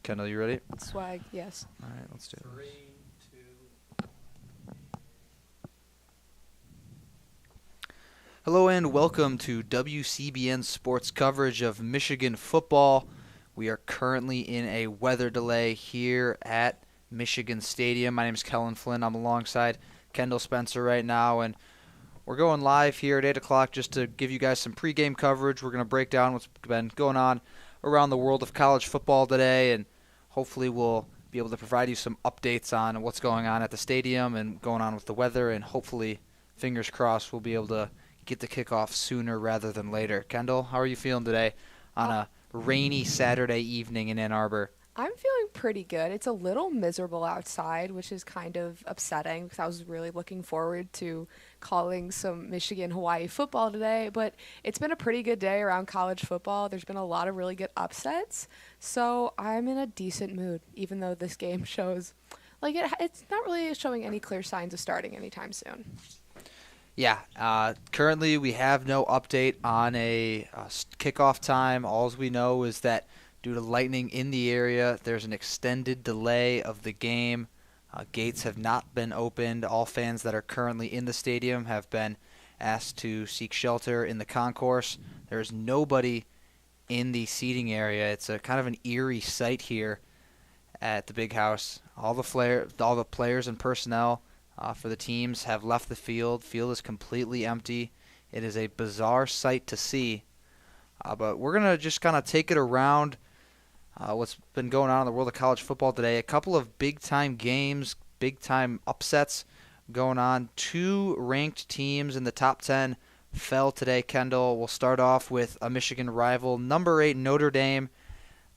Kendall, you ready? Swag, yes. All right, let's do it. 3, 2. Hello and welcome to WCBN sports coverage of Michigan football. We are currently in a weather delay here at Michigan Stadium. My name is Kelin Flynn. I'm alongside Kendall Spencer right now, and we're going live here at 8 o'clock just to give you guys some pregame coverage. We're going to break down what's been going on around the world of college football today, and hopefully we'll be able to provide you some updates on what's going on at the stadium and going on with the weather, and hopefully, fingers crossed, we'll be able to get the kickoff sooner rather than later. Kendall, how are you feeling today on a rainy Saturday evening in Ann Arbor? I'm feeling pretty good. It's a little miserable outside, which is kind of upsetting because I was really looking forward to calling some Michigan-Hawaii football today. But it's been a pretty good day around college football. There's been a lot of really good upsets. So I'm in a decent mood, even though this game shows, it's not really showing any clear signs of starting anytime soon. Yeah, currently we have no update on a kickoff time. All we know is that due to lightning in the area, there's an extended delay of the game. Gates have not been opened. All fans that are currently in the stadium have been asked to seek shelter in the concourse. There's nobody in the seating area. It's a kind of an eerie sight here at the Big House. All the players and personnel for the teams have left the field. Field is completely empty. It is a bizarre sight to see. But we're going to just kind of take it around what's been going on in the world of college football today. A couple of big-time games, big-time upsets going on. Two ranked teams in the top 10 fell today, Kendall. We'll start off with a Michigan rival, number 8 Notre Dame,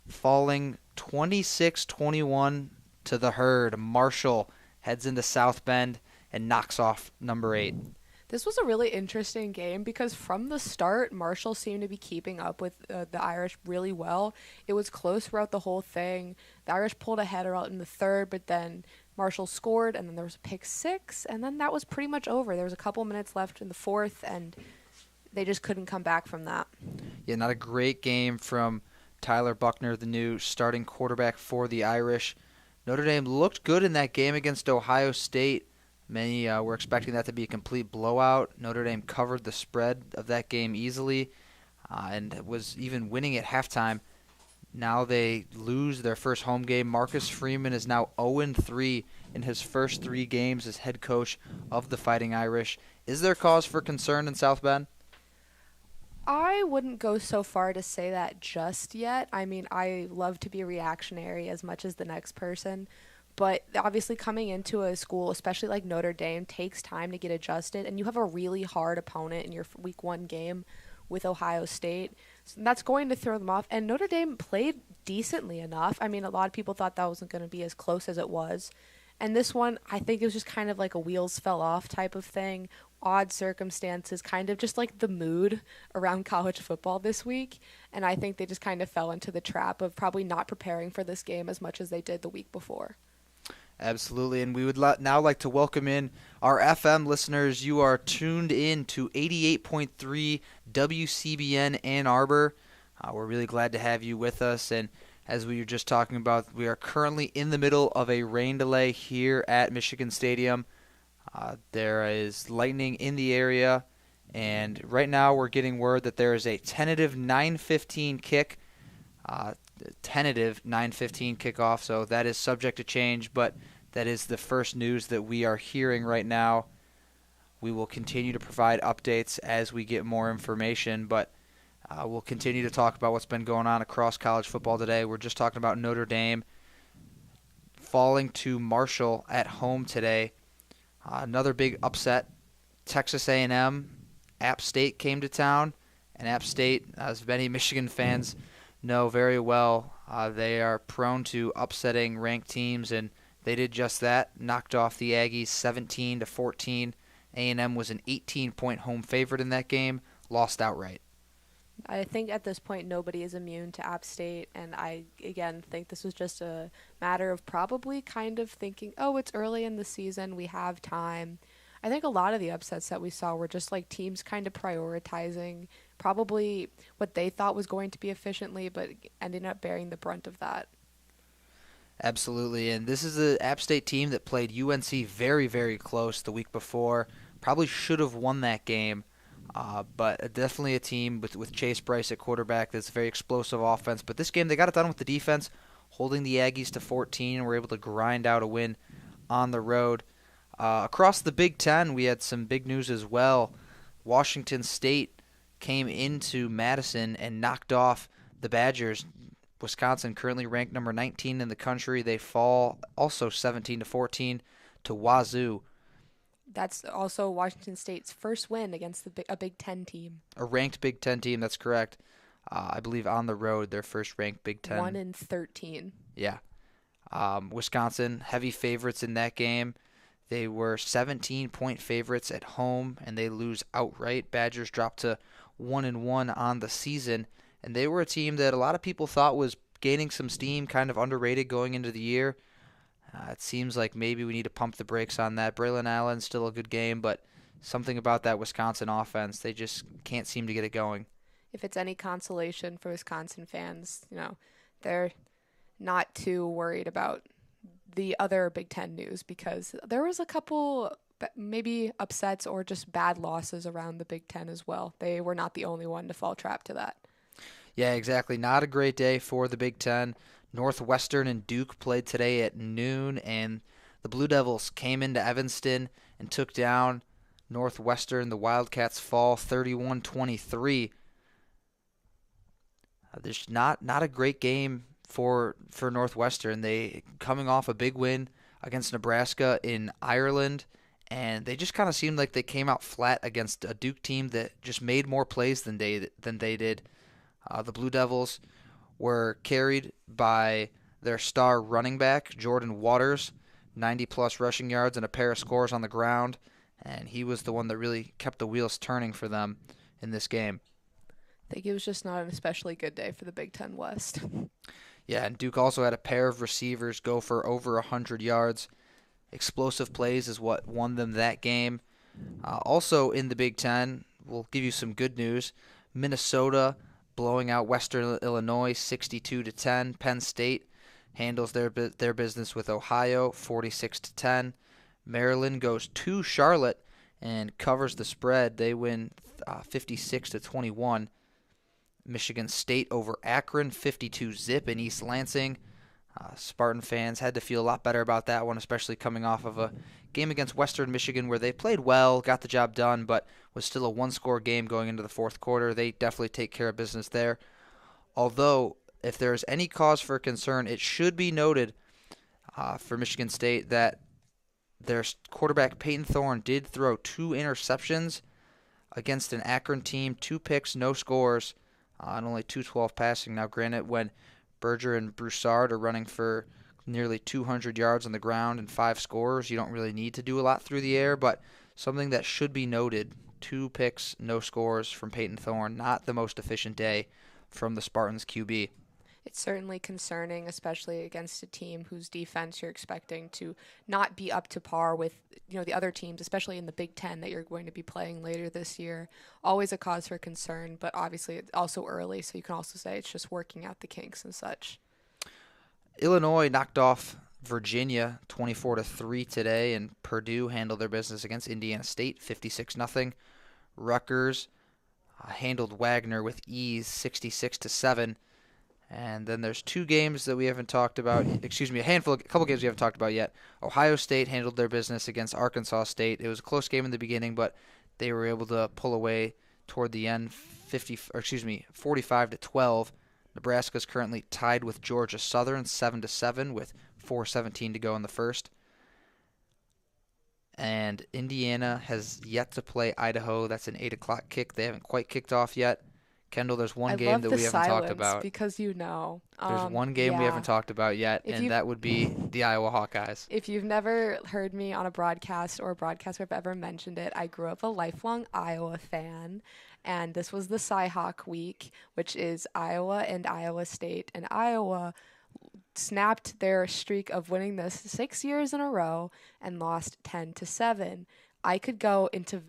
falling 26-21 to the Herd. Marshall heads into South Bend and knocks off number 8. This was a really interesting game because from the start, Marshall seemed to be keeping up with the Irish really well. It was close throughout the whole thing. The Irish pulled ahead out in the third, but then Marshall scored, and then there was a pick six, and then that was pretty much over. There was a couple minutes left in the fourth, and they just couldn't come back from that. Yeah, not a great game from Tyler Buckner, the new starting quarterback for the Irish. Notre Dame looked good in that game against Ohio State. Many were expecting that to be a complete blowout. Notre Dame covered the spread of that game easily and was even winning at halftime. Now they lose their first home game. Marcus Freeman is now 0-3 in his first 3 games as head coach of the Fighting Irish. Is there cause for concern in South Bend? I wouldn't go so far to say that just yet. I mean, I love to be reactionary as much as the next person. But obviously coming into a school, especially like Notre Dame, takes time to get adjusted. And you have a really hard opponent in your week 1 game with Ohio State. So that's going to throw them off. And Notre Dame played decently enough. I mean, a lot of people thought that wasn't going to be as close as it was. And this one, I think it was just kind of like a wheels fell off type of thing. Odd circumstances, kind of just like the mood around college football this week. And I think they just kind of fell into the trap of probably not preparing for this game as much as they did the week before. Absolutely, and we would now like to welcome in our FM listeners. You are tuned in to 88.3 WCBN Ann Arbor. We're really glad to have you with us, and as we were just talking about, we are currently in the middle of a rain delay here at Michigan Stadium. There is lightning in the area, and right now we're getting word that there is a tentative 9:15 kick. Tentative 9:15 kickoff, so that is subject to change, but that is the first news that we are hearing right now. We will continue to provide updates as we get more information, but we'll continue to talk about what's been going on across college football today. We're just talking about Notre Dame falling to Marshall at home today. Another big upset, Texas A&M, App State came to town, and App State, as many Michigan fans know very well, they are prone to upsetting ranked teams, and they did just that. Knocked off the Aggies 17-14. A&M was an 18-point home favorite in that game, lost outright. I think at this point nobody is immune to App State, and I, again, think this was just a matter of probably kind of thinking, oh, it's early in the season, we have time. I think a lot of the upsets that we saw were just like teams kind of prioritizing probably what they thought was going to be efficiently, but ending up bearing the brunt of that. Absolutely, and this is an App State team that played UNC very, very close the week before. Probably should have won that game, but definitely a team with Chase Bryce at quarterback that's a very explosive offense. But this game, they got it done with the defense, holding the Aggies to 14, and were able to grind out a win on the road. Across the Big Ten, we had some big news as well. Washington State came into Madison and knocked off the Badgers. Wisconsin currently ranked number 19 in the country. They fall also 17-14 to Wazoo. That's also Washington State's first win against a Big Ten team. A ranked Big Ten team, that's correct. I believe on the road, their first ranked Big Ten. 1-13. Yeah. Wisconsin, heavy favorites in that game. They were 17-point favorites at home, and they lose outright. Badgers dropped to 1-1 on the season, and they were a team that a lot of people thought was gaining some steam, kind of underrated going into the year. It seems like maybe we need to pump the brakes on that. Braylon Allen, still a good game, but something about that Wisconsin offense, they just can't seem to get it going. If it's any consolation for Wisconsin fans, they're not too worried about the other Big Ten news, because there was a couple maybe upsets or just bad losses around the Big Ten as well. They were not the only one to fall trap to that. Yeah, exactly. Not a great day for the Big Ten. Northwestern and Duke played today at noon, and the Blue Devils came into Evanston and took down Northwestern. The Wildcats fall 31-23. There's not a great game for Northwestern. They coming off a big win against Nebraska in Ireland, and they just kind of seemed like they came out flat against a Duke team that just made more plays than they did. The Blue Devils were carried by their star running back, Jordan Waters, 90-plus rushing yards and a pair of scores on the ground, and he was the one that really kept the wheels turning for them in this game. I think it was just not an especially good day for the Big Ten West. Yeah, and Duke also had a pair of receivers go for over 100 yards. Explosive plays is what won them that game. Also in the Big Ten, we'll give you some good news. Minnesota blowing out Western Illinois 62-10. Penn State handles their business with Ohio 46-10. Maryland goes to Charlotte and covers the spread. They win 56-21. Michigan State over Akron 52-0 in East Lansing. Spartan fans had to feel a lot better about that one, especially coming off of a game against Western Michigan where they played well, got the job done, but was still a one-score game going into the fourth quarter. They definitely take care of business there. Although, if there is any cause for concern, it should be noted for Michigan State that their quarterback Peyton Thorne did throw 2 interceptions against an Akron team, 2 picks, no scores, and only 212 passing. Now, granted, when Berger and Broussard are running for nearly 200 yards on the ground and 5 scores, you don't really need to do a lot through the air, but something that should be noted, 2 picks, no scores from Peyton Thorne. Not the most efficient day from the Spartans QB. It's certainly concerning, especially against a team whose defense you're expecting to not be up to par with, the other teams, especially in the Big Ten that you're going to be playing later this year. Always a cause for concern, but obviously it's also early, so you can also say it's just working out the kinks and such. Illinois knocked off Virginia 24-3 today, and Purdue handled their business against Indiana State 56-0. Rutgers handled Wagner with ease 66-7. And then there's 2 games that we haven't talked about. A couple games we haven't talked about yet. Ohio State handled their business against Arkansas State. It was a close game in the beginning, but they were able to pull away toward the end, 45-12. Nebraska's currently tied with Georgia Southern 7-7 with 4:17 to go in the first. And Indiana has yet to play Idaho. That's an 8 o'clock kick. They haven't quite kicked off yet. Kendall, there's one game that we haven't talked about. Because There's one game we haven't talked about yet, and that would be the Iowa Hawkeyes. If you've never heard me on a broadcast or a broadcast where I've ever mentioned it, I grew up a lifelong Iowa fan, and this was the Cy-Hawk week, which is Iowa and Iowa State, and Iowa snapped their streak of winning this 6 years in a row and lost 10-7. I could go into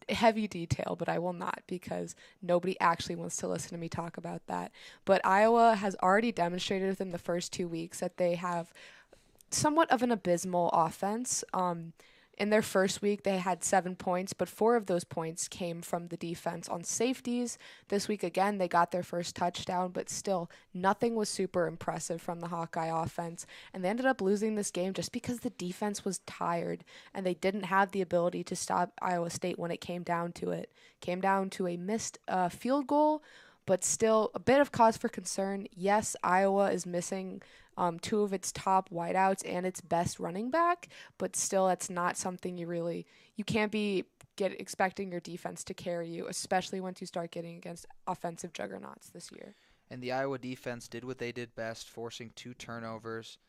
heavy detail, but I will not because nobody actually wants to listen to me talk about that. But Iowa has already demonstrated within the first 2 weeks that they have somewhat of an abysmal offense. In their first week, they had 7 points, but 4 of those points came from the defense on safeties. This week, again, they got their first touchdown, but still, nothing was super impressive from the Hawkeye offense. And they ended up losing this game just because the defense was tired and they didn't have the ability to stop Iowa State when it came down to it. Came down to a missed field goal, but still a bit of cause for concern. Yes, Iowa is missing 2 of its top wideouts and its best running back, but still that's not something you can't be expecting your defense to carry you, especially once you start getting against offensive juggernauts this year. And the Iowa defense did what they did best, forcing 2 turnovers,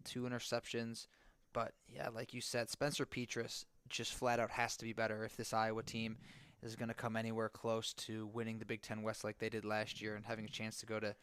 2 interceptions. But, yeah, like you said, Spencer Petras just flat out has to be better if this Iowa team is going to come anywhere close to winning the Big Ten West like they did last year and having a chance to go to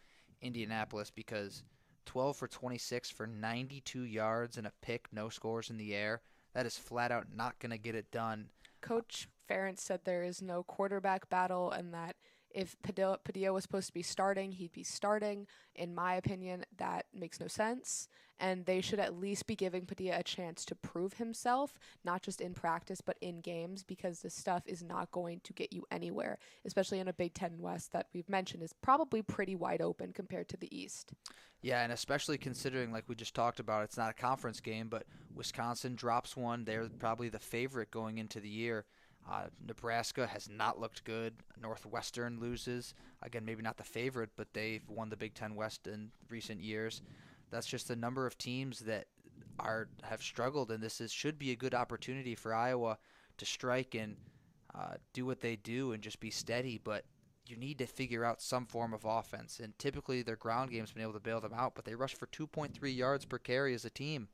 Indianapolis, because 12 for 26 for 92 yards and a pick, no scores in the air, that is flat out not going to get it done. Coach Ferentz said there is no quarterback battle and that if Padilla was supposed to be starting, he'd be starting. In my opinion, that makes no sense. And they should at least be giving Padilla a chance to prove himself, not just in practice, but in games, because this stuff is not going to get you anywhere, especially in a Big Ten West that we've mentioned is probably pretty wide open compared to the East. Yeah, and especially considering, like we just talked about, it's not a conference game, but Wisconsin drops one. They're probably the favorite going into the year. Nebraska has not looked good. Northwestern loses. Again, maybe not the favorite, but they've won the Big Ten West in recent years. That's just a number of teams that have struggled, and should be a good opportunity for Iowa to strike and do what they do and just be steady. But you need to figure out some form of offense, and typically their ground game's been able to bail them out, but they rush for 2.3 yards per carry as a team.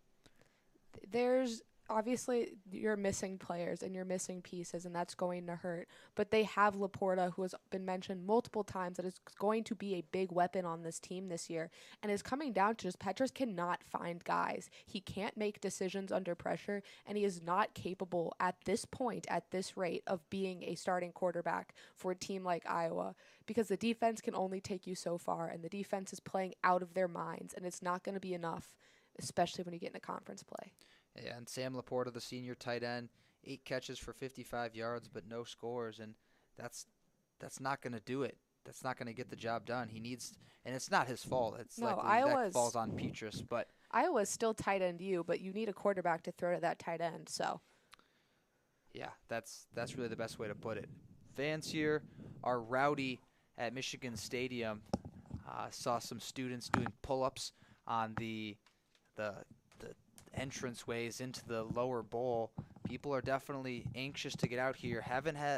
Obviously, you're missing players and you're missing pieces, and that's going to hurt. But they have Laporta, who has been mentioned multiple times, that is going to be a big weapon on this team this year. And it's coming down to just Petras cannot find guys. He can't make decisions under pressure, and he is not capable at this point, at this rate, of being a starting quarterback for a team like Iowa, because the defense can only take you so far, and the defense is playing out of their minds, and it's not going to be enough, especially when you get into conference play. Yeah, and Sam Laporta, the senior tight end, 8 catches for 55 yards, but no scores, and that's not going to do it. That's not going to get the job done. He needs, and it's not his fault. It's that falls on Petras, but Iowa's still tight end but you need a quarterback to throw to that tight end. So, yeah, that's really the best way to put it. Fans here are rowdy at Michigan Stadium. Saw some students doing pull-ups on the entranceways into the lower bowl. People are definitely anxious to get out here.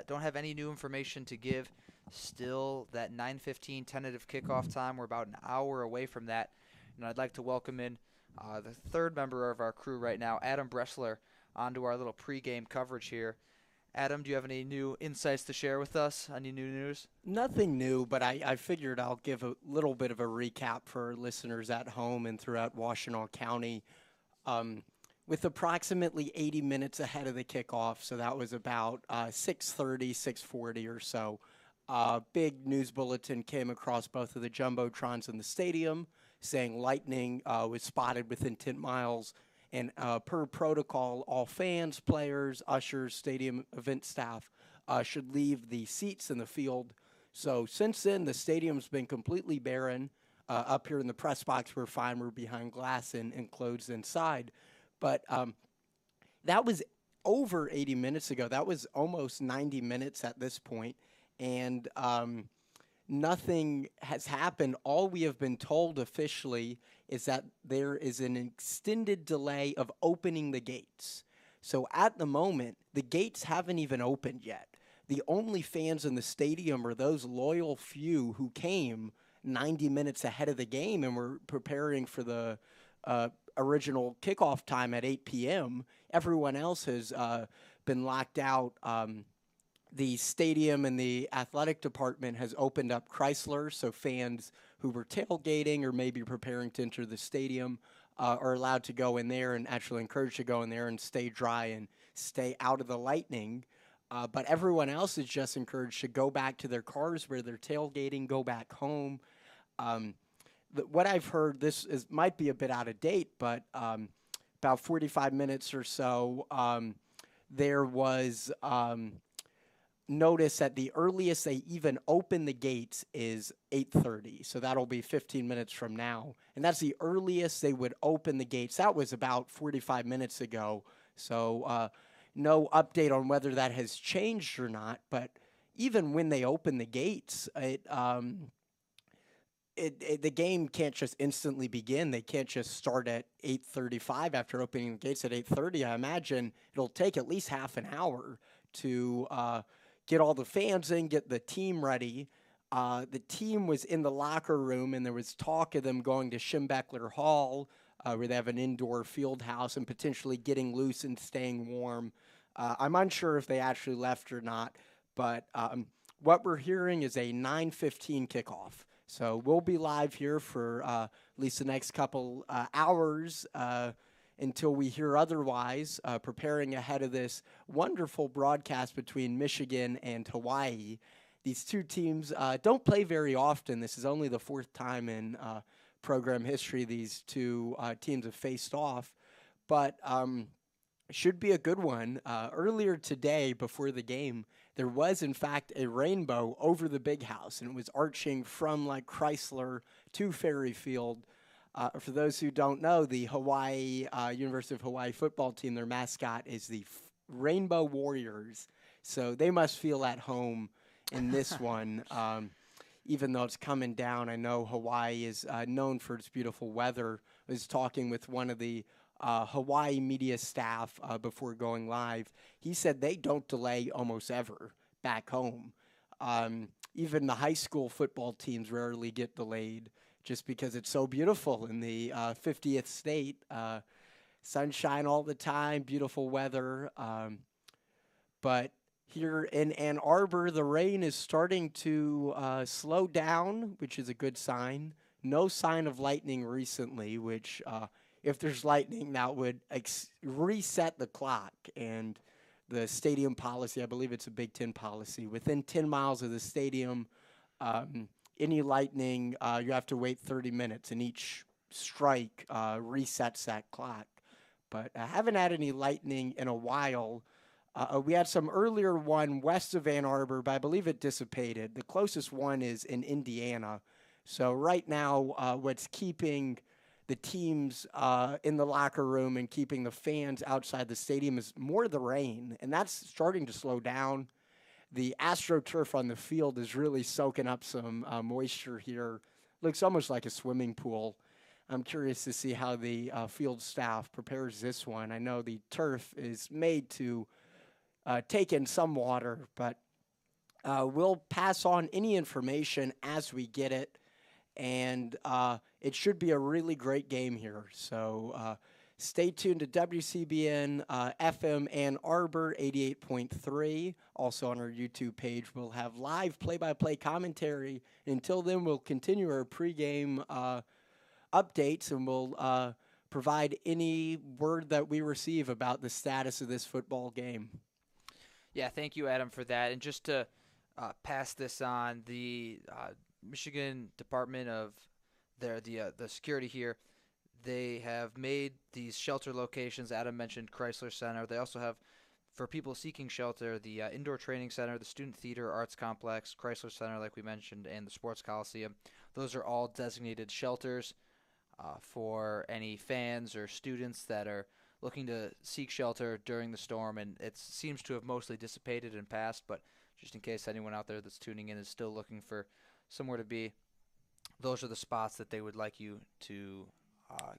Don't have any new information to give. Still that 9:15 tentative kickoff time. We're about an hour away from that. And I'd like to welcome in the third member of our crew right now, Adam Bressler, onto our little pregame coverage here. Adam, do you have any new insights to share with us? Any new news? Nothing new, but I figured I'll give a little bit of a recap for listeners at home and throughout Washtenaw County. With approximately 80 minutes ahead of the kickoff, so that was about 6:30, 6:40 or so, big news bulletin came across both of the jumbotrons in the stadium saying lightning was spotted within 10 miles. And per protocol, all fans, players, ushers, stadium event staff should leave the seats in the field. So since then, the stadium's been completely barren. Up here in the press box, we're fine. We're behind glass and enclosed inside. But that was over 80 minutes ago. That was almost 90 minutes at this point. And nothing has happened. All we have been told officially is that there is an extended delay of opening the gates. So at the moment, the gates haven't even opened yet. The only fans in the stadium are those loyal few who came 90 minutes ahead of the game and were preparing for the original kickoff time at 8 p.m. Everyone else has been locked out. The stadium and the athletic department has opened up Chrysler, so fans who were tailgating or maybe preparing to enter the stadium are allowed to go in there and actually encouraged to go in there and stay dry and stay out of the lightning. But everyone else is just encouraged to go back to their cars where they're tailgating, go back home. What I've heard, might be a bit out of date, but about 45 minutes or so, there was notice that the earliest they even open the gates is 8:30. So that'll be 15 minutes from now. And that's the earliest they would open the gates. That was about 45 minutes ago. So no update on whether that has changed or not. But even when they open the gates, the game can't just instantly begin. They can't just start at 8:35 after opening the gates at 8:30. I imagine it'll take at least half an hour to get all the fans in, get the team ready. The team was in the locker room, and there was talk of them going to Schembeckler Hall, where they have an indoor field house, and potentially getting loose and staying warm. I'm unsure if they actually left or not, but what we're hearing is a 9:15 kickoff. So we'll be live here for at least the next couple hours until we hear otherwise, preparing ahead of this wonderful broadcast between Michigan and Hawaii. These two teams don't play very often. This is only the fourth time in program history these two teams have faced off, but should be a good one. Earlier today, before the game, there was, in fact, a rainbow over the big house, and it was arching from, like, Chrysler to Ferry Field. For those who don't know, the University of Hawaii football team, their mascot is the Rainbow Warriors. So they must feel at home in this one, even though it's coming down. I know Hawaii is known for its beautiful weather. I was talking with one of the Hawaii media staff before going live. He said they don't delay almost ever back home. Even the high school football teams rarely get delayed, just because it's so beautiful in the 50th state. Sunshine all the time, beautiful weather. But here in Ann Arbor, the rain is starting to slow down, which is a good sign. No sign of lightning recently, which if there's lightning, that would reset the clock. And the stadium policy, I believe it's a Big Ten policy, within 10 miles of the stadium, any lightning, you have to wait 30 minutes, and each strike resets that clock. But I haven't had any lightning in a while. We had some earlier one west of Ann Arbor, but I believe it dissipated. The closest one is in Indiana. So right now, what's keeping the teams in the locker room and keeping the fans outside the stadium is more the rain, and that's starting to slow down. The AstroTurf on the field is really soaking up some moisture here. Looks almost like a swimming pool. I'm curious to see how the field staff prepares this one. I know the turf is made to take in some water, but we'll pass on any information as we get it. And it should be a really great game here. So stay tuned to WCBN FM Ann Arbor 88.3. Also on our YouTube page, we'll have live play-by-play commentary. Until then, we'll continue our pregame updates, and we'll provide any word that we receive about the status of this football game. Yeah, thank you, Adam, for that. And just to pass this on, the Michigan Department of the security here, they have made these shelter locations. Adam mentioned Chrysler Center. They also have, for people seeking shelter, the Indoor Training Center, the Student Theater Arts Complex, Chrysler Center, like we mentioned, and the Sports Coliseum. Those are all designated shelters for any fans or students that are looking to seek shelter during the storm. And it seems to have mostly dissipated and passed, but just in case anyone out there that's tuning in is still looking for somewhere to be, those are the spots that they would like you to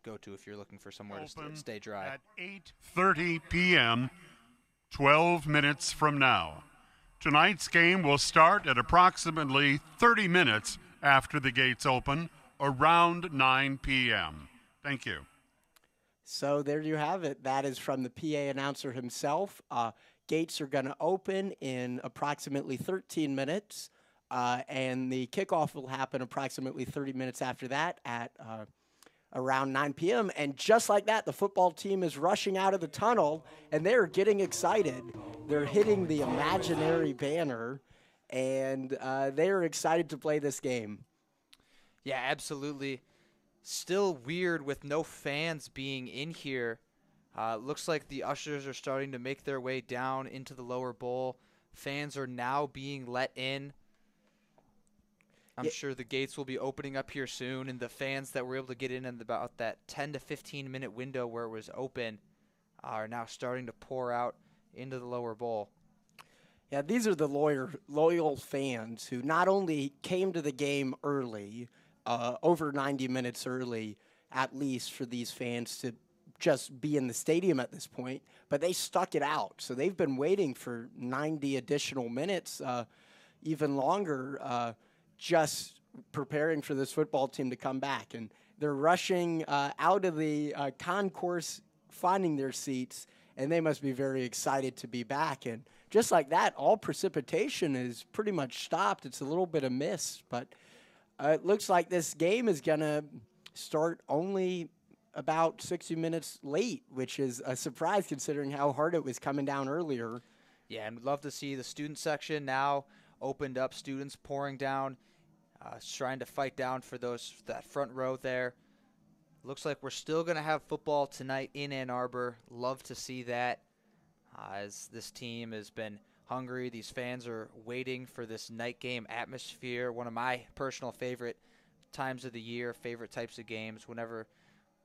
go to if you're looking for somewhere to stay dry. At 8:30 p.m., 12 minutes from now. Tonight's game will start at approximately 30 minutes after the gates open, around 9 p.m. Thank you. So there you have it. That is from the PA announcer himself. Gates are going to open in approximately 13 minutes. And the kickoff will happen approximately 30 minutes after that at around 9 p.m. And just like that, the football team is rushing out of the tunnel, and they're getting excited. They're hitting the imaginary banner, and they're excited to play this game. Yeah, absolutely. Still weird with no fans being in here. Looks like the ushers are starting to make their way down into the lower bowl. Fans are now being let in. I'm sure the gates will be opening up here soon, and the fans that were able to get in about that 10 to 15 minute window where it was open are now starting to pour out into the lower bowl. Yeah, these are the loyal fans who not only came to the game early, over 90 minutes early, at least for these fans to just be in the stadium at this point, but they stuck it out. So they've been waiting for 90 additional minutes, even longer, just preparing for this football team to come back. And they're rushing out of the concourse, finding their seats, and they must be very excited to be back. And just like that, all precipitation is pretty much stopped. It's a little bit of mist, but it looks like this game is going to start only about 60 minutes late, which is a surprise considering how hard it was coming down earlier. Yeah, and we'd love to see the student section now opened up, students pouring down, trying to fight down for that front row there. Looks like we're still going to have football tonight in Ann Arbor. Love to see that, as this team has been hungry. These fans are waiting for this night game atmosphere, one of my personal favorite times of the year, favorite types of games. Whenever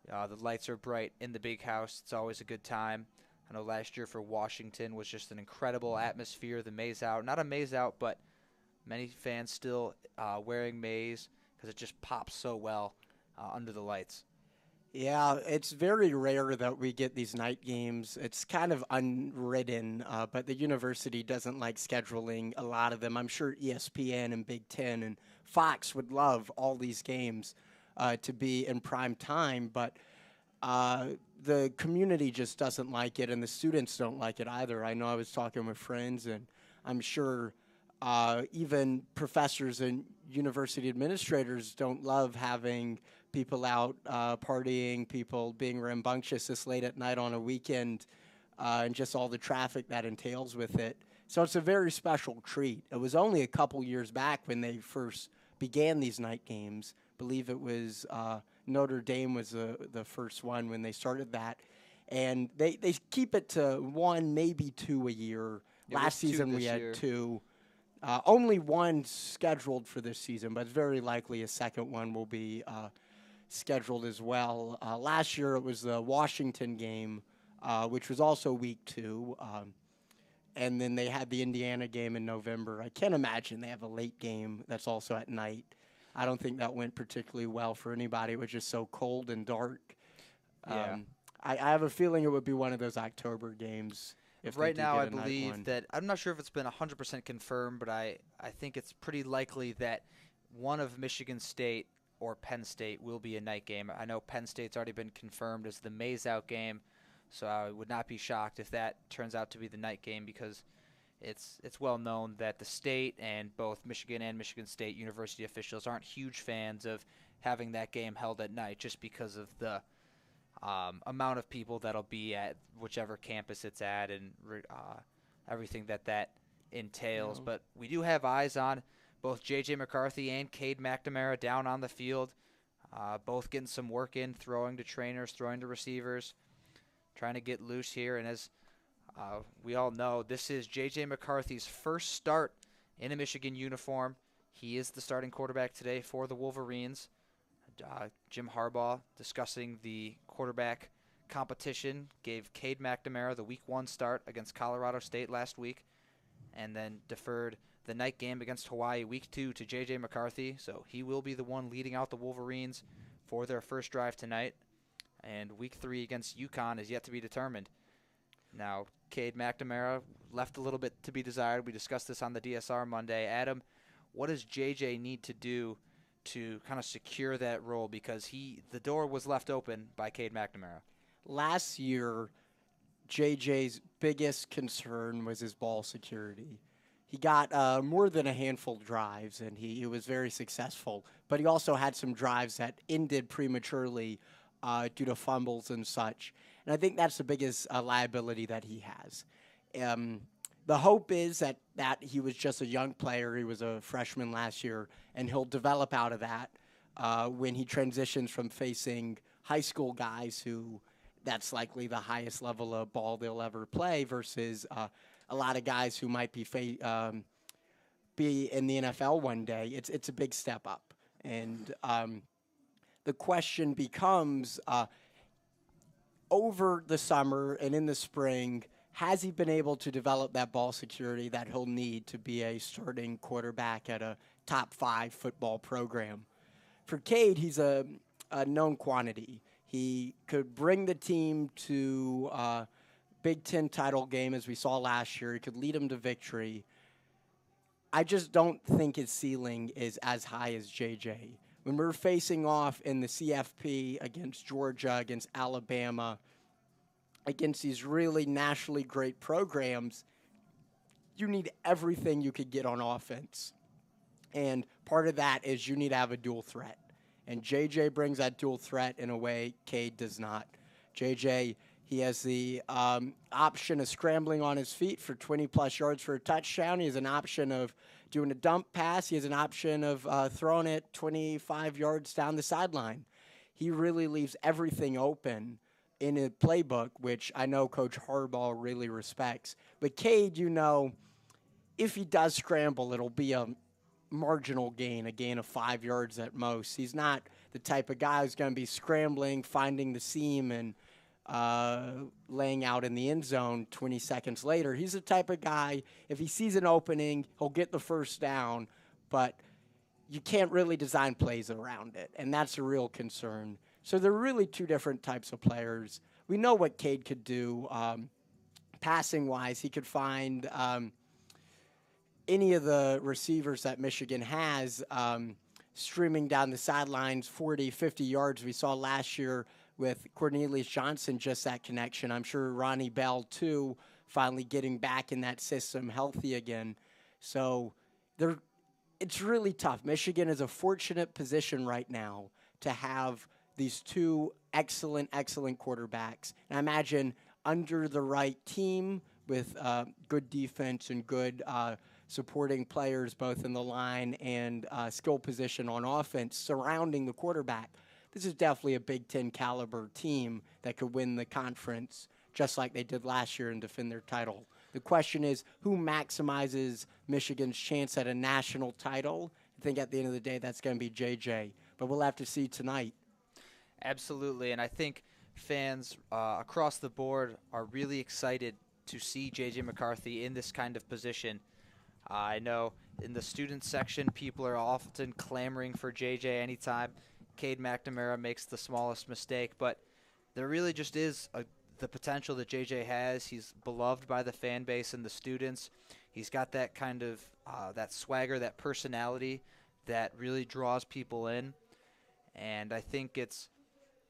the lights are bright in the big house, it's always a good time. I know last year for Washington was just an incredible atmosphere. The maize out, not a maize out, but many fans still wearing maize because it just pops so well under the lights. Yeah, it's very rare that we get these night games. It's kind of unwritten, but the university doesn't like scheduling a lot of them. I'm sure ESPN and Big Ten and Fox would love all these games to be in prime time, but the community just doesn't like it, and the students don't like it either. I know I was talking with friends, and I'm sure even professors and university administrators don't love having people out partying, people being rambunctious this late at night on a weekend, and just all the traffic that entails with it. So it's a very special treat. It was only a couple years back when they first began these night games. I believe it was Notre Dame was the first one when they started that. And they keep it to one, maybe two a year. Last season we had two. Only one scheduled for this season, but it's very likely a second one will be scheduled as well. Last year it was the Washington game, which was also week 2. And then they had the Indiana game in November. I can't imagine they have a late game that's also at night. I don't think that went particularly well for anybody. It was just so cold and dark. Yeah. I have a feeling it would be one of those October games. If right now, I believe that, I'm not sure if it's been 100% confirmed, but I think it's pretty likely that one of Michigan State or Penn State will be a night game. I know Penn State's already been confirmed as the maize-out game, so I would not be shocked if that turns out to be the night game, because it's well known that the state and both Michigan and Michigan State university officials aren't huge fans of having that game held at night, just because of the amount of people that'll be at whichever campus it's at and everything that entails. Yeah. But we do have eyes on both JJ McCarthy and Cade McNamara down on the field, both getting some work in, throwing to trainers, throwing to receivers, trying to get loose here. And as we all know, this is JJ McCarthy's first start in a Michigan uniform. He is the starting quarterback today for the Wolverines. Jim Harbaugh, discussing the quarterback competition, gave Cade McNamara the Week 1 start against Colorado State last week, and then deferred the night game against Hawaii Week 2 to J.J. McCarthy. So he will be the one leading out the Wolverines for their first drive tonight. And Week 3 against UConn is yet to be determined. Now, Cade McNamara left a little bit to be desired. We discussed this on the DSR Monday. Adam, what does J.J. need to do to kind of secure that role, because the door was left open by Cade McNamara? Last year, JJ's biggest concern was his ball security. he got more than a handful of drives, and he was very successful. But he also had some drives that ended prematurely due to fumbles and such. And I think that's the biggest liability that he has. The hope is that he was just a young player. He was a freshman last year, and he'll develop out of that when he transitions from facing high school guys who that's likely the highest level of ball they'll ever play versus a lot of guys who might be in the NFL one day. It's a big step up. And the question becomes, over the summer and in the spring, has he been able to develop that ball security that he'll need to be a starting quarterback at a top 5 football program? For Cade, he's a known quantity. He could bring the team to a Big Ten title game, as we saw last year. He could lead them to victory. I just don't think his ceiling is as high as JJ. When we're facing off in the CFP against Georgia, against Alabama, against these really nationally great programs, you need everything you could get on offense. And part of that is you need to have a dual threat. And JJ brings that dual threat in a way Cade does not. JJ, he has the option of scrambling on his feet for 20-plus yards for a touchdown. He has an option of doing a dump pass. He has an option of throwing it 25 yards down the sideline. He really leaves everything open in a playbook, which I know Coach Harbaugh really respects. But Cade, if he does scramble, it'll be a marginal gain, a gain of 5 yards at most. He's not the type of guy who's going to be scrambling, finding the seam, and laying out in the end zone 20 seconds later. He's the type of guy, if he sees an opening, he'll get the first down, but you can't really design plays around it, and that's a real concern. So they're really two different types of players. We know what Cade could do passing-wise. He could find any of the receivers that Michigan has streaming down the sidelines 40, 50 yards. We saw last year with Cornelius Johnson, just that connection. I'm sure Ronnie Bell, too, finally getting back in that system healthy again. So it's really tough. Michigan is a fortunate position right now to have these two excellent quarterbacks. And I imagine under the right team with good defense and good supporting players both in the line and skill position on offense surrounding the quarterback, this is definitely a Big Ten caliber team that could win the conference just like they did last year and defend their title. The question is, who maximizes Michigan's chance at a national title? I think at the end of the day, that's going to be JJ. But we'll have to see tonight. Absolutely, and I think fans across the board are really excited to see JJ McCarthy in this kind of position. I know in the student section, people are often clamoring for JJ anytime Cade McNamara makes the smallest mistake, but there really just is the potential that JJ has. He's beloved by the fan base and the students. He's got that kind of that swagger, that personality that really draws people in, and I think it's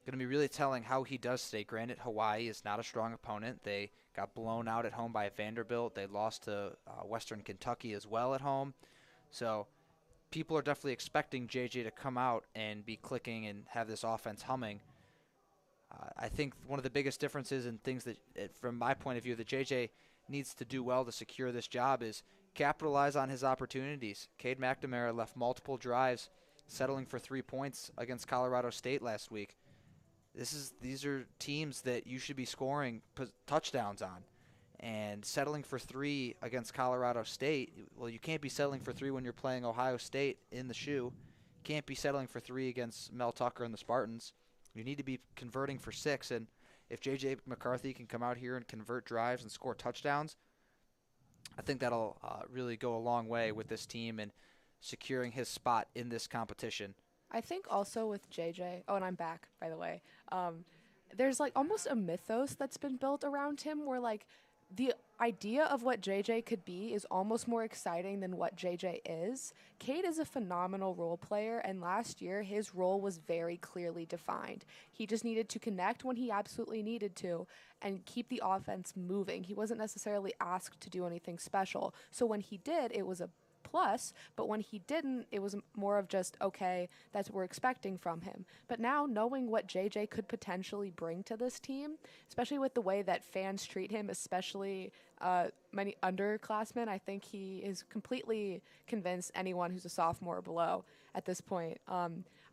going to be really telling how he does stay. Granted, Hawaii is not a strong opponent. They got blown out at home by Vanderbilt. They lost to Western Kentucky as well at home. So people are definitely expecting JJ to come out and be clicking and have this offense humming. I think one of the biggest differences and things that, from my point of view, that JJ needs to do well to secure this job is capitalize on his opportunities. Cade McNamara left multiple drives settling for 3 points against Colorado State last week. These are teams that you should be scoring touchdowns on, and settling for 3 against Colorado State. Well, you can't be settling for 3 when you're playing Ohio State in the shoe. You can't be settling for 3 against Mel Tucker and the Spartans. You need to be converting for 6, and if JJ McCarthy can come out here and convert drives and score touchdowns, I think that'll really go a long way with this team and securing his spot in this competition. I think also with JJ, and I'm back, by the way, there's like almost a mythos that's been built around him where like the idea of what JJ could be is almost more exciting than what JJ is. Cade is a phenomenal role player, and last year his role was very clearly defined. He just needed to connect when he absolutely needed to and keep the offense moving. He wasn't necessarily asked to do anything special. So when he did, it was a plus, but when he didn't, it was more of just, okay, that's what we're expecting from him. But now, knowing what JJ could potentially bring to this team, especially with the way that fans treat him, especially many underclassmen, I think he is completely convinced anyone who's a sophomore or below at this point.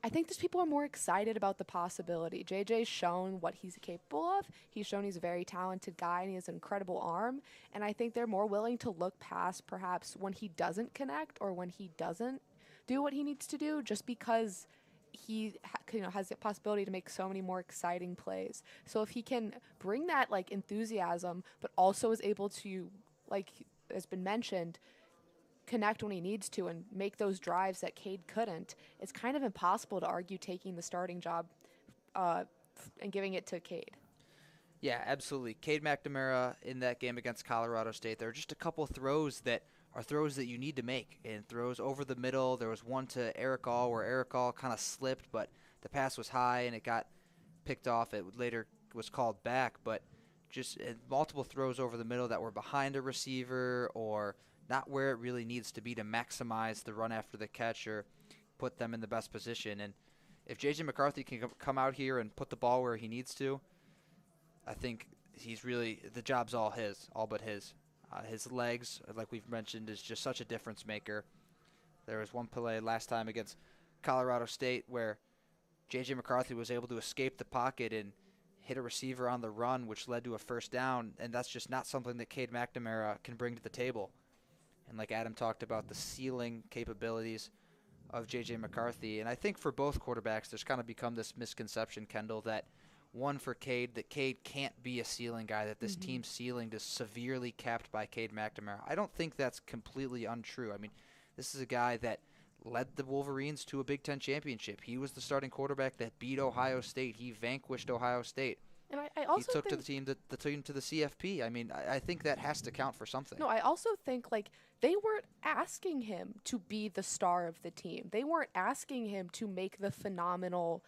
I think just people are more excited about the possibility. JJ's shown what he's capable of. He's shown he's a very talented guy and he has an incredible arm. And I think they're more willing to look past perhaps when he doesn't connect or when he doesn't do what he needs to do, just because he has the possibility to make so many more exciting plays. So if he can bring that like enthusiasm, but also is able to, like has been mentioned, connect when he needs to and make those drives that Cade couldn't, it's kind of impossible to argue taking the starting job and giving it to Cade. Yeah, absolutely. Cade McNamara in that game against Colorado State, there are just a couple throws that are throws that you need to make, and throws over the middle. There was one to Eric All where Eric All kind of slipped, but the pass was high and it got picked off. It later was called back, but just multiple throws over the middle that were behind a receiver or not where it really needs to be to maximize the run after the catch or put them in the best position. And if JJ McCarthy can come out here and put the ball where he needs to, I think he's really, the job's all his, all but his. His legs, like we've mentioned, is just such a difference maker. There was one play last time against Colorado State where JJ McCarthy was able to escape the pocket and hit a receiver on the run, which led to a first down, and that's just not something that Cade McNamara can bring to the table. And like Adam talked about, the ceiling capabilities of J.J. McCarthy. And I think for both quarterbacks, there's kind of become this misconception, Kendall, that one for Cade, that Cade can't be a ceiling guy, that this team's ceiling is severely capped by Cade McNamara. I don't think that's completely untrue. I mean, this is a guy that led the Wolverines to a Big Ten championship. He was the starting quarterback that beat Ohio State. He vanquished Ohio State. And I also he took think the team to the CFP. I mean, I think that has to count for something. No, I also think like they weren't asking him to be the star of the team. They weren't asking him to make the phenomenal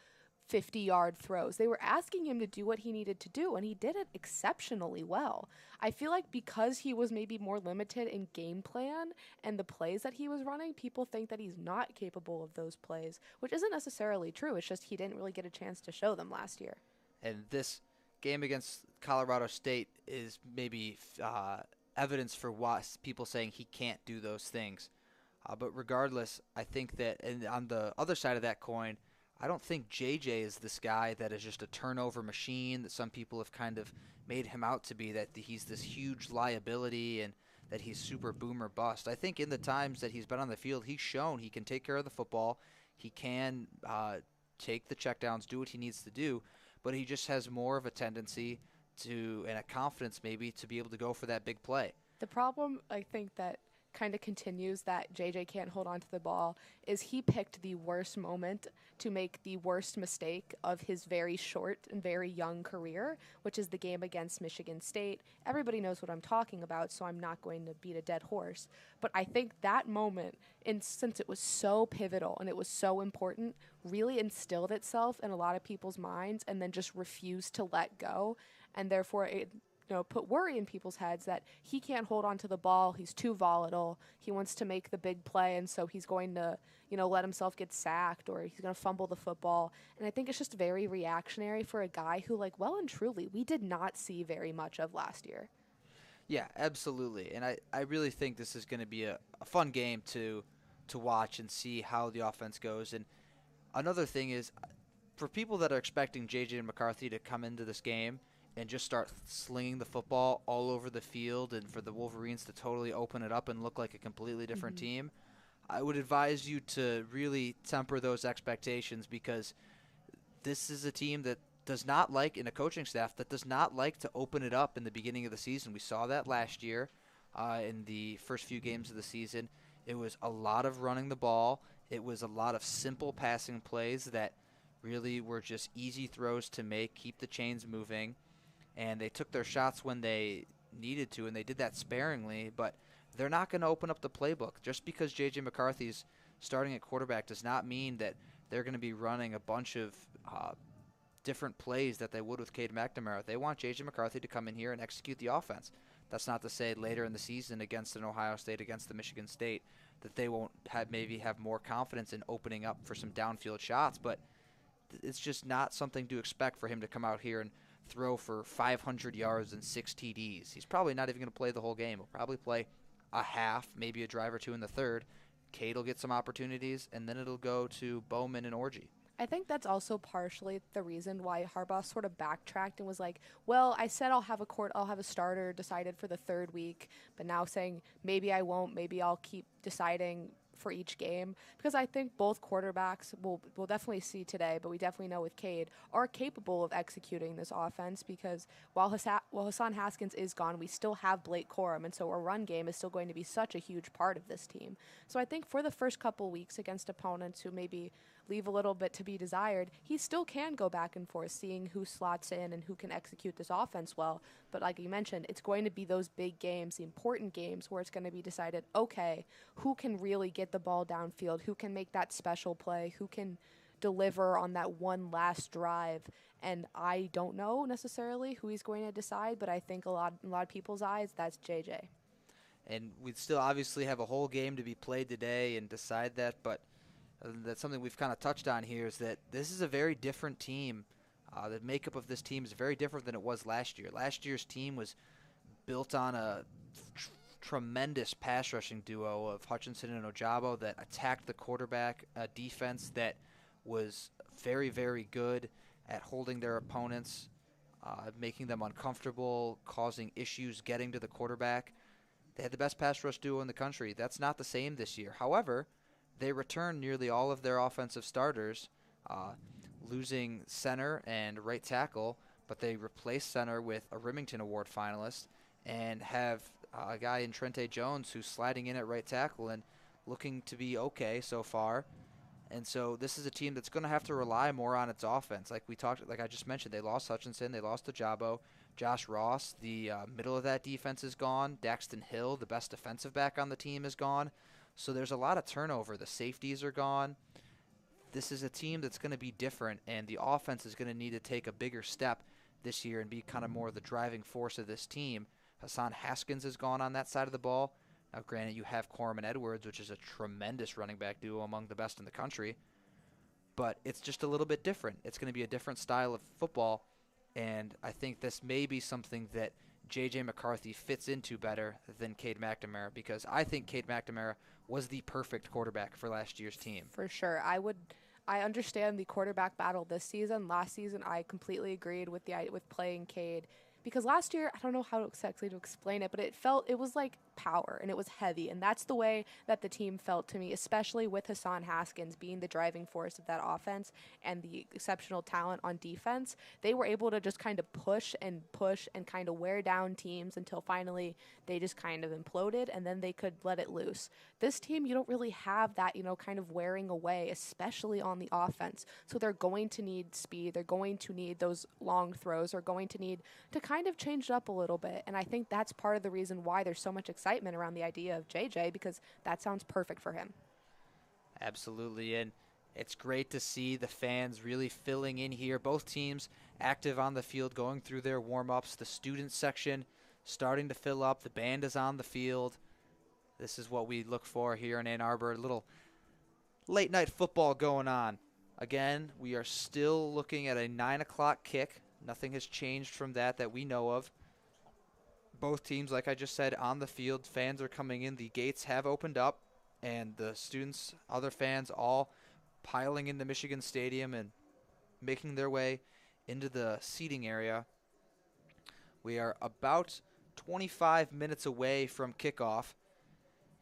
50-yard throws. They were asking him to do what he needed to do, and he did it exceptionally well. I feel like because he was maybe more limited in game plan and the plays that he was running, people think that he's not capable of those plays, which isn't necessarily true. It's just he didn't really get a chance to show them last year. And this game against Colorado State is maybe evidence for what people saying he can't do those things. But regardless, I think that, and on the other side of that coin, I don't think JJ is this guy that is just a turnover machine that some people have kind of made him out to be, that he's this huge liability and that he's super boomer bust. I think in the times that he's been on the field, he's shown he can take care of the football. He can take the checkdowns, do what he needs to do, but he just has more of a tendency to, and a confidence maybe, to be able to go for that big play. The problem, I think, that kind of continues that JJ can't hold on to the ball is he picked the worst moment to make the worst mistake of his very short and very young career, which is the game against Michigan State. Everybody knows what I'm talking about, so I'm not going to beat a dead horse. But I think that moment, and since it was so pivotal and it was so important, really instilled itself in a lot of people's minds and then just refused to let go. And therefore it put worry in people's heads that he can't hold on to the ball. He's too volatile. He wants to make the big play, and so he's going to, let himself get sacked or he's going to fumble the football. And I think it's just very reactionary for a guy who, well and truly, we did not see very much of last year. Yeah, absolutely. And I really think this is going to be a fun game to watch and see how the offense goes. And another thing is, for people that are expecting J.J. McCarthy to come into this game and just start slinging the football all over the field and for the Wolverines to totally open it up and look like a completely different team, I would advise you to really temper those expectations, because this is a team that does not like, in a coaching staff, that does not like to open it up in the beginning of the season. We saw that last year in the first few games of the season. It was a lot of running the ball. It was a lot of simple passing plays that really were just easy throws to make, keep the chains moving. And they took their shots when they needed to, and they did that sparingly, but they're not going to open up the playbook. Just because JJ McCarthy's starting at quarterback does not mean that they're going to be running a bunch of different plays that they would with Cade McNamara. They want JJ McCarthy to come in here and execute the offense. That's not to say later in the season against an Ohio State, against the Michigan State, that they won't have more confidence in opening up for some downfield shots, but it's just not something to expect for him to come out here and throw for 500 yards and 6 TDs. He's probably not even going to play the whole game. He'll probably play a half, maybe a drive or two in the third. Cade will get some opportunities, and then it'll go to Bowman and Orji. I think that's also partially the reason why Harbaugh sort of backtracked and was like, well, I said I'll have a starter decided for the third week, but now saying maybe I won't, maybe I'll keep deciding for each game, because I think both quarterbacks we'll definitely see today, but we definitely know with Cade are capable of executing this offense, because while Hassan Haskins is gone, we still have Blake Corum, and so our run game is still going to be such a huge part of this team. So I think for the first couple weeks against opponents who maybe leave a little bit to be desired, he still can go back and forth, seeing who slots in and who can execute this offense well. But like you mentioned, it's going to be those big games, the important games, where it's going to be decided, okay, who can really get the ball downfield, who can make that special play, who can deliver on that one last drive. And I don't know necessarily who he's going to decide, but I think in a lot of people's eyes, that's JJ. And we'd still obviously have a whole game to be played today and decide that, but that's something we've kind of touched on here, is that this is a very different team. The makeup of this team is very different than it was last year. Last year's team was built on a tremendous pass rushing duo of Hutchinson and Ojabo that attacked the quarterback, a defense that was very, very good at holding their opponents, making them uncomfortable, causing issues getting to the quarterback. They had the best pass rush duo in the country. That's not the same this year. However, they returned nearly all of their offensive starters, losing center and right tackle, but they replaced center with a Remington Award finalist and have a guy in Trente Jones who's sliding in at right tackle and looking to be okay so far. And so this is a team that's going to have to rely more on its offense. Like I just mentioned, they lost Hutchinson, they lost Ojabo, Josh Ross, the middle of that defense is gone. Daxton Hill, the best defensive back on the team, is gone. So there's a lot of turnover. The safeties are gone. This is a team that's going to be different, and the offense is going to need to take a bigger step this year and be kind of more of the driving force of this team. Hassan Haskins is gone on that side of the ball. Now, granted, you have Corum and Edwards, which is a tremendous running back duo, among the best in the country, but it's just a little bit different. It's going to be a different style of football, and I think this may be something that JJ McCarthy fits into better than Cade McNamara, because I think Cade McNamara was the perfect quarterback for last year's team. For sure. I understand the quarterback battle this season. Last season, I completely agreed with playing Cade, because last year, I don't know how exactly to explain it, but it was like power, and it was heavy, and that's the way that the team felt to me, especially with Hassan Haskins being the driving force of that offense and the exceptional talent on defense. They were able to just kind of push and kind of wear down teams until finally they just kind of imploded, and then they could let it loose. This team, you don't really have that, kind of wearing away, especially on the offense. So they're going to need speed. They're going to need those long throws. They're going to need to kind of change it up a little bit, and I think that's part of the reason why there's so much excitement around the idea of JJ, because that sounds perfect for him. Absolutely, and it's great to see the fans really filling in here. Both teams active on the field, going through their warm-ups. The student section starting to fill up. The band is on the field. This is what we look for here in Ann Arbor. A little late-night football going on. Again, we are still looking at a 9 o'clock kick. Nothing has changed from that we know of. Both teams, like I just said, on the field. Fans are coming in. The gates have opened up, and the students, other fans, all piling into Michigan Stadium and making their way into the seating area. We are about 25 minutes away from kickoff,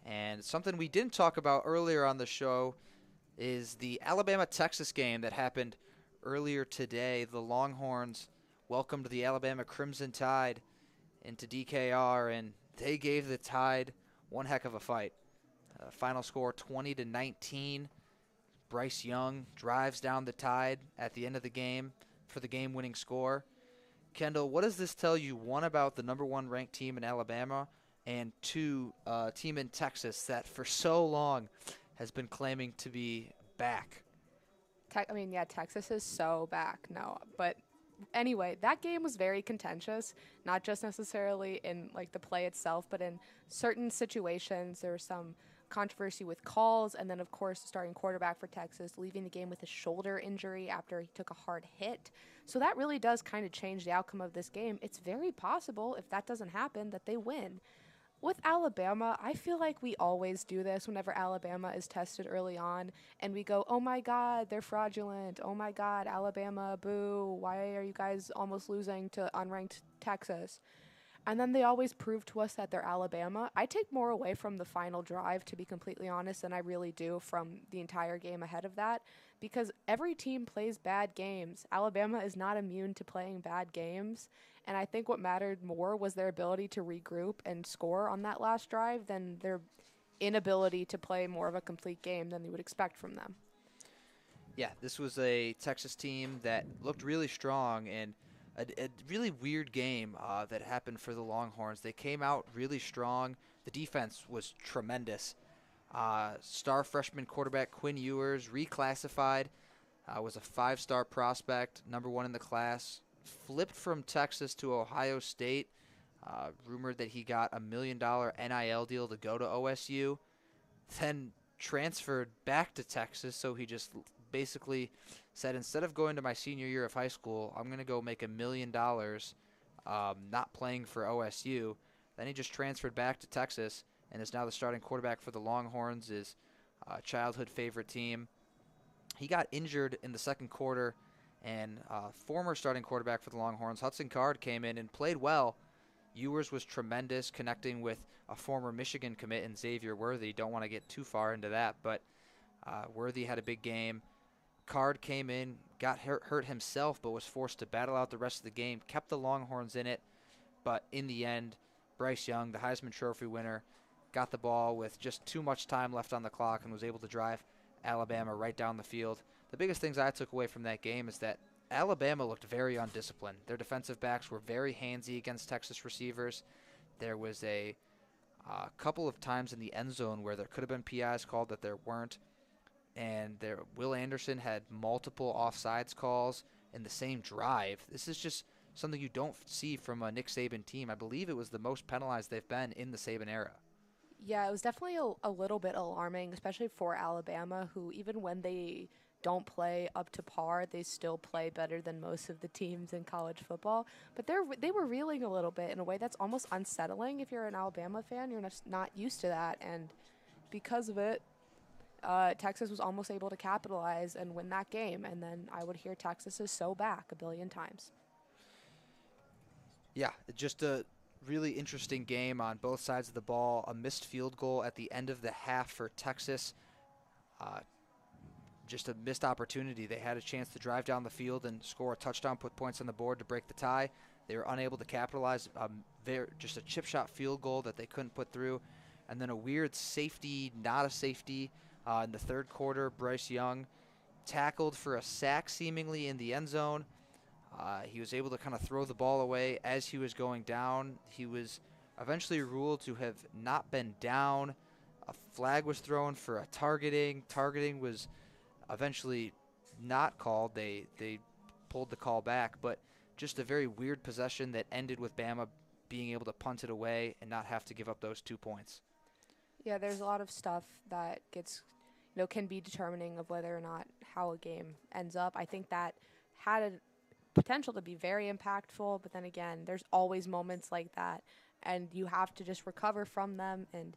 and something we didn't talk about earlier on the show is the Alabama-Texas game that happened earlier today. The Longhorns welcomed the Alabama Crimson Tide into DKR, and they gave the Tide one heck of a fight. Final score 20-19. Bryce Young drives down the Tide at the end of the game for the game-winning score. Kendall, what does this tell you, one, about the number 1 ranked team in Alabama, and 2, team in Texas that for so long has been claiming to be back? Texas is so back. No, but anyway, that game was very contentious, not just necessarily in like the play itself, but in certain situations. There was some controversy with calls, and then of course the starting quarterback for Texas leaving the game with a shoulder injury after he took a hard hit. So that really does kind of change the outcome of this game. It's very possible, if that doesn't happen, that they win. With Alabama, I feel like we always do this whenever Alabama is tested early on, and we go, oh my God, they're fraudulent. Oh my God, Alabama, boo. Why are you guys almost losing to unranked Texas? And then they always prove to us that they're Alabama. I take more away from the final drive, to be completely honest, than I really do from the entire game ahead of that, because every team plays bad games. Alabama is not immune to playing bad games, and I think what mattered more was their ability to regroup and score on that last drive than their inability to play more of a complete game than you would expect from them. Yeah, this was a Texas team that looked really strong, and a really weird game that happened for the Longhorns. They came out really strong. The defense was tremendous. Star freshman quarterback Quinn Ewers, reclassified, was a 5-star prospect, number 1 in the class, flipped from Texas to Ohio State, rumored that he got $1 million NIL deal to go to OSU, then transferred back to Texas, so he just basically said, instead of going to my senior year of high school, I'm going to go make $1 million not playing for OSU. Then he just transferred back to Texas and is now the starting quarterback for the Longhorns, his childhood favorite team. He got injured in the second quarter, and former starting quarterback for the Longhorns, Hudson Card, came in and played well. Ewers was tremendous, connecting with a former Michigan commit in Xavier Worthy. Don't want to get too far into that, but Worthy had a big game. Card came in, got hurt himself, but was forced to battle out the rest of the game, kept the Longhorns in it, but in the end, Bryce Young, the Heisman Trophy winner, got the ball with just too much time left on the clock and was able to drive Alabama right down the field. The biggest things I took away from that game is that Alabama looked very undisciplined. Their defensive backs were very handsy against Texas receivers. There was a couple of times in the end zone where there could have been PIs called that there weren't. And Will Anderson had multiple offsides calls in the same drive. This is just something you don't see from a Nick Saban team. I believe it was the most penalized they've been in the Saban era. Yeah, it was definitely a little bit alarming, especially for Alabama, who even when they don't play up to par, they still play better than most of the teams in college football. But they were reeling a little bit in a way that's almost unsettling. If you're an Alabama fan, you're not used to that. And because of it, Texas was almost able to capitalize and win that game. And then I would hear Texas is so back 1 billion times. Yeah, just a really interesting game on both sides of the ball. A missed field goal at the end of the half for Texas. Just a missed opportunity. They had a chance to drive down the field and score a touchdown, put points on the board to break the tie. They were unable to capitalize. Just a chip shot field goal that they couldn't put through. And then a weird safety, not a safety, in the third quarter. Bryce Young tackled for a sack seemingly in the end zone. He was able to kind of throw the ball away as he was going down. He was eventually ruled to have not been down. A flag was thrown for a targeting. Targeting was eventually not called. They pulled the call back, but just a very weird possession that ended with Bama being able to punt it away and not have to give up those 2 points. Yeah, there's a lot of stuff that can be determining of whether or not how a game ends up. I think that had a potential to be very impactful, but then again, there's always moments like that, and you have to just recover from them. And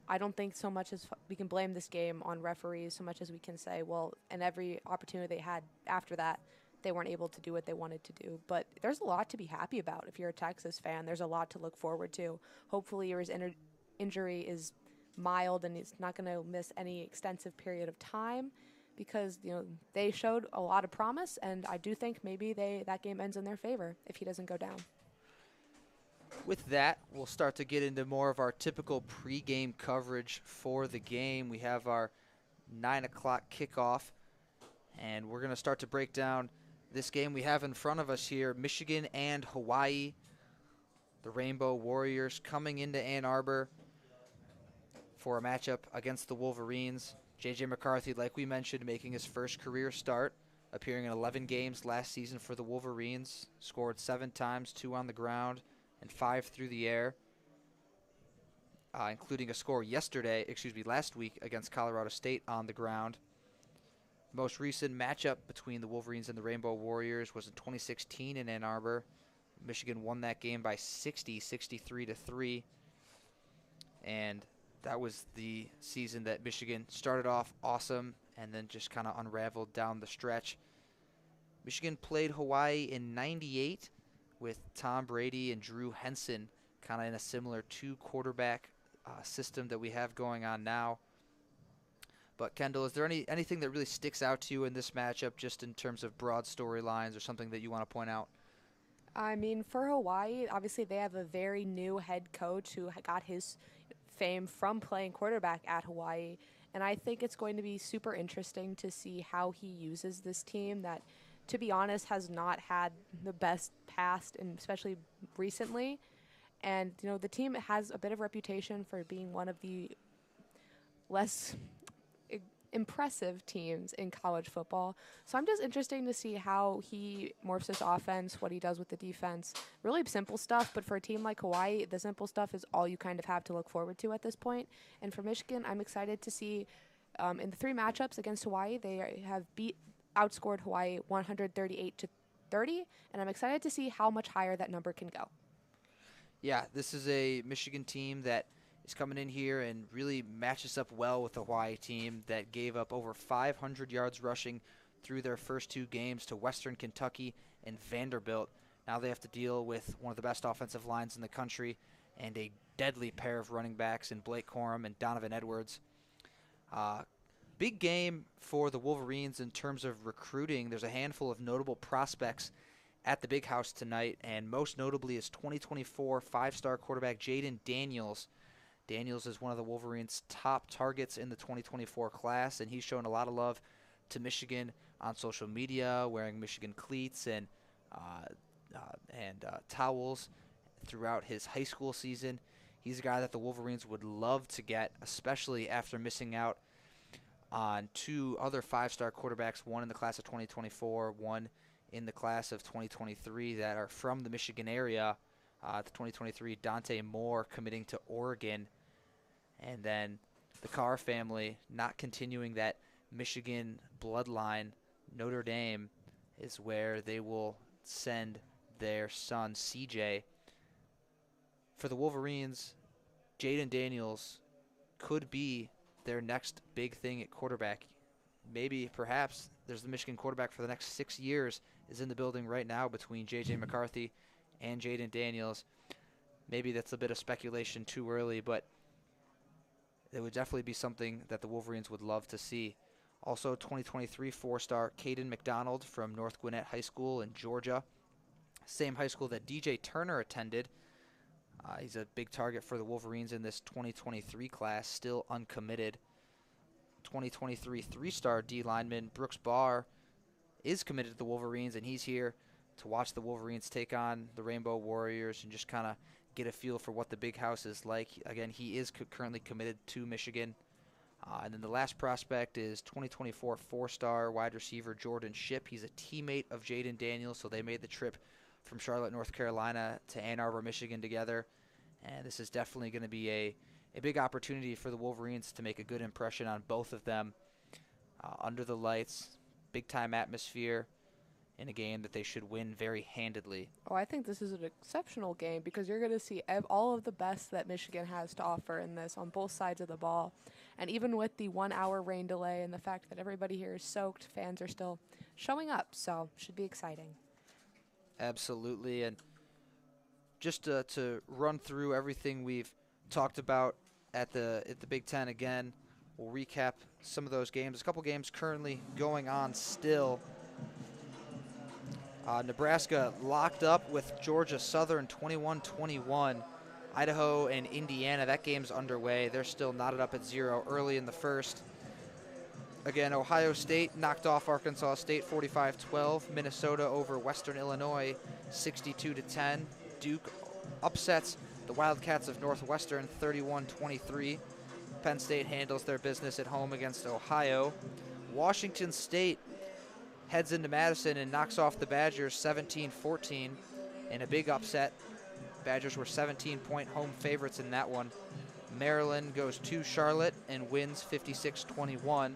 I don't think so much as we can blame this game on referees so much as we can say, well, and every opportunity they had after that, they weren't able to do what they wanted to do. But there's a lot to be happy about. If you're a Texas fan, there's a lot to look forward to. Hopefully your injury is mild and it's not going to miss any extensive period of time, because they showed a lot of promise, and I do think maybe that game ends in their favor if he doesn't go down. With that, we'll start to get into more of our typical pregame coverage for the game. We have our 9 o'clock kickoff, and we're going to start to break down This game we have in front of us here, Michigan and Hawaii. The Rainbow Warriors coming into Ann Arbor for a matchup against the Wolverines. JJ McCarthy, like we mentioned, making his first career start, appearing in 11 games last season for the Wolverines, scored 7 times, 2 on the ground, and 5 through the air, including a score last week against Colorado State on the ground. Most recent matchup between the Wolverines and the Rainbow Warriors was in 2016 in Ann Arbor. Michigan won that game by 63-3. And that was the season that Michigan started off awesome and then just kind of unraveled down the stretch. Michigan played Hawaii in 98 with Tom Brady and Drew Henson, kind of in a similar 2-quarterback system that we have going on now. But Kendall, is there anything that really sticks out to you in this matchup just in terms of broad storylines or something that you want to point out? I mean, for Hawaii, obviously they have a very new head coach who got his fame from playing quarterback at Hawaii. And I think it's going to be super interesting to see how he uses this team that, to be honest, has not had the best past, and especially recently. And, the team has a bit of reputation for being one of the less impressive teams in college football. So I'm just interested to see how he morphs this offense, what he does with the defense. Really simple stuff, but for a team like Hawaii, the simple stuff is all you kind of have to look forward to at this point. And for Michigan, I'm excited to see in the 3 matchups against Hawaii, they have outscored Hawaii 138-30, and I'm excited to see how much higher that number can go. Yeah, this is a Michigan team that is coming in here and really matches up well with the Hawaii team that gave up over 500 yards rushing through their first 2 games to Western Kentucky and Vanderbilt. Now they have to deal with one of the best offensive lines in the country and a deadly pair of running backs in Blake Corum and Donovan Edwards. Big game for the Wolverines in terms of recruiting. There's a handful of notable prospects at the Big House tonight, and most notably is 2024 5-star quarterback Jayden Daniels. Daniels is one of the Wolverines' top targets in the 2024 class, and he's shown a lot of love to Michigan on social media, wearing Michigan cleats and towels throughout his high school season. He's a guy that the Wolverines would love to get, especially after missing out on 2 other 5-star quarterbacks, one in the class of 2024, one in the class of 2023 that are from the Michigan area. The 2023 Dante Moore committing to Oregon. And then the Carr family not continuing that Michigan bloodline. Notre Dame is where they will send their son, CJ. For the Wolverines, Jayden Daniels could be their next big thing at quarterback. Maybe, perhaps, there's the Michigan quarterback for the next 6 years is in the building right now between JJ McCarthy and Jayden Daniels. Maybe that's a bit of speculation too early, but it would definitely be something that the Wolverines would love to see. Also, 2023 4-star Caden McDonald from North Gwinnett High School in Georgia. Same high school that DJ Turner attended. He's a big target for the Wolverines in this 2023 class, still uncommitted. 2023 3-star D lineman Brooks Barr is committed to the Wolverines, and he's here to watch the Wolverines take on the Rainbow Warriors and just kind of get a feel for what the Big House is like. Again, he is currently committed to Michigan. And then the last prospect is 2024 4-star wide receiver Jordan Shipp. He's a teammate of Jayden Daniels, so they made the trip from Charlotte, North Carolina to Ann Arbor, Michigan together. And this is definitely going to be a big opportunity for the Wolverines to make a good impression on both of them under the lights, big-time atmosphere, in a game that they should win very handedly. Oh, I think this is an exceptional game because you're going to see all of the best that Michigan has to offer in this on both sides of the ball. And even with the 1-hour rain delay and the fact that everybody here is soaked, fans are still showing up, so should be exciting. Absolutely, and just to run through everything we've talked about at the Big Ten again, we'll recap some of those games. A couple games currently going on still. Nebraska locked up with Georgia Southern 21-21. Idaho and Indiana, that game's underway. They're still knotted up at 0 early in the first. Again, Ohio State knocked off Arkansas State 45-12. Minnesota over Western Illinois 62-10. Duke upsets the Wildcats of Northwestern 31-23. Penn State handles their business at home against Ohio. Washington State heads into Madison and knocks off the Badgers 17-14 in a big upset. Badgers were 17-point home favorites in that one. Maryland goes to Charlotte and wins 56-21.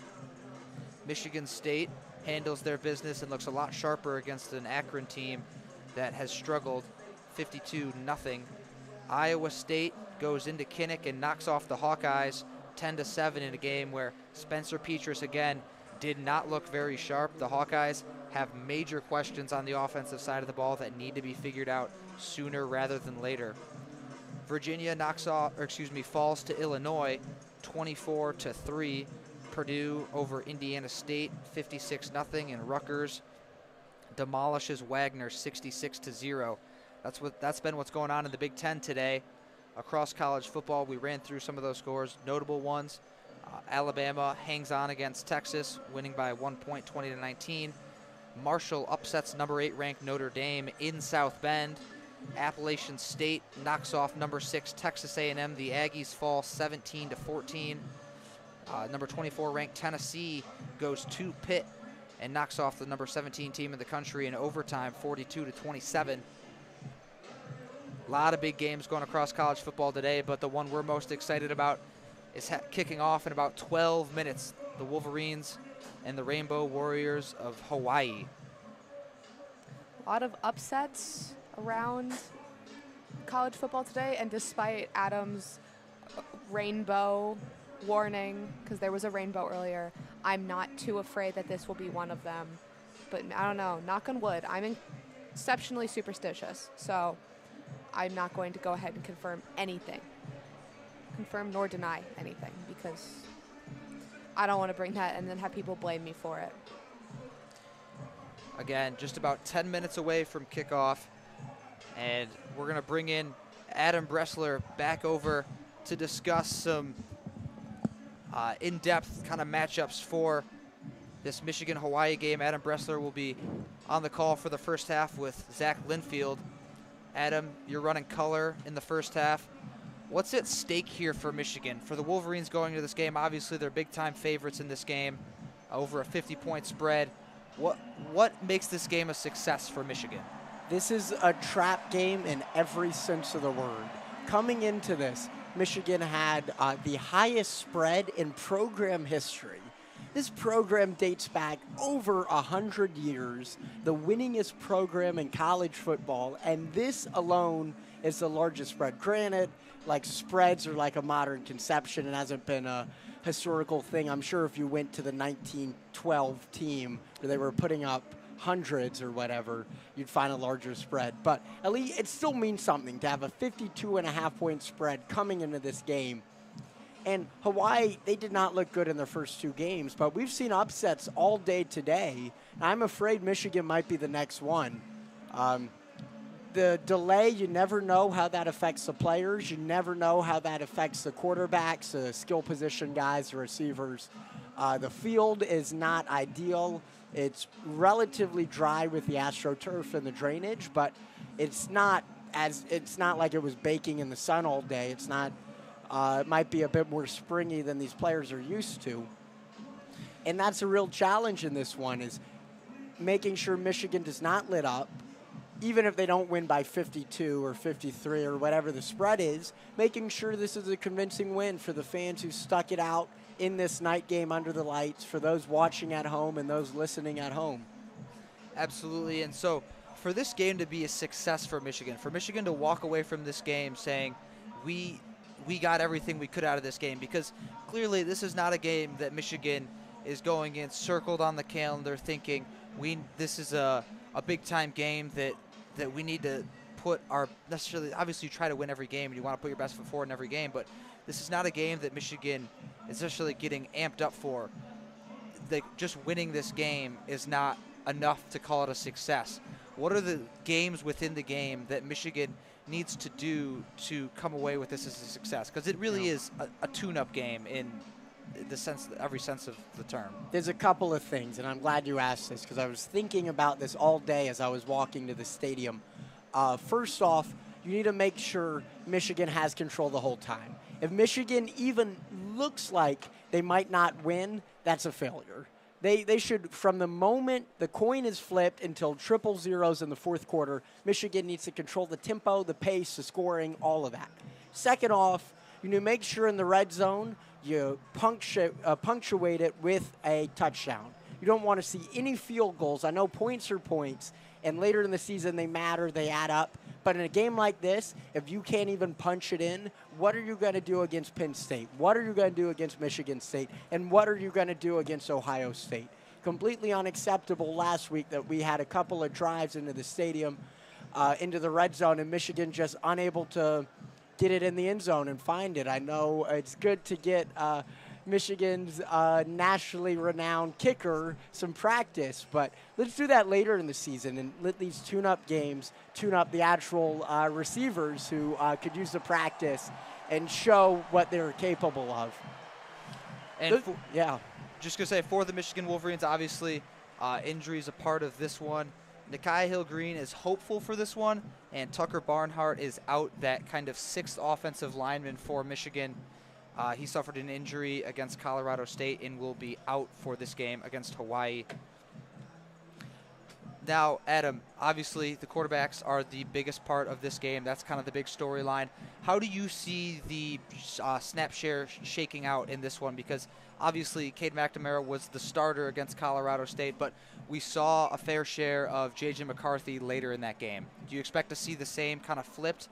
Michigan State handles their business and looks a lot sharper against an Akron team that has struggled 52-0. Iowa State goes into Kinnick and knocks off the Hawkeyes 10-7 in a game where Spencer Petras again did not look very sharp. The Hawkeyes have major questions on the offensive side of the ball that need to be figured out sooner rather than later. Virginia falls to Illinois 24-3. Purdue over Indiana State 56-0, and Rutgers demolishes Wagner 66-0. That's been what's going on in the Big Ten today. Across college football, we ran through some of those scores, notable ones. Alabama hangs on against Texas, winning by 1 point, 20-19. Marshall upsets number 8 ranked Notre Dame in South Bend. Appalachian State knocks off number 6 Texas A&M. The Aggies fall 17-14. Number 24 ranked Tennessee goes to Pitt and knocks off the number 17 team in the country in overtime, 42-27. A lot of big games going across college football today, but the one we're most excited about is kicking off in about 12 minutes. The Wolverines and the Rainbow Warriors of Hawaii. A lot of upsets around college football today, and despite Adam's rainbow warning, because there was a rainbow earlier, I'm not too afraid that this will be one of them. But I don't know, knock on wood, I'm exceptionally superstitious, so I'm not going to go ahead and confirm anything. Confirm nor deny anything, because I don't want to bring that and then have people blame me for it. Again, just about 10 minutes away from kickoff, and we're going to bring in Adam Bressler back over to discuss some in-depth kind of matchups for this Michigan-Hawaii game. Adam Bressler will be on the call for the first half with Zach Linfield. Adam, you're running color in the first half. What's at stake here for Michigan? For the Wolverines going into this game, obviously they're big-time favorites in this game, over a 50-point spread. What makes this game a success for Michigan? This is a trap game in every sense of the word. Coming into this, Michigan had the highest spread in program history. This program dates back over 100 years, the winningest program in college football, and this alone is the largest spread. Granted, like spreads are like a modern conception and hasn't been a historical thing. I'm sure if you went to the 1912 team where they were putting up hundreds or whatever, you'd find a larger spread. But at least it still means something to have a 52.5-point spread coming into this game. And Hawaii, they did not look good in their first 2 games, but we've seen upsets all day today. I'm afraid Michigan might be the next one. The delay, you never know how that affects the players. You never know how that affects the quarterbacks, the skill position guys, the receivers. The field is not ideal. It's relatively dry with the AstroTurf and the drainage, but it's not like it was baking in the sun all day. It's not. It might be a bit more springy than these players are used to. And that's a real challenge in this one, is making sure Michigan does not let up, even if they don't win by 52 or 53 or whatever the spread is, making sure this is a convincing win for the fans who stuck it out in this night game under the lights, for those watching at home and those listening at home. Absolutely. And so for this game to be a success for Michigan to walk away from this game saying we got everything we could out of this game, because clearly this is not a game that Michigan is going in circled on the calendar thinking this is a big-time game that we need to put our necessarily, obviously you try to win every game and you want to put your best foot forward in every game, but this is not a game that Michigan is necessarily getting amped up for. Just winning this game is not enough to call it a success. What are the games within the game that Michigan needs to do to come away with this as a success? Because it really is a tune-up game in every sense of the term. There's a couple of things, and I'm glad you asked this because I was thinking about this all day as I was walking to the stadium. First off, you need to make sure Michigan has control the whole time. If Michigan even looks like they might not win, that's a failure. They should, from the moment the coin is flipped until triple zeros in the fourth quarter, Michigan needs to control the tempo, the pace, the scoring, all of that. Second off, you need to make sure in the red zone you punctuate it with a touchdown. You don't want to see any field goals. I know points are points, and later in the season they matter, they add up. But in a game like this, if you can't even punch it in, what are you going to do against Penn State? What are you going to do against Michigan State? And what are you going to do against Ohio State? Completely unacceptable last week that we had a couple of drives into the stadium, into the red zone, and Michigan just unable to get it in the end zone and find it. I know it's good to get Michigan's nationally renowned kicker some practice, but let's do that later in the season and let these tune-up games tune up the actual receivers who could use the practice and show what they're capable of. And yeah. Just going to say, for the Michigan Wolverines, obviously injury is a part of this one. Nikai Hill-Green is hopeful for this one, and Tucker Barnhart is out, that kind of sixth offensive lineman for Michigan. He suffered an injury against Colorado State and will be out for this game against Hawaii. Now, Adam, obviously the quarterbacks are the biggest part of this game. That's kind of the big storyline. How do you see the snap share shaking out in this one? Because obviously Cade McNamara was the starter against Colorado State, but we saw a fair share of JJ McCarthy later in that game. Do you expect to see the same kind of flipped?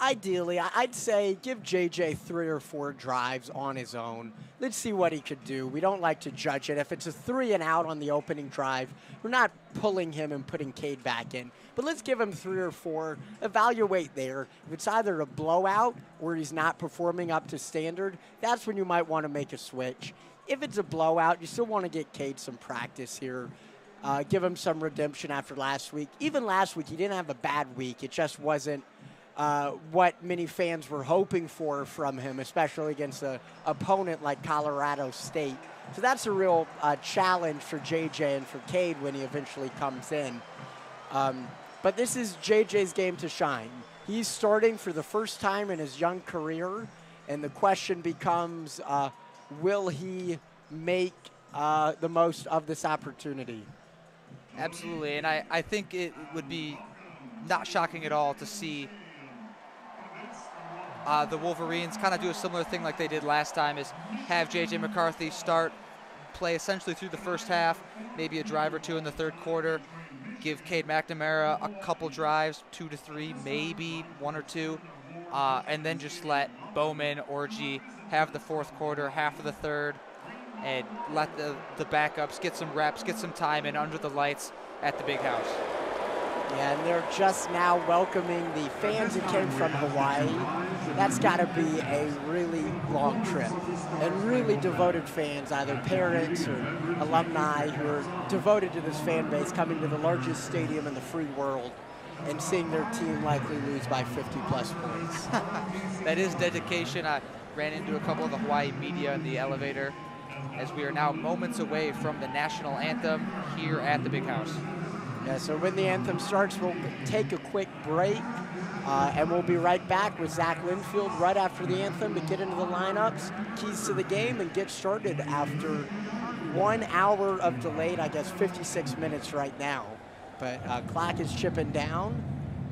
Ideally, I'd say give JJ 3 or 4 drives on his own. Let's see what he could do. We don't like to judge it. If it's a 3 and out on the opening drive, we're not pulling him and putting Cade back in. But let's give him 3 or 4, evaluate there. If it's either a blowout or he's not performing up to standard, that's when you might want to make a switch. If it's a blowout, you still want to get Cade some practice here. Give him some redemption after last week. Even last week, he didn't have a bad week. It just wasn't what many fans were hoping for from him, especially against an opponent like Colorado State. So that's a real challenge for JJ and for Cade when he eventually comes in. But this is JJ's game to shine. He's starting for the first time in his young career, and the question becomes, will he make the most of this opportunity? Absolutely, and I think it would be not shocking at all to see the Wolverines kind of do a similar thing like they did last time, is have JJ McCarthy play essentially through the first half, maybe a drive or two in the third quarter, give Cade McNamara a couple drives, 2 to 3, maybe 1 or 2, and then just let Bowman, Orji have the fourth quarter, half of the third, and let the backups get some reps, get some time in under the lights at the big house. Yeah, and they're just now welcoming the fans who came from Hawaii. That's got to be a really long trip. And really devoted fans, either parents or alumni who are devoted to this fan base, coming to the largest stadium in the free world and seeing their team likely lose by 50-plus points. That is dedication. I ran into a couple of the Hawaii media in the elevator as we are now moments away from the national anthem here at the big house. Yeah, so when the anthem starts, we'll take a quick break, and we'll be right back with Zach Linfield right after the anthem to get into the lineups, keys to the game, and get started after 1 hour of delayed, I guess 56 minutes right now. But clock is chipping down,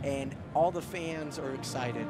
and all the fans are excited.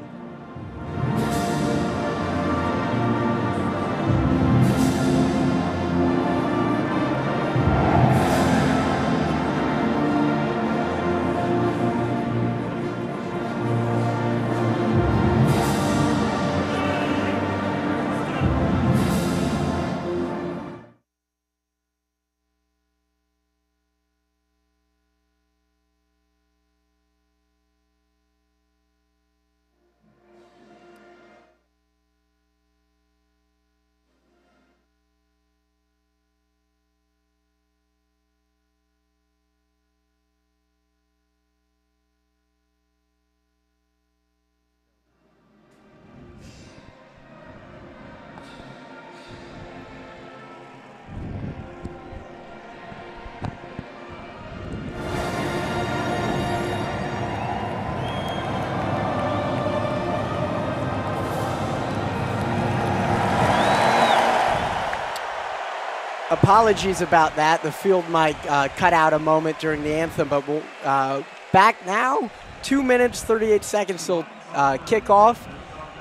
apologies about that. The field might cut out a moment during the anthem, but we'll back now. 2 minutes, 38 seconds till kickoff,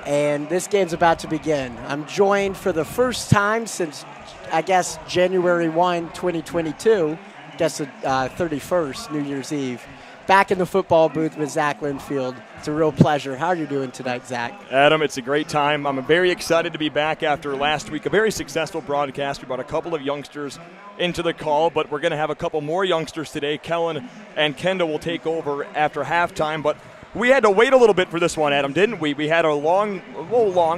and this game's about to begin. I'm joined for the first time since, I guess, January 1, 2022, I guess the 31st, New Year's Eve. Back in the football booth with Zach Linfield. It's a real pleasure. How are you doing tonight, Zach? Adam, it's a great time. I'm very excited to be back after last week, a very successful broadcast. We brought a couple of youngsters into the call, but we're going to have a couple more youngsters today. Kelin and Kendall will take over after halftime, but we had to wait a little bit for this one, Adam, didn't we? We had a long,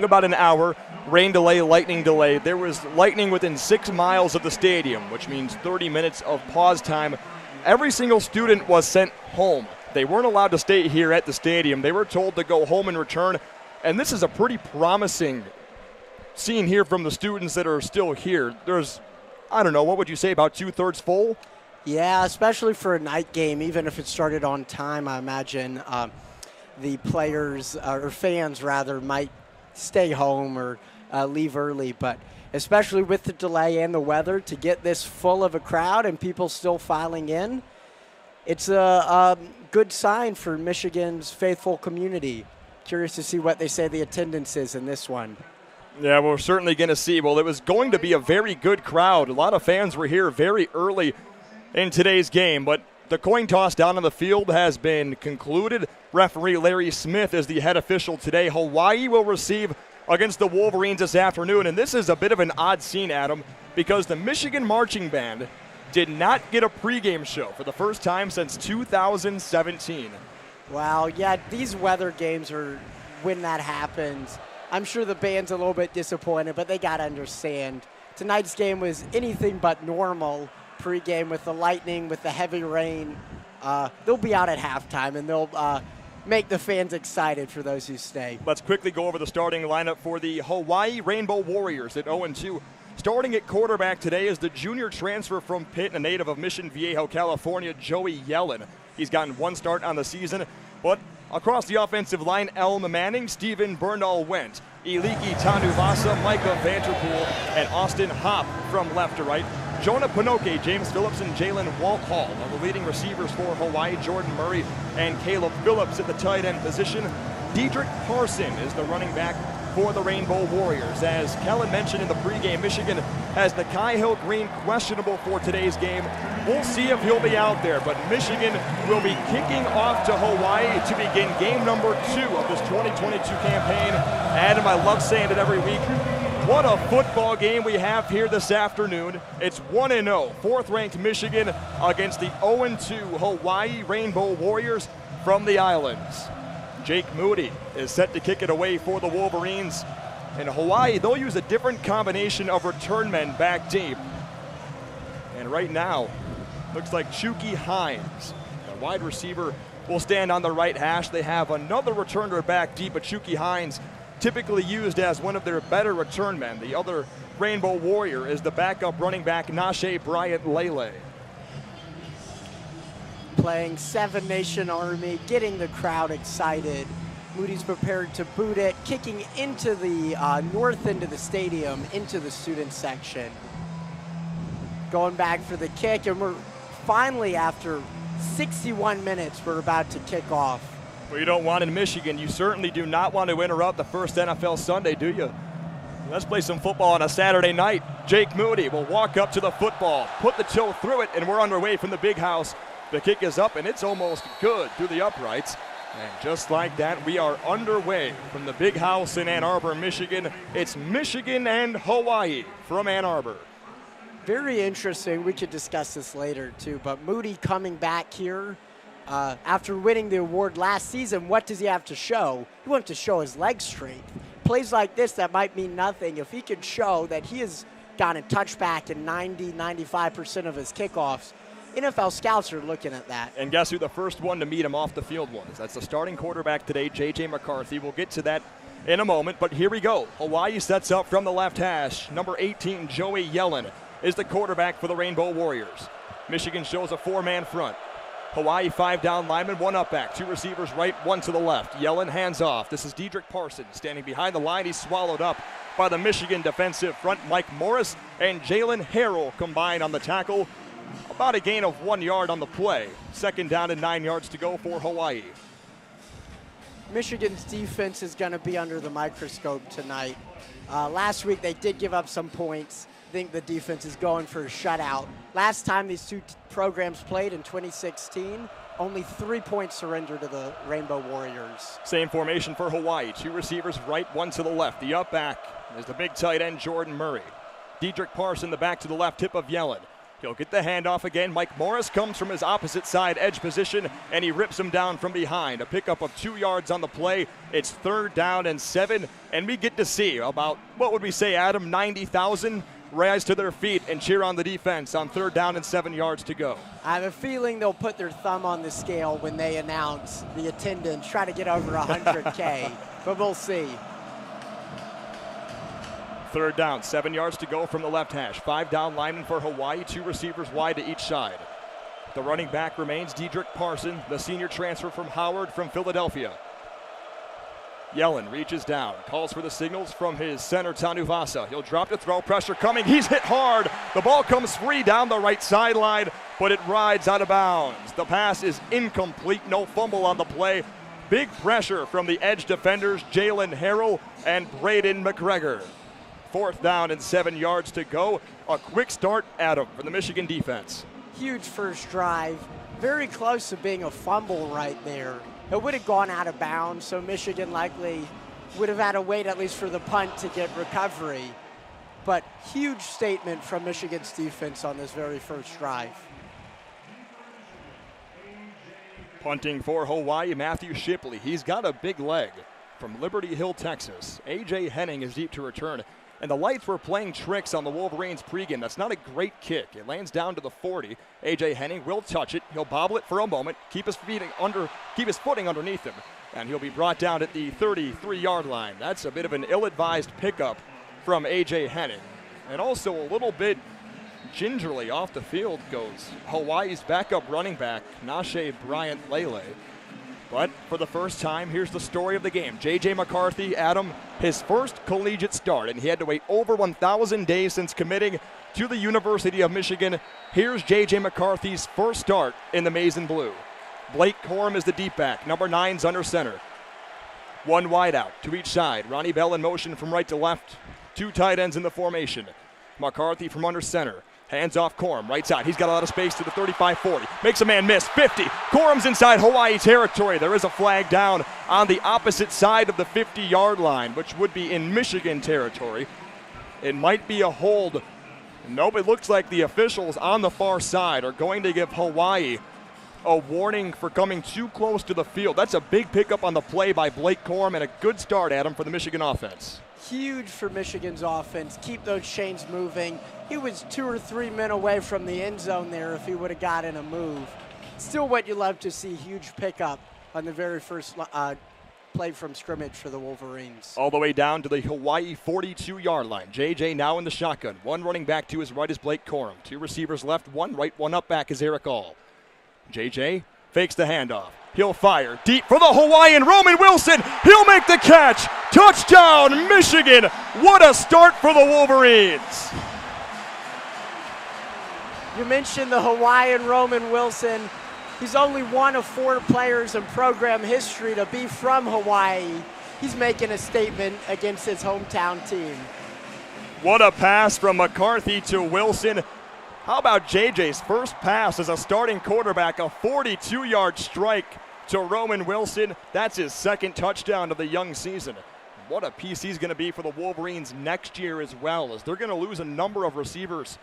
about an hour, rain delay, lightning delay. There was lightning within 6 miles of the stadium, which means 30 minutes of pause time. Every single student was sent home. They weren't allowed to stay here at the stadium. They were told to go home and return. And this is a pretty promising scene here from the students that are still here. There's, I don't know, what would you say, about 2/3 full? Yeah, especially for a night game, even if it started on time, I imagine the players, or fans rather, might stay home or leave early. But especially with the delay and the weather, to get this full of a crowd and people still filing in, it's a good sign for Michigan's faithful community. Curious to see what they say the attendance is in this one. Yeah, we're certainly going to see. Well, it was going to be a very good crowd. A lot of fans were here very early in today's game, but the coin toss down on the field has been concluded. Referee Larry Smith is the head official today. Hawaii will receive against the Wolverines this afternoon, and this is a bit of an odd scene, Adam, because the Michigan Marching Band did not get a pregame show for the first time since 2017. Wow, yeah, these weather games are when that happens. I'm sure the band's a little bit disappointed, but they got to understand. Tonight's game was anything but normal pregame with the lightning, with the heavy rain. They'll be out at halftime, and they'll make the fans excited for those who stay. Let's quickly go over the starting lineup for the Hawaii Rainbow Warriors at 0-2. Starting at quarterback today is the junior transfer from Pitt, a native of Mission Viejo, California, Joey Yellen. He's gotten one start on the season, but across the offensive line, Elm Manning, Stephen Bernal-Went, Iliki Tanuvasa, Micah Vanterpool, and Austin Hopp from left to right. Jonah Pinoke, James Phillips, and Jalen Walthall are the leading receivers for Hawaii. Jordan Murray and Caleb Phillips at the tight end position. Detriot Parson is the running back for the Rainbow Warriors. As Kelin mentioned in the pregame, Michigan has Nakai Hill Green questionable for today's game. We'll see if he'll be out there, but Michigan will be kicking off to Hawaii to begin game number 2 of this 2022 campaign. Adam, I love saying it every week. What a football game we have here this afternoon. It's 1-0, 4th-ranked Michigan against the 0-2 Hawaii Rainbow Warriors from the islands. Jake Moody is set to kick it away for the Wolverines. In Hawaii, they'll use a different combination of return men back deep. And right now, looks like Chucky Hines, the wide receiver, will stand on the right hash. They have another returner back deep, but Chucky Hines typically used as one of their better return men. The other Rainbow Warrior is the backup running back, Nashe Bryant Lele. Playing Seven Nation Army, getting the crowd excited. Moody's prepared to boot it, kicking into the north end of the stadium, into the student section. Going back for the kick, and we're finally, after 61 minutes, we're about to kick off. Well, you don't want in Michigan. You certainly do not want to interrupt the first NFL Sunday, do you? Let's play some football on a Saturday night. Jake Moody will walk up to the football, put the toe through it, and we're underway from the big house. The kick is up, and it's almost good through the uprights. And just like that, we are underway from the big house in Ann Arbor, Michigan. It's Michigan and Hawaii from Ann Arbor. Very interesting. We could discuss this later, too. But Moody coming back here after winning the award last season, what does he have to show? He wants to show his leg strength. Plays like this that might mean nothing. If he can show that he has gotten a touchback in 90-95% of his kickoffs, NFL scouts are looking at that. And guess who the first one to meet him off the field was? That's the starting quarterback today, JJ McCarthy. We'll get to that in a moment, but here we go. Hawaii sets up from the left hash. Number 18, Joey Yellen, is the quarterback for the Rainbow Warriors. Michigan shows a 4-man front. Hawaii 5 down linemen, 1 up back, 2 receivers right, 1 to the left. Yellen hands off. This is Detriot Parson standing behind the line. He's swallowed up by the Michigan defensive front. Mike Morris and Jalen Harrell combined on the tackle. About a gain of 1 yard on the play. Second down and 9 yards to go for Hawaii. Michigan's defense is going to be under the microscope tonight. Last week they did give up some points. I think the defense is going for a shutout. Last time these two programs played in 2016, only 3 points surrendered to the Rainbow Warriors. Same formation for Hawaii. Two receivers right, one to the left. The up back is the big tight end, Jordan Murray. Detriot Parson, the back to the left, tip of Yellen. He'll get the handoff again. Mike Morris comes from his opposite side edge position, and he rips him down from behind. A pickup of 2 yards on the play. It's 3rd down and 7, and we get to see about, what would we say, Adam, 90,000 rise to their feet and cheer on the defense on 3rd down and 7 yards to go. I have a feeling they'll put their thumb on the scale when they announce the attendance, try to get over 100K, but we'll see. 3rd down, 7 yards to go from the left hash. 5 down linemen for Hawaii, 2 receivers wide to each side. The running back remains Detriot Parson, the senior transfer from Howard from Philadelphia. Yellen reaches down, calls for the signals from his center, Tanuvasa. He'll drop to throw, pressure coming, he's hit hard. The ball comes free down the right sideline, but it rides out of bounds. The pass is incomplete, no fumble on the play. Big pressure from the edge defenders, Jalen Harrell and Braden McGregor. 4th down and 7 yards to go. A quick start, Adam, for the Michigan defense. Huge first drive. Very close to being a fumble right there. It would have gone out of bounds, so Michigan likely would have had to wait at least for the punt to get recovery. But huge statement from Michigan's defense on this very first drive. Punting for Hawaii, Matthew Shipley. He's got a big leg from Liberty Hill, Texas. A.J. Henning is deep to return. And the lights were playing tricks on the Wolverines pregame. That's not a great kick. It lands down to the 40. A.J. Henning will touch it. He'll bobble it for a moment, keep his footing underneath him, and he'll be brought down at the 33-yard line. That's a bit of an ill-advised pickup from A.J. Henning. And also a little bit gingerly off the field goes Hawaii's backup running back, Nashe Bryant Lele. But for the first time, here's the story of the game. JJ McCarthy, Adam, his first collegiate start, and he had to wait over 1,000 days since committing to the University of Michigan. Here's JJ McCarthy's first start in the maize and blue. Blake Corum is the deep back. Number 9's under center. One wide out to each side. Ronnie Bell in motion from right to left. 2 tight ends in the formation. McCarthy from under center. Hands off Corum, right side. He's got a lot of space to the 35-40. Makes a man miss, 50. Corum's inside Hawaii territory. There is a flag down on the opposite side of the 50-yard line, which would be in Michigan territory. It might be a hold. Nope, it looks like the officials on the far side are going to give Hawaii a warning for coming too close to the field. That's a big pickup on the play by Blake Corum and a good start, Adam, for the Michigan offense. Huge for Michigan's offense. Keep those chains moving. He was 2 or 3 men away from the end zone there if he would have gotten a move. Still what you love to see, huge pickup on the very first play from scrimmage for the Wolverines. All the way down to the Hawaii 42-yard line. JJ now in the shotgun. One running back to his right is Blake Corum. 2 receivers left, one right, one up back is Eric All. JJ fakes the handoff. He'll fire deep for the Hawaiian, Roman Wilson. He'll make the catch. Touchdown, Michigan. What a start for the Wolverines. You mentioned the Hawaiian Roman Wilson. He's only one of 4 players in program history to be from Hawaii. He's making a statement against his hometown team. What a pass from McCarthy to Wilson. How about JJ's first pass as a starting quarterback, a 42-yard strike to Roman Wilson. That's his second touchdown of the young season. What a piece he's going to be for the Wolverines next year as well, as they're going to lose a number of receivers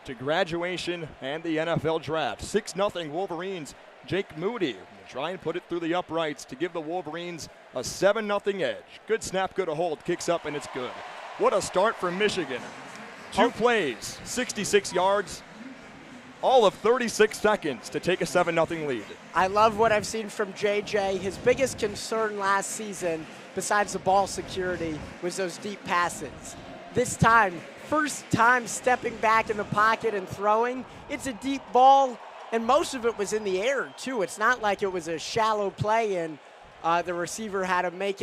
to graduation and the NFL draft. 6-0 Wolverines. Jake Moody will try and put it through the uprights to give the Wolverines a 7-0 edge. Good snap, good hold, kicks up, and it's good. What a start for Michigan. 2 plays, 66 yards, all of 36 seconds to take a 7-0 lead. I love what I've seen from JJ. His biggest concern last season, besides the ball security, was those deep passes. This time, first time stepping back in the pocket and throwing, it's a deep ball, and most of it was in the air, too. It's not like it was a shallow play and the receiver had to make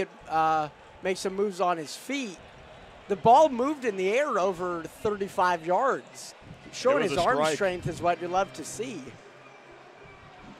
some moves on his feet. The ball moved in the air over 35 yards. Showing his arm strength is what you love to see.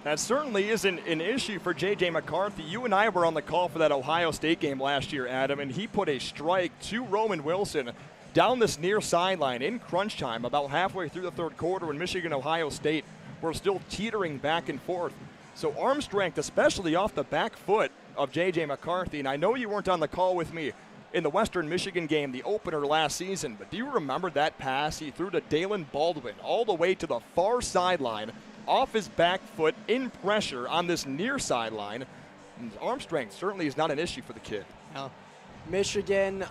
That certainly isn't an issue for JJ McCarthy. You and I were on the call for that Ohio State game last year, Adam, and he put a strike to Roman Wilson down this near sideline in crunch time about halfway through the third quarter when Michigan, Ohio State were still teetering back and forth. So arm strength, especially off the back foot of JJ McCarthy. And I know you weren't on the call with me in the Western Michigan game, the opener last season, but do you remember that pass he threw to Dalen Baldwin all the way to the far sideline off his back foot in pressure on this near sideline? And arm strength certainly is not an issue for the kid. Now, Michigan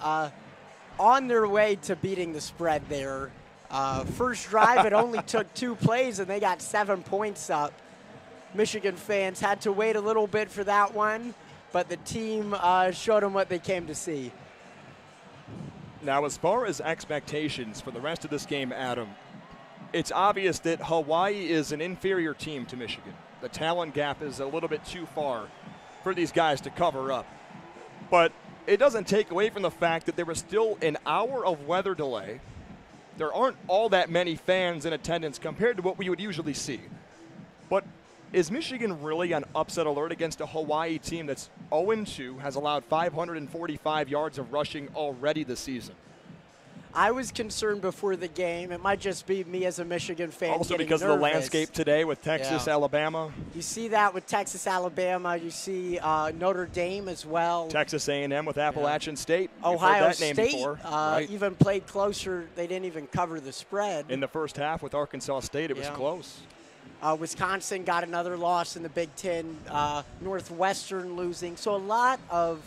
on their way to beating the spread there. First drive, it only took 2 plays, and they got 7 points up. Michigan fans had to wait a little bit for that one, but the team showed them what they came to see. Now, as far as expectations for the rest of this game, Adam, it's obvious that Hawaii is an inferior team to Michigan. The talent gap is a little bit too far for these guys to cover up. But it doesn't take away from the fact that there was still an hour of weather delay. There aren't all that many fans in attendance compared to what we would usually see. But is Michigan really on upset alert against a Hawaii team that's 0-2, has allowed 545 yards of rushing already this season? I was concerned before the game. It might just be me as a Michigan fan. Also because nervous. of the landscape today with Texas, Alabama. You see that with Texas, Alabama. You see Notre Dame as well. Texas A&M with Appalachian State. Ohio that State name before, right? even played closer. They didn't even cover the spread. In the first half with Arkansas State, it was close. Wisconsin got another loss in the Big Ten. Northwestern losing. So a lot of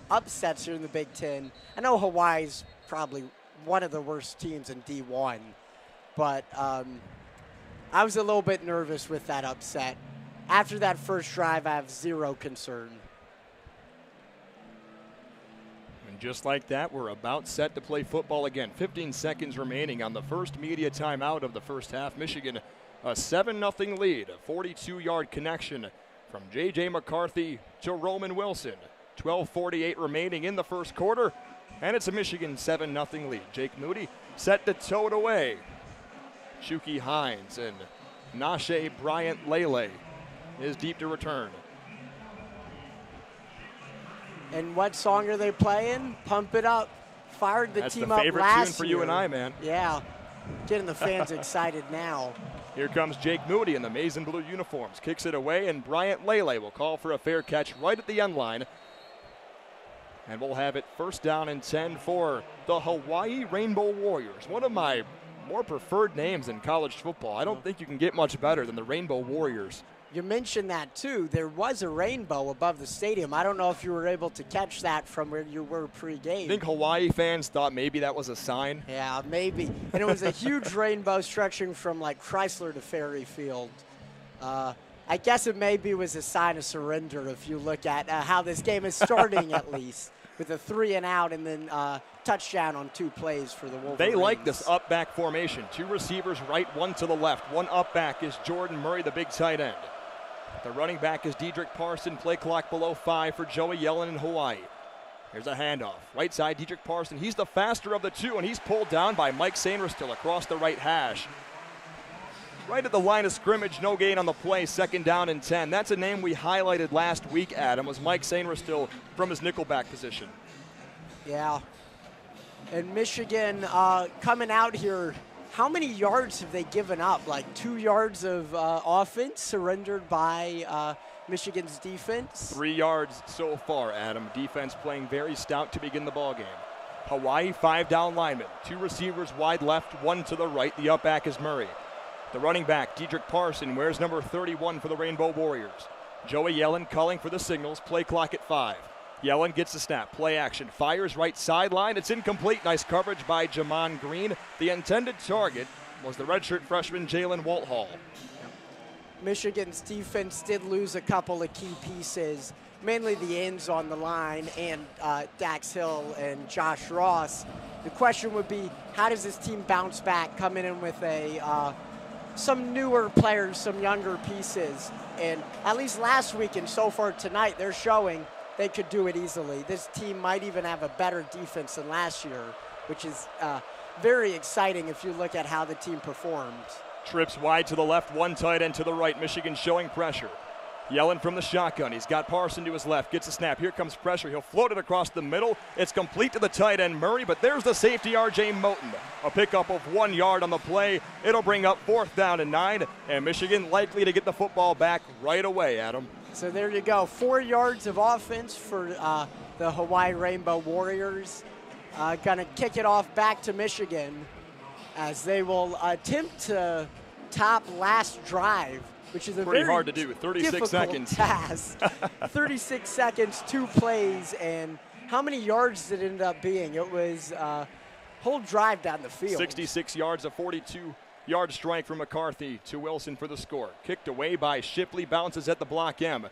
upsets here in the Big Ten. I know Hawaii's probably one of the worst teams in D1, but I was a little bit nervous with that upset. After that first drive, I have zero concern. And just like that, we're about set to play football again. 15 seconds remaining on the first media timeout of the first half. Michigan, a 7-0 lead, a 42-yard connection from J.J. McCarthy to Roman Wilson. 12:48 remaining in the first quarter. And it's a Michigan 7-0 lead. Jake Moody set to tow it away. Shuki Hines and Nashe Bryant Lele is deep to return. And what song are they playing? Pump It Up. Fired the team up last year. That's the favorite tune for you and I, man. Yeah, getting the fans excited now. Here comes Jake Moody in the maize and blue uniforms. Kicks it away, and Bryant Lele will call for a fair catch right at the end line. And we'll have it first down and 10 for the Hawaii Rainbow Warriors. One of my more preferred names in college football. I don't think you can get much better than the Rainbow Warriors. You mentioned that, too. There was a rainbow above the stadium. I don't know if you were able to catch that from where you were pregame. I think Hawaii fans thought maybe that was a sign. Yeah, maybe. And it was a huge rainbow stretching from, like, Chrysler to Ferry Field. I guess it maybe was a sign of surrender if you look at how this game is starting at least, with a 3-and-out and then touchdown on 2 plays for the Wolverines. They like this up-back formation. 2 receivers right, 1 to the left. One up-back is Jordan Murray, the big tight end. The running back is Dedrick Parson. Play clock below 5 for Joey Yellen in Hawaii. Here's a handoff. Right side, Dedrick Parson. He's the faster of the 2, and he's pulled down by Mike Sainristil across the right hash. Right at the line of scrimmage, no gain on the play, 2nd down and 10. That's a name we highlighted last week, Adam, was Mike Sainristil from his nickelback position. Yeah. And Michigan coming out here, how many yards have they given up? Like 2 yards of offense surrendered by Michigan's defense? 3 yards so far, Adam. Defense playing very stout to begin the ballgame. Hawaii, 5 down linemen. 2 receivers wide left, 1 to the right. The up back is Murray. The running back, Dedrick Parson, wears number 31 for the Rainbow Warriors. Joey Yellen calling for the signals. Play clock at 5. Yellen gets the snap. Play action. Fires right sideline. It's incomplete. Nice coverage by Jamon Green. The intended target was the redshirt freshman Jalen Walthall. Michigan's defense did lose a couple of key pieces, mainly the ends on the line and Dax Hill and Josh Ross. The question would be, how does this team bounce back coming in with some newer players, some younger pieces? And at least last week and so far tonight, they're showing they could do it easily. This team might even have a better defense than last year which is very exciting if you look at how the team performed. Trips wide to the left, one tight end to the right. Michigan showing pressure. Yellen from the shotgun. He's got Parson to his left. Gets a snap. Here comes pressure. He'll float it across the middle. It's complete to the tight end, Murray, but there's the safety, R.J. Moten. A pickup of 1 yard on the play. It'll bring up 4th down and 9, and Michigan likely to get the football back right away, Adam. So there you go. 4 yards of offense for the Hawaii Rainbow Warriors. Going to kick it off back to Michigan as they will attempt to top last drive, which is a pretty very hard to do. 36 seconds. Task. 36 seconds, 2 plays, and how many yards did it end up being? It was whole drive down the field. 66 yards, a 42-yard strike from McCarthy to Wilson for the score. Kicked away by Shipley, bounces at the block M.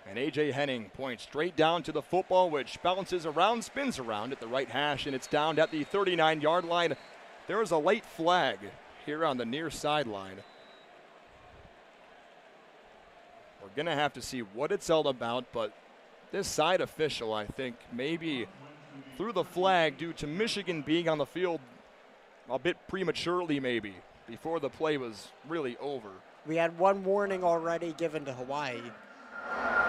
And A.J. Henning points straight down to the football, which bounces around, spins around at the right hash, and it's down at the 39-yard line. There is a late flag here on the near sideline. We're going to have to see what it's all about, but this side official, I think, maybe threw the flag due to Michigan being on the field a bit prematurely, maybe, before the play was really over. We had 1 warning already given to Hawaii.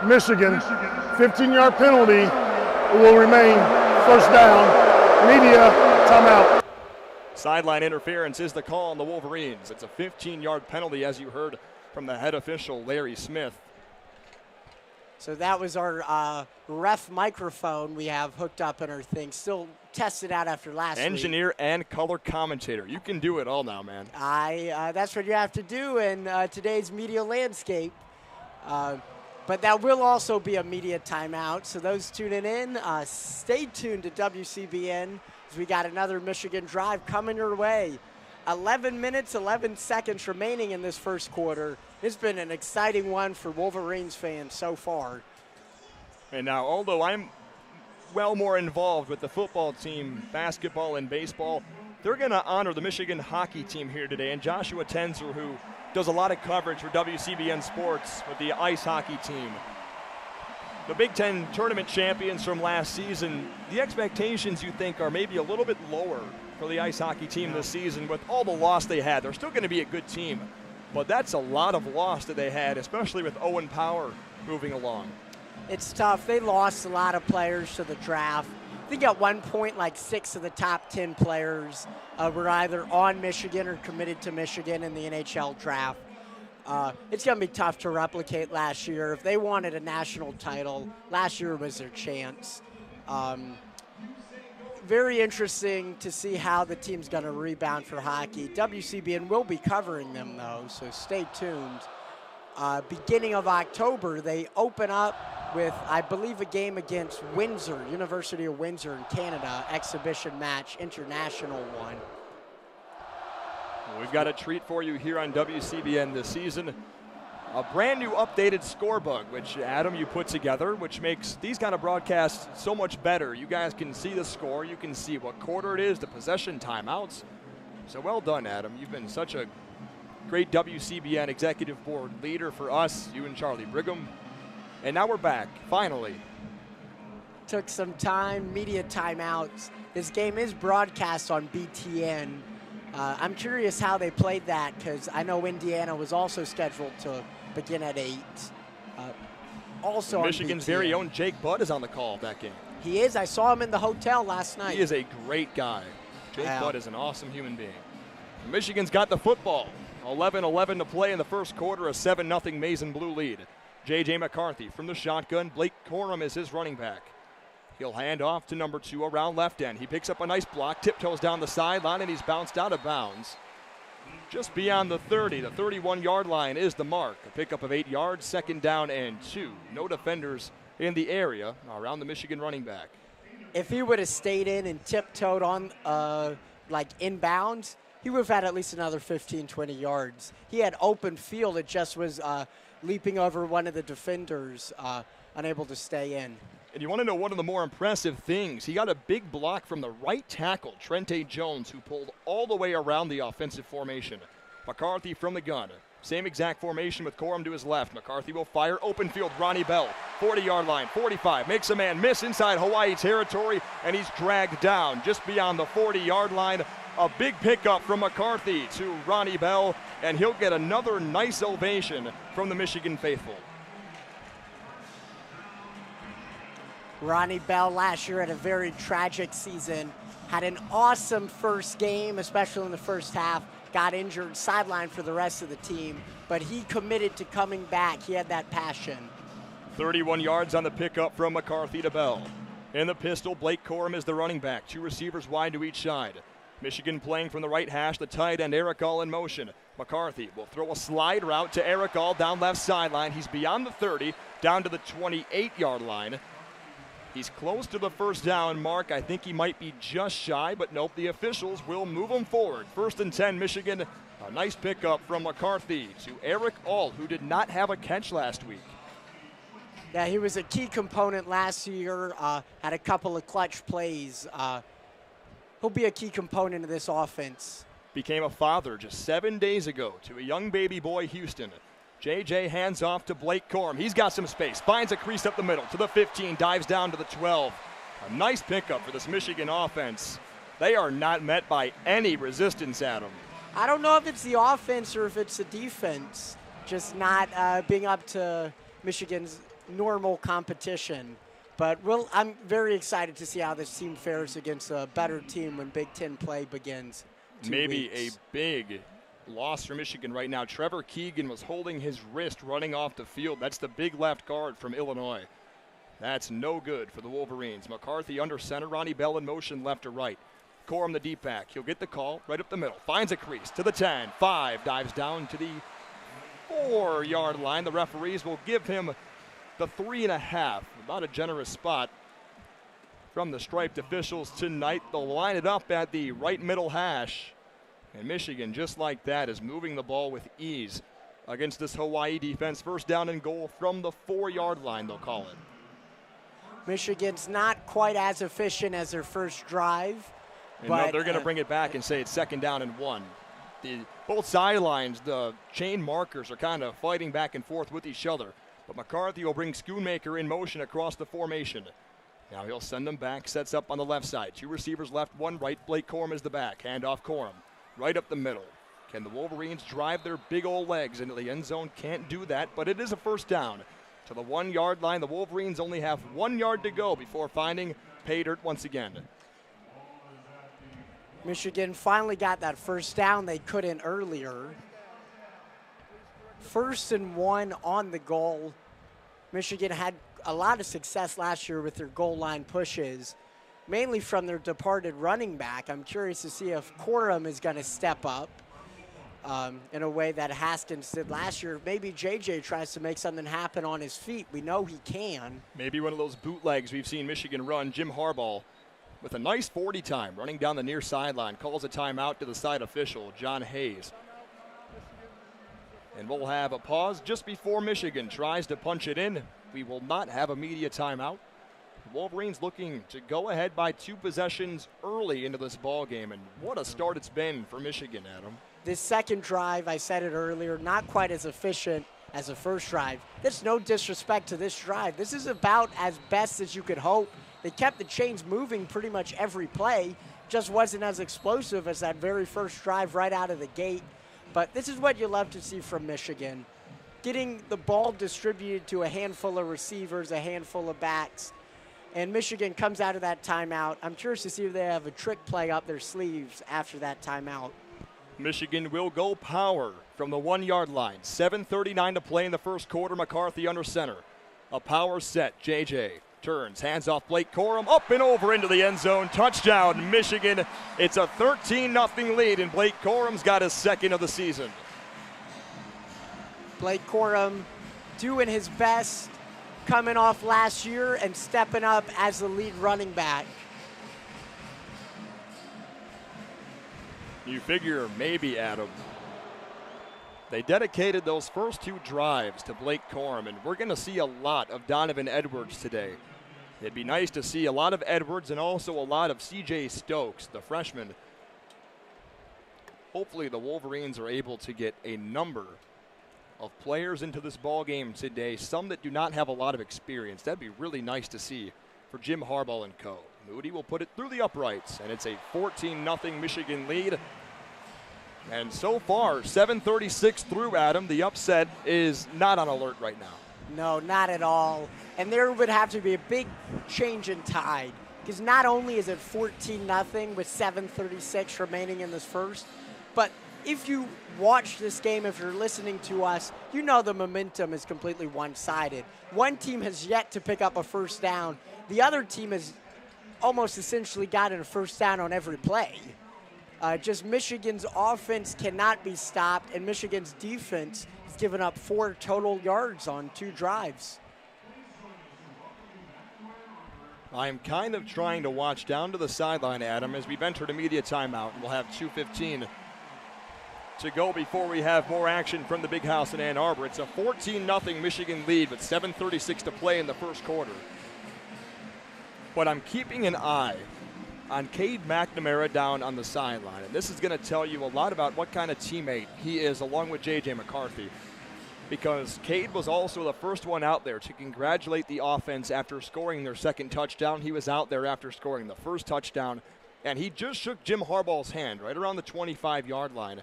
Michigan, 15-yard penalty. It will remain first down. Media, timeout. Sideline interference is the call on the Wolverines. It's a 15-yard penalty, as you heard from the head official, Larry Smith. So that was our ref microphone we have hooked up in our thing. Still tested out after last week. Engineer and color commentator. You can do it all now, man. That's what you have to do in today's media landscape. But that will also be a media timeout. So those tuning in, stay tuned to WCBN as we got another Michigan drive coming your way. 11 minutes, 11 seconds remaining in this first quarter. It's been an exciting one for Wolverines fans so far. And now, although I'm well more involved with the football team, basketball, and baseball, they're going to honor the Michigan hockey team here today. And Joshua Tenzer, who does a lot of coverage for WCBN Sports with the ice hockey team. The Big Ten tournament champions from last season, the expectations you think are maybe a little bit lower for the ice hockey team this season with all the loss they had. They're still going to be a good team, but that's a lot of loss that they had, especially with Owen Power moving along. It's tough. They lost a lot of players to the draft. I think at one point, like 6 of the top 10 players were either on Michigan or committed to Michigan in the NHL draft. It's going to be tough to replicate last year. If they wanted a national title, last year was their chance. Very interesting to see how the team's going to rebound for hockey. WCBN will be covering them, though, so stay tuned. Beginning of October, they open up with, I believe, a game against Windsor, University of Windsor in Canada, exhibition match, international one. We've got a treat for you here on WCBN this season. A brand new updated scorebook, which, Adam, you put together, which makes these kind of broadcasts so much better. You guys can see the score. You can see what quarter it is, the possession, timeouts. So well done, Adam. You've been such a great WCBN executive board leader for us, you and Charlie Brigham. And now we're back, finally. Took some time, media timeouts. This game is broadcast on BTN. I'm curious how they played that because I know Indiana was also scheduled to begin at 8. Also Michigan's very own Jake Budd is on the call of that game. He is. I saw him in the hotel last night. He is a great guy. Jake Budd is an awesome human being. Michigan's got the football. 11-11 to play in the first quarter, a 7-0 Maize and Blue lead. JJ McCarthy from the shotgun. Blake Corum is his running back. He'll hand off to number 2 around left end. He picks up a nice block, tiptoes down the sideline, and he's bounced out of bounds. Just beyond the 30, the 31-yard line is the mark. A pickup of 8 yards, 2nd down and 2. No defenders in the area around the Michigan running back. If he would have stayed in and tiptoed on, like inbounds, he would have had at least another 15, 20 yards. He had open field. It just was leaping over one of the defenders, unable to stay in. And you want to know one of the more impressive things? He got a big block from the right tackle, Trente Jones, who pulled all the way around the offensive formation. McCarthy from the gun. Same exact formation with Corum to his left. McCarthy will fire. Open field, Ronnie Bell. 40-yard line, 45. Makes a man miss inside Hawaii territory, and he's dragged down just beyond the 40-yard line. A big pickup from McCarthy to Ronnie Bell, and he'll get another nice ovation from the Michigan faithful. Ronnie Bell last year had a very tragic season. Had an awesome first game, especially in the first half. Got injured, sidelined for the rest of the team, but he committed to coming back. He had that passion. 31 yards on the pickup from McCarthy to Bell. In the pistol, Blake Corum is the running back. 2 receivers wide to each side. Michigan playing from the right hash, the tight end Eric All in motion. McCarthy will throw a slide route to Eric All down left sideline. He's beyond the 30, down to the 28-yard line. He's close to the first down mark. I think he might be just shy, but nope, the officials will move him forward. 1st and 10, Michigan. A nice pickup from McCarthy to Eric All, who did not have a catch last week. Yeah, he was a key component last year, had a couple of clutch plays. He'll be a key component of this offense. Became a father just 7 days ago to a young baby boy, Houston. JJ hands off to Blake Corum. He's got some space, finds a crease up the middle to the 15, dives down to the 12. A nice pickup for this Michigan offense. They are not met by any resistance, Adam. I don't know if it's the offense or if it's the defense, just not being up to Michigan's normal competition. But I'm very excited to see how this team fares against a better team when Big Ten play begins. Maybe a big loss for Michigan right now. Trevor Keegan was holding his wrist running off the field. That's the big left guard from Illinois. That's no good for the Wolverines. McCarthy under center. Ronnie Bell in motion left to right. Corum the deep back. He'll get the call right up the middle. Finds a crease to the 10. 5. Dives down to the 4-yard line. The referees will give him the 3.5. About a generous spot from the striped officials tonight. They'll line it up at the right middle hash. And Michigan, just like that, is moving the ball with ease against this Hawaii defense. 1st down and goal from the 4-yard line, they'll call it. Michigan's not quite as efficient as their first drive. And but no, they're going to bring it back and say it's 2nd down and 1. Both sidelines, the chain markers are kind of fighting back and forth with each other. But McCarthy will bring Schoonmaker in motion across the formation. Now he'll send them back, sets up on the left side. 2 receivers left, 1 right. Blake Corum is the back. Hand off Corum. Right up the middle. Can the Wolverines drive their big old legs into the end zone? Can't do that, but it is a 1st down. To the 1-yard line, the Wolverines only have 1 yard to go before finding pay dirt once again. Michigan finally got that 1st down they couldn't earlier. 1st and 1 on the goal. Michigan had a lot of success last year with their goal line pushes, mainly from their departed running back. I'm curious to see if Corum is going to step up in a way that Haskins did last year. Maybe JJ tries to make something happen on his feet. We know he can. Maybe one of those bootlegs we've seen Michigan run. Jim Harbaugh with a nice 40 time running down the near sideline. Calls a timeout to the side official, John Hayes. And we'll have a pause just before Michigan tries to punch it in. We will not have a media timeout. The Wolverines looking to go ahead by 2 possessions early into this ball game, and what a start it's been for Michigan, Adam. This second drive, I said it earlier, not quite as efficient as the first drive. There's no disrespect to this drive. This is about as best as you could hope. They kept the chains moving pretty much every play, just wasn't as explosive as that very first drive right out of the gate. But this is what you love to see from Michigan. Getting the ball distributed to a handful of receivers, a handful of backs. And Michigan comes out of that timeout. I'm curious to see if they have a trick play up their sleeves after that timeout. Michigan will go power from the 1-yard line. 7:39 to play in the first quarter. McCarthy under center. A power set. JJ turns, hands off Blake Corum, up and over into the end zone. Touchdown, Michigan. It's a 13-0 lead, and Blake Corum's got his 2nd of the season. Blake Corum doing his best, coming off last year and stepping up as the lead running back. You figure maybe, Adam, they dedicated those first 2 drives to Blake Corum, and we're going to see a lot of Donovan Edwards today. It'd be nice to see a lot of Edwards and also a lot of C.J. Stokes, the freshman. Hopefully the Wolverines are able to get a number of players into this ball game today, some that do not have a lot of experience. That'd be really nice to see for Jim Harbaugh and co. Moody will put it through the uprights, and it's a 14-0 Michigan lead. And so far, 7:36 through, Adam, the upset is not on alert right now. No, not at all. And there would have to be a big change in tide, because not only is it 14-0 with 7:36 remaining in this first, but if you watch this game, if you're listening to us, you know the momentum is completely one-sided. One team has yet to pick up a first down. The other team has almost essentially gotten a first down on every play. Just Michigan's offense cannot be stopped, and Michigan's defense has given up 4 total yards on 2 drives. I'm kind of trying to watch down to the sideline, Adam, as we've entered a media timeout. We'll have 2:15 to go before we have more action from the Big House in Ann Arbor. It's a 14-0 Michigan lead with 7:36 to play in the first quarter. But I'm keeping an eye on Cade McNamara down on the sideline. And this is going to tell you a lot about what kind of teammate he is along with JJ McCarthy. Because Cade was also the first one out there to congratulate the offense after scoring their second touchdown. He was out there after scoring the first touchdown. And he just shook Jim Harbaugh's hand right around the 25-yard line.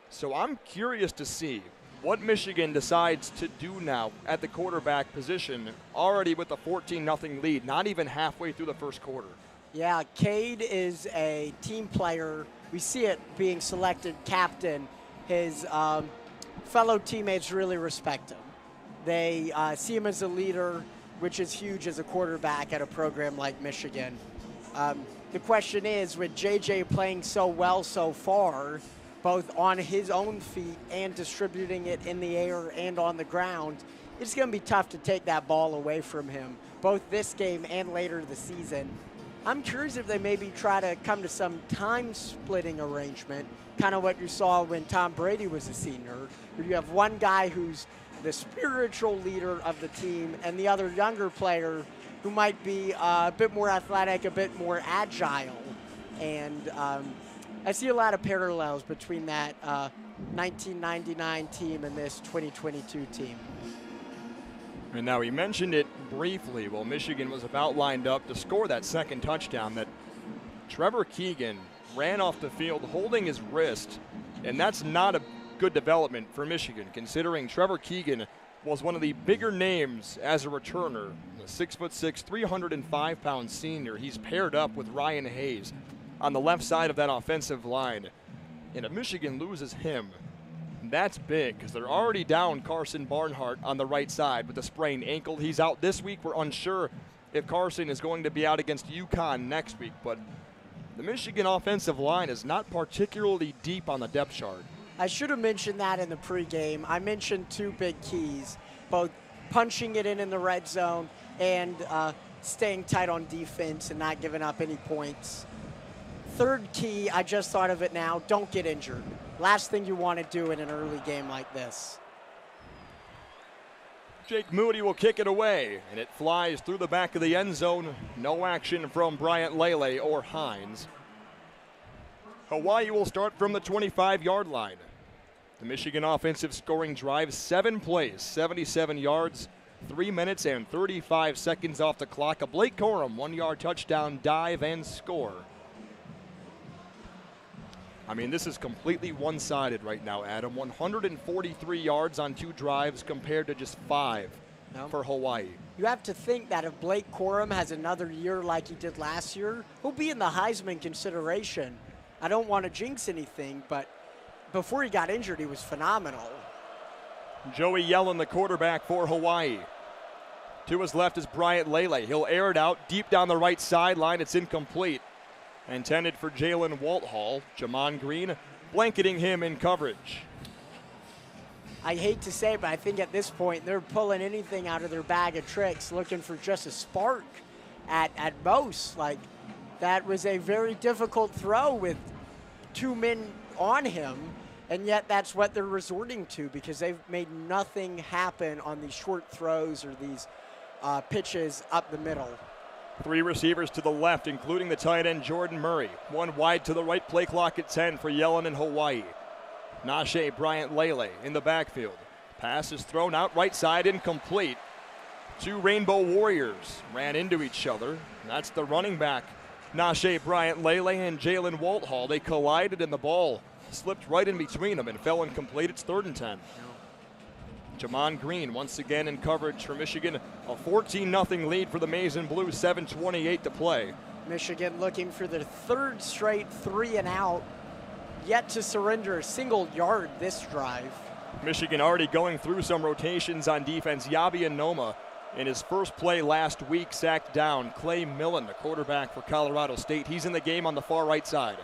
So I'm curious to see what Michigan decides to do now at the quarterback position, already with a 14-0 lead, not even halfway through the first quarter. Yeah, Cade is a team player. We see it being selected captain. His fellow teammates really respect him. They see him as a leader, which is huge as a quarterback at a program like Michigan. The question is, with JJ playing so well so far, both on his own feet and distributing it in the air and on the ground, it's going to be tough to take that ball away from him, both this game and later this season. I'm curious if they maybe try to come to some time-splitting arrangement, kind of what you saw when Tom Brady was a senior, where you have one guy who's the spiritual leader of the team and the other younger player who might be a bit more athletic, a bit more agile. And I see a lot of parallels between that 1999 team and this 2022 team. And now he mentioned it briefly while Michigan was about lined up to score that second touchdown, that Trevor Keegan ran off the field holding his wrist, and that's not a good development for Michigan, considering Trevor Keegan was one of the bigger names as a returner. A 6'6", 305-pound senior. He's paired up with Ryan Hayes on the left side of that offensive line. And if Michigan loses him, that's big, because they're already down Carson Barnhart on the right side with a sprained ankle. He's out this week. We're unsure if Carson is going to be out against UConn next week, but the Michigan offensive line is not particularly deep on the depth chart. I should have mentioned that in the pregame. I mentioned 2 big keys, both punching it in the red zone and staying tight on defense and not giving up any points. Third key, I just thought of it now, don't get injured. Last thing you want to do in an early game like this. Jake Moody will kick it away, and it flies through the back of the end zone. No action from Bryant Lele or Hines. Hawaii will start from the 25-yard line. The Michigan offensive scoring drive, 7 plays, 77 yards, 3 minutes and 35 seconds off the clock. A Blake Corum 1-yard touchdown dive and score. I mean, this is completely one-sided right now, Adam. 143 yards on 2 drives compared to just 5 for Hawaii. You have to think that if Blake Corum has another year like he did last year, he'll be in the Heisman consideration. I don't want to jinx anything, but before he got injured, he was phenomenal. Joey Yellen, the quarterback for Hawaii. To his left is Bryant Lele. He'll air it out deep down the right sideline. It's incomplete. Intended for Jalen Walthall. Jamon Green blanketing him in coverage. I hate to say it, but I think at this point they're pulling anything out of their bag of tricks, looking for just a spark at most. Like, that was a very difficult throw with 2 men on him, and yet that's what they're resorting to because they've made nothing happen on these short throws or these pitches up the middle. 3 receivers to the left, including the tight end Jordan Murray. 1 wide to the right, play clock at 10 for Yellen in Hawaii. Nashe Bryant Lele in the backfield. Pass is thrown out right side, incomplete. Two Rainbow Warriors ran into each other. That's the running back, Nashe Bryant Lele and Jalen Walthall. They collided and the ball slipped right in between them and fell incomplete. It's 3rd and 10. Jamon Green once again in coverage for Michigan. A 14-0 lead for the Maize and Blue, 7:28 to play. Michigan looking for their 3rd straight 3-and-out, yet to surrender a single yard this drive. Michigan already going through some rotations on defense. Yabi Anoma in his first play last week sacked down Clay Millen, the quarterback for Colorado State. He's in the game on the far right side.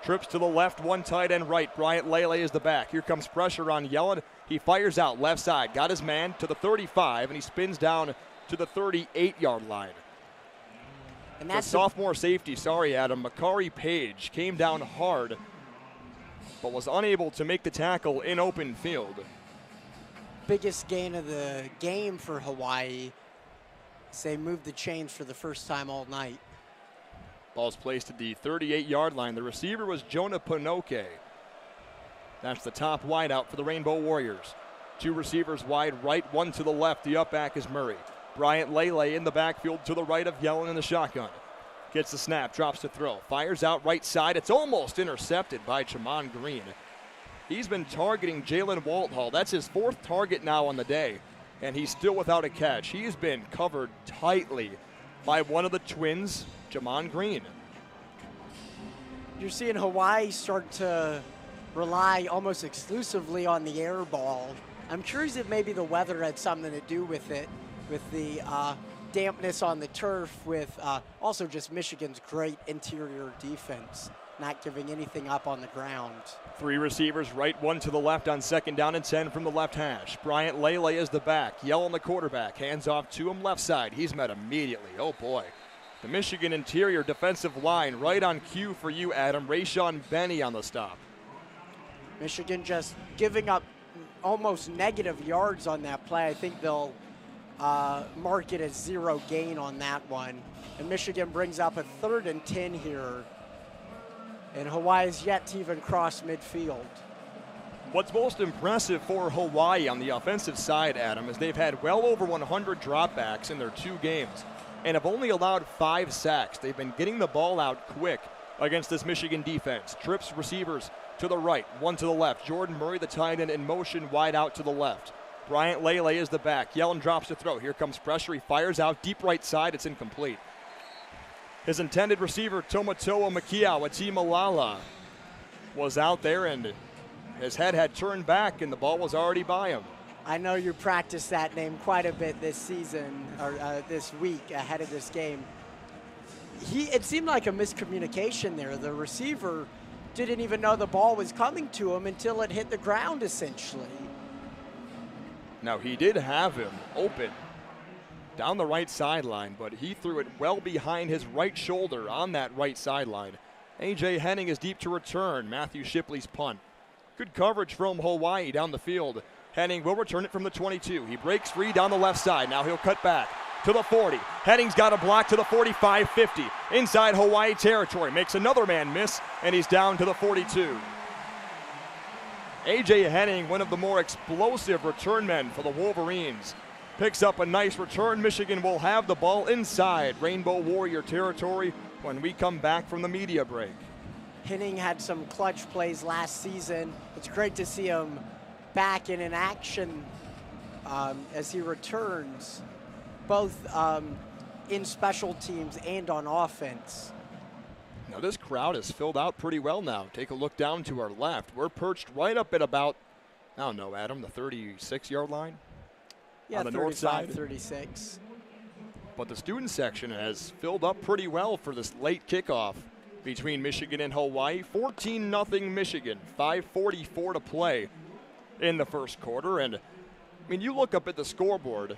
Trips to the left, one tight end right. Bryant Lele is the back. Here comes pressure on Yellen. He fires out left side, got his man to the 35, and he spins down to the 38-yard line. And that's the sophomore safety, Adam, Makari Page, came down hard, but was unable to make the tackle in open field. Biggest gain of the game for Hawaii as they moved the chains for the first time all night. Ball's placed at the 38-yard line. The receiver was Jonah Pinoke. That's the top wide out for the Rainbow Warriors. Two receivers wide right, one to the left. The up back is Murray. Bryant Lele in the backfield to the right of Yellen in the shotgun. Gets the snap, drops to throw. Fires out right side. It's almost intercepted by Jamon Green. He's been targeting Jalen Walthall. That's his 4th target now on the day, and he's still without a catch. He's been covered tightly by one of the twins, Jamon Green. You're seeing Hawaii start to rely almost exclusively on the air ball. I'm curious if maybe the weather had something to do with it, with the dampness on the turf, with also just Michigan's great interior defense, not giving anything up on the ground. 3 receivers right, one to the left on 2nd down and 10 from the left hash. Bryant Lele is the back. Yellen the quarterback. Hands off to him left side. He's met immediately. Oh boy. The Michigan interior defensive line right on cue for you, Adam. Rayshon Benny on the stop. Michigan just giving up almost negative yards on that play. I think they'll mark it as 0 gain on that one. And Michigan brings up a 3rd and 10 here. And Hawaii's yet to even cross midfield. What's most impressive for Hawaii on the offensive side, Adam, is they've had well over 100 dropbacks in their 2 games and have only allowed 5 sacks. They've been getting the ball out quick against this Michigan defense. Trips receivers to the right, one to the left. Jordan Murray, the tight end, in motion wide out to the left. Bryant Lele is the back. Yellen drops to throw. Here comes pressure. He fires out deep right side. It's incomplete. His intended receiver, Tomatoa Makiao Atimalala, was out there, and his head had turned back, and the ball was already by him. I know you practiced that name quite a bit this season, or this week ahead of this game. It seemed like a miscommunication there. The receiver didn't even know the ball was coming to him until it hit the ground, essentially. Now, he did have him open down the right sideline, but he threw it well behind his right shoulder on that right sideline. A.J. Henning is deep to return. Matthew Shipley's punt. Good coverage from Hawaii down the field. Henning will return it from the 22. He breaks free down the left side. Now he'll cut back to the 40. Henning's got a block to the 45-50. Inside Hawaii territory. Makes another man miss, and he's down to the 42. A.J. Henning, one of the more explosive return men for the Wolverines, picks up a nice return. Michigan will have the ball inside Rainbow Warrior territory when we come back from the media break. Henning had some clutch plays last season. It's great to see him back in an action as he returns, both in special teams and on offense. Now this crowd is filled out pretty well now. Take a look down to our left. We're perched right up at about, I don't know, Adam, the 36-yard line? Yeah, on the north side. 36. But the student section has filled up pretty well for this late kickoff between Michigan and Hawaii. 14-0 Michigan, 5:44 to play in the first quarter. And, I mean, you look up at the scoreboard,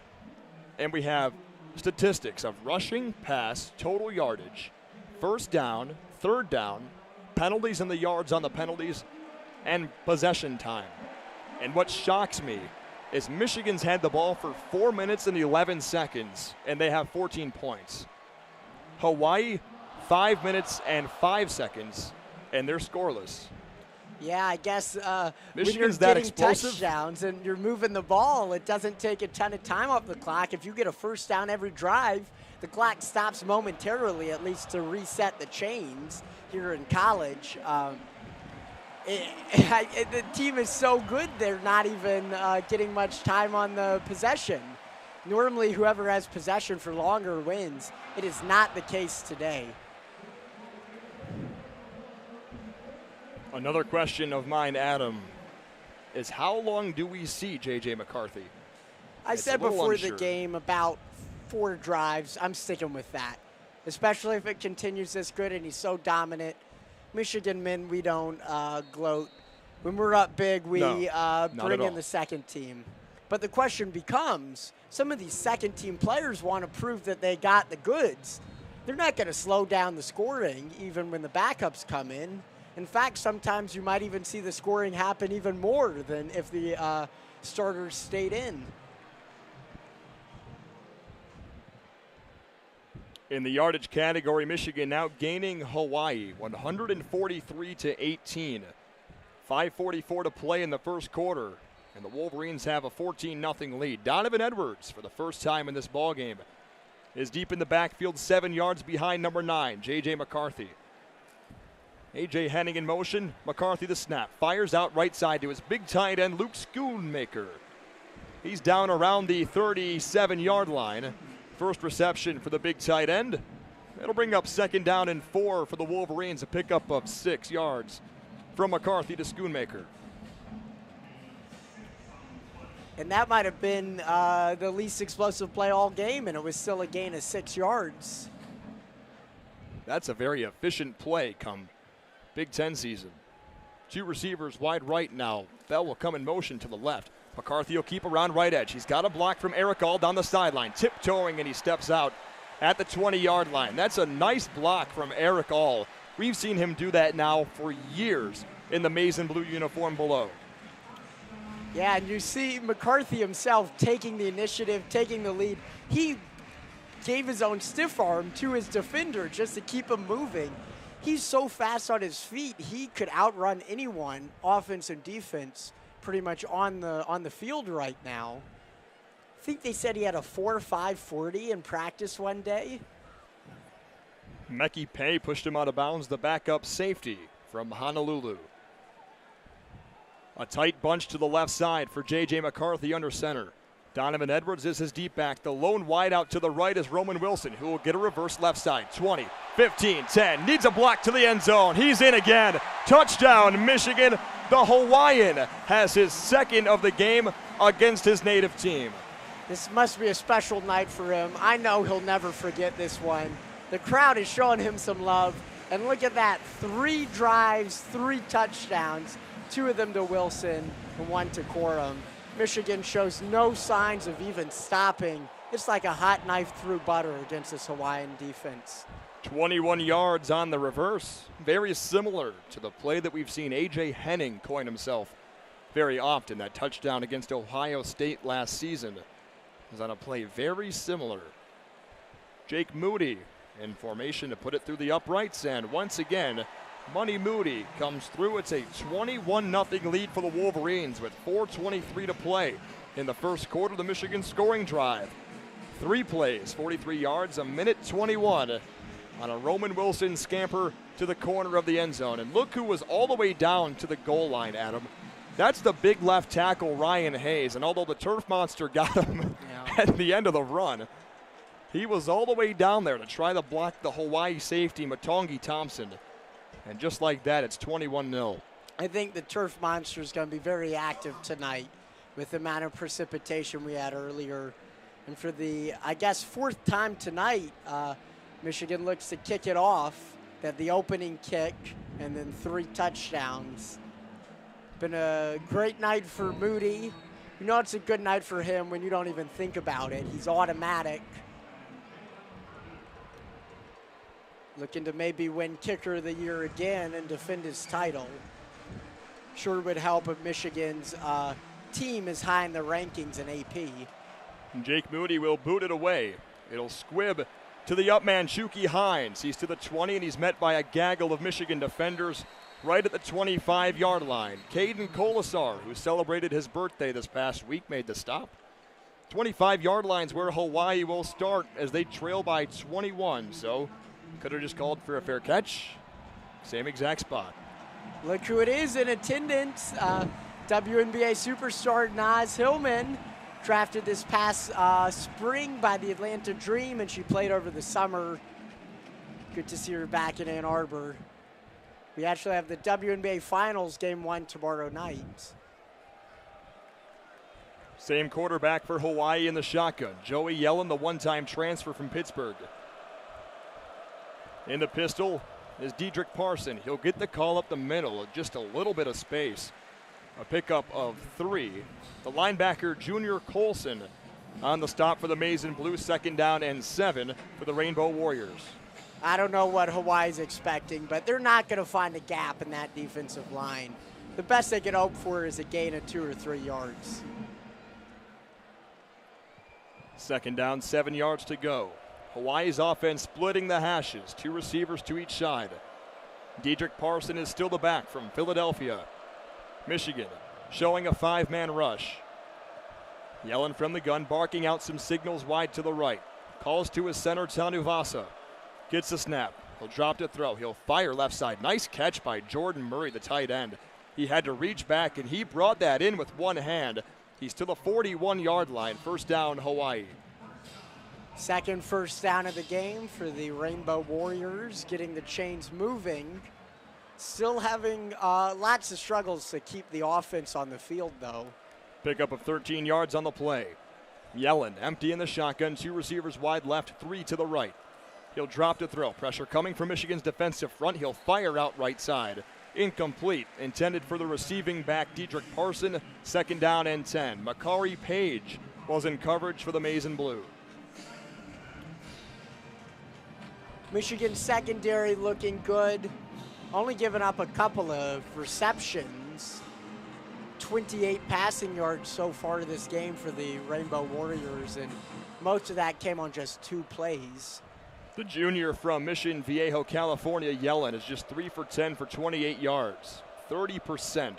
and we have statistics of rushing, pass, total yardage, first down, third down, penalties and the yards on the penalties, and possession time. And what shocks me is Michigan's had the ball for 4 minutes and 11 seconds, and they have 14 points. Hawaii, 5 minutes and 5 seconds, and they're scoreless. Yeah, I guess when you're Michigan's that getting explosive. touchdowns and you're moving the ball, it doesn't take a ton of time off the clock. If you get a first down every drive, the clock stops momentarily, at least to reset the chains here in college. The team is so good, they're not even getting much time on the possession. Normally, whoever has possession for longer wins. It is not the case today. Another question of mine, Adam, is how long do we see JJ McCarthy? I said before the game about 4 drives. I'm sticking with that, especially if it continues this good and he's so dominant. Michigan men, we don't gloat. When we're up big, we bring in the second team. But the question becomes, some of these second-team players want to prove that they got the goods. They're not going to slow down the scoring even when the backups come in. In fact, sometimes you might even see the scoring happen even more than if the starters stayed in. In the yardage category, Michigan now gaining Hawaii 143-18. 5:44 to play in the first quarter, and the Wolverines have a 14-0 lead. Donovan Edwards, for the first time in this ballgame, is deep in the backfield, 7 yards behind number 9, JJ McCarthy. A.J. Henning in motion. McCarthy the snap. Fires out right side to his big tight end, Luke Schoonmaker. He's down around the 37-yard line. First reception for the big tight end. It'll bring up 2nd down and 4 for the Wolverines, a pickup of 6 yards from McCarthy to Schoonmaker. And that might have been the least explosive play all game, and it was still a gain of 6 yards. That's a very efficient play come Big Ten season. 2 receivers wide right now. Bell will come in motion to the left. McCarthy will keep around right edge. He's got a block from Eric All down the sideline, tiptoeing, and he steps out at the 20-yard line. That's a nice block from Eric All. We've seen him do that now for years in the maize and blue uniform below. Yeah, and you see McCarthy himself taking the initiative, taking the lead. He gave his own stiff arm to his defender just to keep him moving. He's so fast on his feet, he could outrun anyone, offense and defense, pretty much on the field right now. I think they said he had a 4.5 in practice one day. Mekhi Pei pushed him out of bounds, the backup safety from Honolulu. A tight bunch to the left side for J.J. McCarthy under center. Donovan Edwards is his deep back. The lone wide out to the right is Roman Wilson, who will get a reverse left side. 20, 15, 10. Needs a block to the end zone. He's in again. Touchdown, Michigan. The Hawaiian has his 2nd of the game against his native team. This must be a special night for him. I know he'll never forget this one. The crowd is showing him some love. And look at that. 3 drives, 3 touchdowns. 2 of them to Wilson and 1 to Corum. Michigan shows no signs of even stopping. It's like a hot knife through butter against this Hawaiian defense. 21 yards on the reverse. Very similar to the play that we've seen A.J. Henning coin himself very often. That touchdown against Ohio State last season was on a play very similar. Jake Moody in formation to put it through the uprights, and once again, Money Moody comes through. It's a 21-0 lead for the Wolverines with 4:23 to play in the first quarter of the Michigan scoring drive. 3 plays, 43 yards, 1:21 on a Roman Wilson scamper to the corner of the end zone. And look who was all the way down to the goal line, Adam. That's the big left tackle, Ryan Hayes. And although the turf monster got him at the end of the run, he was all the way down there to try to block the Hawaii safety, Matongi Thompson. And just like that, it's 21-0. I think the turf monster is going to be very active tonight with the amount of precipitation we had earlier. And for the, I guess, 4th time tonight, Michigan looks to kick it off. They had the opening kick and then 3 touchdowns. Been a great night for Moody. You know it's a good night for him when you don't even think about it. He's automatic. Looking to maybe win Kicker of the Year again and defend his title. Sure would help if Michigan's team is high in the rankings in AP. And Jake Moody will boot it away. It'll squib to the up man, Shuki Hines. He's to the 20, and he's met by a gaggle of Michigan defenders. right at the 25-yard line. Caden Colasar, who celebrated his birthday this past week, made the stop. 25-yard line's where Hawaii will start as they trail by 21. So could have just called for a fair catch. Same exact spot. Look who it is in attendance. WNBA superstar Naz Hillman, drafted this past spring by the Atlanta Dream, and she played over the summer. Good to see her back in Ann Arbor. We actually have the WNBA Finals Game 1 tomorrow night. Same quarterback for Hawaii in the shotgun. Joey Yellen, the one-time transfer from Pittsburgh. In the pistol is Dedrick Parson. He'll get the call up the middle, just a little bit of space. A pickup of 3. The linebacker, Junior Colson, on the stop for the Maize and Blue. 2nd down and 7 for the Rainbow Warriors. I don't know what Hawaii's expecting, but they're not going to find a gap in that defensive line. The best they can hope for is a gain of 2 or 3 yards. 2nd down, 7 yards to go. Hawaii's offense splitting the hashes, 2 receivers to each side. Dedrick Parson is still the back from Philadelphia. Michigan showing a 5-man rush. Yellen from the gun, barking out some signals wide to the right. Calls to his center, Tanuvasa. Gets the snap. He'll drop to throw. He'll fire left side. Nice catch by Jordan Murray, the tight end. He had to reach back, and he brought that in with one hand. He's to the 41-yard line. 1st down, Hawaii. Second first down of the game for the Rainbow Warriors, getting the chains moving. Still having lots of struggles to keep the offense on the field, though. Pickup of 13 yards on the play. Yellen empty in the shotgun. 2 receivers wide left, 3 to the right. He'll drop to throw. Pressure coming from Michigan's defensive front. He'll fire out right side. Incomplete. Intended for the receiving back, Dedrick Parson. 2nd down and 10. Makari Page was in coverage for the Maize and Blue. Michigan secondary looking good. Only giving up a couple of receptions. 28 passing yards so far this game for the Rainbow Warriors, and most of that came on just 2 plays. The junior from Mission Viejo, California, Yellen, is just 3 for 10 for 28 yards. 30%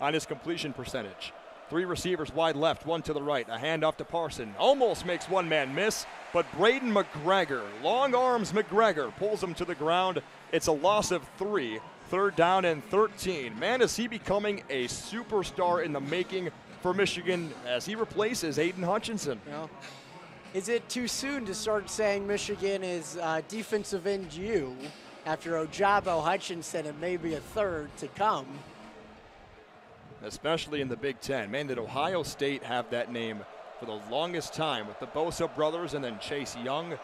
on his completion percentage. 3 receivers wide left, 1 to the right. A handoff to Parson. Almost makes one man miss, but Braden McGregor, long arms McGregor, pulls him to the ground. It's a loss of 3. 3rd down and 13. Man, is he becoming a superstar in the making for Michigan as he replaces Aiden Hutchinson. Well, is it too soon to start saying Michigan is defensive end U after Ojabo Hutchinson and maybe a 3rd to come? Especially in the Big Ten. Man, did Ohio State have that name for the longest time with the Bosa brothers and then Chase Young.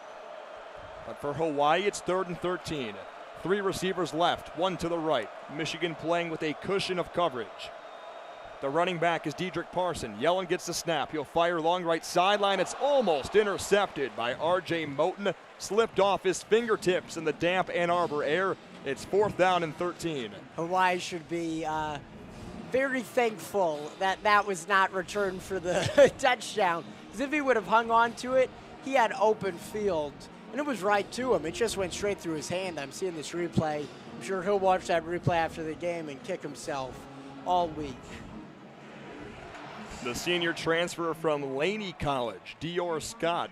But for Hawaii, it's 3rd and 13. 3 receivers left, 1 to the right. Michigan playing with a cushion of coverage. The running back is Dedrick Parson. Yellen gets the snap. He'll fire long right sideline. It's almost intercepted by R.J. Moten. Slipped off his fingertips in the damp Ann Arbor air. It's 4th down and 13. Hawaii should be very thankful that that was not returned for the touchdown. Because if he would have hung on to it, he had open field. And it was right to him. It just went straight through his hand. I'm seeing this replay. I'm sure he'll watch that replay after the game and kick himself all week. The senior transfer from Laney College, Dior Scott,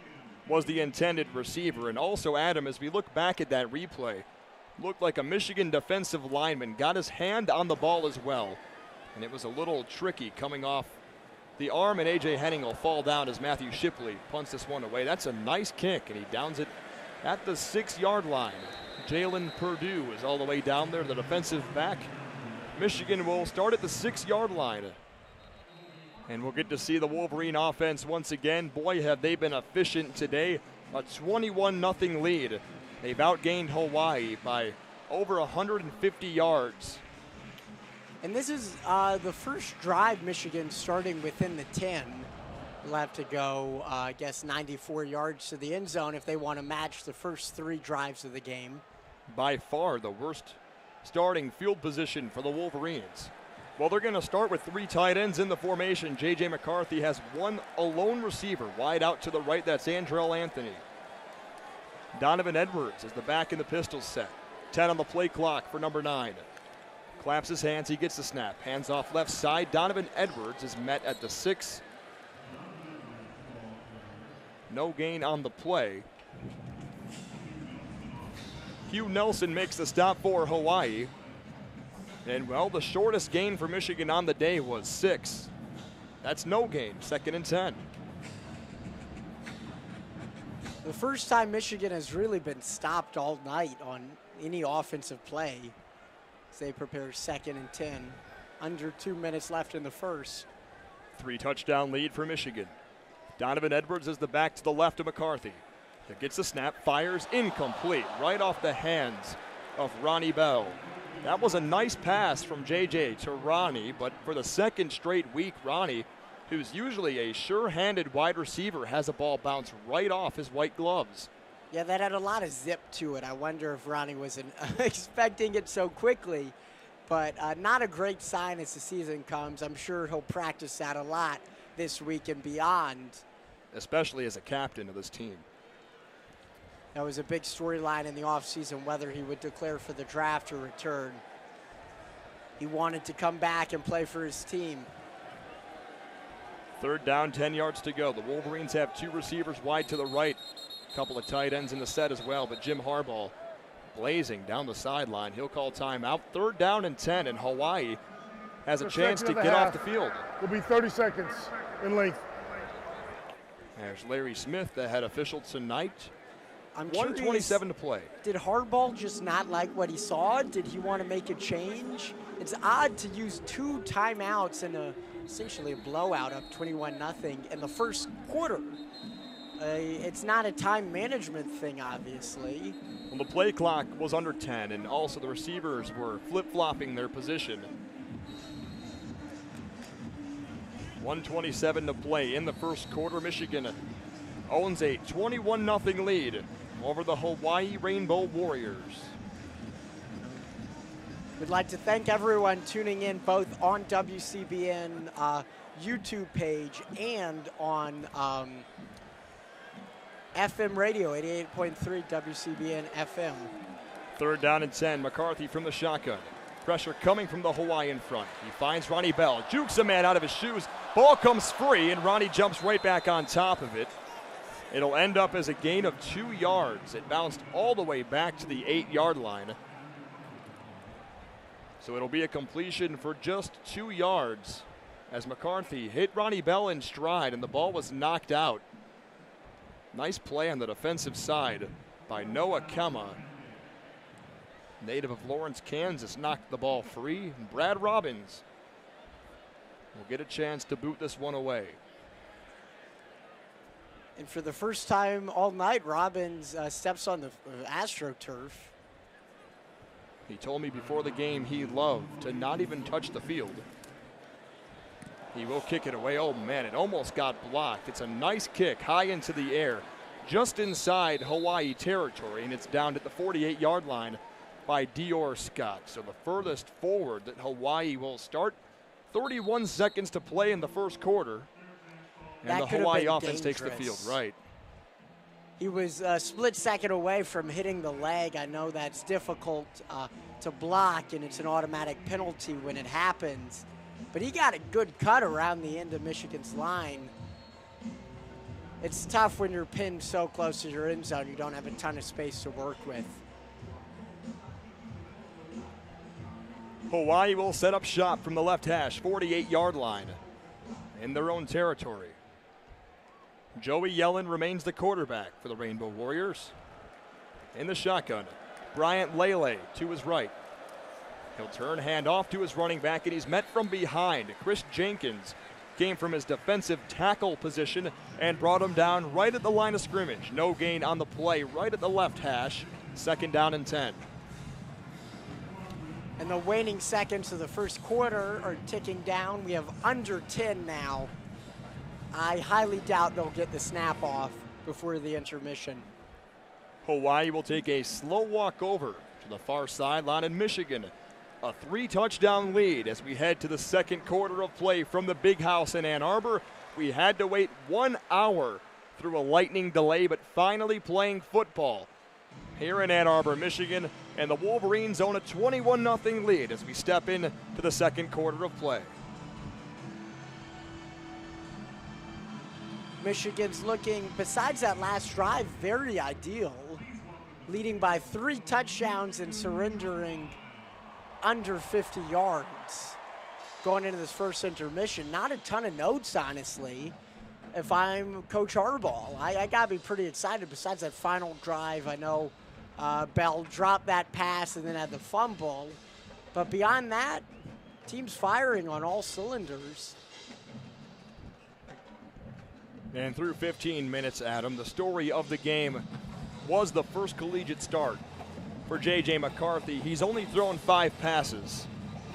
was the intended receiver. And also, Adam, as we look back at that replay, looked like a Michigan defensive lineman got his hand on the ball as well. And it was a little tricky coming off the arm, and A.J. Henning will fall down as Matthew Shipley punts this one away. That's a nice kick, and he downs it at the 6-yard line. Jalen Purdue is all the way down there, the defensive back. Michigan will start at the 6-yard line. And we'll get to see the Wolverine offense once again. Boy, have they been efficient today. A 21-0 lead. They've outgained Hawaii by over 150 yards. And this is the first drive Michigan starting within the 10. They'll have to go, 94 yards to the end zone if they want to match the first 3 drives of the game. By far the worst starting field position for the Wolverines. Well, they're going to start with 3 tight ends in the formation. JJ McCarthy has 1 alone receiver wide out to the right. That's Andrell Anthony. Donovan Edwards is the back in the pistol set. 10 on the play clock for number 9. Claps his hands, he gets the snap. Hands off left side. Donovan Edwards is met at the 6. No gain on the play. Hugh Nelson makes the stop for Hawaii. And, well, the shortest gain for Michigan on the day was 6. That's no gain, 2nd and 10. The first time Michigan has really been stopped all night on any offensive play as they prepare 2nd and 10. Under 2 minutes left in the first. 3-touchdown lead for Michigan. Donovan Edwards is the back to the left of McCarthy. He gets the snap, fires incomplete, right off the hands of Ronnie Bell. That was a nice pass from JJ to Ronnie, but for the 2nd straight week, Ronnie, who's usually a sure-handed wide receiver, has a ball bounce right off his white gloves. Yeah, that had a lot of zip to it. I wonder if Ronnie wasn't expecting it so quickly, but not a great sign as the season comes. I'm sure he'll practice that a lot this week and beyond. Especially as a captain of this team. That was a big storyline in the offseason, whether he would declare for the draft or return. He wanted to come back and play for his team. 3rd down, 10 yards to go. The Wolverines have 2 receivers wide to the right. A couple of tight ends in the set as well, but Jim Harbaugh blazing down the sideline. He'll call timeout. 3rd down and 10, and Hawaii has a chance to get off the field. Will be 30 seconds in length. There's Larry Smith, the head official tonight. I'm 1:27 to play. Did Harbaugh just not like what he saw? Did he want to make a change? It's odd to use 2 timeouts in essentially a blowout up 21-0 in the first quarter. It's not a time management thing, obviously. Well, the play clock was under 10, and also the receivers were flip-flopping their position. 1:27 to play in the first quarter. Michigan owns a 21-0 lead over the Hawaii Rainbow Warriors. We'd like to thank everyone tuning in both on WCBN YouTube page and on FM radio, 88.3 WCBN FM. 3rd down and 10, McCarthy from the shotgun. Pressure coming from the Hawaiian front. He finds Ronnie Bell, jukes a man out of his shoes. Ball comes free, and Ronnie jumps right back on top of it. It'll end up as a gain of 2 yards. It bounced all the way back to the 8-yard line. So it'll be a completion for just 2 yards as McCarthy hit Ronnie Bell in stride, and the ball was knocked out. Nice play on the defensive side by Noah Kema. Native of Lawrence, Kansas, knocked the ball free. And Brad Robbins will get a chance to boot this one away. And for the first time all night, Robbins steps on the AstroTurf. He told me before the game he loved to not even touch the field. He will kick it away. Oh, man, it almost got blocked. It's a nice kick high into the air, just inside Hawaii territory, and it's down at the 48-yard line by Dior Scott. So the furthest forward that Hawaii will start. 31 seconds to play in the first quarter. And the Hawaii offense takes the field, right. He was a split second away from hitting the leg. I know that's difficult to block, and it's an automatic penalty when it happens. But he got a good cut around the end of Michigan's line. It's tough when you're pinned so close to your end zone. You don't have a ton of space to work with. Hawaii will set up shop from the left hash, 48-yard line in their own territory. Joey Yellen remains the quarterback for the Rainbow Warriors. In the shotgun, Bryant Lele to his right. He'll turn, hand off to his running back, and he's met from behind. Chris Jenkins came from his defensive tackle position and brought him down right at the line of scrimmage. No gain on the play, right at the left hash. 2nd down and 10. And the waning seconds of the first quarter are ticking down. We have under 10 now. I highly doubt they'll get the snap off before the intermission. Hawaii will take a slow walk over to the far sideline, in Michigan a 3-touchdown lead as we head to the second quarter of play from the Big House in Ann Arbor. We had to wait 1 hour through a lightning delay, but finally playing football. here in Ann Arbor, Michigan, and the Wolverines own a 21-0 lead as we step into the second quarter of play. Michigan's looking, besides that last drive, very ideal, leading by 3 touchdowns and surrendering under 50 yards. Going into this first intermission, not a ton of notes, honestly. If I'm Coach Harbaugh, I got to be pretty excited. Besides that final drive, I know Bell dropped that pass and then had the fumble. But beyond that, team's firing on all cylinders. And through 15 minutes, Adam, the story of the game was the first collegiate start for JJ McCarthy. He's only thrown 5 passes,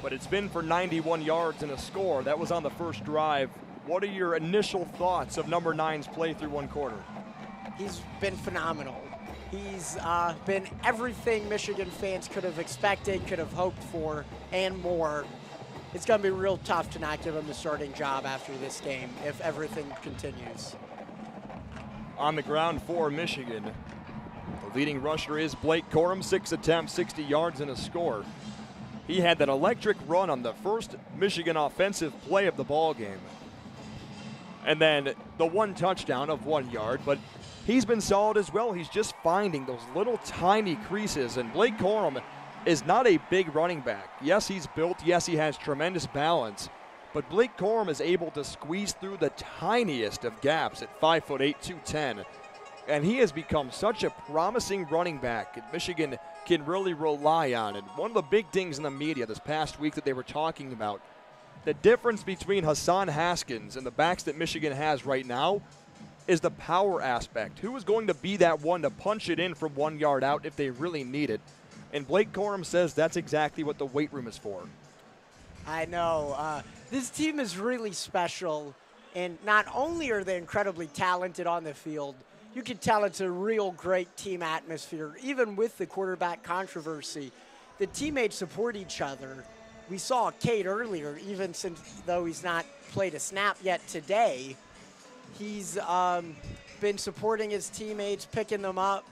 but it's been for 91 yards and a score. That was on the first drive. What are your initial thoughts of number 9's play through one quarter? He's been phenomenal. He's been everything Michigan fans could have expected, could have hoped for, and more. It's going to be real tough to not give him the starting job after this game if everything continues. On the ground for Michigan, the leading rusher is Blake Corum, 6 attempts, 60 yards and a score. He had that electric run on the first Michigan offensive play of the ball game. And then the 1 touchdown of 1 yard, but he's been solid as well. He's just finding those little tiny creases, and Blake Corum is not a big running back. Yes, he's built. Yes, he has tremendous balance. But Blake Corum is able to squeeze through the tiniest of gaps at 5'8", 210. And he has become such a promising running back that Michigan can really rely on. And one of the big things in the media this past week that they were talking about, the difference between Hassan Haskins and the backs that Michigan has right now is the power aspect. Who is going to be that one to punch it in from 1 yard out if they really need it? And Blake Corum says that's exactly what the weight room is for. I know. This team is really special, and not only are they incredibly talented on the field, you can tell it's a real great team atmosphere. Even with the quarterback controversy, the teammates support each other. We saw Cade earlier, even though he's not played a snap yet today, he's been supporting his teammates, picking them up.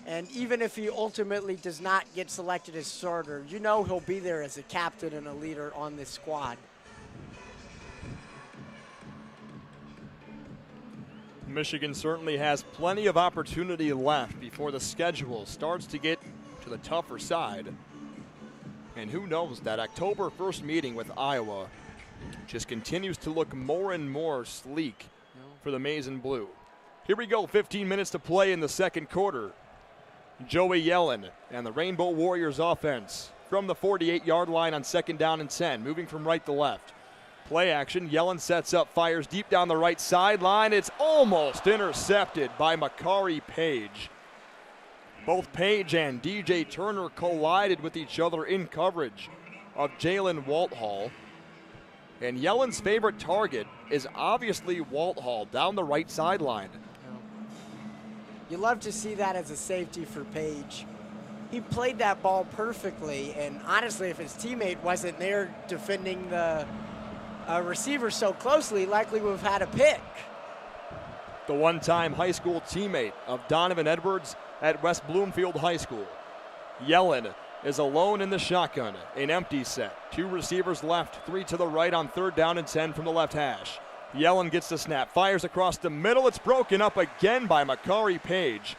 And even if he ultimately does not get selected as starter, you know he'll be there as a captain and a leader on this squad. Michigan certainly has plenty of opportunity left before the schedule starts to get to the tougher side. And who knows, that October 1st meeting with Iowa just continues to look more and more sleek for the Maize and Blue. Here we go, 15 minutes to play in the second quarter. Joey Yellen and the Rainbow Warriors offense from the 48-yard line on 2nd down and 10, moving from right to left. Play action, Yellen sets up, fires deep down the right sideline. It's almost intercepted by Makari Page. Both Page and DJ Turner collided with each other in coverage of Jalen Walthall. And Yellen's favorite target is obviously Walthall down the right sideline. You love to see that as a safety for Page. He played that ball perfectly, and honestly, if his teammate wasn't there defending the receiver so closely, likely would have had a pick. The one-time high school teammate of Donovan Edwards at West Bloomfield High School. Yellen is alone in the shotgun, an empty set. 2 receivers left, 3 to the right on 3rd down and 10 from the left hash. Yellen gets the snap, fires across the middle. It's broken up again by Makari Page.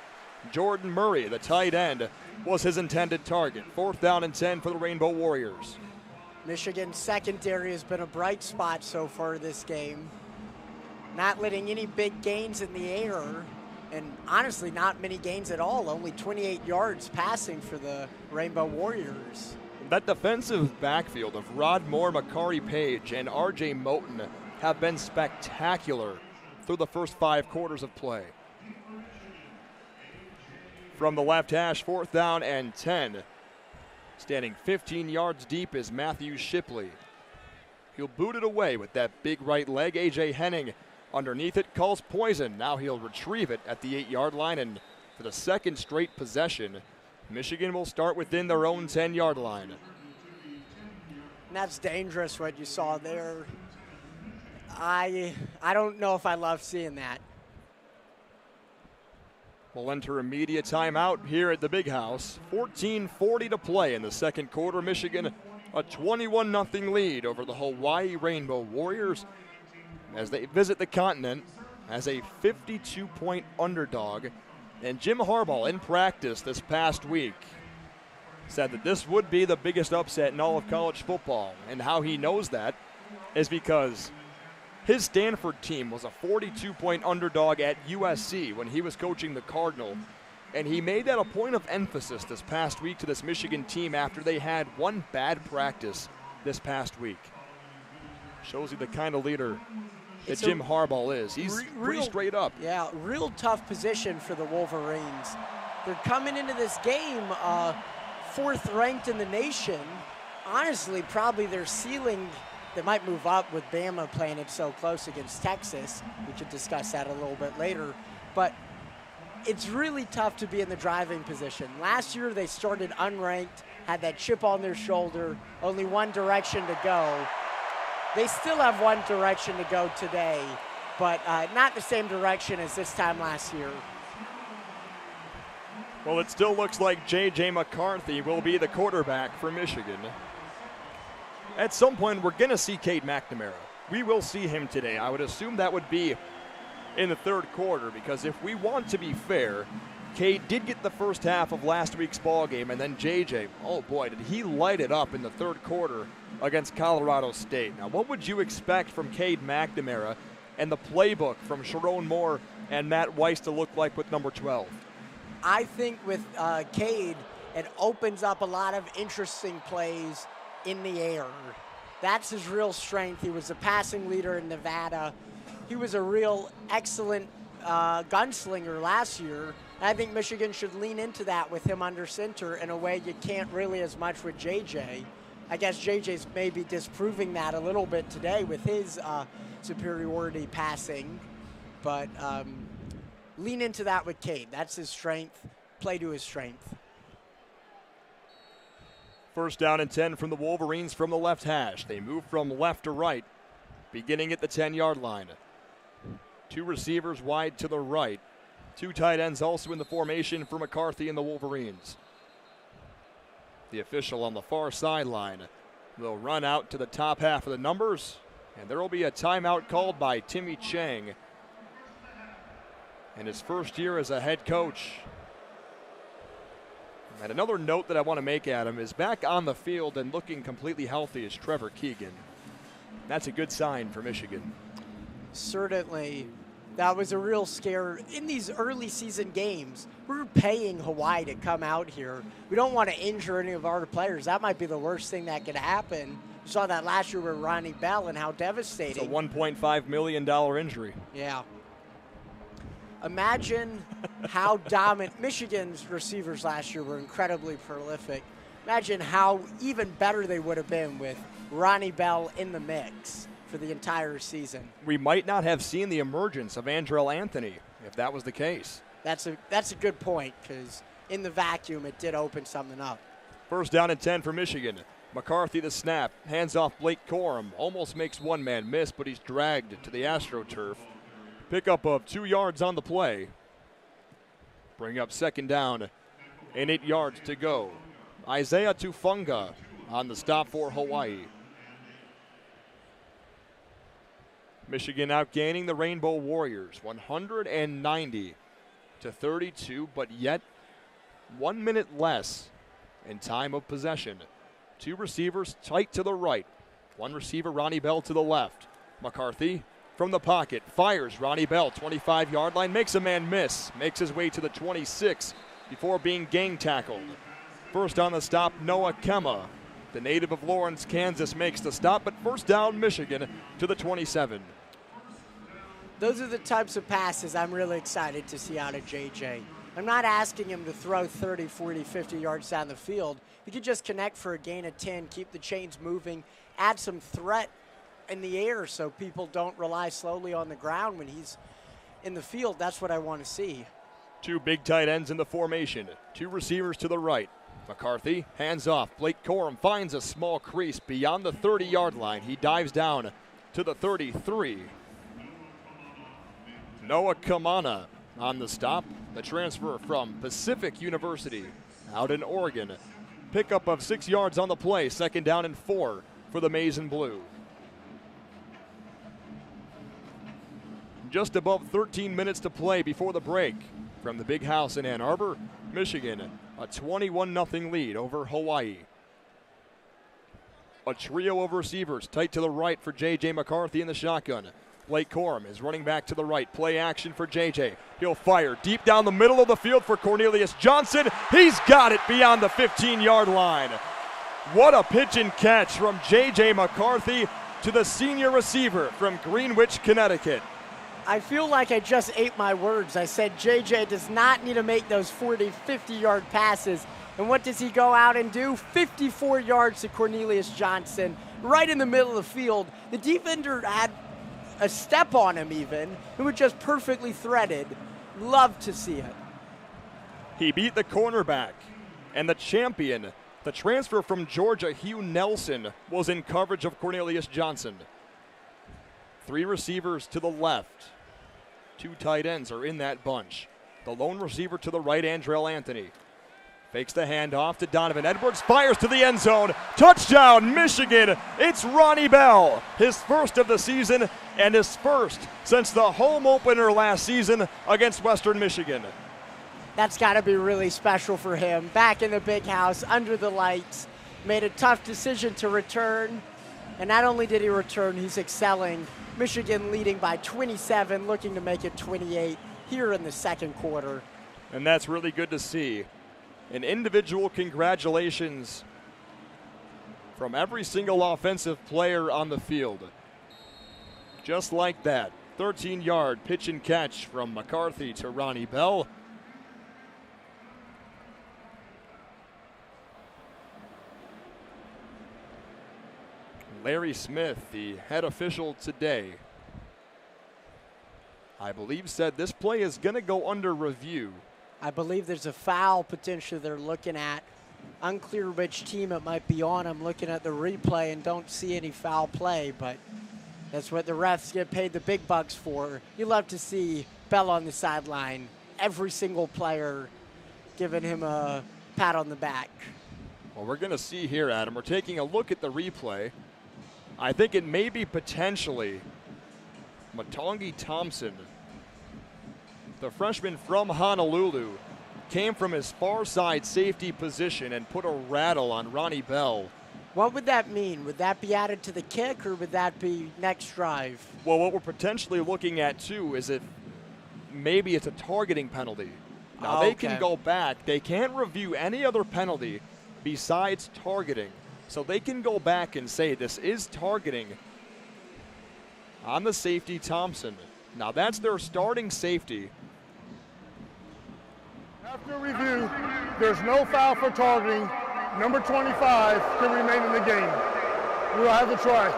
Jordan Murray, the tight end, was his intended target. 4th down and 10 for the Rainbow Warriors. Michigan's secondary has been a bright spot so far this game. Not letting any big gains in the air, and honestly not many gains at all. Only 28 yards passing for the Rainbow Warriors. That defensive backfield of Rod Moore, Makari Page, and R.J. Moten have been spectacular through the first 5 quarters of play. From the left hash, 4th down and 10. Standing 15 yards deep is Matthew Shipley. He'll boot it away with that big right leg. A.J. Henning underneath it calls poison. Now he'll retrieve it at the 8-yard line, and for the second straight possession, Michigan will start within their own 10-yard line. And that's dangerous what you saw there. I don't know if I love seeing that. will enter a media timeout here at the Big House. 14:40 to play in the second quarter. Michigan a 21-0 lead over the Hawaii Rainbow Warriors as they visit the continent as a 52-point underdog. And Jim Harbaugh in practice this past week said that this would be the biggest upset in all of college football. And how he knows that is because his Stanford team was a 42-point underdog at USC when he was coaching the Cardinal. And he made that a point of emphasis this past week to this Michigan team after they had one bad practice this past week. Shows you the kind of leader that Jim Harbaugh is. He's pretty straight up. Yeah, real tough position for the Wolverines. They're coming into this game fourth ranked in the nation. Honestly, probably their ceiling, they might move up with Bama playing it so close against Texas. We could discuss that a little bit later. But it's really tough to be in the driving position. Last year they started unranked, had that chip on their shoulder, only one direction to go. They still have one direction to go today, but not the same direction as this time last year. Well, it still looks like JJ McCarthy will be the quarterback for Michigan. At some point, we're going to see Cade McNamara. We will see him today. I would assume that would be in the third quarter, because if we want to be fair, Cade did get the first half of last week's ball game, and then JJ, oh boy, did he light it up in the third quarter against Colorado State. Now, what would you expect from Cade McNamara and the playbook from Sharon Moore and Matt Weiss to look like with number 12? I think with Cade, it opens up a lot of interesting plays in the air. That's his real strength. He was a passing leader in Nevada. He was a real excellent gunslinger last year. I think Michigan should lean into that with him under center in a way you can't really as much with JJ. I guess JJ's maybe disproving that a little bit today with his superiority passing. But lean into that with Cade. That's his strength. Play to his strength. First down and 10 from the Wolverines from the left hash. They move from left to right, beginning at the 10-yard line. Two receivers wide to the right. Two tight ends also in the formation for McCarthy and the Wolverines. The official on the far sideline will run out to the top half of the numbers, and there will be a timeout called by Timmy Chang in his first year as a head coach. And another note that I want to make, Adam, is back on the field and looking completely healthy is Trevor Keegan. That's a good sign for Michigan. Certainly. That was a real scare. In these early season games, we're paying Hawaii to come out here. We don't want to injure any of our players. That might be the worst thing that could happen. You saw that last year with Ronnie Bell and how devastating. It's a $1.5 million injury. Yeah. Imagine how dominant. Michigan's receivers last year were incredibly prolific. Imagine how even better they would have been with Ronnie Bell in the mix for the entire season. We might not have seen the emergence of Andrell Anthony if that was the case. That's a good point, because in the vacuum it did open something up. First down and 10 for Michigan. McCarthy the snap, hands off Blake Corum, almost makes one man miss, but he's dragged to the AstroTurf. Pickup of 2 yards on the play. Bring up second down and 8 yards to go. Isaiah Tufunga on the stop for Hawaii. Michigan outgaining the Rainbow Warriors 190 to 32, but yet 1 minute less in time of possession. Two receivers tight to the right. One receiver, Ronnie Bell, to the left. McCarthy from the pocket fires. Ronnie Bell, 25-yard line, makes a man miss. Makes his way to the 26 before being gang tackled. First on the stop, Noah Kemma. The native of Lawrence, Kansas, makes the stop, but first down, Michigan to the 27. Those are the types of passes I'm really excited to see out of JJ. I'm not asking him to throw 30, 40, 50 yards down the field. He could just connect for a gain of 10, keep the chains moving, add some threat in the air so people don't rely slowly on the ground when he's in the field. That's what I want to see. Two big tight ends in the formation. Two receivers to the right. McCarthy, hands off. Blake Corum finds a small crease beyond the 30-yard line. He dives down to the 33. Noah Kamana On the stop, the transfer from Pacific University out in Oregon. Pickup of 6 yards on the play, 2nd down and 4 for the Maize and Blue. Just above 13 minutes to play before the break. From the Big House in Ann Arbor, Michigan, a 21-0 lead over Hawaii. A trio of receivers tight to the right for JJ McCarthy in the shotgun. Blake Corum is running back to the right. Play action for JJ. He'll fire deep down the middle of the field for Cornelius Johnson. He's got it beyond the 15-yard line. What a pitch and catch from JJ McCarthy to the senior receiver from Greenwich, Connecticut. I feel like I just ate my words. I said JJ does not need to make those 40, 50-yard passes. And what does he go out and do? 54 yards to Cornelius Johnson, right in the middle of the field. The defender had a step on him even. It was just perfectly threaded. Love to see it. He beat the cornerback, and the champion, the transfer from Georgia, Hugh Nelson, was in coverage of Cornelius Johnson. 3 receivers to the left. 2 tight ends are in that bunch. The lone receiver to the right, Andrell Anthony. Fakes the handoff to Donovan Edwards, fires to the end zone. Touchdown, Michigan. It's Ronnie Bell, his first of the season and his first since the home opener last season against Western Michigan. That's got to be really special for him. Back in the Big House, under the lights, made a tough decision to return. And not only did he return, he's excelling. Michigan leading by 27, looking to make it 28 here in the second quarter. And that's really good to see. An individual congratulations from every single offensive player on the field. Just like that, 13-yard pitch and catch from McCarthy to Ronnie Bell. Larry Smith, the head official today, I believe said this play is going to go under review. I believe there's a foul potentially they're looking at. Unclear which team it might be on. I'm looking at the replay and don't see any foul play, but that's what the refs get paid the big bucks for. You love to see Bell on the sideline, every single player giving him a pat on the back. Well, we're going to see here, Adam. We're taking a look at the replay. I think it may be potentially Matongi Thompson. The freshman from Honolulu came from his far side safety position and put a rattle on Ronnie Bell. What would that mean? Would that be added to the kick or would that be next drive? Well, what we're potentially looking at, too, is if maybe it's a targeting penalty. Now, they can go back. They can't review any other penalty besides targeting. So they can go back and say this is targeting on the safety Thompson. Now, that's their starting safety. After review, there's no foul for targeting. Number 25 can remain in the game. We'll have to try.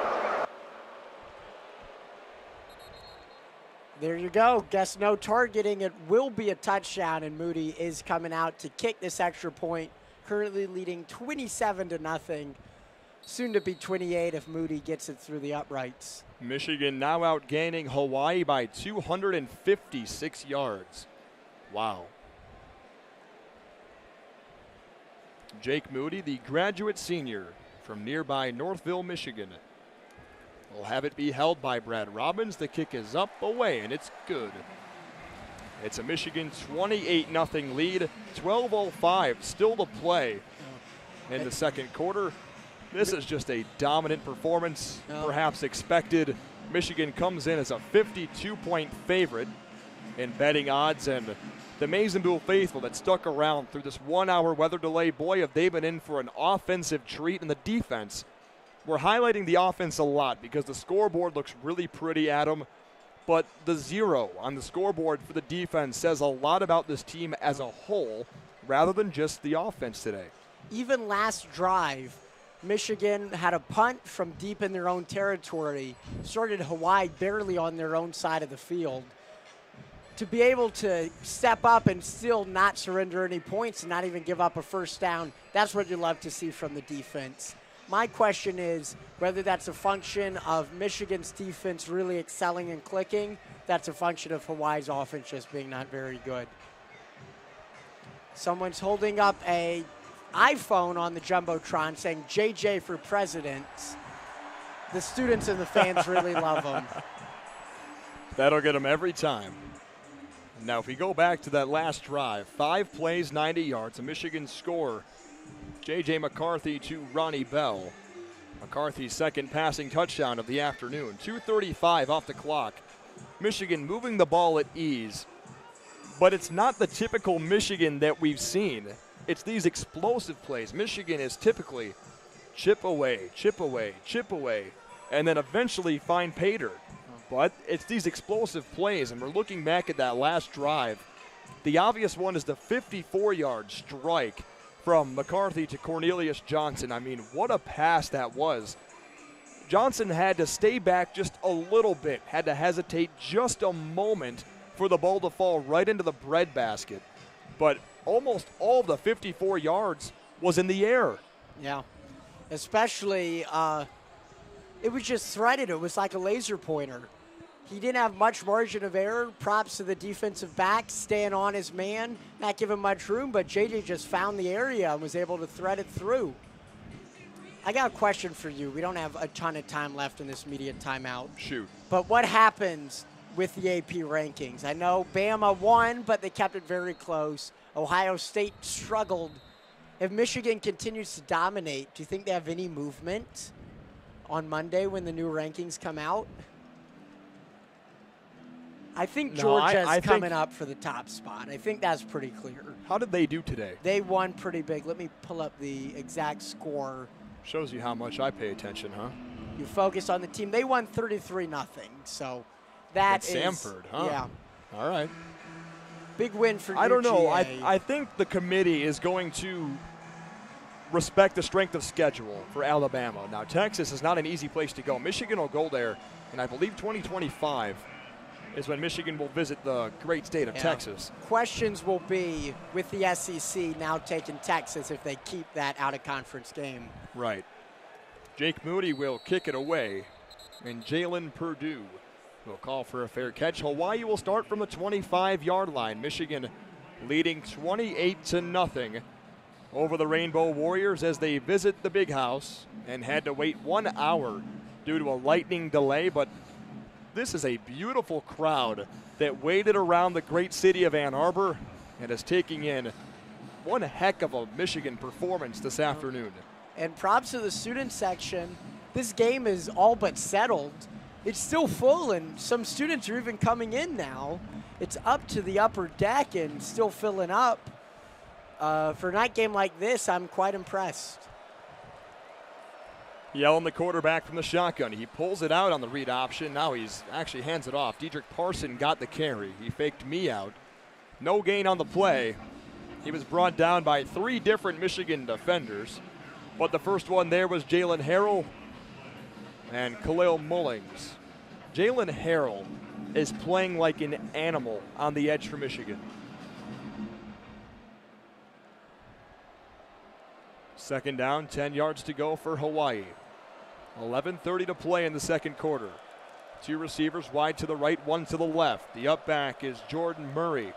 There you go. Guess no targeting. It will be a touchdown, and Moody is coming out to kick this extra point, currently leading 27-0. Soon to be 28 if Moody gets it through the uprights. Michigan now outgaining Hawaii by 256 yards. Wow. Jake Moody, the graduate senior from nearby Northville, Michigan, will have it be held by Brad Robbins. The kick is up, away, and it's good. It's a Michigan 28-0 lead. 12:05 still to play in the second quarter. This is just a dominant performance, perhaps expected. Michigan comes in as a 52-point favorite in betting odds, and the Maize and Blue faithful that stuck around through this 1-hour weather delay, boy, have they been in for an offensive treat. In the defense, we're highlighting the offense a lot because the scoreboard looks really pretty, Adam, but the 0 on the scoreboard for the defense says a lot about this team as a whole rather than just the offense today. Even last drive, Michigan had a punt from deep in their own territory, started Hawaii barely on their own side of the field. To be able to step up and still not surrender any points and not even give up a first down, that's what you love to see from the defense. My question is whether that's a function of Michigan's defense really excelling and clicking, that's a function of Hawaii's offense just being not very good. Someone's holding up a iPhone on the Jumbotron saying JJ for president. The students and the fans really love him. That'll get him every time. Now, if we go back to that last drive, 5 plays, 90 yards, a Michigan score. JJ McCarthy to Ronnie Bell. McCarthy's second passing touchdown of the afternoon. 2:35 off the clock. Michigan moving the ball at ease. But it's not the typical Michigan that we've seen. It's these explosive plays. Michigan is typically chip away, chip away, chip away, and then eventually find pay dirt. But it's these explosive plays, and we're looking back at that last drive. The obvious one is the 54-yard strike from McCarthy to Cornelius Johnson. I mean, what a pass that was. Johnson had to stay back just a little bit, had to hesitate just a moment for the ball to fall right into the breadbasket. But almost all of the 54 yards was in the air. Yeah, especially it was just threaded. It was like a laser pointer. He didn't have much margin of error. Props to the defensive back staying on his man, not giving much room, but JJ just found the area and was able to thread it through. I got a question for you. We don't have a ton of time left in this media timeout. Shoot. But what happens with the AP rankings? I know Bama won, but they kept it very close. Ohio State struggled. If Michigan continues to dominate, do you think they have any movement on Monday when the new rankings come out? I think Georgia's coming up for the top spot. I think that's pretty clear. How did they do today? They won pretty big. Let me pull up the exact score. Shows you how much I pay attention, huh? You focus on the team. They won 33-0. So that is Samford, huh? Yeah. All right. Big win for UGA. I don't know. I think the committee is going to respect the strength of schedule for Alabama. Now, Texas is not an easy place to go. Michigan will go there, and I believe 2025 is when Michigan will visit the great state of Texas. Questions will be with the SEC now taking Texas if they keep that out-of-conference game. Right. Jake Moody will kick it away, and Jalen Purdue will call for a fair catch. Hawaii will start from the 25-yard line. Michigan leading 28-0 over the Rainbow Warriors as they visit the Big House and had to wait 1 hour due to a lightning delay, but this is a beautiful crowd that waited around the great city of Ann Arbor and is taking in one heck of a Michigan performance this afternoon. And props to the student section. This game is all but settled. It's still full, and some students are even coming in now. It's up to the upper deck and still filling up. For a night game like this, I'm quite impressed. Yelling the quarterback from the shotgun. He pulls it out on the read option. Now he's actually hands it off. Dedrick Parson got the carry. He faked me out. No gain on the play. He was brought down by 3 different Michigan defenders. But the first one there was Jalen Harrell and Khalil Mullings. Jalen Harrell is playing like an animal on the edge for Michigan. Second down, 10 yards to go for Hawaii. 11:30 to play in the second quarter. 2 receivers wide to the right, 1 to the left. The up back is Jordan Murray.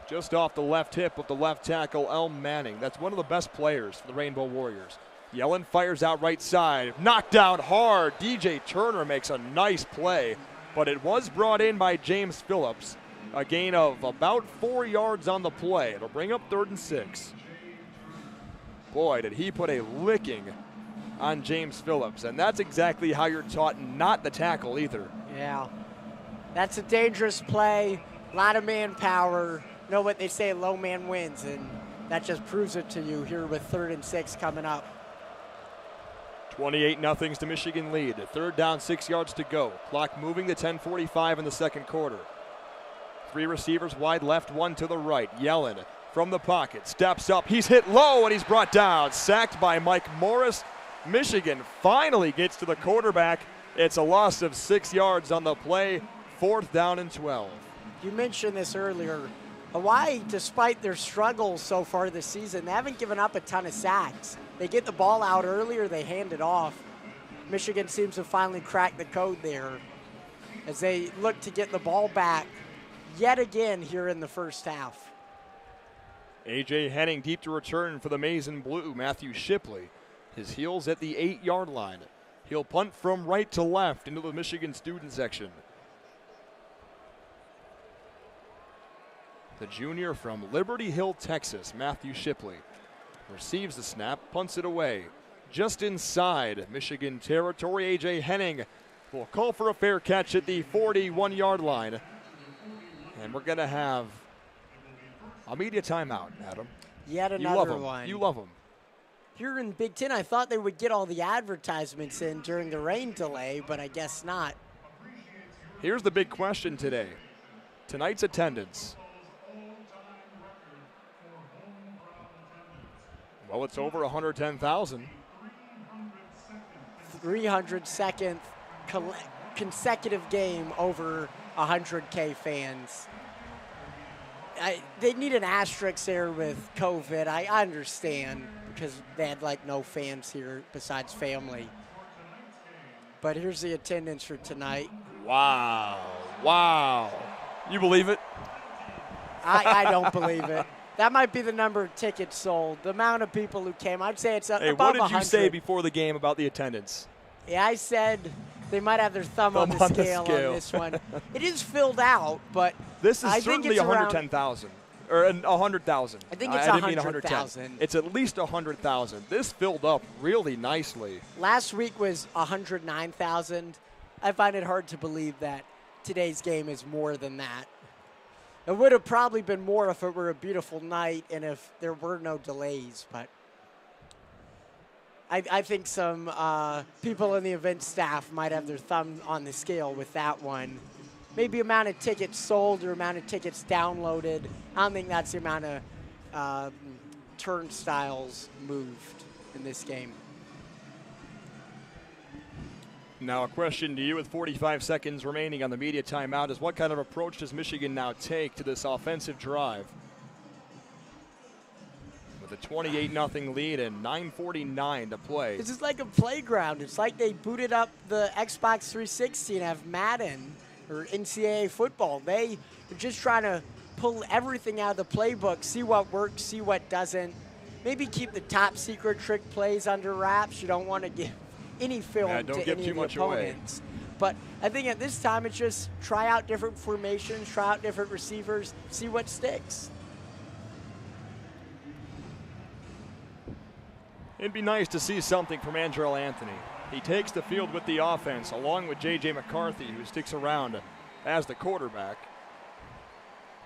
Just off the left hip of the left tackle, Elm Manning. That's one of the best players for the Rainbow Warriors. Yellen fires out right side. Knocked down hard. DJ Turner makes a nice play, but it was brought in by James Phillips. A gain of about 4 yards on the play. It'll bring up 3rd and 6. Boy, did he put a licking on James Phillips, and that's exactly how you're taught not to tackle either. Yeah, that's a dangerous play, a lot of manpower. You know what they say, low man wins, and that just proves it to you here with 3rd and 6 coming up. 28-0's the Michigan lead. 3rd down, 6 yards to go. Clock moving to 10:45 in the second quarter. 3 receivers wide left, 1 to the right. Yellen from the pocket, steps up. He's hit low, and he's brought down. Sacked by Mike Morris. Michigan finally gets to the quarterback. It's a loss of 6 yards on the play. 4th down and 12. You mentioned this earlier. Hawaii, despite their struggles so far this season, they haven't given up a ton of sacks. they get the ball out earlier, they hand it off. Michigan seems to finally crack the code there as they look to get the ball back yet again here in the first half. A.J. Henning deep to return for the Maize and Blue. Matthew Shipley, his heels at the 8-yard line. He'll punt from right to left into the Michigan student section. The junior from Liberty Hill, Texas, Matthew Shipley, receives the snap, punts it away. Just inside Michigan territory, A.J. Henning will call for a fair catch at the 41-yard line. And we're going to have a media timeout, Adam. Yet another one. You love them. Here in Big Ten, I thought they would get all the advertisements in during the rain delay, but I guess not. Here's the big question today. Tonight's attendance. Well, it's over 110,000. 302nd consecutive game over 100K fans. They need an asterisk there with COVID. I understand because they had like no fans here besides family. But here's the attendance for tonight. Wow. Wow. You believe it? I don't believe it. That might be the number of tickets sold. The amount of people who came, I'd say it's above 100. What did you say before the game about the attendance? Yeah, I said they might have their thumb on the scale on this one. It is filled out, but this is I certainly think it's 110,000 or 100,000. I think it's 100,000. It's at least 100,000. This filled up really nicely. Last week was 109,000. I find it hard to believe that today's game is more than that. It would have probably been more if it were a beautiful night and if there were no delays, but I think some people in the event staff might have their thumb on the scale with that one. Maybe amount of tickets sold or amount of tickets downloaded. I don't think that's the amount of turnstiles moved in this game. Now a question to you with 45 seconds remaining on the media timeout is what kind of approach does Michigan now take to this offensive drive? With a 28-0 lead and 9:49 to play. This is like a playground. It's like they booted up the Xbox 360 and have Madden or NCAA football. They are just trying to pull everything out of the playbook, see what works, see what doesn't. Maybe keep the top secret trick plays under wraps. You don't want to give any film to any of the opponents. But I think at this time it's just try out different formations, try out different receivers, see what sticks. It'd be nice to see something from Andrell Anthony. He takes the field with the offense along with JJ McCarthy, who sticks around as the quarterback.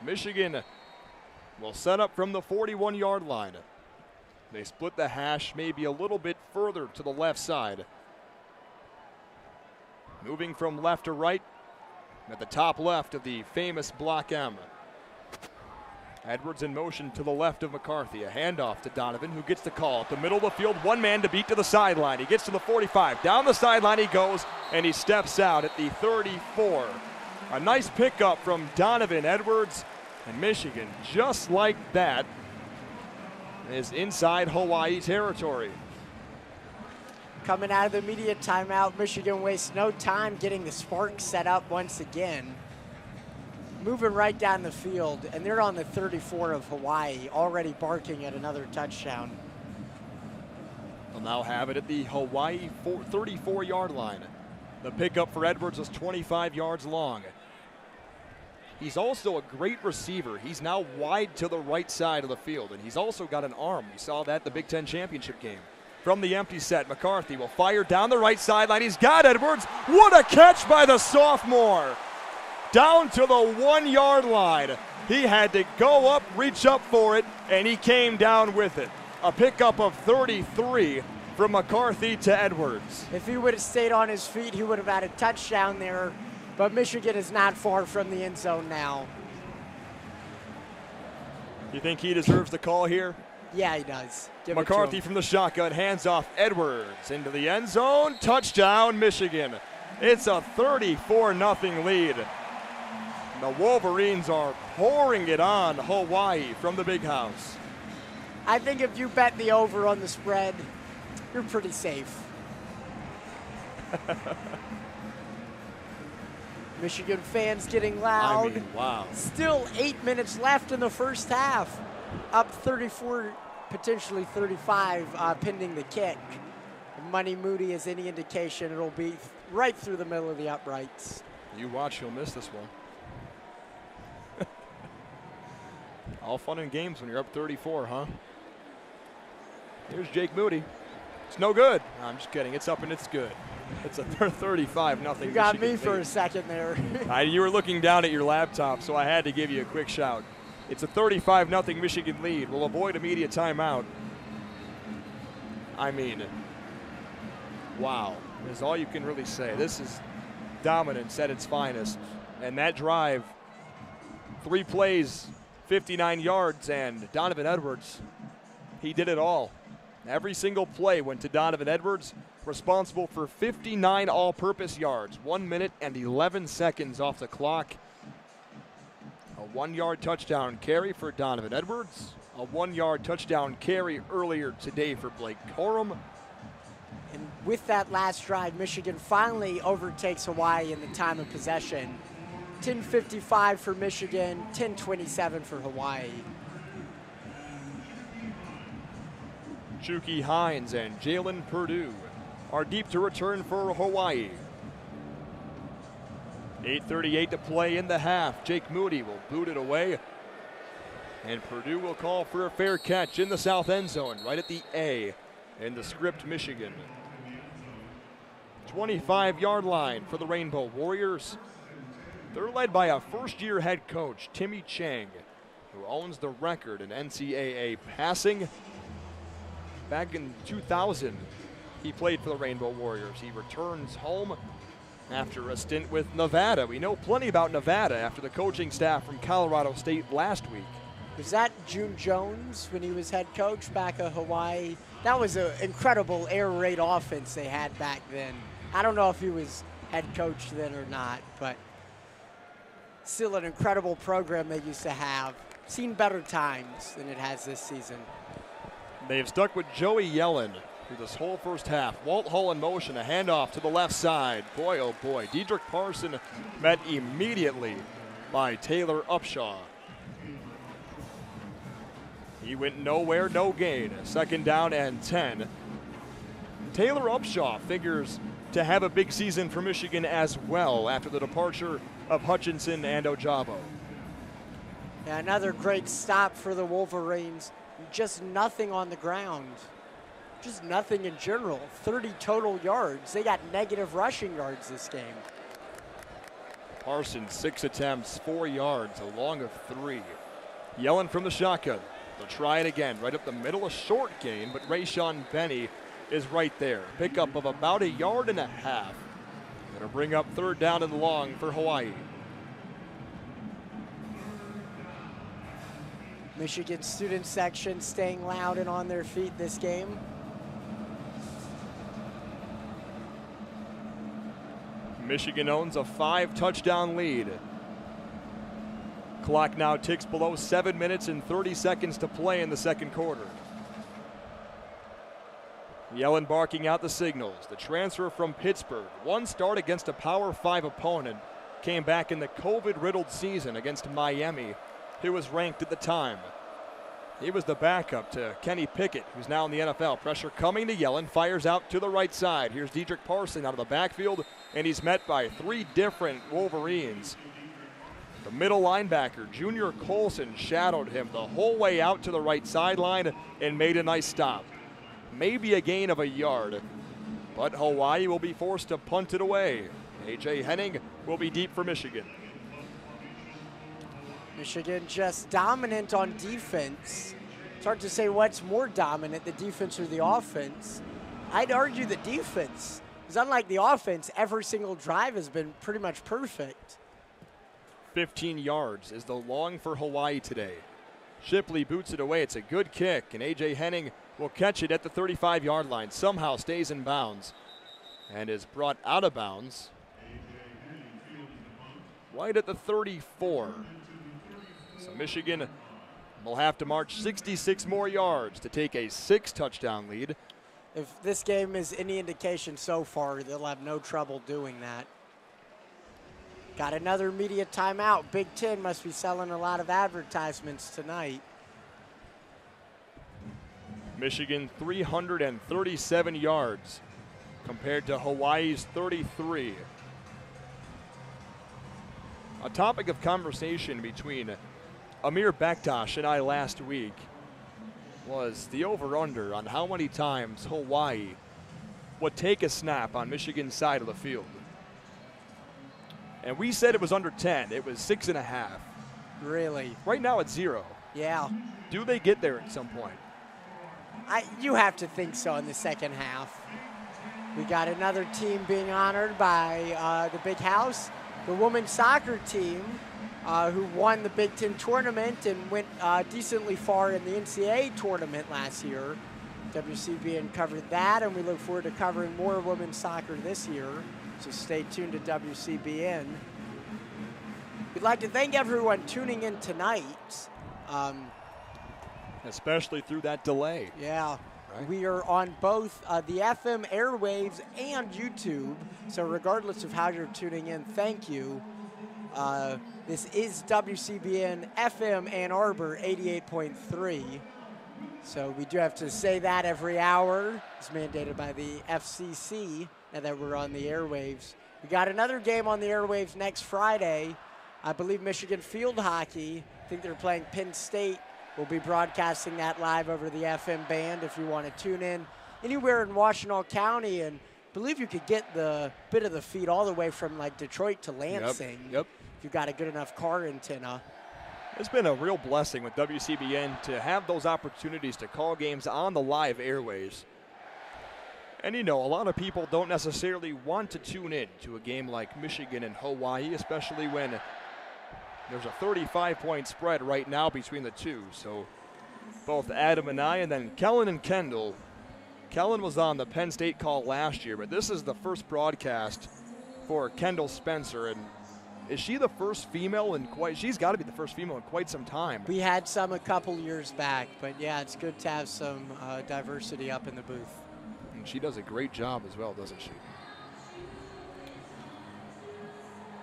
Michigan will set up from the 41-yard line. They split the hash maybe a little bit further to the left side. Moving from left to right at the top left of the famous Block M. Edwards in motion to the left of McCarthy. A handoff to Donovan, who gets the call. At the middle of the field, one man to beat to the sideline. He gets to the 45. Down the sideline he goes, and he steps out at the 34. A nice pickup from Donovan Edwards, and Michigan, just like that, is inside Hawaii territory. Coming out of the media timeout, Michigan wastes no time getting the spark set up once again. Moving right down the field, and they're on the 34 of Hawaii, already barking at another touchdown. They'll now have it at the Hawaii 34-yard line. The pickup for Edwards was 25 yards long. He's also a great receiver. He's now wide to the right side of the field, and he's also got an arm. We saw that in the Big Ten championship game. From the empty set, McCarthy will fire down the right sideline. He's got Edwards. What a catch by the sophomore. Down to the 1-yard line. He had to go up, reach up for it, and he came down with it. A pickup of 33 from McCarthy to Edwards. If he would have stayed on his feet, he would have had a touchdown there, but Michigan is not far from the end zone now. You think he deserves the call here? Yeah, he does. Give McCarthy from the shotgun, hands off Edwards into the end zone. Touchdown, Michigan. It's a 34-0 lead. The Wolverines are pouring it on Hawaii from the big house. I think if you bet the over on the spread, you're pretty safe. Michigan fans getting loud. I mean, wow. Still 8 minutes left in the first half. Up 34, potentially 35, pending the kick. If Money Moody is any indication, it'll be right through the middle of the uprights. You watch, you'll miss this one. All fun and games when you're up 34, huh? Here's Jake Moody. It's no good. No, I'm just kidding. It's up and it's good. It's a 35-0. You got me for a second there. You were looking down at your laptop, so I had to give you a quick shout. It's a 35-0 Michigan lead. We'll avoid immediate timeout. I mean, wow. Is all you can really say. This is dominance at its finest. And that drive, 3 plays, 59 yards, and Donovan Edwards, he did it all. Every single play went to Donovan Edwards, responsible for 59 all-purpose yards, 1 minute and 11 seconds off the clock. A 1-yard touchdown carry for Donovan Edwards, a 1-yard touchdown carry earlier today for Blake Corum. And with that last drive, Michigan finally overtakes Hawaii in the time of possession. 10:55 for Michigan, 10:27 for Hawaii. Chucky Hines and Jalen Purdue are deep to return for Hawaii. 8:38 to play in the half. Jake Moody will boot it away. And Purdue will call for a fair catch in the south end zone, right at the A in the script, Michigan. 25-yard line for the Rainbow Warriors. They're led by a first-year head coach, Timmy Chang, who owns the record in NCAA passing. Back in 2000, he played for the Rainbow Warriors. He returns home after a stint with Nevada. We know plenty about Nevada after the coaching staff from Colorado State last week. Was that June Jones when he was head coach back at Hawaii? That was an incredible air raid offense they had back then. I don't know if he was head coach then or not, but still an incredible program they used to have. Seen better times than it has this season. They've stuck with Joey Yellen through this whole first half. Walt Hull in motion, a handoff to the left side. Boy, oh boy. Dedrick Parson met immediately by Taylor Upshaw. He went nowhere, no gain. 2nd down and 10. Taylor Upshaw figures to have a big season for Michigan as well after the departure of Hutchinson and Ojabo. Yeah, another great stop for the Wolverines. Just nothing on the ground. Just nothing in general. 30 total yards. They got negative rushing yards this game. Parsons, 6 attempts, 4 yards, a long of 3. Yellen from the shotgun. They'll try it again, right up the middle, a short gain, but Rayshawn Benny is right there. Pickup of about 1.5 yards. Gonna bring up 3rd down and long for Hawaii. Michigan student section staying loud and on their feet this game. Michigan owns a 5-touchdown lead. Clock now ticks below 7 minutes and 30 seconds to play in the second quarter. Yellen barking out the signals. The transfer from Pittsburgh, 1 start against a Power 5 opponent, came back in the COVID-riddled season against Miami, who was ranked at the time. He was the backup to Kenny Pickett, who's now in the NFL. Pressure coming to Yellen, fires out to the right side. Here's Dedrick Parson out of the backfield, and he's met by 3 different Wolverines. The middle linebacker, Junior Colson, shadowed him the whole way out to the right sideline and made a nice stop. Maybe a gain of 1 yard, but Hawaii will be forced to punt it away. A.J. Henning will be deep for Michigan. Michigan just dominant on defense. It's hard to say what's more dominant, the defense or the offense. I'd argue the defense, because unlike the offense, every single drive has been pretty much perfect. 15 yards is the long for Hawaii today. Shipley boots it away. It's a good kick, and A.J. Henning will catch it at the 35-yard line. Somehow stays in bounds and is brought out of bounds right at the 34. So Michigan will have to march 66 more yards to take a 6-touchdown lead. If this game is any indication so far, they'll have no trouble doing that. Got another media timeout. Big Ten must be selling a lot of advertisements tonight. Michigan 337 yards compared to Hawaii's 33. A topic of conversation between Amir Bektash and I last week was the over-under on how many times Hawaii would take a snap on Michigan's side of the field. And we said it was under 10. It was 6.5. Really? Right now it's 0. Yeah. Do they get there at some point? You have to think so in the second half. We got another team being honored by the Big House, the women's soccer team, who won the Big Ten tournament and went decently far in the NCAA tournament last year. WCBN covered that, and we look forward to covering more women's soccer this year. So stay tuned to WCBN. We'd like to thank everyone tuning in tonight. Especially through that delay. Yeah. Right. We are on both the FM airwaves and YouTube. So regardless of how you're tuning in, thank you. This is WCBN FM Ann Arbor 88.3. So we do have to say that every hour. It's mandated by the FCC now that we're on the airwaves. We got another game on the airwaves next Friday. I believe Michigan field hockey. I think they're playing Penn State. We'll be broadcasting that live over the FM band if you want to tune in anywhere in Washtenaw County. And I believe you could get the bit of the feed all the way from like Detroit to Lansing. Yep. If you've got a good enough car antenna. It's been a real blessing with WCBN to have those opportunities to call games on the live airways. And you know, a lot of people don't necessarily want to tune in to a game like Michigan and Hawaii, especially when there's a 35-point spread right now between the two. So both Adam and I, and then Kelin and Kendall. Kelin was on the Penn State call last year, but this is the first broadcast for Kendall Spencer. And is she the first female in she's got to be the first female in quite some time. We had some a couple years back, but yeah, it's good to have some diversity up in the booth. And she does a great job as well, doesn't she?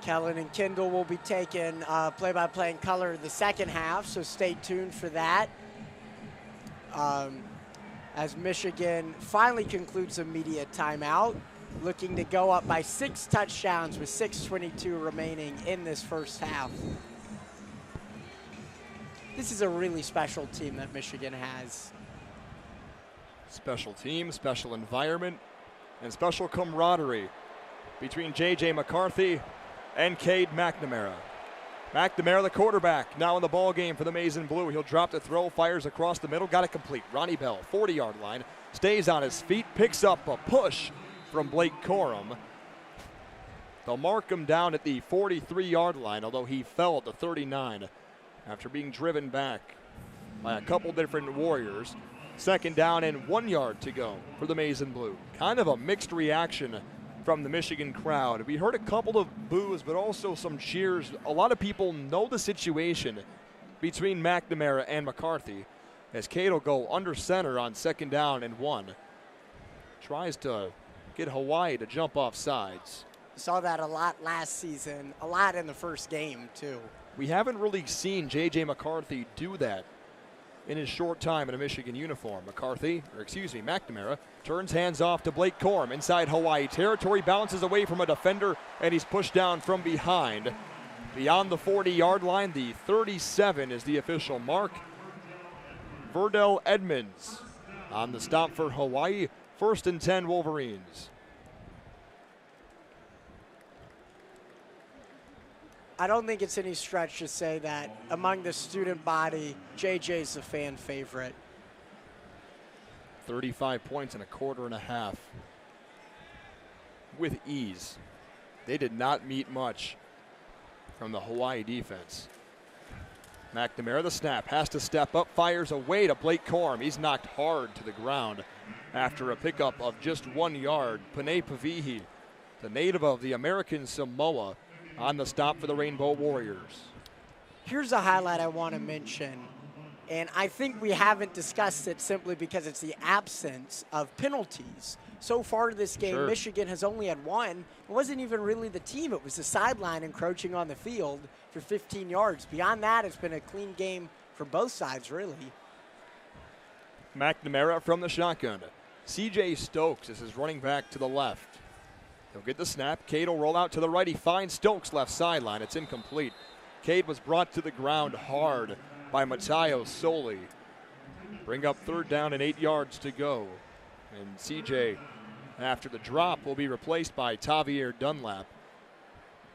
Kelin and Kendall will be taking play-by-play in color in the second half, so stay tuned for that. As Michigan finally concludes a media timeout, looking to go up by 6 touchdowns with 6:22 remaining in this first half. This is a really special team that Michigan has. Special team, special environment, and special camaraderie between JJ McCarthy and Cade McNamara. McNamara, the quarterback, now in the ball game for the Maize and Blue. He'll drop the throw, fires across the middle, got it complete. Ronnie Bell, 40-yard line, stays on his feet, picks up a push from Blake Corum. They'll mark him down at the 43-yard line, although he fell at the 39 after being driven back by a couple different Warriors. Second down and 1 yard to go for the Maize and Blue. Kind of a mixed reaction from the Michigan crowd. We heard a couple of boos, but also some cheers. A lot of people know the situation between McNamara and McCarthy as Cade will go under center on second down and 1. Tries to get Hawaii to jump off sides. Saw that a lot last season, a lot in the first game too. We haven't really seen J.J. McCarthy do that in his short time in a Michigan uniform. McNamara turns hands off to Blake Corum inside Hawaii territory, bounces away from a defender, and he's pushed down from behind. Beyond the 40-yard line, the 37 is the official mark. Verdell Edmonds on the stop for Hawaii. 1st and 10 Wolverines. I don't think it's any stretch to say that among the student body, JJ's a fan favorite. 35 points in a quarter and a half with ease. They did not meet much from the Hawaii defense. McNamara, the snap, has to step up, fires away to Blake Corum. He's knocked hard to the ground after a pickup of just 1 yard. Panay Pavihi, the native of the American Samoa, on the stop for the Rainbow Warriors. Here's a highlight I want to mention. And I think we haven't discussed it simply because it's the absence of penalties. So far this game, Sure. Michigan has only had one. It wasn't even really the team. It was the sideline encroaching on the field for 15 yards. Beyond that, it's been a clean game for both sides, really. McNamara from the shotgun. C.J. Stokes is his running back to the left. He'll get the snap. Cade will roll out to the right. He finds Stokes left sideline. It's incomplete. Cade was brought to the ground hard by Matteo Soli. Bring up 3rd down and 8 yards to go. And C.J., after the drop, will be replaced by Tavier Dunlap.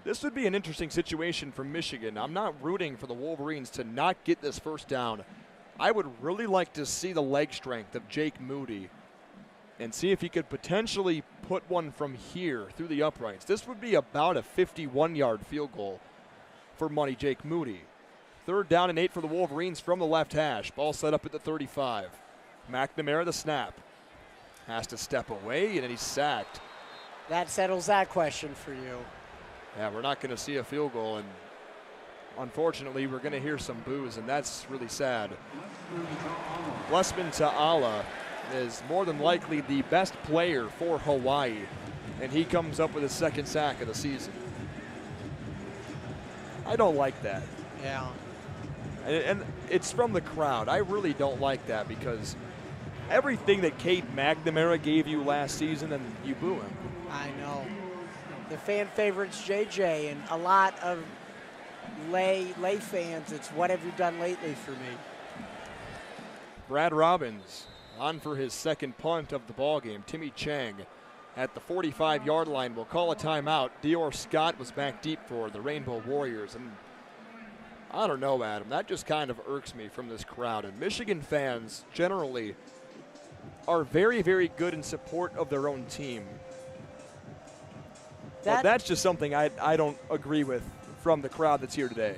This would be an interesting situation for Michigan. I'm not rooting for the Wolverines to not get this first down. I would really like to see the leg strength of Jake Moody and see if he could potentially put one from here through the uprights. This would be about a 51-yard field goal for Money Jake Moody. 3rd down and 8 for the Wolverines from the left hash. Ball set up at the 35. McNamara the snap. Has to step away, and then he's sacked. That settles that question for you. Yeah, we're not going to see a field goal, and unfortunately, we're going to hear some boos, and that's really sad. Blessman Ta'ala is more than likely the best player for Hawaii, and he comes up with his 2nd sack of the season. I don't like that. Yeah. And it's from the crowd. I really don't like that because everything that Cade McNamara gave you last season, and you boo him. I know. The fan favorites JJ and a lot of lay fans. It's what have you done lately for me? Brad Robbins on for his 2nd punt of the ball game. Timmy Chang at the 45-yard line will call a timeout. Dior Scott was back deep for the Rainbow Warriors. And I don't know, Adam, that just kind of irks me from this crowd. And Michigan fans generally are very, very good in support of their own team. But that's just something I don't agree with from the crowd that's here today.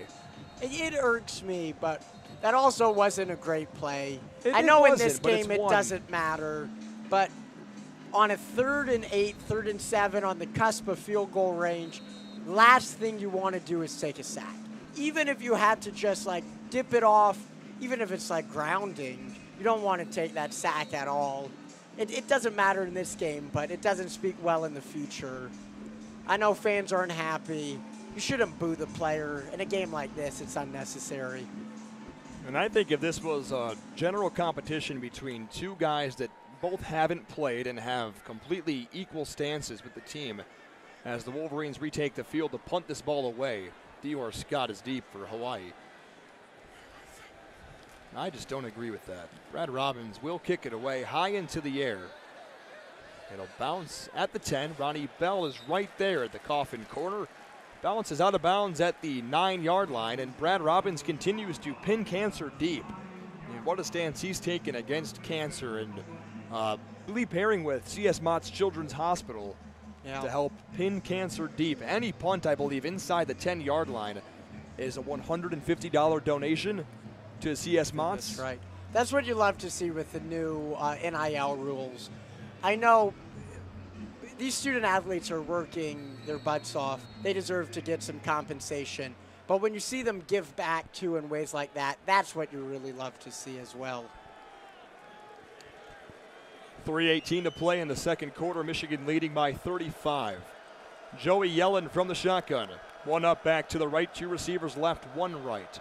It irks me, but that also wasn't a great play. I It know in wasn't, this but it's game it one. doesn't matter, but on a 3rd and 8, 3rd and 7 on the cusp of field goal range, last thing you want to do is take a sack. Even if you had to just like dip it off, even if it's like grounding, you don't want to take that sack at all. It doesn't matter in this game, but it doesn't speak well in the future. I know fans aren't happy. You shouldn't boo the player. In a game like this, it's unnecessary. And I think if this was a general competition between two guys that both haven't played and have completely equal stances with the team, as the Wolverines retake the field to punt this ball away, Dior Scott is deep for Hawaii. I just don't agree with that. Brad Robbins will kick it away high into the air. It'll bounce at the 10. Ronnie Bell is right there at the coffin corner. Bounces out of bounds at the 9-yard line, and Brad Robbins continues to pin Cancer deep. And what a stance he's taken against Cancer, and really pairing with C.S. Mott's Children's Hospital to help pin Cancer deep. Any punt, I believe, inside the 10-yard line is a $150 donation to C.S. Mott's. That's right. That's what you love to see with the new NIL rules. I know these student athletes are working their butts off. They deserve to get some compensation. But when you see them give back too in ways like that, that's what you really love to see as well. 3:18 to play in the second quarter. Michigan leading by 35. Joey Yellen from the shotgun. One up back to the right, two receivers left, one right.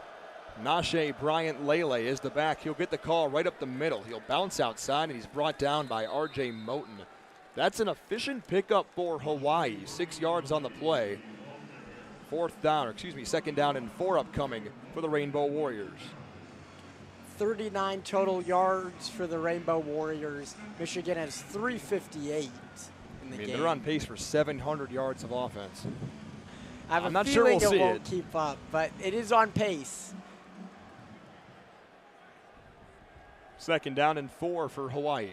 Nashe Bryant Lele is the back. He'll get the call right up the middle. He'll bounce outside, and he's brought down by R.J. Moten. That's an efficient pickup for Hawaii. 6 yards on the play. Second down and 4 upcoming for the Rainbow Warriors. 39 total yards for the Rainbow Warriors. Michigan has 358 in the game. They're on pace for 700 yards of offense. I'm not sure we'll see it won't it. keep up, but it is on pace. Second down and 4 for Hawaii.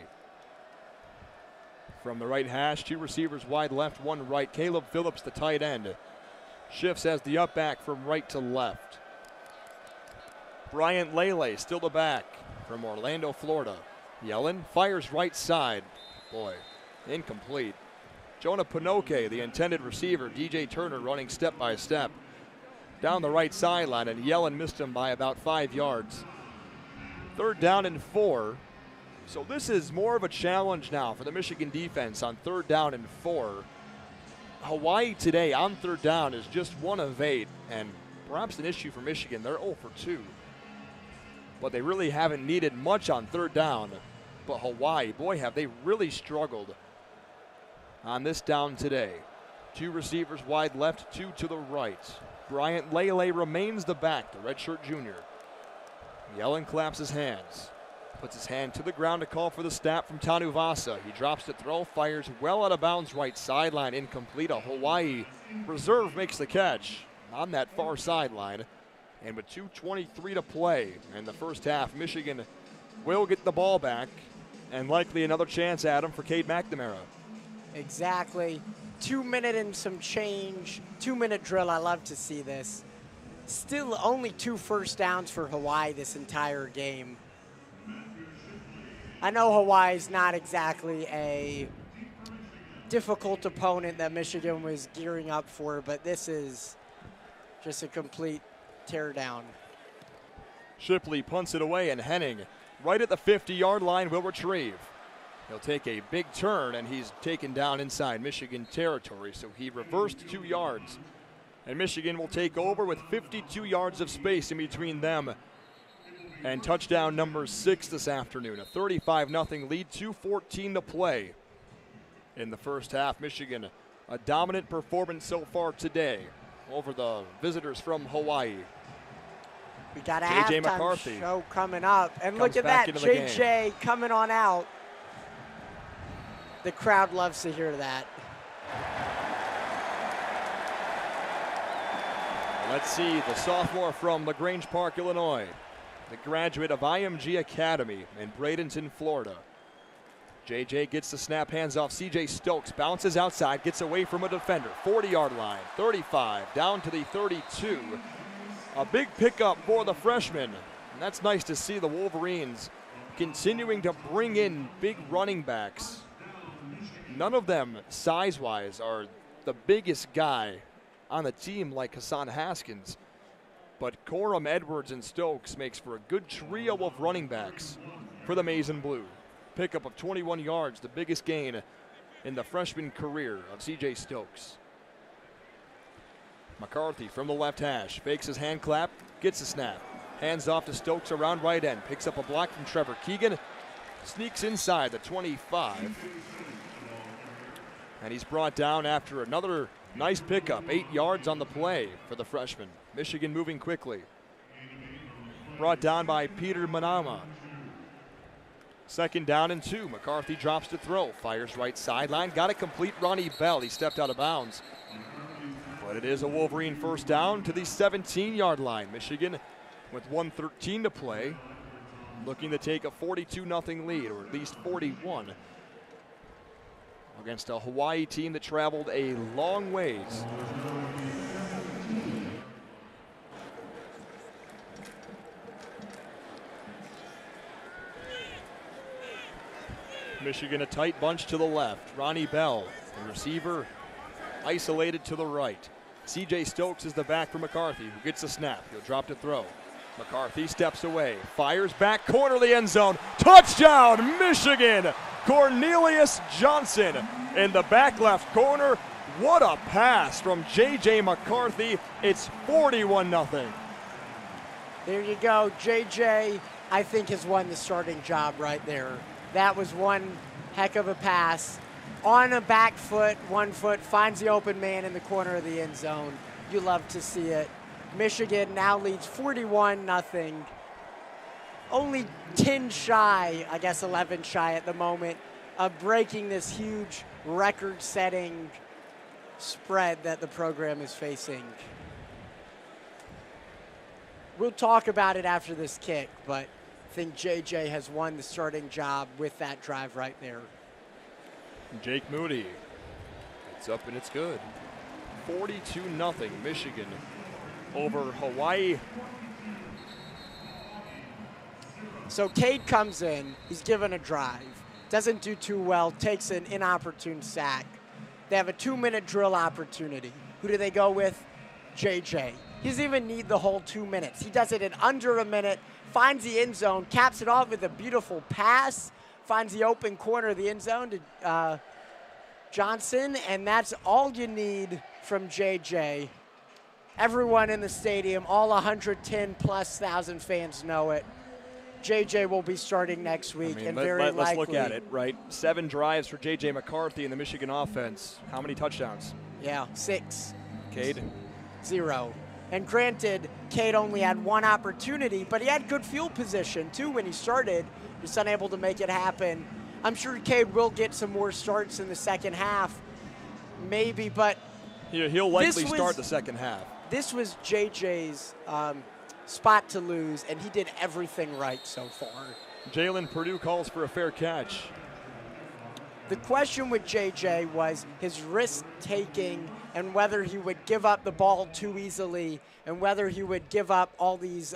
From the right hash, two receivers wide left, one right. Caleb Phillips, the tight end, shifts as the up back from right to left. Bryant Lele, still the back from Orlando, Florida. Yellen fires right side. Boy, incomplete. Jonah Pinoque, the intended receiver. DJ Turner running step by step down the right sideline, and Yellen missed him by about 5 yards. 3rd down and 4. So this is more of a challenge now for the Michigan defense on 3rd down and 4. Hawaii today on 3rd down is just 1 of 8, and perhaps an issue for Michigan. They're 0 for 2. But they really haven't needed much on 3rd down. But Hawaii, boy, have they really struggled on this down today. 2 receivers wide left, 2 to the right. Bryant Lele remains the back, the redshirt junior. Yellen claps his hands. Puts his hand to the ground to call for the snap from Tanuvasa. He drops to throw, fires well out of bounds, right sideline, incomplete. A Hawaii reserve makes the catch on that far sideline. And with 2:23 to play in the first half, Michigan will get the ball back and likely another chance, Adam, for Cade McNamara. Exactly. 2 minute and some change. 2-minute drill. I love to see this. Still only 2 first downs for Hawaii this entire game. I know Hawaii's not exactly a difficult opponent that Michigan was gearing up for, but this is just a complete teardown. Shipley punts it away, and Henning, right at the 50-yard line, will retrieve. He'll take a big turn, and he's taken down inside Michigan territory, so he reversed 2 yards. And Michigan will take over with 52 yards of space in between them and touchdown number 6 this afternoon. A 35-0 lead, 2:14 to play in the first half. Michigan, a dominant performance so far today over the visitors from Hawaii. We got a JJ halftime McCarthy show coming up. And look at that, JJ coming on out. The crowd loves to hear that. Let's see, the sophomore from LaGrange Park, Illinois. The graduate of IMG Academy in Bradenton, Florida. JJ gets the snap, hands off CJ Stokes, bounces outside, gets away from a defender. 40-yard line, 35, down to the 32. A big pickup for the freshman. And that's nice to see the Wolverines continuing to bring in big running backs. None of them, size-wise, are the biggest guy on the team like Hassan Haskins. But Corum, Edwards, and Stokes makes for a good trio of running backs for the Maize and Blue. Pickup of 21 yards, the biggest gain in the freshman career of CJ Stokes. McCarthy from the left hash, fakes his hand clap, gets a snap. Hands off to Stokes around right end, picks up a block from Trevor Keegan, sneaks inside the 25. And he's brought down after another nice pickup, 8 yards on the play for the freshman. Michigan moving quickly. Brought down by Peter Manama. 2nd down and 2. McCarthy drops to throw. Fires right sideline. Got it complete. Ronnie Bell. He stepped out of bounds. But it is a Wolverine first down to the 17-yard line. Michigan with 1:13 to play. Looking to take a 42-0 lead, or at least 41. Against a Hawaii team that traveled a long ways. Michigan a tight bunch to the left. Ronnie Bell, the receiver, isolated to the right. CJ Stokes is the back for McCarthy, who gets the snap. He'll drop to throw. McCarthy steps away, fires back corner of the end zone. Touchdown, Michigan! Cornelius Johnson in the back left corner. What a pass from JJ McCarthy. It's 41-0. There you go. JJ, I think, has won the starting job right there. That was one heck of a pass. On a back foot, 1 foot, finds the open man in the corner of the end zone. You love to see it. Michigan now leads 41-0. Only 10 shy, I guess 11 shy at the moment, of breaking this huge record-setting spread that the program is facing. We'll talk about it after this kick, but I think JJ has won the starting job with that drive right there. Jake Moody. It's up and it's good. 42-0 Michigan over Hawaii. So Cade comes in, he's given a drive, doesn't do too well, takes an inopportune sack. They have a 2-minute drill opportunity. Who do they go with? JJ. He doesn't even need the whole 2 minutes. He does it in under a minute, finds the end zone, caps it off with a beautiful pass, finds the open corner of the end zone to Johnson, and that's all you need from JJ. Everyone in the stadium, all 110+ thousand fans know it. JJ will be starting next week, and very likely. Let's look at it, right? 7 drives for JJ McCarthy in the Michigan offense. How many touchdowns? Yeah, 6. Cade? 0. And granted, Cade only had 1 opportunity, but he had good field position, too, when he started. Just unable to make it happen. I'm sure Cade will get some more starts in the second half, maybe, but he'll likely start the second half. This was JJ's spot to lose, and he did everything right so far. Jalen Purdue calls for a fair catch. The question with JJ was his risk-taking and whether he would give up the ball too easily and whether he would give up all these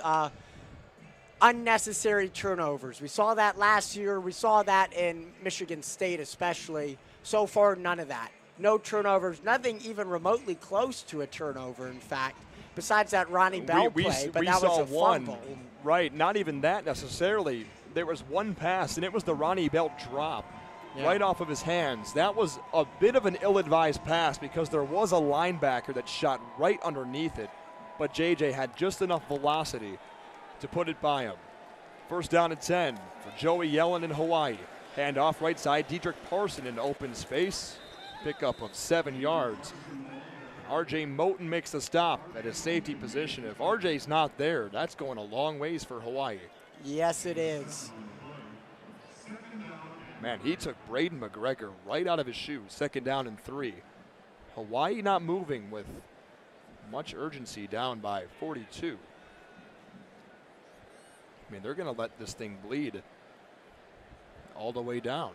unnecessary turnovers. We saw that last year. We saw that in Michigan State especially. So far, none of that. No turnovers, nothing even remotely close to a turnover, in fact, besides that Ronnie Bell play, but that was a fumble. Right, not even that necessarily. There was one pass, and it was the Ronnie Bell drop right off of his hands. That was a bit of an ill-advised pass because there was a linebacker that shot right underneath it, but JJ had just enough velocity to put it by him. First down and 10 for Joey Yellen in Hawaii. Hand off right side, Detriot Parson in open space. Pickup of 7 yards. RJ Moten makes the stop at his safety position. If RJ's not there, that's going a long ways for Hawaii. Yes, it is. Man, he took Braden McGregor right out of his shoes. Second down and 3. Hawaii not moving with much urgency, down by 42. I mean, they're going to let this thing bleed all the way down.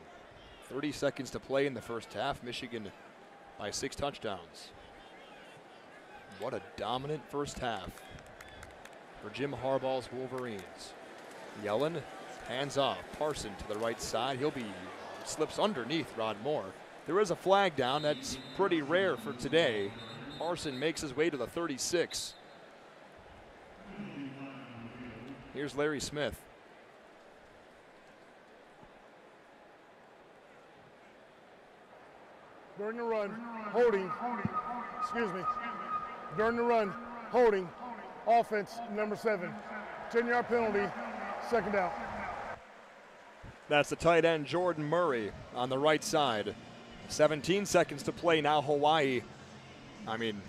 30 seconds to play in the first half. Michigan by 6 touchdowns. What a dominant first half for Jim Harbaugh's Wolverines. Yellen hands off. Parson to the right side. Slips underneath Rod Moore. There is a flag down. That's pretty rare for today. Parson makes his way to the 36. Here's Larry Smith. During the run, holding, during the run, holding, offense, number 7. 10-yard penalty, second down. That's the tight end, Jordan Murray, on the right side. 17 seconds to play now, Hawaii. I mean,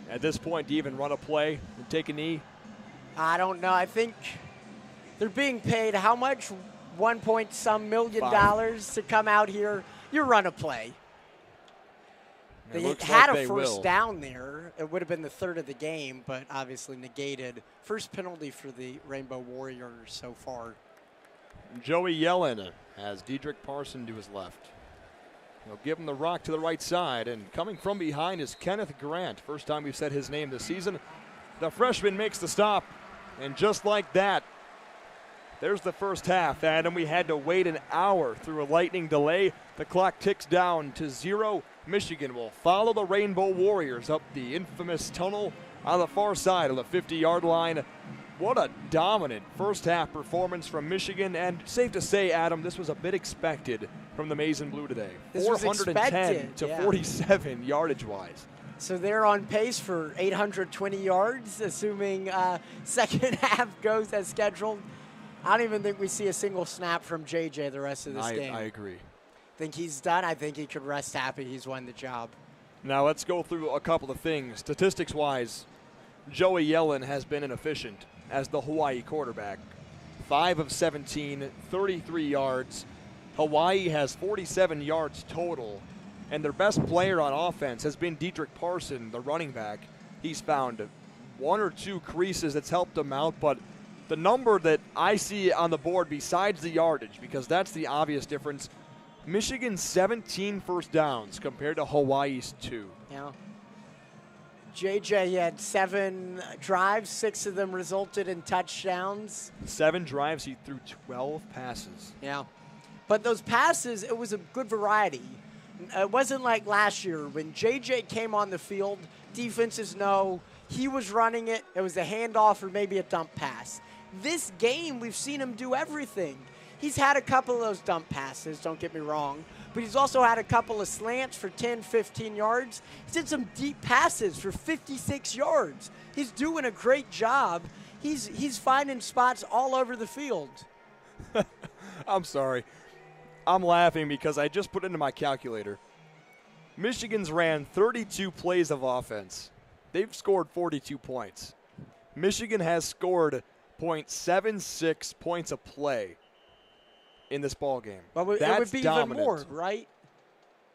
at this point, do you even run a play and take a knee? I don't know. I think they're being paid how much? $1 million to come out here. You run a play. They had a first down there. It would have been the 3rd of the game, but obviously negated. First penalty for the Rainbow Warriors so far. Joey Yellen has Detriot Parson to his left. He'll give him the rock to the right side, and coming from behind is Kenneth Grant. First time we've said his name this season. The freshman makes the stop, and just like that, there's the first half, Adam. We had to wait an hour through a lightning delay. The clock ticks down to 0. Michigan will follow the Rainbow Warriors up the infamous tunnel on the far side of the 50-yard line. What a dominant first half performance from Michigan, and safe to say, Adam, this was a bit expected from the Maize and Blue today. This 410 to 47 yardage-wise. So they're on pace for 820 yards, assuming second half goes as scheduled. I don't even think we see a single snap from JJ the rest of this game. I agree. Think he's done. I think he could rest happy. He's won the job. Now let's go through a couple of things. Statistics-wise, Joey Yellen has been inefficient as the Hawaii quarterback. 5 of 17, 33 yards. Hawaii has 47 yards total, and their best player on offense has been Detriot Parson, the running back. He's found 1 or 2 creases that's helped him out, but the number that I see on the board besides the yardage, because that's the obvious difference, Michigan's 17 first downs compared to Hawaii's 2. Yeah. JJ had 7 drives, 6 of them resulted in touchdowns. 7 drives, he threw 12 passes. Yeah. But those passes, it was a good variety. It wasn't like last year when JJ came on the field, defenses know he was running it. It was a handoff or maybe a dump pass. This game, we've seen him do everything. He's had a couple of those dump passes, don't get me wrong, but he's also had a couple of slants for 10, 15 yards. He's did some deep passes for 56 yards. He's doing a great job. He's finding spots all over the field. I'm sorry. I'm laughing because I just put into my calculator. Michigan's ran 32 plays of offense. They've scored 42 points. Michigan has scored .76 points a play in this ball game. Well, it would be dominant. even more, right?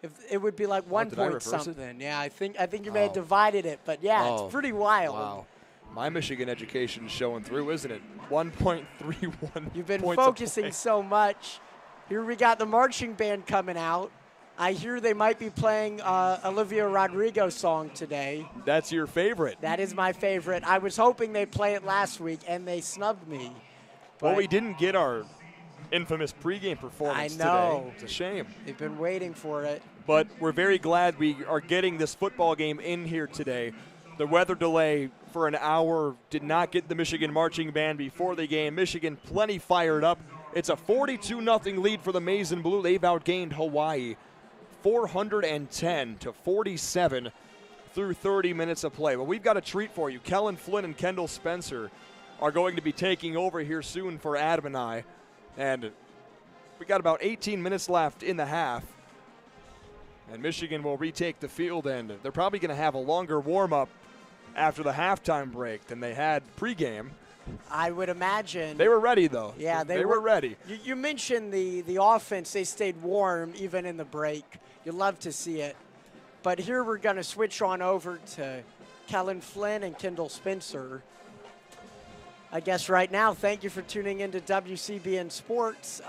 If it would be like 1 point something. Yeah, I think you may have divided it, but yeah, it's pretty wild. Wow. My Michigan education is showing through, isn't it? 1.31. You've been focusing so much. Here we got the marching band coming out. I hear they might be playing Olivia Rodrigo's song today. That's your favorite. That is my favorite. I was hoping they'd play it last week, and they snubbed me. Well, we didn't get our infamous pregame performance today. It's a shame. They've been waiting for it. But we're very glad we are getting this football game in here today. The weather delay for an hour did not get the Michigan marching band before the game. Michigan plenty fired up. It's a 42-0 lead for the Maize and Blue. They've outgained Hawaii 410 to 47 through 30 minutes of play. Well, we've got a treat for you. Kelin Flynn and Kendall Spencer are going to be taking over here soon for Adam and I. And we got about 18 minutes left in the half. And Michigan will retake the field, and they're probably going to have a longer warm-up after the halftime break than they had pregame. I would imagine. They were ready, though. Yeah, they were ready. You mentioned the offense. They stayed warm even in the break. You love to see it. But here we're going to switch on over to Kelin Flynn and Kendall Spencer. I guess right now, thank you for tuning into WCBN Sports,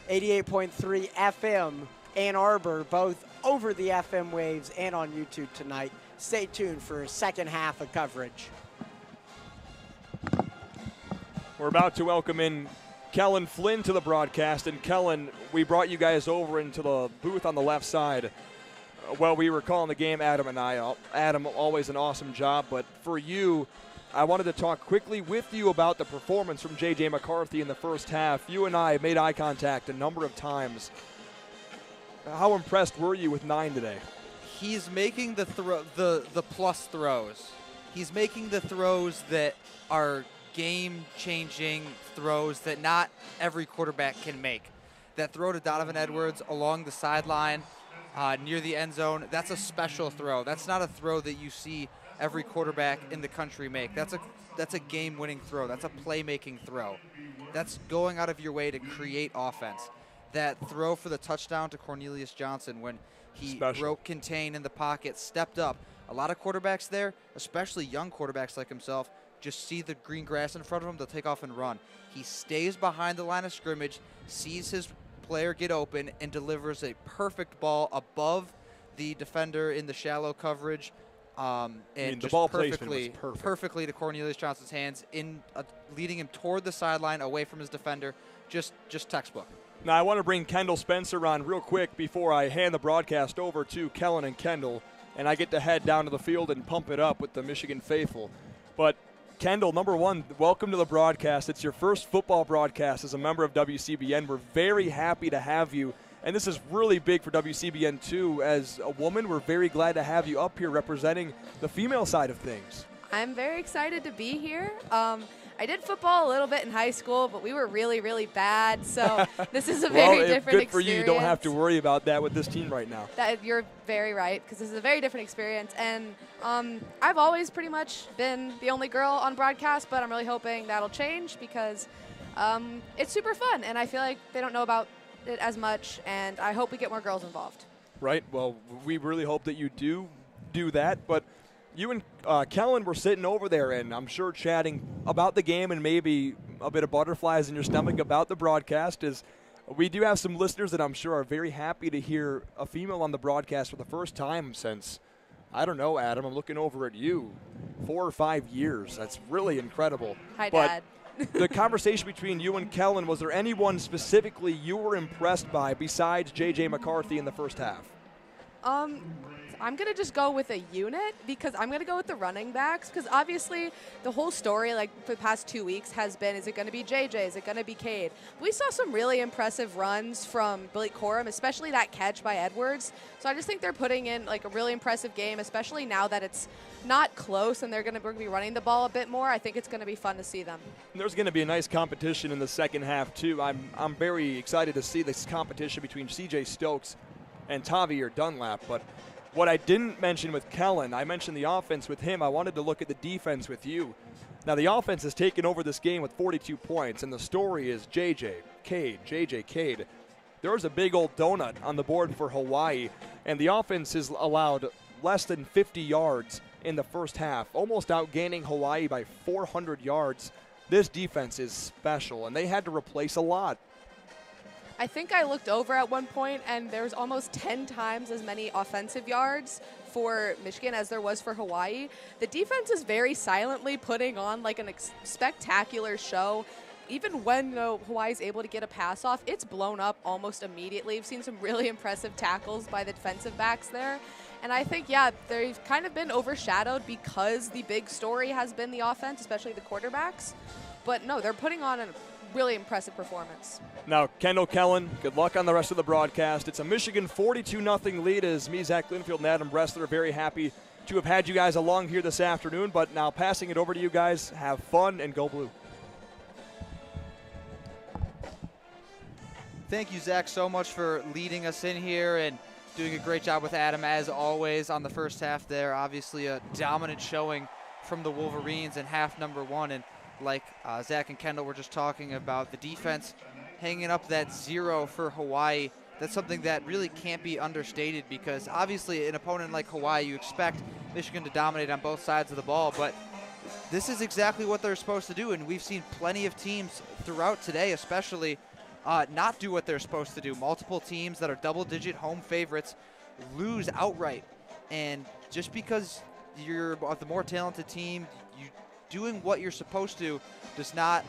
88.3 FM Ann Arbor, both over the FM waves and on YouTube tonight. Stay tuned for a second half of coverage. We're about to welcome in Kelin Flynn to the broadcast. And Kelin, we brought you guys over into the booth on the left side. Well, we were calling the game, Adam and I. Adam, always an awesome job. But for you, I wanted to talk quickly with you about the performance from JJ McCarthy in the first half. You and I made eye contact a number of times. How impressed were you with 9 today? He's making the plus throws. He's making the throws that are game-changing throws that not every quarterback can make. That throw to Donovan Edwards along the sideline near the end zone, that's a special throw. That's not a throw that you see every quarterback in the country make. That's a game-winning throw. That's a playmaking throw. That's going out of your way to create offense. That throw for the touchdown to Cornelius Johnson when he broke contain in the pocket, stepped up. A lot of quarterbacks there, especially young quarterbacks like himself, just see the green grass in front of him, they'll take off and run. He stays behind the line of scrimmage, sees his player get open, and delivers a perfect ball above the defender in the shallow coverage. And the just ball placement was perfectly to Cornelius Johnson's hands, leading him toward the sideline, away from his defender. Just textbook. Now, I want to bring Kendall Spencer on real quick before I hand the broadcast over to Kelin and Kendall, and I get to head down to the field and pump it up with the Michigan faithful. But, Kendall, number one, welcome to the broadcast. It's your first football broadcast as a member of WCBN. We're very happy to have you, and this is really big for WCBN, too. As a woman, we're very glad to have you up here representing the female side of things. I'm very excited to be here. I did football a little bit in high school, but we were really, really bad. So this is a very different experience. Good for you. You don't have to worry about that with this team right now. You're very right, because this is a very different experience. And I've always pretty much been the only girl on broadcast, but I'm really hoping that'll change because it's super fun. And I feel like they don't know about it as much, and I hope we get more girls involved. Right. Well, we really hope that you do that. But you and Kelin were sitting over there, and I'm sure chatting about the game and maybe a bit of butterflies in your stomach about the broadcast. Is we do have some listeners that I'm sure are very happy to hear a female on the broadcast for the first time since, I don't know, Adam, I'm looking over at you, 4 or 5 years. That's really incredible. Hi, Dad. The conversation between you and Kelin, was there anyone specifically you were impressed by besides JJ McCarthy in the first half? I'm going to just go with a unit because I'm going to go with the running backs because obviously the whole story like for the past 2 weeks has been, is it going to be JJ? Is it going to be Cade? We saw some really impressive runs from Blake Corum, especially that catch by Edwards. So I just think they're putting in like a really impressive game, especially now that it's not close and they're going to be running the ball a bit more. I think it's going to be fun to see them. There's going to be a nice competition in the second half too. I'm very excited to see this competition between CJ Stokes and Tavier Dunlap, but what I didn't mention with Kelin, I mentioned the offense with him. I wanted to look at the defense with you. Now, the offense has taken over this game with 42 points, and the story is JJ Cade. There's a big old donut on the board for Hawaii, and the offense has allowed less than 50 yards in the first half, almost outgaining Hawaii by 400 yards. This defense is special, and they had to replace a lot. I think I looked over at one point, and there was almost 10 times as many offensive yards for Michigan as there was for Hawaii. The defense is very silently putting on like a spectacular show. Even when Hawaii is able to get a pass off, it's blown up almost immediately. We've seen some really impressive tackles by the defensive backs there. And I think, yeah, they've kind of been overshadowed because the big story has been the offense, especially the quarterbacks. But no, they're putting on a really impressive performance. Now, Kendall, Kelin, good luck on the rest of the broadcast. It's a Michigan 42-0 lead as me, Zach Linfield, and Adam Bressler are very happy to have had you guys along here this afternoon. But now passing it over to you guys. Have fun and go blue. Thank you, Zach, so much for leading us in here and doing a great job with Adam, as always, on the first half there. Obviously a dominant showing from the Wolverines in half number one. And like Zach and Kendall were just talking about, the defense hanging up that 0 for Hawaii. That's something that really can't be understated because obviously an opponent like Hawaii, you expect Michigan to dominate on both sides of the ball, but this is exactly what they're supposed to do, and we've seen plenty of teams throughout today especially not do what they're supposed to do. Multiple teams that are double-digit home favorites lose outright, and just because you're the more talented team, you doing what you're supposed to does not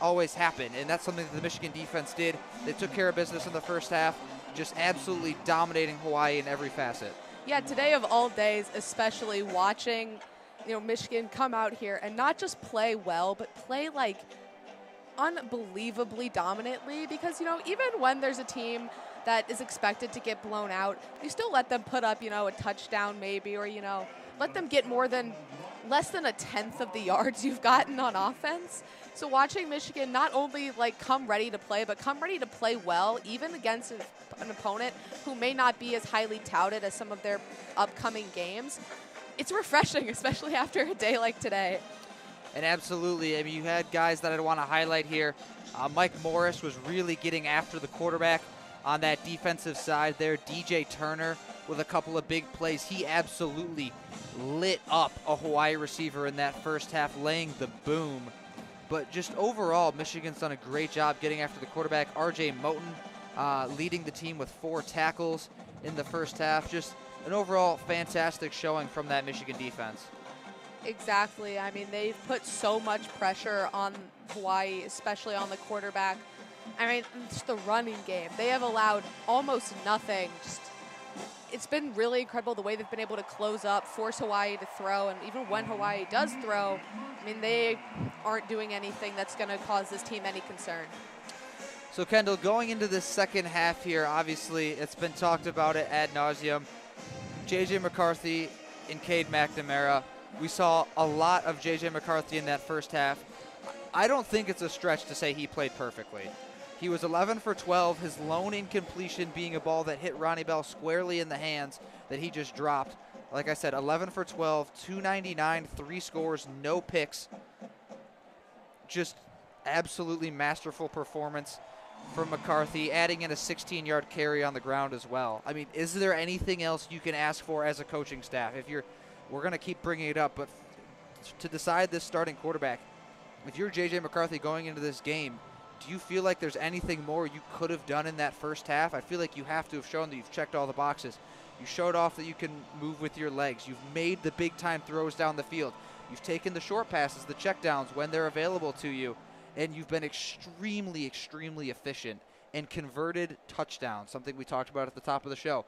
always happen, and that's something that the Michigan defense did. They took care of business in the first half, just absolutely dominating Hawaii in every facet. Yeah, today of all days, especially watching, Michigan come out here and not just play well, but play like unbelievably dominantly because, even when there's a team that is expected to get blown out, you still let them put up, a touchdown maybe, or, let them get less than a tenth of the yards you've gotten on offense. So watching Michigan not only come ready to play, but come ready to play well, even against an opponent who may not be as highly touted as some of their upcoming games, it's refreshing, especially after a day like today. And absolutely, you had guys that I'd want to highlight here. Mike Morris was really getting after the quarterback on that defensive side there. DJ Turner with a couple of big plays. He absolutely lit up a Hawaii receiver in that first half, laying the boom. But just overall, Michigan's done a great job getting after the quarterback. R.J. Moten leading the team with 4 tackles in the first half. Just an overall fantastic showing from that Michigan defense. Exactly. They've put so much pressure on Hawaii, especially on the quarterback. Just the running game. They have allowed almost nothing. It's been really incredible the way they've been able to close up, force Hawaii to throw, and even when Hawaii does throw, they aren't doing anything that's going to cause this team any concern. So, Kendall, going into this second half here, obviously it's been talked about it ad nauseum. JJ McCarthy and Cade McNamara. We saw a lot of JJ McCarthy in that first half. I don't think it's a stretch to say he played perfectly. He was 11 for 12, his lone incompletion being a ball that hit Ronnie Bell squarely in the hands that he just dropped. Like I said, 11 for 12, 299, 3 scores, no picks. Just absolutely masterful performance from McCarthy, adding in a 16-yard carry on the ground as well. Is there anything else you can ask for as a coaching staff? We're going to keep bringing it up, but to decide this starting quarterback, if you're J.J. McCarthy going into this game, do you feel like there's anything more you could have done in that first half? I feel like you have to have shown that you've checked all the boxes. You showed off that you can move with your legs. You've made the big-time throws down the field. You've taken the short passes, the checkdowns when they're available to you, and you've been extremely, extremely efficient and converted touchdowns, something we talked about at the top of the show.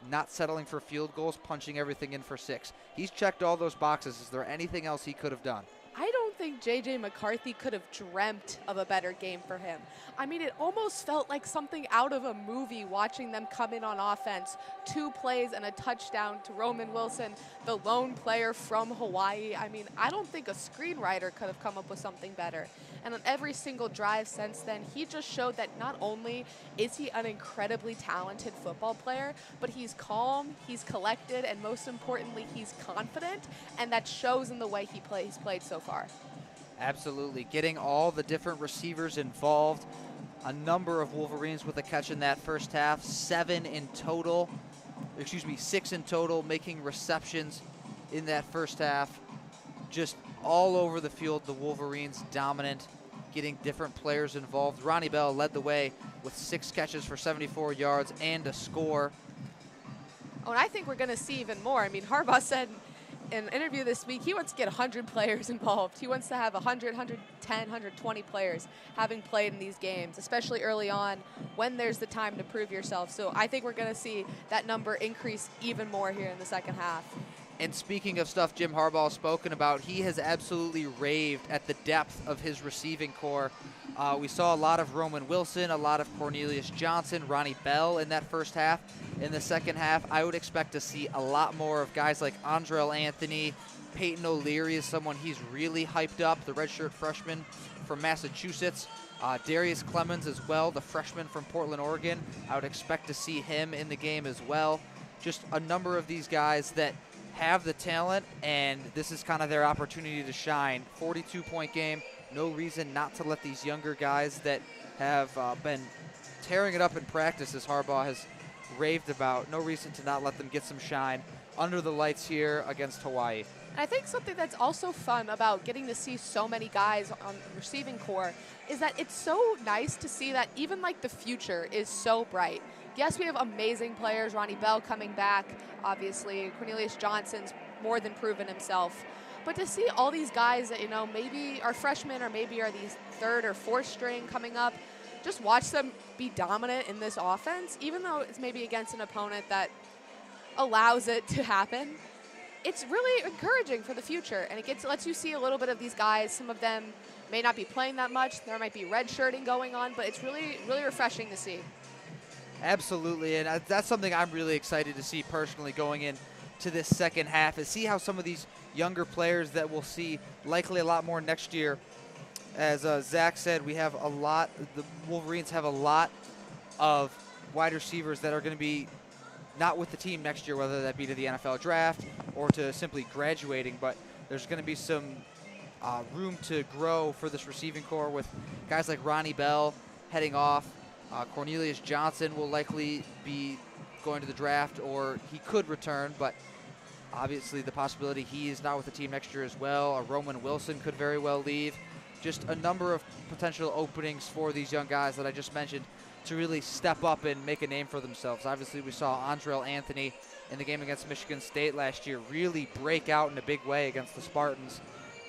not settling for field goals, punching everything in for 6. He's checked all those boxes. Is there anything else he could have done? I don't think JJ McCarthy could have dreamt of a better game for him. I mean, it almost felt like something out of a movie watching them come in on offense. 2 plays and a touchdown to Roman Wilson, the lone player from Hawaii. I mean, I don't think a screenwriter could have come up with something better. And on every single drive since then, he just showed that not only is he an incredibly talented football player, but he's calm, he's collected, and most importantly, he's confident, and that shows in the way he's played so far. Absolutely. Getting all the different receivers involved. A number of Wolverines with a catch in that first half. 6 in total, making receptions in that first half. Just all over the field, the Wolverines dominant, getting different players involved. Ronnie Bell led the way with 6 catches for 74 yards and a score. Oh, and I think we're going to see even more. I mean, Harbaugh said in an interview this week, he wants to get 100 players involved. He wants to have 100, 110, 120 players having played in these games, especially early on when there's the time to prove yourself. So I think we're going to see that number increase even more here in the second half. And speaking of stuff Jim Harbaugh has spoken about, he has absolutely raved at the depth of his receiving core. We saw a lot of Roman Wilson, a lot of Cornelius Johnson, Ronnie Bell in that first half. In the second half, I would expect to see a lot more of guys like Andrell Anthony. Peyton O'Leary is someone he's really hyped up, the redshirt freshman from Massachusetts. Darius Clemens as well, the freshman from Portland, Oregon. I would expect to see him in the game as well. Just a number of these guys that have the talent, and this is kind of their opportunity to shine. 42-point game. No reason not to let these younger guys that have been tearing it up in practice, as Harbaugh has raved about, no reason to not let them get some shine under the lights here against Hawaii. And I think something that's also fun about getting to see so many guys on the receiving core is that it's so nice to see that even like the future is so bright. Yes, we have amazing players, Ronnie Bell coming back, obviously. Cornelius Johnson's more than proven himself. But to see all these guys that, maybe are freshmen or maybe are these 3rd or 4th string coming up, just watch them be dominant in this offense, even though it's maybe against an opponent that allows it to happen. It's really encouraging for the future, and it lets you see a little bit of these guys. Some of them may not be playing that much. There might be redshirting going on, but it's really, really refreshing to see. Absolutely, and that's something I'm really excited to see personally going into this second half, is see how some of these younger players that we'll see likely a lot more next year. As Zach said, the Wolverines have a lot of wide receivers that are going to be not with the team next year, whether that be to the NFL draft or to simply graduating, but there's going to be some room to grow for this receiving core with guys like Ronnie Bell heading off. Cornelius Johnson will likely be going to the draft, or he could return, but obviously the possibility he is not with the team next year as well. Roman Wilson could very well leave. Just a number of potential openings for these young guys that I just mentioned to really step up and make a name for themselves. Obviously, we saw Andrell Anthony in the game against Michigan State last year really break out in a big way against the Spartans,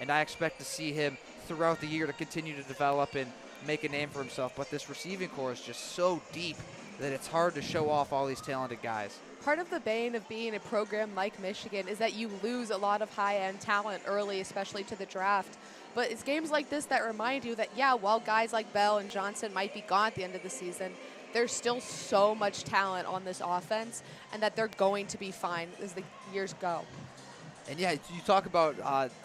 and I expect to see him throughout the year to continue to develop and make a name for himself. But this receiving core is just so deep that it's hard to show off all these talented guys. Part of the bane of being a program like Michigan is that you lose a lot of high-end talent early, especially to the draft. But it's games like this that remind you that, yeah, while guys like Bell and Johnson might be gone at the end of the season, there's still so much talent on this offense, and that they're going to be fine as the years go. And yeah, you talk about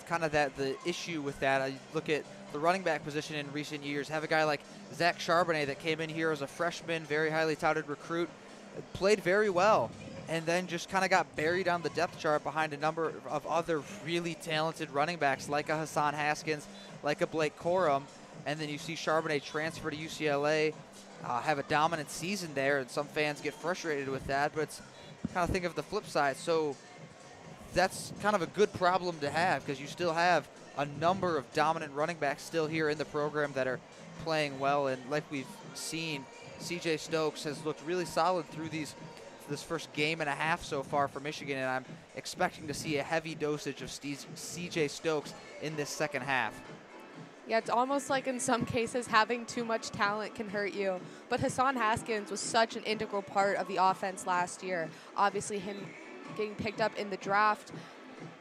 kind of the issue with that. You look at the running back position in recent years. Have a guy like Zach Charbonnet that came in here as a freshman, very highly touted recruit, played very well, and then just kind of got buried on the depth chart behind a number of other really talented running backs like a Hassan Haskins, like a Blake Corum. And then you see Charbonnet transfer to UCLA, have a dominant season there, and some fans get frustrated with that, but it's kind of think of the flip side. So that's kind of a good problem to have, because you still have a number of dominant running backs still here in the program that are playing well. And like we've seen, CJ Stokes has looked really solid through this first game and a half so far for Michigan, and I'm expecting to see a heavy dosage of CJ Stokes in this second half. Yeah, it's almost like in some cases having too much talent can hurt you. But Hassan Haskins was such an integral part of the offense last year. Obviously, him getting picked up in the draft.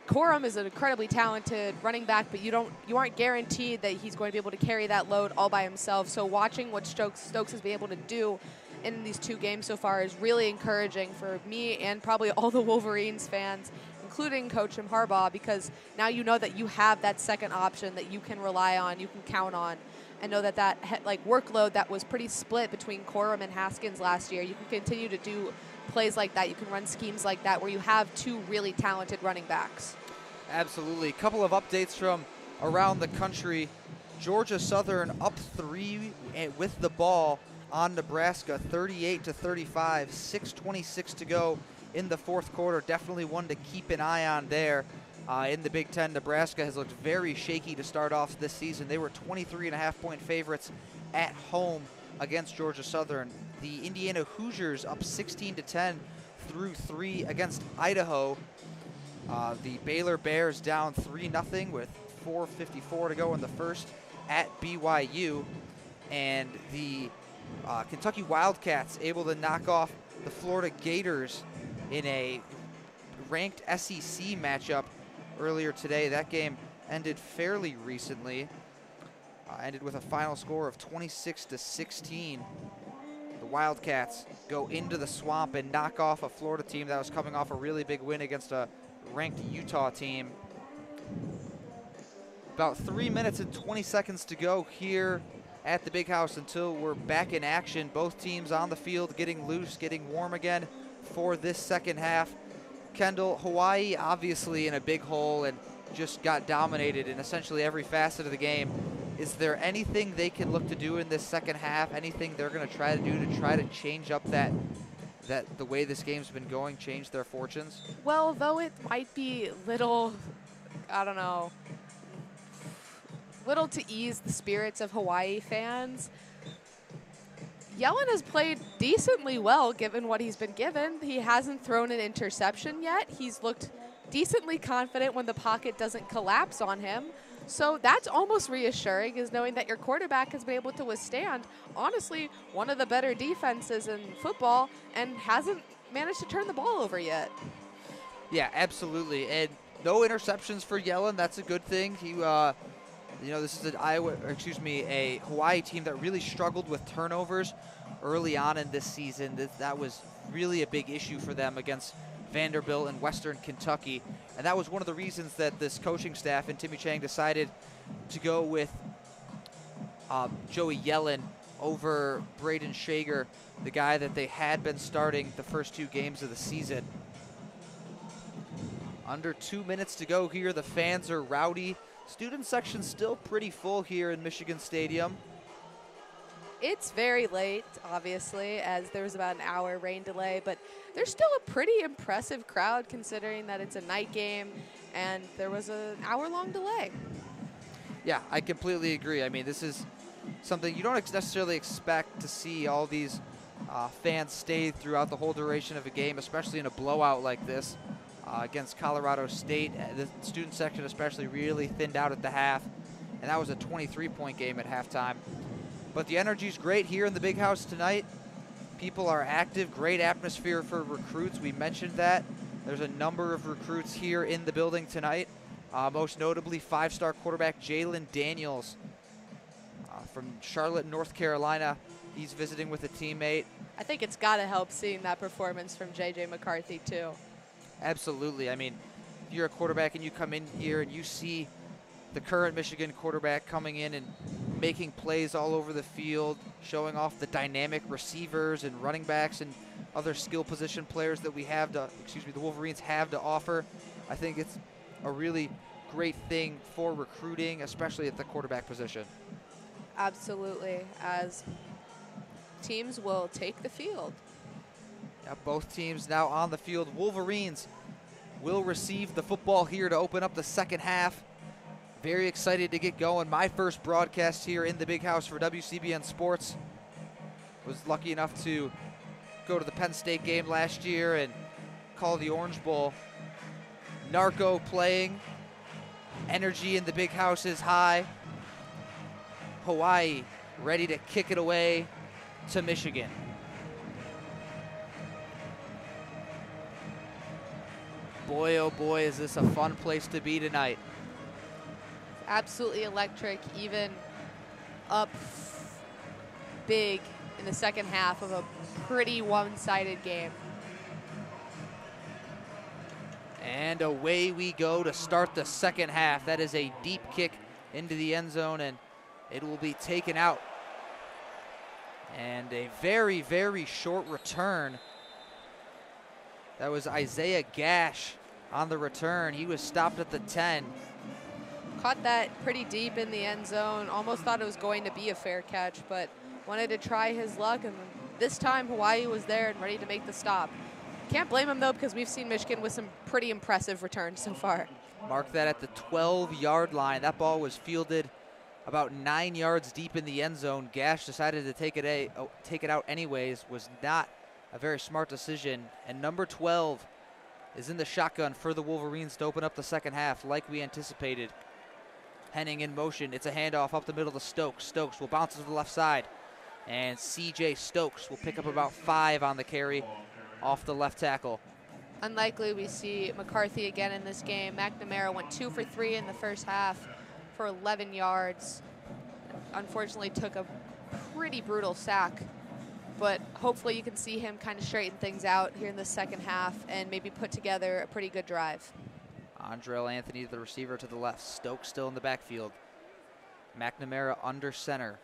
Corum is an incredibly talented running back, but you aren't guaranteed that he's going to be able to carry that load all by himself. So watching what Stokes has been able to do in these 2 games so far is really encouraging for me and probably all the Wolverines fans, including Coach Jim Harbaugh, because now you know that you have that second option that you can rely on, you can count on, and know that workload that was pretty split between Corum and Haskins last year, you can continue to do plays like that. You can run schemes like that where you have 2 really talented running backs. Absolutely. A couple of updates from around the country. Georgia Southern up 3 with the ball on Nebraska, 38-35, 6:26 to go in the fourth quarter. Definitely one to keep an eye on there. In the Big Ten, Nebraska has looked very shaky to start off this season. They were 23.5-point favorites at home against Georgia Southern. The Indiana Hoosiers up 16-10 through 3 against Idaho. The Baylor Bears down 3-0 with 4:54 to go in the first at BYU. And the Kentucky Wildcats able to knock off the Florida Gators in a ranked SEC matchup earlier today. That game ended fairly recently. Ended with a final score of 26-16. The Wildcats go into the swamp and knock off a Florida team that was coming off a really big win against a ranked Utah team. About 3 minutes and 20 seconds to go here at the Big House until we're back in action. Both teams on the field getting loose, getting warm again for this second half. Kendall, Hawaii obviously in a big hole and just got dominated in essentially every facet of the game. Is there anything they can look to do in this second half? Anything they're going to try to do to try to change up that the way this game's been going, change their fortunes? Well, though it might be little to ease the spirits of Hawaii fans, Yellen has played decently well given what he's been given. He hasn't thrown an interception yet. He's looked decently confident when the pocket doesn't collapse on him. So that's almost reassuring, is knowing that your quarterback has been able to withstand, honestly, one of the better defenses in football and hasn't managed to turn the ball over yet. Yeah, absolutely. And no interceptions for Yellen. That's a good thing. He, this is a Hawaii team that really struggled with turnovers early on in this season. That was really a big issue for them against Vanderbilt and Western Kentucky. And that was one of the reasons that this coaching staff and Timmy Chang decided to go with Joey Yellen over Braden Shager, the guy that they had been starting the first 2 games of the season. Under 2 minutes to go here. The fans are rowdy. Student section still pretty full here in Michigan Stadium. It's very late, obviously, as there was about an hour rain delay, but there's still a pretty impressive crowd considering that it's a night game and there was an hour-long delay. Yeah, I completely agree. I mean, this is something you don't necessarily expect to see all these fans stay throughout the whole duration of a game, especially in a blowout like this against Colorado State. The student section especially really thinned out at the half, and that was a 23-point game at halftime. But the energy's great here in the Big House tonight. People are active, great atmosphere for recruits. We mentioned that. There's a number of recruits here in the building tonight. Most notably, 5-star quarterback Jayden Daniels from Charlotte, North Carolina. He's visiting with a teammate. I think it's got to help seeing that performance from JJ McCarthy, too. Absolutely. I mean, if you're a quarterback and you come in here and you see the current Michigan quarterback coming in and making plays all over the field, showing off the dynamic receivers and running backs and other skill position players that the Wolverines have to offer, I think it's a really great thing for recruiting, especially at the quarterback position. Absolutely, as teams will take the field. Yeah, both teams now on the field. Wolverines will receive the football here to open up the second half. Very excited to get going. My first broadcast here in the Big House for WCBN Sports. Was lucky enough to go to the Penn State game last year and call the Orange Bowl. Narco playing. Energy in the Big House is high. Hawaii ready to kick it away to Michigan. Boy, oh boy, is this a fun place to be tonight. Absolutely electric, even up big in the second half of a pretty one-sided game. And away we go to start the second half. That is a deep kick into the end zone, and it will be taken out. And a very, very short return. That was Isaiah Gash on the return. He was stopped at the 10. Caught that pretty deep in the end zone. Almost thought it was going to be a fair catch, but wanted to try his luck, and this time Hawaii was there and ready to make the stop. Can't blame him, though, because we've seen Michigan with some pretty impressive returns so far. Mark that at the 12-yard line. That ball was fielded about 9 yards deep in the end zone. Gash decided to take it out anyways. Was not a very smart decision. And number 12 is in the shotgun for the Wolverines to open up the second half like we anticipated. Henning in motion. It's a handoff up the middle to Stokes. Stokes will bounce to the left side. And C.J. Stokes will pick up about 5 on the carry off the left tackle. Unlikely we see McCarthy again in this game. McNamara went 2 for 3 in the first half for 11 yards. Unfortunately took a pretty brutal sack, but hopefully you can see him kind of straighten things out here in the second half and maybe put together a pretty good drive. Andrell Anthony, the receiver, to the left. Stokes still in the backfield. McNamara under center.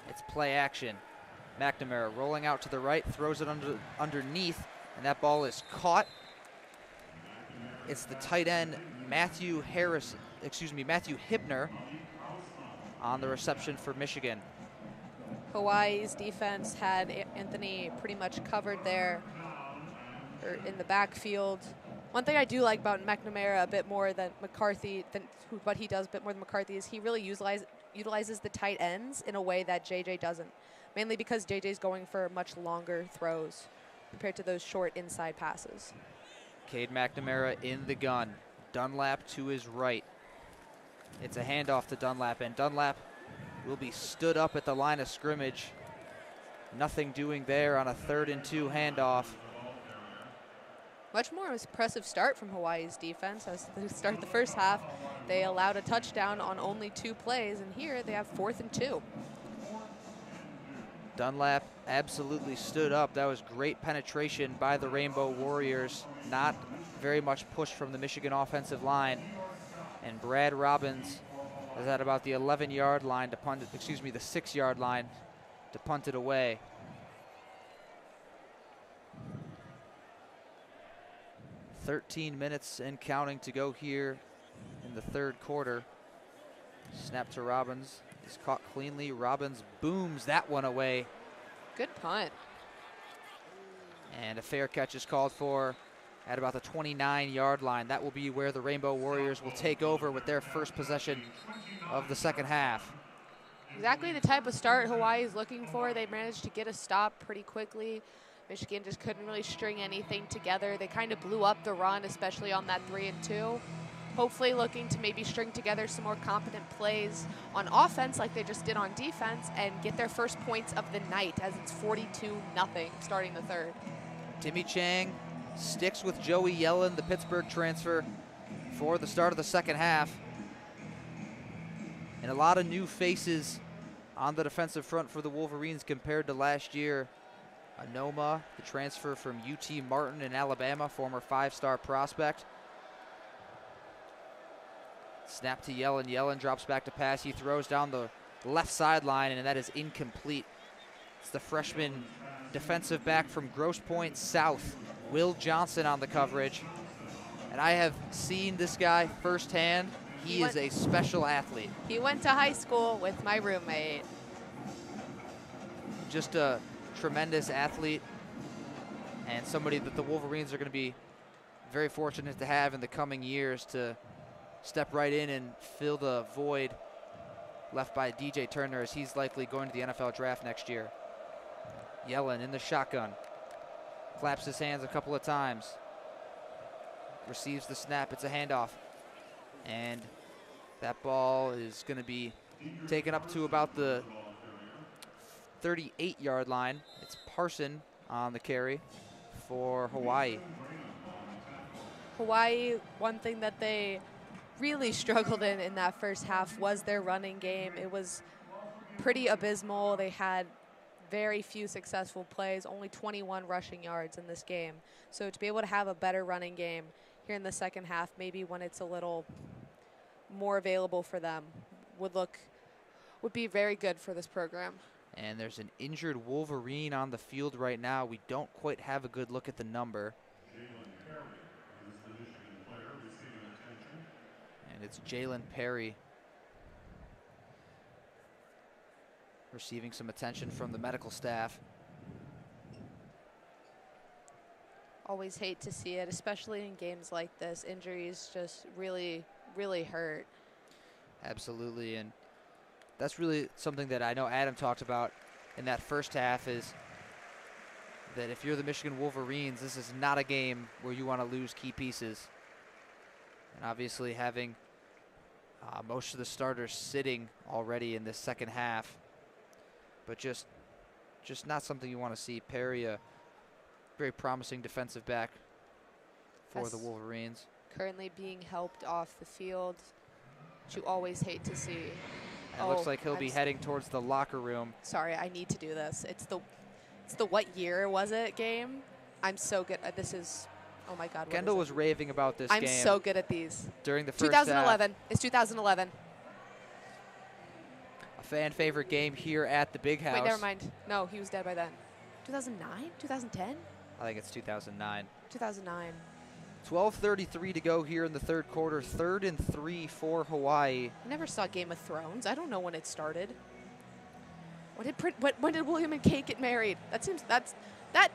It's play action. McNamara rolling out to the right, throws it underneath, and that ball is caught. It's the tight end Matthew Hibner on the reception for Michigan. Hawaii's defense had Anthony pretty much covered there or in the backfield. One thing I do like about McNamara a bit more than McCarthy, what he does a bit more than McCarthy, is he really utilizes the tight ends in a way that JJ doesn't. Mainly because JJ's going for much longer throws compared to those short inside passes. Cade McNamara in the gun. Dunlap to his right. It's a handoff to Dunlap, and Dunlap will be stood up at the line of scrimmage. Nothing doing there on a 3rd and 2 handoff. Much more impressive start from Hawaii's defense. As they start the first half, they allowed a touchdown on only 2 plays, and here they have 4th and 2. Dunlap absolutely stood up. That was great penetration by the Rainbow Warriors. Not very much push from the Michigan offensive line. And Brad Robbins is at about the 11-yard line to punt it, the 6-yard line to punt it away. "13 minutes and counting to go here in the 3rd quarter. Snap to Robbins. Is caught cleanly. Robbins booms that one away. Good punt. And a fair catch is called for at about the 29-yard line. That will be where the Rainbow Warriors will take over with their first possession of the second half. Exactly the type of start Hawaii is looking for. They managed to get a stop pretty quickly. Michigan just couldn't really string anything together. They kind of blew up the run, especially on that 3 and 2. Hopefully looking to maybe string together some more competent plays on offense like they just did on defense and get their first points of the night as it's 42-0 starting the 3rd. Timmy Chang sticks with Joey Yellen, the Pittsburgh transfer, for the start of the second half. And a lot of new faces on the defensive front for the Wolverines compared to last year. Anoma, the transfer from UT Martin in Alabama, former 5-star prospect. Snap to Yellen. Yellen drops back to pass. He throws down the left sideline, and that is incomplete. It's the freshman defensive back from Grosse Pointe South, Will Johnson, on the coverage. And I have seen this guy firsthand. He is a special athlete. He went to high school with my roommate. Just a tremendous athlete and somebody that the Wolverines are going to be very fortunate to have in the coming years to step right in and fill the void left by DJ Turner, as he's likely going to the NFL draft next year. Yellen in the shotgun. Claps his hands a couple of times. Receives the snap. It's a handoff. And that ball is going to be taken up to about the 38-yard line. It's Parson on the carry for Hawaii. Hawaii, one thing that they really struggled in that first half was their running game. It was pretty abysmal. They had very few successful plays, only 21 rushing yards in this game. So to be able to have a better running game here in the second half, maybe when it's a little more available for them, would be very good for this program. And there's an injured Wolverine on the field right now. We don't quite have a good look at the number. And it's Jaylen Perry receiving some attention from the medical staff. Always hate to see it, especially in games like this. Injuries just really, really hurt. Absolutely, and that's really something that I know Adam talked about in that first half, is that if you're the Michigan Wolverines, this is not a game where you want to lose key pieces. And obviously having most of the starters sitting already in this second half, but just not something you want to see. Perry, a very promising defensive back for the Wolverines. Currently being helped off the field, which you always hate to see. It looks like he'll be heading towards the locker room. Sorry, I need to do this. It's the what year was it game? I'm so good at this. Is oh my God. Kendall was raving about this game. I'm so good at these. During the first 2011. half. It's 2011. A fan favorite game here at the Big House. Wait, never mind. No, he was dead by then. 2009? 2010? I think it's 2009. 2009. 12:33 to go here in the third quarter. 3rd and 3 for Hawaii. I never saw Game of Thrones. I don't know when it started. When did William and Kate get married? That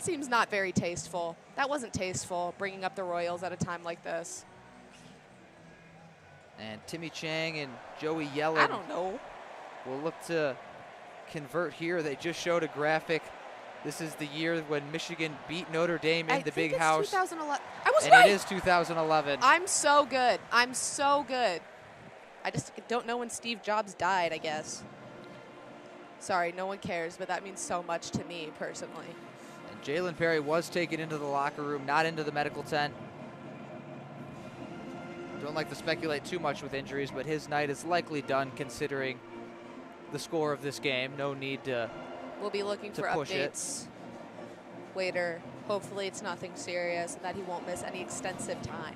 seems not very tasteful. That wasn't tasteful, bringing up the Royals at a time like this. And Timmy Chang and Joey Yellen. I don't know. Will look to convert here. They just showed a graphic. This is the year when Michigan beat Notre Dame in the Big House. 2011. I was and right. It is 2011. I'm so good. I'm so good. I just don't know when Steve Jobs died, I guess. Sorry, no one cares, but that means so much to me personally. And Jaylen Perry was taken into the locker room, not into the medical tent. Don't like to speculate too much with injuries, but his night is likely done considering the score of this game. No need to We'll be looking for updates later. Hopefully it's nothing serious and that he won't miss any extensive time.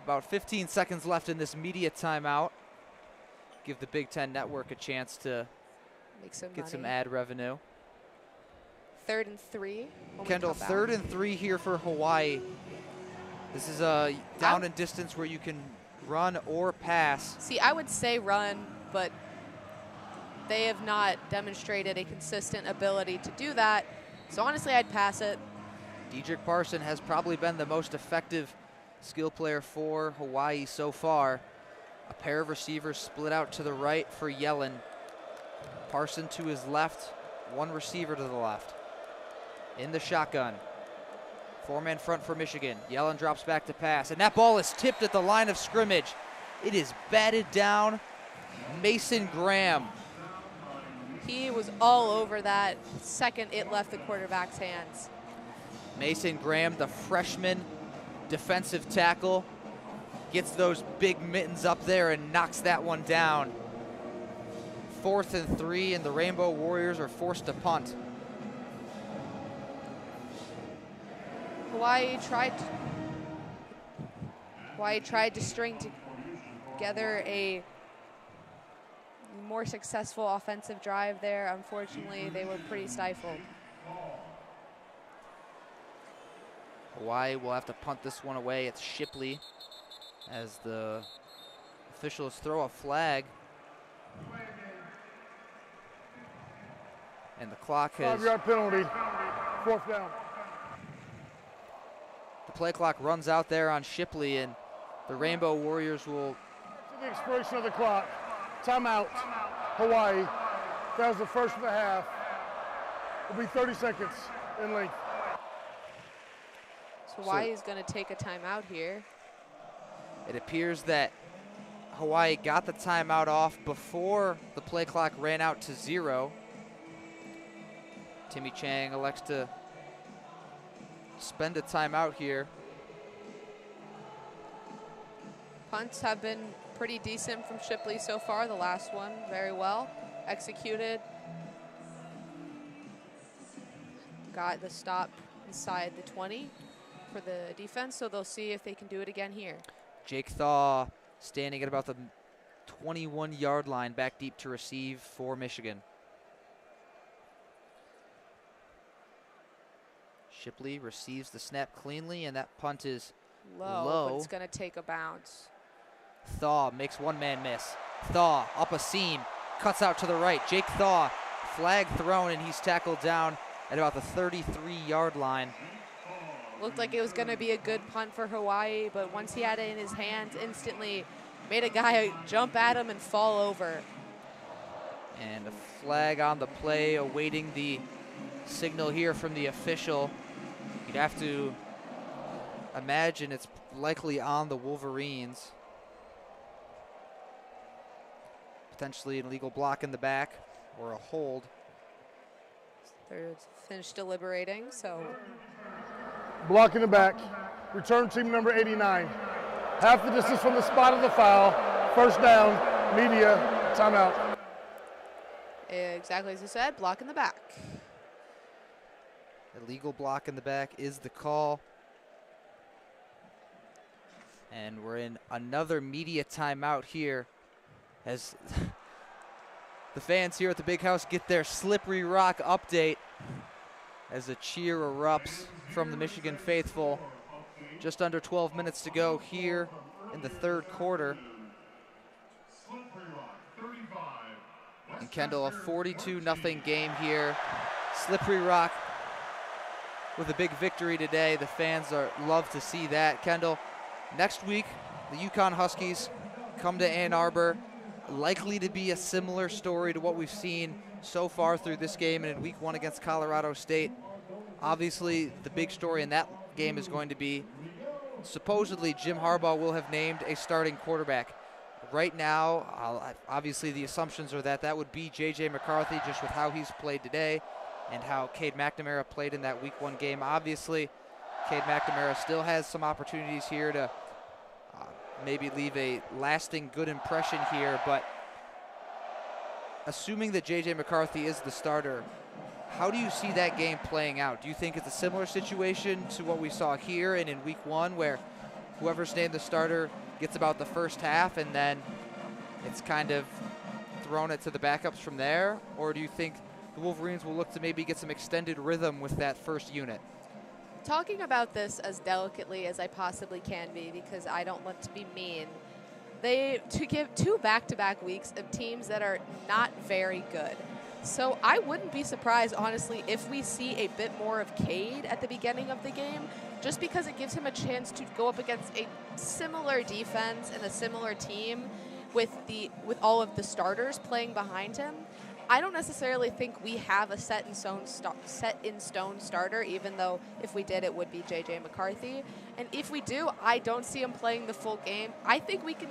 About 15 seconds left in this media timeout. Give the Big Ten Network a chance to get some ad revenue. 3rd and 3. Kendall, 3rd and 3 here for Hawaii. This is a down and distance where you can run or pass. See, I would say run, but they have not demonstrated a consistent ability to do that. So honestly, I'd pass it. Dedrick Parson has probably been the most effective skill player for Hawaii so far. A pair of receivers split out to the right for Yellen. Parson to his left, one receiver to the left. In the shotgun. 4-man front for Michigan. Yellen drops back to pass, and that ball is tipped at the line of scrimmage. It is batted down. Mason Graham. He was all over that second it left the quarterback's hands. Mason Graham, the freshman defensive tackle, gets those big mittens up there and knocks that one down. 4th and 3, and the Rainbow Warriors are forced to punt. Hawaii tried to string together a more successful offensive drive there. Unfortunately, they were pretty stifled. Hawaii will have to punt this one away. It's Shipley as the officials throw a flag. And the clock has... 5-yard penalty, 4th down. The play clock runs out there on Shipley, and the Rainbow Warriors will... To the expiration of the clock, timeout, Hawaii. That was the first of the half. It'll be 30 seconds in length. So Hawaii is going to take a timeout here. It appears that Hawaii got the timeout off before the play clock ran out to 0. Timmy Chang elects to spend a timeout here. Punts have been pretty decent from Shipley so far. The last one, very well executed. Got the stop inside the 20 for the defense, so they'll see if they can do it again here. Jake Thaw standing at about the 21-yard line, back deep to receive for Michigan. Shipley receives the snap cleanly, and that punt is low. But it's going to take a bounce. Thaw makes one man miss. Thaw up a seam, cuts out to the right. Jake Thaw, flag thrown, and he's tackled down at about the 33-yard line. Looked like it was going to be a good punt for Hawaii, but once he had it in his hands, instantly made a guy jump at him and fall over. And a flag on the play, awaiting the signal here from the official. You'd have to imagine it's likely on the Wolverines. Potentially an illegal block in the back or a hold. They're finished deliberating, so. Block in the back. Return team number 89. Half the distance from the spot of the foul. First down, media, timeout. Exactly as you said, block in the back. Illegal block in the back is the call. And we're in another media timeout here as the fans here at the Big House get their Slippery Rock update as a cheer erupts from the Michigan faithful. Just under 12 minutes to go here in the third quarter. And Kendall, a 42-0 game here. Slippery Rock with a big victory today. The fans love to see that. Kendall, next week, the UConn Huskies come to Ann Arbor. Likely to be a similar story to what we've seen so far through this game and in week 1 against Colorado State. Obviously, the big story in that game is going to be supposedly Jim Harbaugh will have named a starting quarterback. Right now, obviously the assumptions are that would be JJ McCarthy, just with how he's played today and how Cade McNamara played in that week 1 game. Obviously, Cade McNamara still has some opportunities here to maybe leave a lasting good impression here, but assuming that JJ McCarthy is the starter, how do you see that game playing out? Do you think it's a similar situation to what we saw here and in week 1, where whoever's named the starter gets about the first half and then it's kind of thrown it to the backups from there? Or do you think the Wolverines will look to maybe get some extended rhythm with that first unit? Talking about this as delicately as I possibly can be, because I don't want to be mean, to give 2 back-to-back weeks of teams that are not very good. So I wouldn't be surprised, honestly, if we see a bit more of Cade at the beginning of the game, just because it gives him a chance to go up against a similar defense and a similar team with all of the starters playing behind him. I don't necessarily think we have a set in stone starter, even though if we did, it would be JJ McCarthy. And if we do, I don't see him playing the full game. I think we can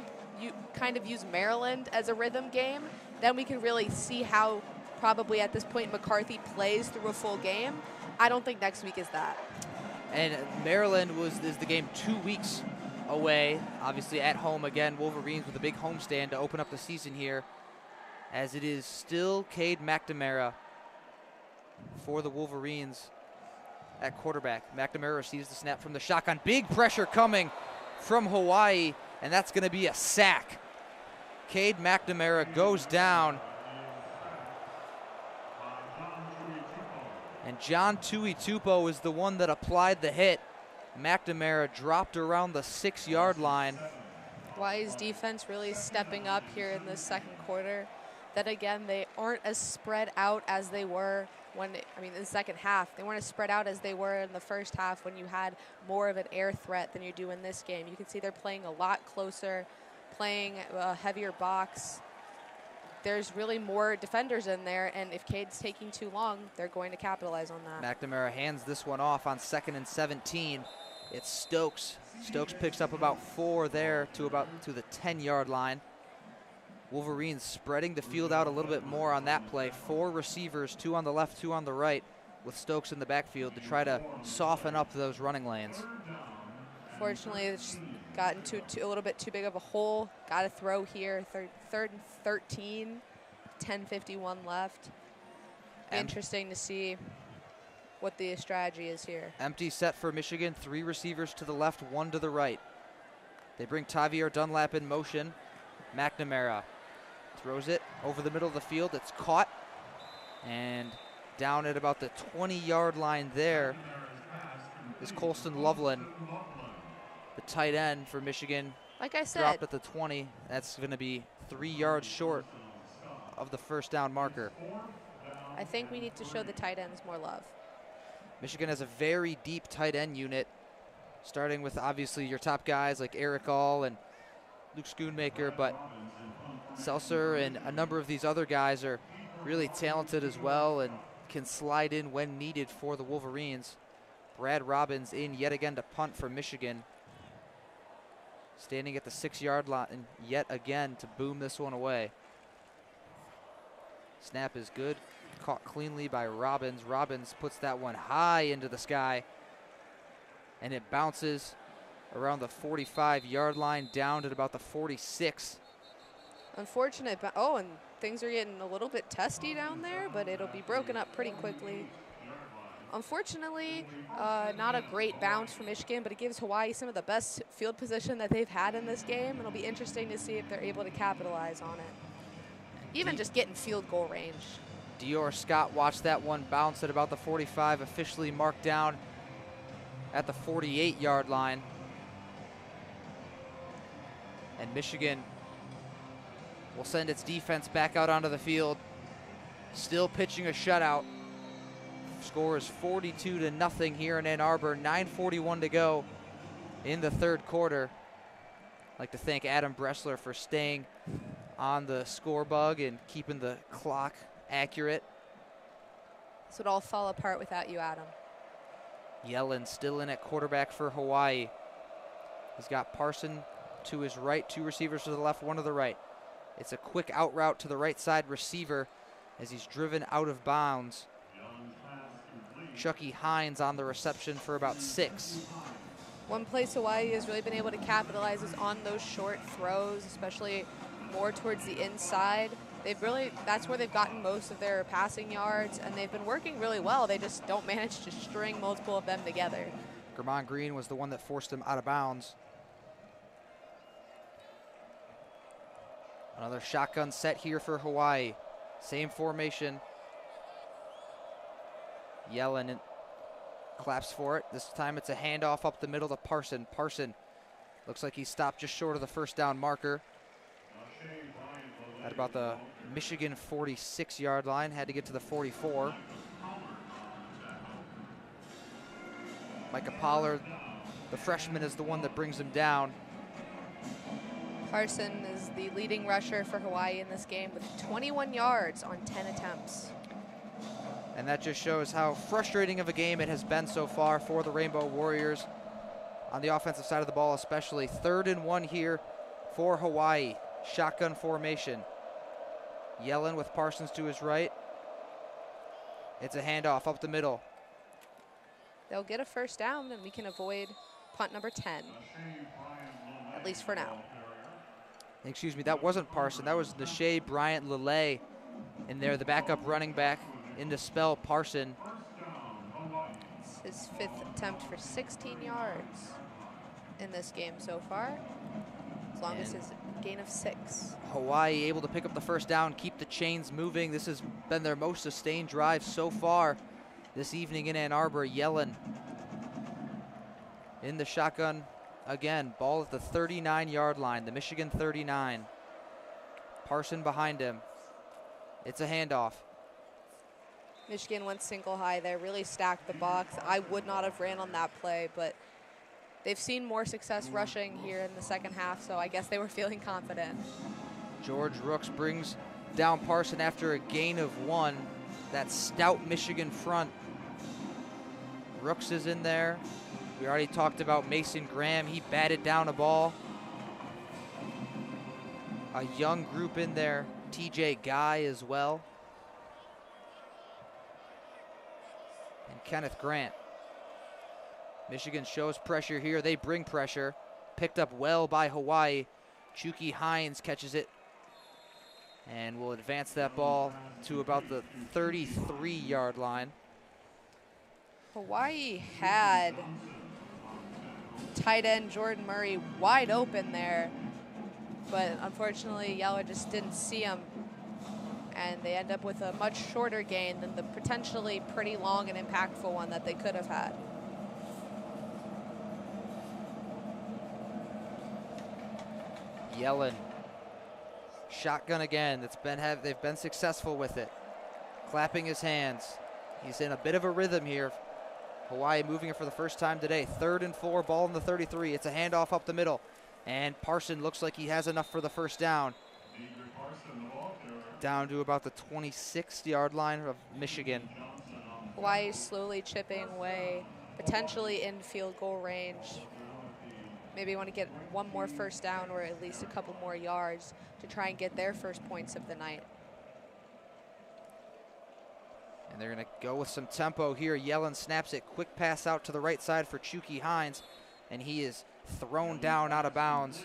kind of use Maryland as a rhythm game. Then we can really see how probably at this point McCarthy plays through a full game. I don't think next week is that. And Maryland is the game 2 weeks away, obviously at home again. Wolverines with a big homestand to open up the season here, as it is still Cade McNamara for the Wolverines at quarterback. McNamara receives the snap from the shotgun. Big pressure coming from Hawaii, and that's going to be a sack. Cade McNamara goes down. And John Tuitupo is the one that applied the hit. McNamara dropped around the 6-yard line. Hawaii's defense really stepping up here in the second quarter. That again, they aren't as spread out as they were in the second half. They weren't as spread out as they were in the first half when you had more of an air threat than you do in this game. You can see they're playing a lot closer, playing a heavier box. There's really more defenders in there, and if Cade's taking too long, they're going to capitalize on that. McNamara hands this one off on 2nd and 17. It's Stokes. Stokes picks up about 4 there to the 10-yard line. Wolverines spreading the field out a little bit more on that play. 4 receivers, 2 on the left, 2 on the right, with Stokes in the backfield to try to soften up those running lanes. Fortunately, it's gotten a little bit too big of a hole. Got to throw here. Third and 13, 10:51 left. Interesting to see what the strategy is here. Empty set for Michigan. 3 receivers to the left, 1 to the right. They bring Tavier Dunlap in motion. McNamara throws it over the middle of the field. It's caught. And down at about the 20-yard line there is Colston Loveland, the tight end for Michigan. Like I said, dropped at the 20. That's going to be 3 yards short of the first down marker. I think we need to show the tight ends more love. Michigan has a very deep tight end unit, starting with obviously your top guys like Eric All and Luke Schoonmaker, but Seltzer and a number of these other guys are really talented as well and can slide in when needed for the Wolverines. Brad Robbins in yet again to punt for Michigan. Standing at the 6-yard line yet again to boom this one away. Snap is good. Caught cleanly by Robbins. Robbins puts that one high into the sky. And it bounces around the 45-yard line down at about the 46. Unfortunate. Oh, and things are getting a little bit testy down there, but it'll be broken up pretty quickly. Unfortunately, not a great bounce for Michigan, but it gives Hawaii some of the best field position that they've had in this game. It'll be interesting to see if they're able to capitalize on it. Even just getting field goal range. Dior Scott watched that one bounce at about the 45, officially marked down at the 48-yard line. And Michigan will send its defense back out onto the field. Still pitching a shutout. Score is 42-0 here in Ann Arbor. 9:41 to go in the third quarter. I'd like to thank Adam Bressler for staying on the score bug and keeping the clock accurate. This would all fall apart without you, Adam. Yellen still in at quarterback for Hawaii. He's got Parson to his right, 2 receivers to the left, 1 to the right. It's a quick out route to the right side receiver as he's driven out of bounds. Chucky Hines on the reception for about 6. One place Hawaii has really been able to capitalize is on those short throws, especially more towards the inside. That's where they've gotten most of their passing yards, and they've been working really well. They just don't manage to string multiple of them together. Germon Green was the one that forced him out of bounds. Another shotgun set here for Hawaii. Same formation. Yellen claps for it. This time it's a handoff up the middle to Parson. Parson looks like he stopped just short of the first down marker. At about the Michigan 46-yard line, had to get to the 44. Micah Pollard, the freshman, is the one that brings him down. Parson is the leading rusher for Hawaii in this game with 21 yards on 10 attempts. And that just shows how frustrating of a game it has been so far for the Rainbow Warriors on the offensive side of the ball, especially. 3rd and 1 here for Hawaii. Shotgun formation. Yellen with Parsons to his right. It's a handoff up the middle. They'll get a first down, and we can avoid punt number 10, at least for now. Excuse me, that wasn't Parson. That was Nashay Bryant Lele in there, the backup running back, in to spell Parson. It's his 5th attempt for 16 yards in this game so far, as long as his gain of 6. Hawaii able to pick up the first down, keep the chains moving. This has been their most sustained drive so far this evening in Ann Arbor. Yellen in the shotgun again. Ball at the 39-yard line, the Michigan 39. Parson behind him. It's a handoff. Michigan went single high there, really stacked the box. I would not have ran on that play, but they've seen more success rushing here in the second half, so I guess they were feeling confident. George Rooks brings down Parson after a gain of 1. That stout Michigan front. Rooks is in there. We already talked about Mason Graham. He batted down a ball a young group in there. TJ Guy as well. And Kenneth Grant. Michigan shows pressure here. They bring pressure. Picked up well by Hawaii. Chucky Hines catches it and will advance that ball to about the 33-yard line. Hawaii had tight end Jordan Murray wide open there, but unfortunately Yeller just didn't see him, and they end up with a much shorter gain than the potentially pretty long and impactful one that they could have had. Yellen, shotgun again. They've been successful with it. Clapping his hands. He's in a bit of a rhythm here. Hawaii moving it for the first time today. 3rd and 4, ball in the 33. It's a handoff up the middle. And Parson looks like he has enough for the first down. Down to about the 26-yard line of Michigan. Hawaii slowly chipping away, potentially in field goal range. Maybe want to get one more first down or at least a couple more yards to try and get their first points of the night. And they're going to go with some tempo here. Yellen snaps it. Quick pass out to the right side for Chucky Hines. And he is thrown down out of bounds.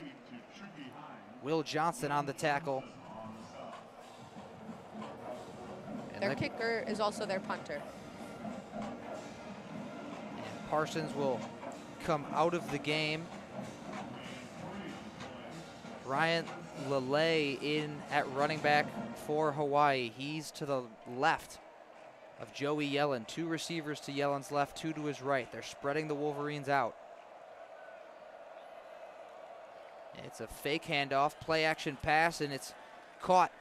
Will Johnson on the tackle. And their kicker is also their punter. And Parsons will come out of the game. Ryan Lele in at running back for Hawaii. He's to the left of Joey Yellen. 2 receivers to Yellen's left, 2 to his right. They're spreading the Wolverines out. It's a fake handoff, play action pass, and it's caught.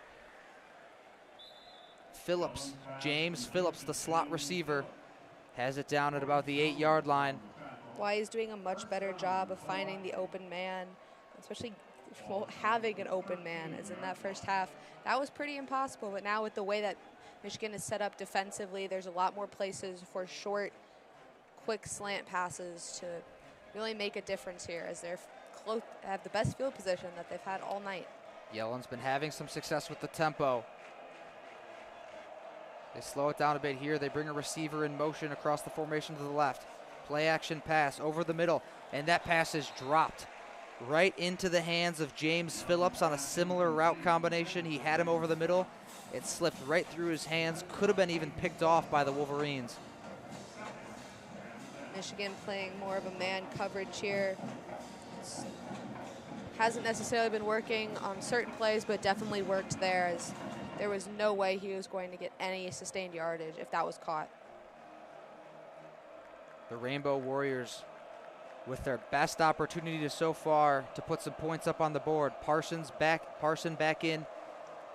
Phillips, James Phillips, the slot receiver, has it down at about the 8-yard line. Hawaii's doing a much better job of finding the open man, especially having an open man, as in that first half. That was pretty impossible, but now with the way that Michigan is set up defensively, there's a lot more places for short, quick slant passes to really make a difference here, as they're have the best field position that they've had all night. Yellen's been having some success with the tempo. They slow it down a bit here. They bring a receiver in motion across the formation to the left. Play action pass over the middle, and that pass is dropped right into the hands of James Phillips on a similar route combination. He had him over the middle. It slipped right through his hands. Could have been even picked off by the Wolverines. Michigan playing more of a man coverage here. Hasn't necessarily been working on certain plays, but definitely worked there, as there was no way he was going to get any sustained yardage if that was caught. The Rainbow Warriors with their best opportunity so far to put some points up on the board. Parson back in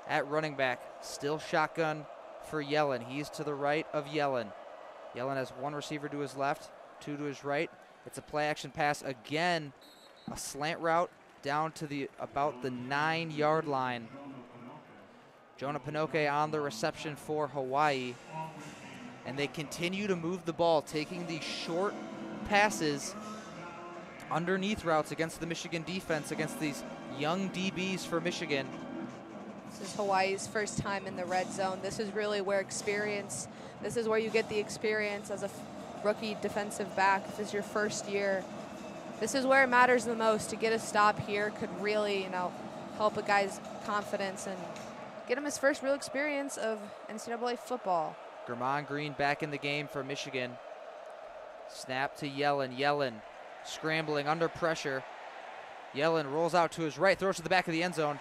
at running back. Still shotgun for Yellen. He's to the right of Yellen. Yellen has 1 receiver to his left, 2 to his right. It's a play action pass again. A slant route down to about the 9-yard line. Jonah Pinoque on the reception for Hawaii. And they continue to move the ball, taking these short passes underneath routes against the Michigan defense, against these young DBs for Michigan. This is Hawaii's first time in the red zone. This is really where this is where you get the experience as a rookie defensive back. If this is your first year, this is where it matters the most. To get a stop here could really, help a guy's confidence and get him his first real experience of NCAA football. Germon Green back in the game for Michigan. Snap to Yellen. Yellen scrambling under pressure. Yellen rolls out to his right, throws to the back of the end zone,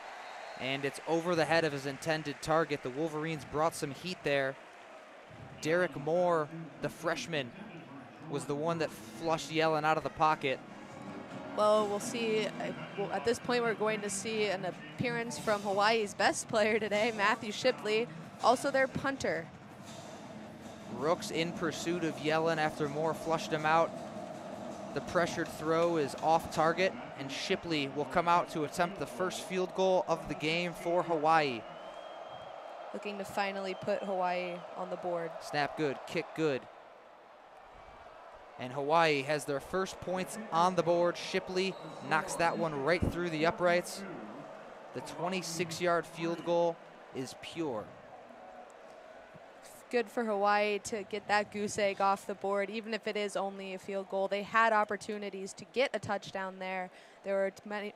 and it's over the head of his intended target. The Wolverines brought some heat there. Derek Moore, the freshman, was the one that flushed Yellen out of the pocket. Well, we'll see. At this point, we're going to see an appearance from Hawaii's best player today, Matthew Shipley, also their punter. Brooks in pursuit of Yellen after Moore flushed him out. The pressured throw is off target, and Shipley will come out to attempt the first field goal of the game for Hawaii. Looking to finally put Hawaii on the board. Snap good, kick good. And Hawaii has their first points on the board. Shipley knocks that one right through the uprights. The 26-yard field goal is pure. Good for Hawaii to get that goose egg off the board, even if it is only a field goal. They had opportunities to get a touchdown there. There were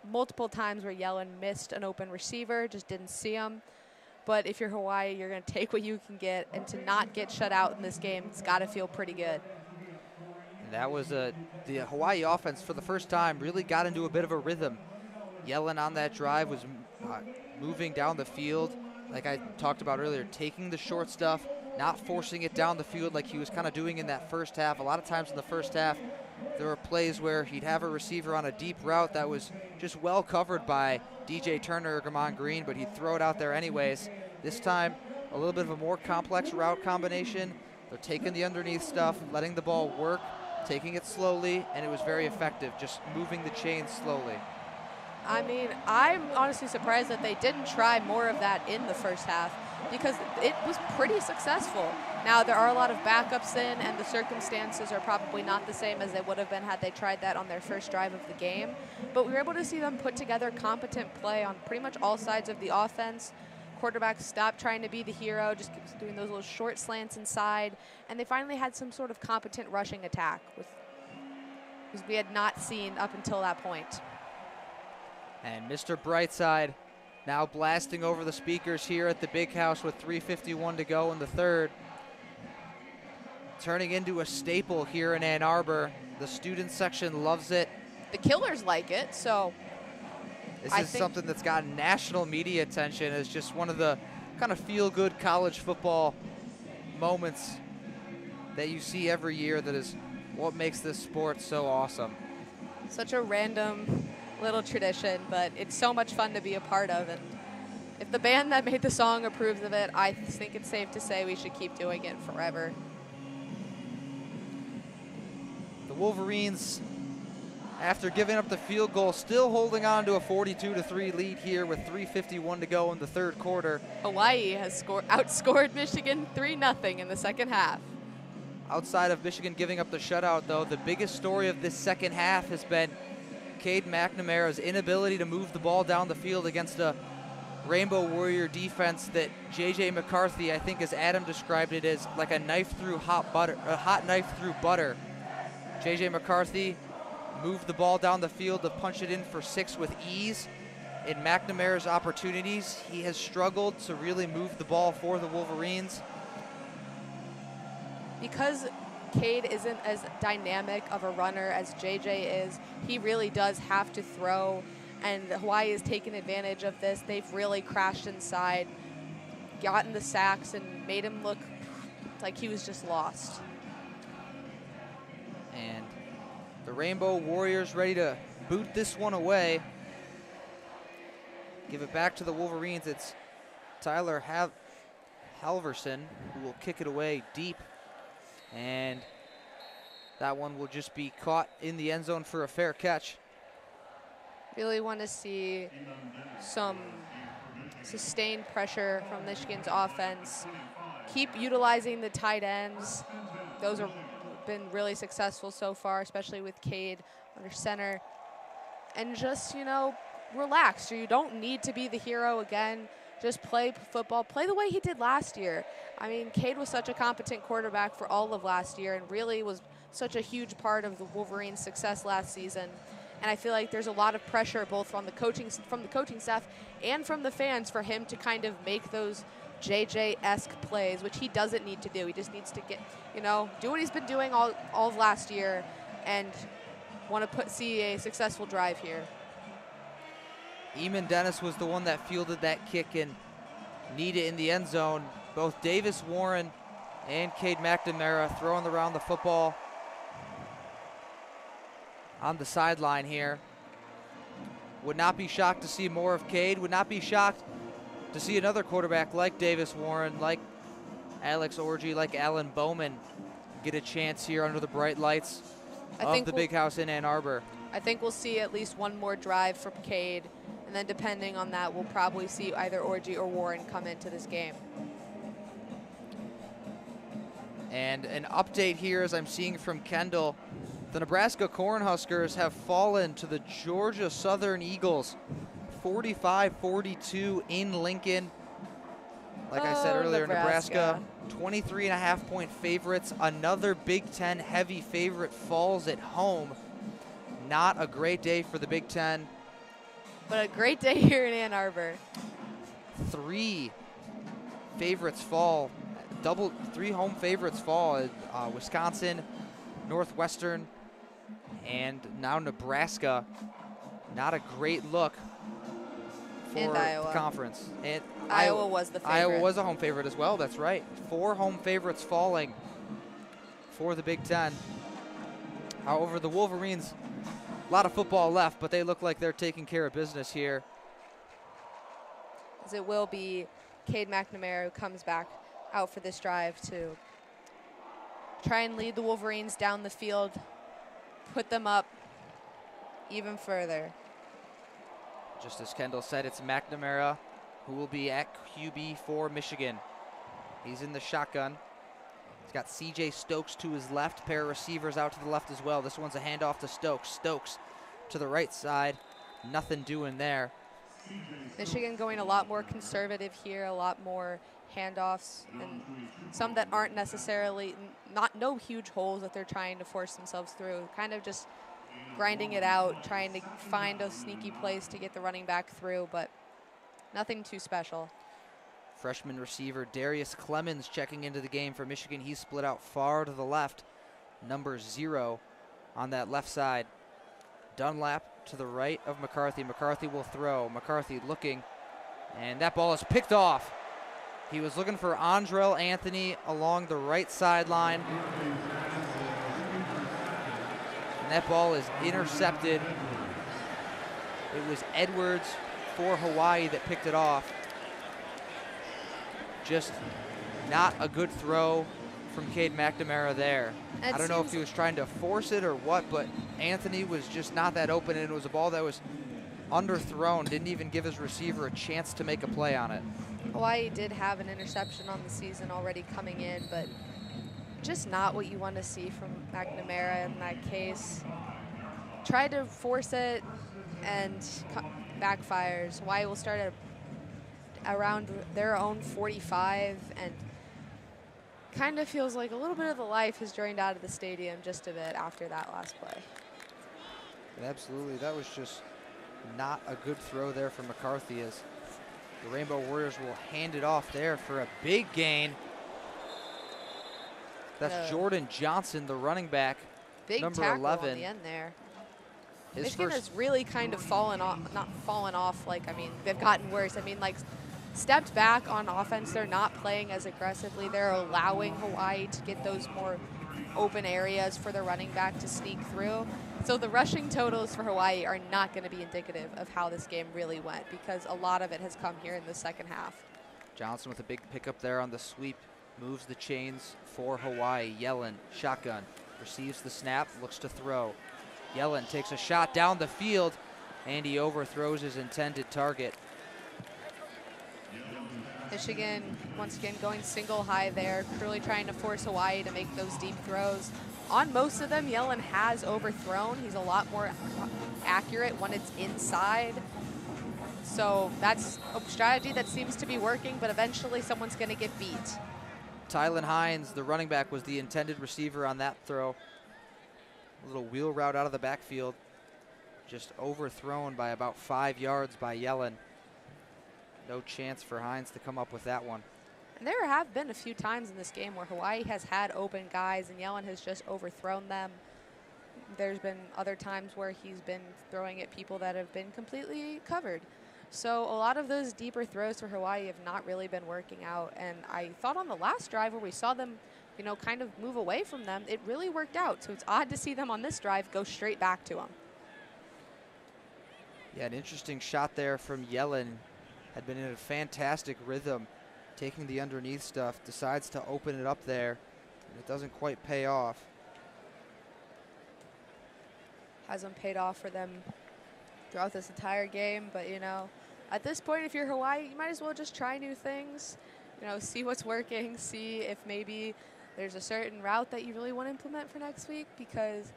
multiple times where Yellen missed an open receiver, just didn't see him. But if you're Hawaii, you're going to take what you can get, and to not get shut out in this game, it's got to feel pretty good. And that was the Hawaii offense for the first time really got into a bit of a rhythm. Yellen on that drive was moving down the field, like I talked about earlier, taking the short stuff, not forcing it down the field like he was kind of doing in that first half. A lot of times in the first half, there were plays where he'd have a receiver on a deep route that was just well covered by DJ Turner or Gamon Green, but he'd throw it out there anyways. This time, a little bit of a more complex route combination. They're taking the underneath stuff, letting the ball work, taking it slowly, and it was very effective, just moving the chains slowly. I mean, I'm honestly surprised that they didn't try more of that in the first half, because it was pretty successful. Now, there are a lot of backups in, and the circumstances are probably not the same as they would have been had they tried that on their first drive of the game. But we were able to see them put together competent play on pretty much all sides of the offense. Quarterback stopped trying to be the hero, just keeps doing those little short slants inside, and they finally had some sort of competent rushing attack, which we had not seen up until that point. And Mr. Brightside now blasting over the speakers here at the Big House with 3:51 to go in the third. Turning into a staple here in Ann Arbor. The student section loves it. The Killers like it, so This is something that's gotten national media attention as just one of the kind of feel-good college football moments that you see every year that is what makes this sport so awesome. Such a random little tradition, but it's so much fun to be a part of. And if the band that made the song approves of it, I think it's safe to say we should keep doing it forever. The Wolverines, after giving up the field goal, still holding on to a 42-3 lead here with 3:51 to go in the third quarter. Hawaii has outscored Michigan 3-0 in the second half. Outside of Michigan giving up the shutout, though, the biggest story of this second half has been Cade McNamara's inability to move the ball down the field against a Rainbow Warrior defense that JJ McCarthy, I think as Adam described it, as like a knife through hot butter, a hot knife through butter. JJ McCarthy moved the ball down the field to punch it in for 6 with ease. In McNamara's opportunities, he has struggled to really move the ball for the Wolverines. Because Cade isn't as dynamic of a runner as JJ is, he really does have to throw, and Hawaii has taken advantage of this. They've really crashed inside, gotten the sacks, and made him look like he was just lost. And the Rainbow Warriors ready to boot this one away. Give it back to the Wolverines. It's Tyler Halverson who will kick it away deep. And that one will just be caught in the end zone for a fair catch. Really want to see some sustained pressure from Michigan's offense. Keep utilizing the tight ends. Those have been really successful so far, especially with Cade under center. And just, relax. You don't need to be the hero again. Just play football. Play the way he did last year. I mean, Cade was such a competent quarterback for all of last year and really was such a huge part of the Wolverines' success last season. And I feel like there's a lot of pressure both from the coaching staff and from the fans for him to kind of make those JJ-esque plays, which he doesn't need to do. He just needs to get, do what he's been doing all of last year and want to see a successful drive here. Eamon Dennis was the one that fielded that kick and needed in the end zone. Both Davis Warren and Cade McNamara throwing around the football on the sideline here. Would not be shocked to see more of Cade. Would not be shocked to see another quarterback like Davis Warren, like Alex Orji, like Alan Bowman get a chance here under the bright lights of the Big House in Ann Arbor. I think we'll see at least one more drive from Cade, and then depending on that, we'll probably see either Orji or Warren come into this game. And an update here as I'm seeing from Kendall. The Nebraska Cornhuskers have fallen to the Georgia Southern Eagles 45-42 in Lincoln. Like I said earlier, Nebraska 23.5-point favorites. Another Big Ten heavy favorite falls at home. Not a great day for the Big Ten. But a great day here in Ann Arbor. 3 favorites fall. Three home favorites fall. Wisconsin, Northwestern, and now Nebraska. Not a great look for the conference. And Iowa was the favorite. Iowa was a home favorite as well. That's right. 4 home favorites falling for the Big Ten. However, the Wolverines, a lot of football left, but they look like they're taking care of business here. As it will be Cade McNamara who comes back out for this drive to try and lead the Wolverines down the field, put them up even further. Just as Kendall said, it's McNamara who will be at QB for Michigan. He's in the shotgun. He's got C.J. Stokes to his left, pair of receivers out to the left as well. This one's a handoff to Stokes. Stokes to the right side. Nothing doing there. Michigan going a lot more conservative here, a lot more handoffs, and some that aren't necessarily, no huge holes that they're trying to force themselves through. Kind of just grinding it out, trying to find a sneaky place to get the running back through, but nothing too special. Freshman receiver Darius Clemens checking into the game for Michigan. He's split out far to the left. Number 0 on that left side. Dunlap to the right of McCarthy. McCarthy will throw. McCarthy looking, and that ball is picked off. He was looking for Andrell Anthony along the right sideline. And that ball is intercepted. It was Edwards for Hawaii that picked it off. Just not a good throw from Cade McNamara there. I don't know if he was trying to force it or what, but Anthony was just not that open, and it was a ball that was underthrown. Didn't even give his receiver a chance to make a play on it. Hawaii did have an interception on the season already coming in, but just not what you want to see from McNamara in that case. Tried to force it and backfires. Hawaii will start at around their own 45, and kind of feels like a little bit of the life has drained out of the stadium just a bit after that last play. Absolutely, that was just not a good throw there for McCarthy, as the Rainbow Warriors will hand it off there for a big gain. That's Jordan Johnson, the running back, big number tackle 11. On the end there. His Michigan has really kind of fallen off, not fallen off, like, I mean, they've gotten worse. I mean, like, stepped back on offense. They're not playing as aggressively. They're allowing Hawaii to get those more open areas for the running back to sneak through. So the rushing totals for Hawaii are not going to be indicative of how this game really went, because a lot of it has come here in the second half. Johnson with a big pickup there on the sweep. Moves the chains for Hawaii. Yellen, shotgun, receives the snap, looks to throw. Yellen takes a shot down the field, and he overthrows his intended target. Michigan, once again, going single high there, really trying to force Hawaii to make those deep throws. On most of them, Yellen has overthrown. He's a lot more accurate when it's inside. So that's a strategy that seems to be working, but eventually someone's going to get beat. Tylen Hines, the running back, was the intended receiver on that throw. A little wheel route out of the backfield. Just overthrown by about 5 yards by Yellen. No chance for Hines to come up with that one. And there have been a few times in this game where Hawaii has had open guys and Yellen has just overthrown them. There's been other times where he's been throwing at people that have been completely covered. So a lot of those deeper throws for Hawaii have not really been working out. And I thought on the last drive where we saw them, you know, kind of move away from them, it really worked out. So it's odd to see them on this drive go straight back to them. Yeah, an interesting shot there from Yellen. Had been in a fantastic rhythm, taking the underneath stuff, decides to open it up there, and it doesn't quite pay off. Hasn't paid off for them throughout this entire game, but, you know, at this point, if you're Hawaii, you might as well just try new things, you know, see what's working, see if maybe there's a certain route that you really want to implement for next week, because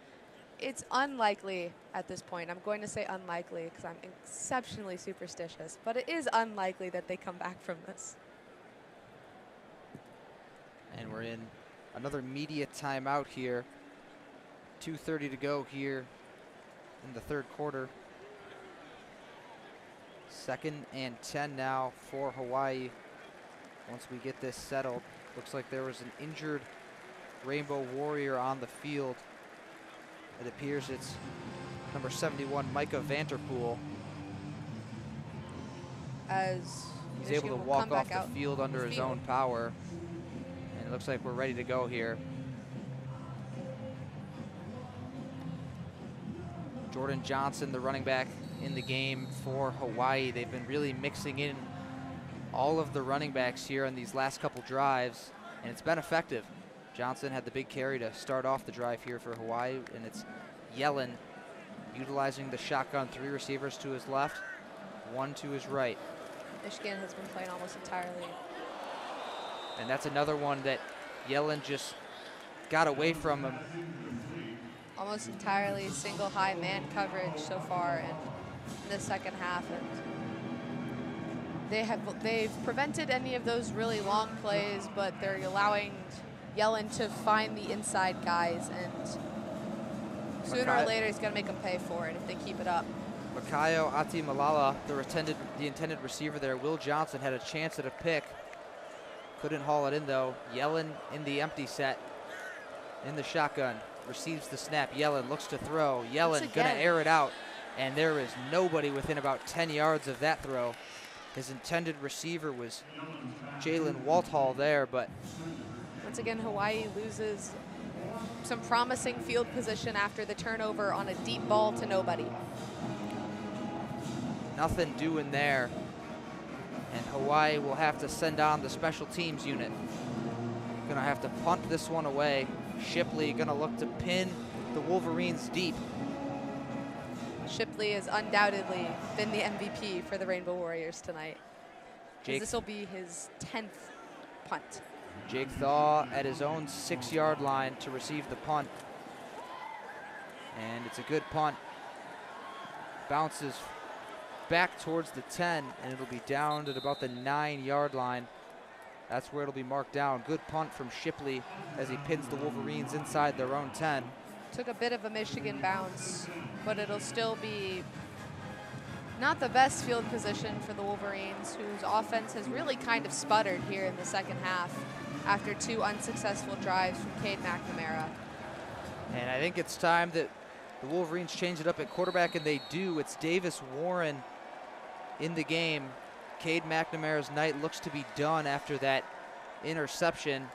It's unlikely at this point. I'm going to say unlikely because I'm exceptionally superstitious, but it is unlikely that they come back from this. And we're in another media timeout here. 2:30 to go here in the third quarter. 2nd and 10 now for Hawaii. Once we get this settled, looks like there was an injured Rainbow Warrior on the field. It appears it's number 71, Micah Vanterpool. As he's Michigan able to will walk come back off the field under his own power. And it looks like we're ready to go here. Jordan Johnson, the running back in the game for Hawaii. They've been really mixing in all of the running backs here on these last couple drives, and it's been effective. Johnson had the big carry to start off the drive here for Hawaii, and it's Yellen utilizing the shotgun, 3 receivers to his left, 1 to his right. Michigan has been playing almost entirely. And that's another one that Yellen just got away from him. Almost entirely single high man coverage so far in the second half, and they've prevented any of those really long plays, but they're allowing Yellen to find the inside guys, and sooner or later he's going to make them pay for it if they keep it up. Makayo Atimalala, the intended receiver there. Will Johnson had a chance at a pick. Couldn't haul it in though. Yellen in the empty set, in the shotgun, receives the snap. Yellen looks to throw. Yellen gonna air it out, and there is nobody within about 10 yards of that throw. His intended receiver was Jalen Walthall there, but once again, Hawaii loses some promising field position after the turnover on a deep ball to nobody. Nothing doing there. And Hawaii will have to send on the special teams unit. Gonna have to punt this one away. Shipley gonna look to pin the Wolverines deep. Shipley has undoubtedly been the MVP for the Rainbow Warriors tonight. This will be his 10th punt. Jake Thaw at his own 6-yard line to receive the punt. And it's a good punt. Bounces back towards the 10, and it'll be down at about the 9-yard line. That's where it'll be marked down. Good punt from Shipley as he pins the Wolverines inside their own 10. Took a bit of a Michigan bounce, but it'll still be not the best field position for the Wolverines, whose offense has really kind of sputtered here in the second half after 2 unsuccessful drives from Cade McNamara. And I think it's time that the Wolverines change it up at quarterback, and they do. It's Davis Warren in the game. Cade McNamara's night looks to be done after that interception.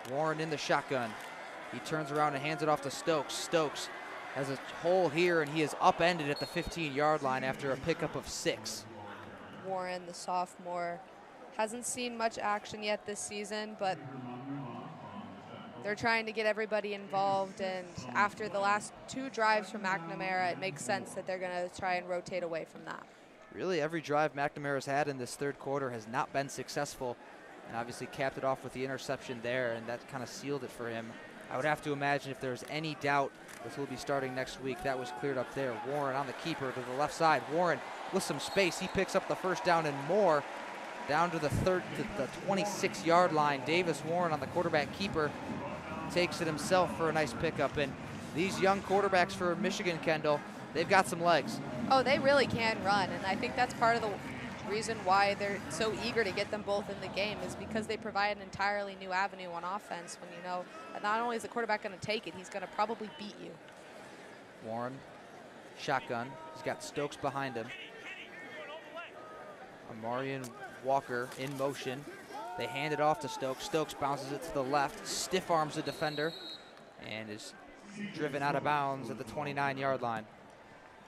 Warren in the shotgun. He turns around and hands it off to Stokes. Stokes has a hole here, and he is upended at the 15-yard line after a pickup of 6. Warren, the sophomore, hasn't seen much action yet this season, but they're trying to get everybody involved, and after the last 2 drives from McNamara, it makes sense that they're going to try and rotate away from that. Really, every drive McNamara's had in this third quarter has not been successful, and obviously capped it off with the interception there, and that kind of sealed it for him. I would have to imagine if there's any doubt that he'll be starting next week, that was cleared up there. Warren on the keeper to the left side. Warren with some space. He picks up the first down and more. Down to the 26-yard line. Davis Warren on the quarterback keeper takes it himself for a nice pickup. And these young quarterbacks for Michigan, Kendall, they've got some legs. Oh, they really can run, and I think that's part of the reason why they're so eager to get them both in the game, is because they provide an entirely new avenue on offense when you know that not only is the quarterback going to take it, he's going to probably beat you. Warren, shotgun. He's got Stokes behind him. Amarian Walker in motion. They hand it off to Stokes. Stokes bounces it to the left, stiff arms the defender, and is driven out of bounds at the 29-yard line.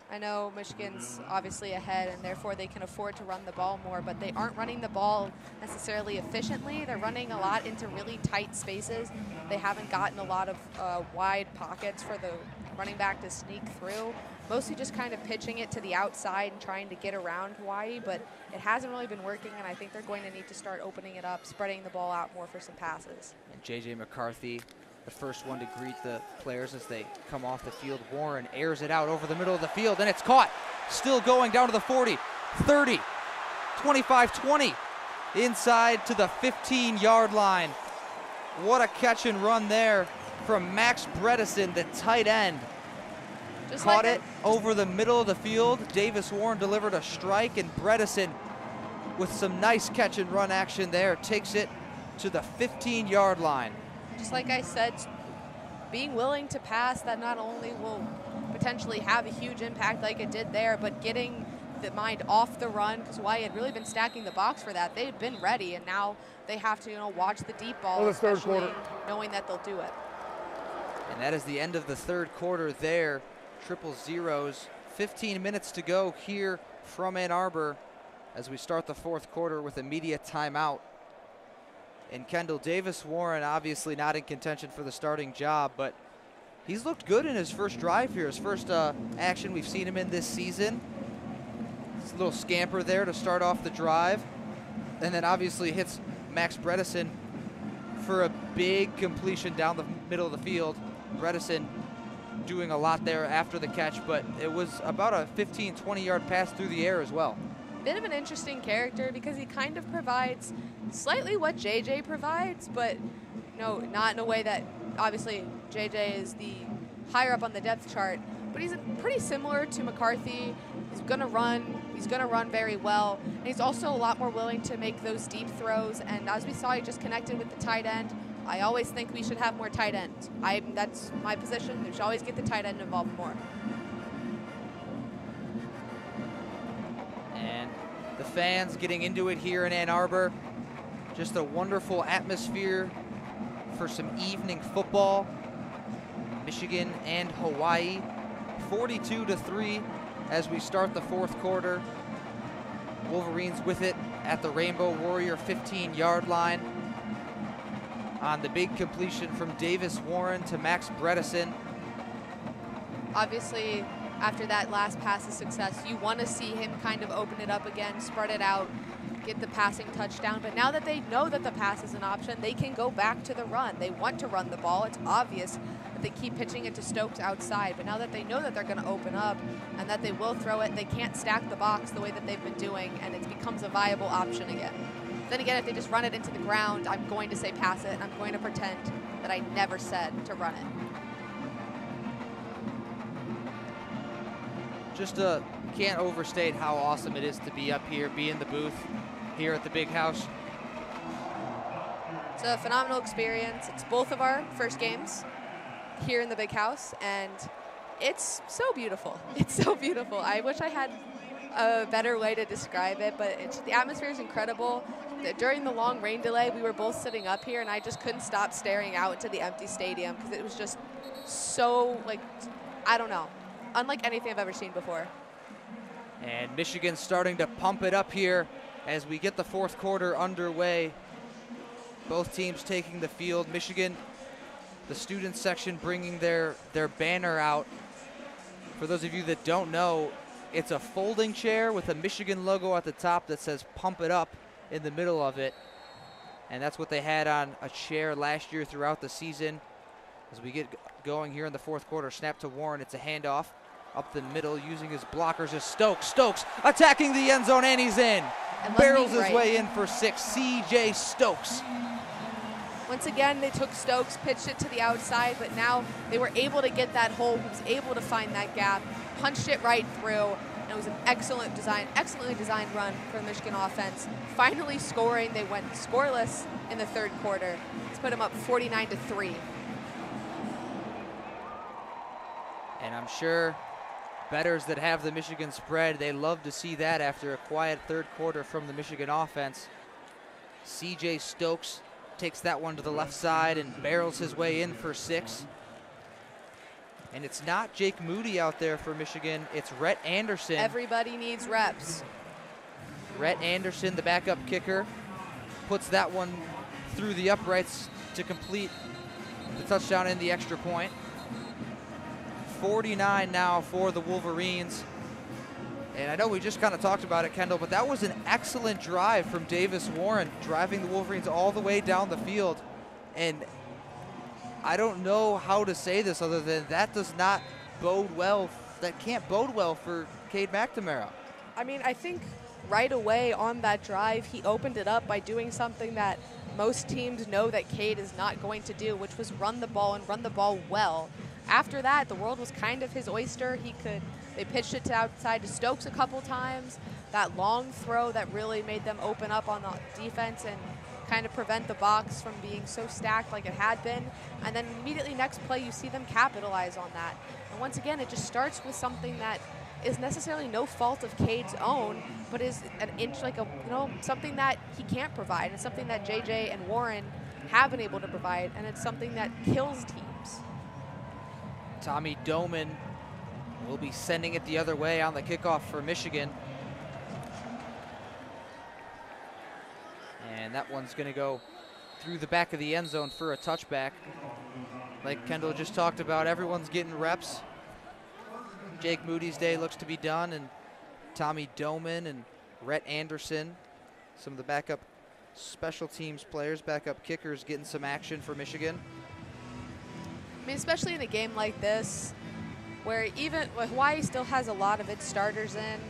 I know Michigan's obviously ahead, and therefore they can afford to run the ball more, but they aren't running the ball necessarily efficiently. They're running a lot into really tight spaces. They haven't gotten a lot of wide pockets for the running back to sneak through. Mostly just kind of pitching it to the outside and trying to get around Hawaii, but it hasn't really been working, and I think they're going to need to start opening it up, spreading the ball out more for some passes. And JJ McCarthy the first one to greet the players as they come off the field. Warren airs it out over the middle of the field, and it's caught. Still going down to the 40, 30, 25, 20. Inside to the 15-yard line. What a catch and run there from Max Bredesen, the tight end. Just Caught like it over the middle of the field. Davis Warren delivered a strike, and Bredesen, with some nice catch and run action there, takes it to the 15-yard line. Just like I said, being willing to pass, that not only will potentially have a huge impact like it did there, but getting the mind off the run, because Hawaii had really been stacking the box for that. They had been ready, and now they have to, watch the deep ball, especially knowing that they'll do it. And that is the end of the third quarter there. Triple zeros. 15 minutes to go here from Ann Arbor as we start the fourth quarter with a media timeout. And Kendall, Davis Warren obviously not in contention for the starting job, but he's looked good in his first drive here, his first action we've seen him in this season. It's a little scamper there to start off the drive, and then obviously hits Max Bredesen for a big completion down the middle of the field. Bredesen doing a lot there after the catch, but it was about a 15, 20-yard pass through the air as well. Bit of an interesting character because he kind of provides slightly what JJ provides, but no, not in a way that obviously JJ is the higher up on the depth chart, but he's pretty similar to McCarthy. He's gonna run very well, and he's also a lot more willing to make those deep throws, and as we saw, he just connected with the tight end. I always think we should have more tight ends. That's my position. We should always get the tight end involved more. And the fans getting into it here in Ann Arbor. Just a wonderful atmosphere for some evening football. Michigan and Hawaii, 42-3 as we start the fourth quarter. Wolverines with it at the Rainbow Warrior 15-yard line. On the big completion from Davis Warren to Max Bredesen. Obviously, after that last pass of success, you want to see him kind of open it up again, spread it out, get the passing touchdown. But now that they know that the pass is an option, they can go back to the run. They want to run the ball. It's obvious that they keep pitching it to Stokes outside. But now that they know that they're going to open up and that they will throw it, they can't stack the box the way that they've been doing, and it becomes a viable option again. Then again, if they just run it into the ground, I'm going to say pass it, and I'm going to pretend that I never said to run it. Just can't overstate how awesome it is to be up here, be in the booth here at the Big House. It's a phenomenal experience. It's both of our first games here in the Big House, and it's so beautiful. It's so beautiful. I wish I had a better way to describe it, but the atmosphere is incredible. During the long rain delay, we were both sitting up here, and I just couldn't stop staring out into the empty stadium because it was just so, I don't know, unlike anything I've ever seen before. And Michigan starting to pump it up here as we get the fourth quarter underway. Both teams taking the field. Michigan, the student section, bringing their banner out. For those of you that don't know, it's a folding chair with a Michigan logo at the top that says "Pump It Up" in the middle of it. And that's what they had on a chair last year throughout the season. As we get going here in the fourth quarter, snap to Warren. It's a handoff up the middle using his blockers as Stokes. Stokes attacking the end zone, and he's in. Barrels his way in for 6. C.J. Stokes. Once again, they took Stokes, pitched it to the outside, but now they were able to get that hole. He was able to find that gap, punched it right through, and it was an excellently designed run for the Michigan offense. Finally scoring, they went scoreless in the third quarter. It's put them up 49-3. And I'm sure bettors that have the Michigan spread, they love to see that after a quiet third quarter from the Michigan offense. C.J. Stokes takes that one to the left side and barrels his way in for 6. And it's not Jake Moody out there for Michigan, it's Rhett Anderson. Everybody needs reps. Rhett Anderson, the backup kicker, puts that one through the uprights to complete the touchdown and the extra point. 49 now for the Wolverines. And I know we just kind of talked about it, Kendall, but that was an excellent drive from Davis Warren, driving the Wolverines all the way down the field. And I don't know how to say this other than that does not bode well. That can't bode well for Cade McNamara. I mean, I think right away on that drive, he opened it up by doing something that most teams know that Cade is not going to do, which was run the ball and run the ball well. After that, the world was kind of his oyster. They pitched it to outside to Stokes a couple times. That long throw that really made them open up on the defense and kind of prevent the box from being so stacked like it had been. And then immediately next play, you see them capitalize on that. And once again, it just starts with something that is necessarily no fault of Cade's own, but is an inch something that he can't provide, and something that JJ and Warren have been able to provide, and it's something that kills teams. Tommy Doman will be sending it the other way on the kickoff for Michigan. And that one's going to go through the back of the end zone for a touchback. Like Kendall just talked about, everyone's getting reps. Jake Moody's day looks to be done, and Tommy Doman and Rhett Anderson, some of the backup special teams players, backup kickers, getting some action for Michigan. I mean, especially in a game like this, where even Hawaii still has a lot of its starters in,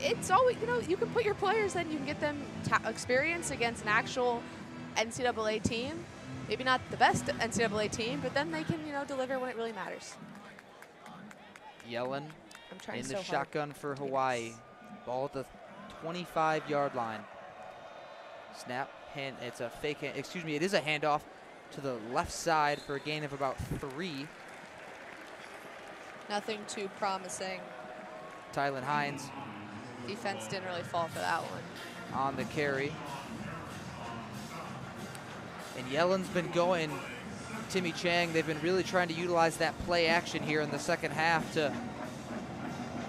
it's always, you can put your players in, you can get them experience against an actual NCAA team. Maybe not the best NCAA team, but then they can, deliver when it really matters. Yellen in the so shotgun for Hawaii. Ball at the 25-yard line. Snap, hand, it's a fake hand, it is a handoff to the left side for a gain of about 3. Nothing too promising. Tylen Hines. Defense didn't really fall for that one. On the carry. And Yellen's been going, Timmy Chang, they've been really trying to utilize that play action here in the second half to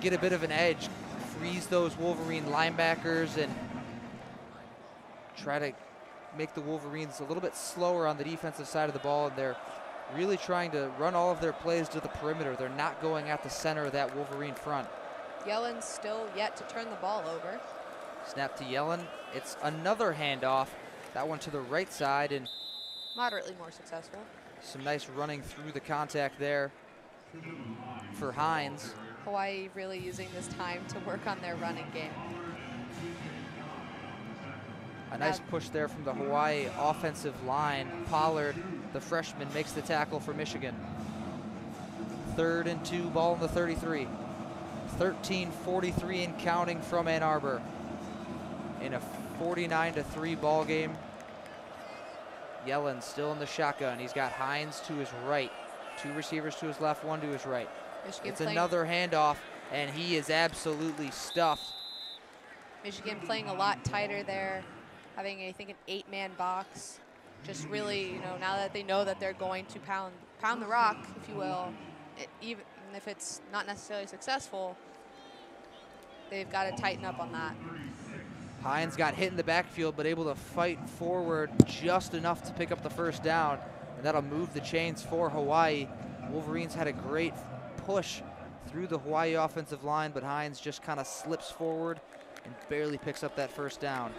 get a bit of an edge, freeze those Wolverine linebackers, and try to make the Wolverines a little bit slower on the defensive side of the ball. And they're really trying to run all of their plays to the perimeter. They're not going at the center of that Wolverine front. Yellen's still yet to turn the ball over. Snap to Yellen. It's another handoff. That one to the right side, and moderately more successful. Some nice running through the contact there for Hines. Hawaii really using this time to work on their running game. A nice push there from the Hawaii offensive line. Pollard, the freshman, makes the tackle for Michigan. 3rd and 2, ball in the 33. 13:43 and counting from Ann Arbor in a 49-3 ball game. Yellen still in the shotgun. He's got Hines to his right. 2 receivers to his left, 1 to his right. Michigan it's another handoff, and he is absolutely stuffed. Michigan playing a lot tighter there, having, I think, an 8-man box. Just really, now that they know that they're going to pound the rock, if you will, even if it's not necessarily successful, they've got to tighten up on that. Hines got hit in the backfield, but able to fight forward just enough to pick up the first down, and that'll move the chains for Hawaii. Wolverines had a great push through the Hawaii offensive line, but Hines just kind of slips forward and barely picks up that first down.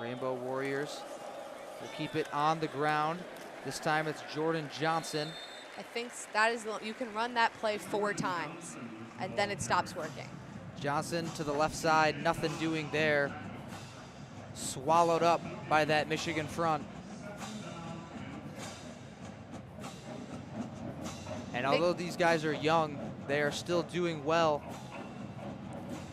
Rainbow Warriors will keep it on the ground. This time it's Jordan Johnson. I think that is you can run that play 4 times, and then it stops working. Johnson to the left side, nothing doing there. Swallowed up by that Michigan front. And although these guys are young, they are still doing well.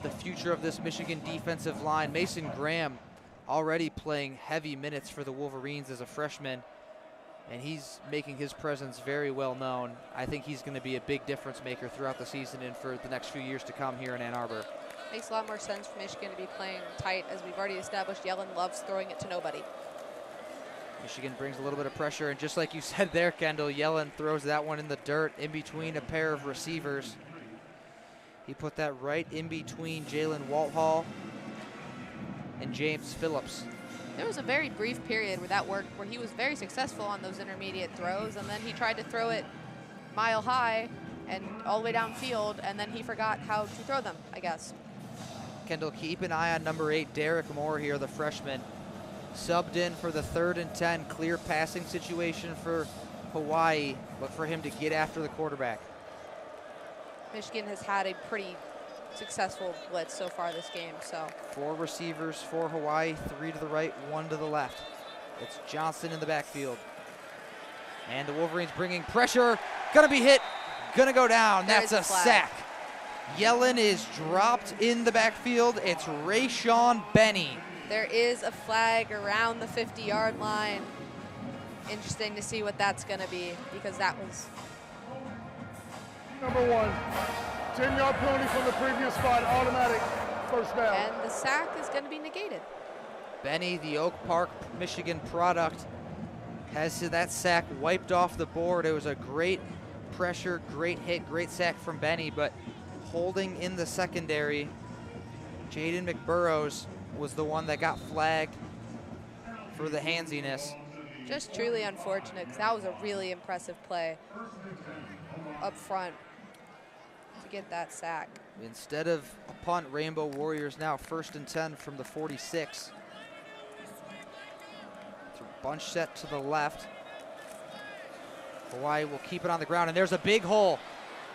The future of this Michigan defensive line, Mason Graham already playing heavy minutes for the Wolverines as a freshman, and he's making his presence very well known. I think he's going to be a big difference maker throughout the season and for the next few years to come here in Ann Arbor. Makes a lot more sense for Michigan to be playing tight, as we've already established. Yellen loves throwing it to nobody. Michigan brings a little bit of pressure, and just like you said there, Kendall, Yellen throws that one in the dirt in between a pair of receivers. He put that right in between Jalen Walthall and James Phillips. There was a very brief period where that worked, where he was very successful on those intermediate throws, and then he tried to throw it mile high and all the way downfield, and then he forgot how to throw them, I guess. Kendall, keep an eye on number 8, Derek Moore here, the freshman. subbed in for the 3rd and 10. Clear passing situation for Hawaii, but for him to get after the quarterback. Michigan has had a pretty successful blitz so far this game. So 4 receivers for Hawaii, 3 to the right, 1 to the left. It's Johnson in the backfield. And the Wolverines bringing pressure. Gonna be hit, gonna go down. That's a sack. Yellen is dropped in the backfield. It's Rayshawn Benny. There is a flag around the 50-yard line. Interesting to see what that's gonna be, because that was Number 1, 10-yard penalty from the previous spot, automatic first down. And the sack is going to be negated. Benny, the Oak Park, Michigan product, has that sack wiped off the board. It was a great pressure, great hit, great sack from Benny, but holding in the secondary, Jayden McBurrows was the one that got flagged for the handsiness. Just truly unfortunate, because that was a really impressive play up front to get that sack. Instead of a punt, Rainbow Warriors now 1st and 10 from the 46. It's a bunch set to the left. Hawaii will keep it on the ground, and there's a big hole.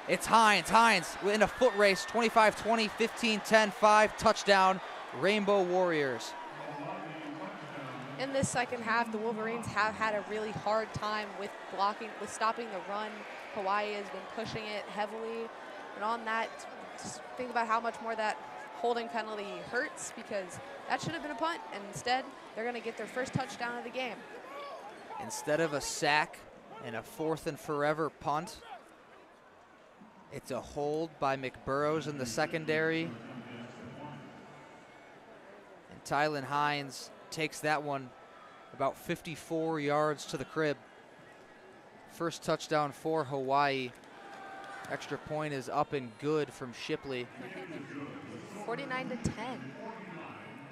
It's Hines. Hines in a foot race, 25-20, 15-10, 5, touchdown, Rainbow Warriors. In this second half, the Wolverines have had a really hard time with stopping the run. Hawaii has been pushing it heavily. And on that, just think about how much more that holding penalty hurts, because that should have been a punt. And instead, they're going to get their first touchdown of the game. Instead of a sack and a 4th and forever punt, it's a hold by McBurrows in the secondary. And Tylen Hines takes that one about 54 yards to the crib. First touchdown for Hawaii. Extra point is up and good from Shipley. 49-10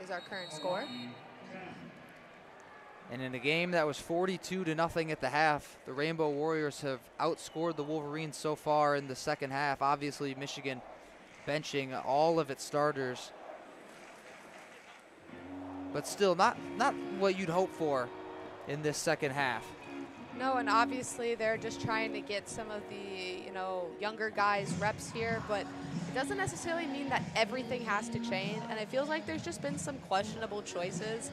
is our current score. And in a game that was 42-0 at the half, the Rainbow Warriors have outscored the Wolverines so far in the second half. Obviously, Michigan benching all of its starters, but still not what you'd hope for in this second half. No, and obviously they're just trying to get some of the, younger guys reps here, but it doesn't necessarily mean that everything has to change. And it feels like there's just been some questionable choices,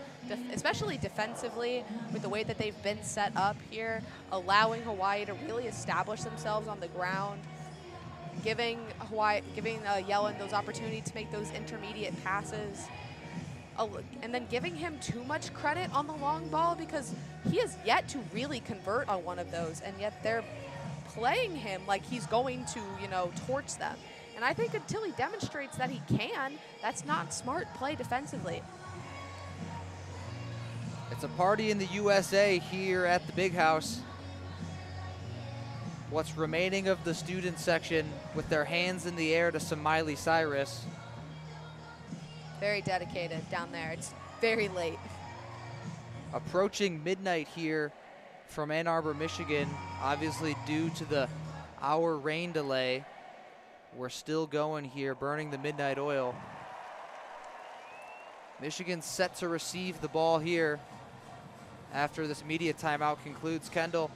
especially defensively, with the way that they've been set up here, allowing Hawaii to really establish themselves on the ground, giving Yellen those opportunities to make those intermediate passes. And then giving him too much credit on the long ball, because he has yet to really convert on one of those, and yet they're playing him like he's going to, torch them. And I think until he demonstrates that he can, that's not smart play defensively. It's a party in the USA here at the Big House. What's remaining of the student section with their hands in the air to some Miley Cyrus. Very dedicated down there. It's very late. Approaching midnight here from Ann Arbor, Michigan, obviously due to the hour rain delay. We're still going here, burning the midnight oil. Michigan set to receive the ball here after this media timeout concludes. Kendall,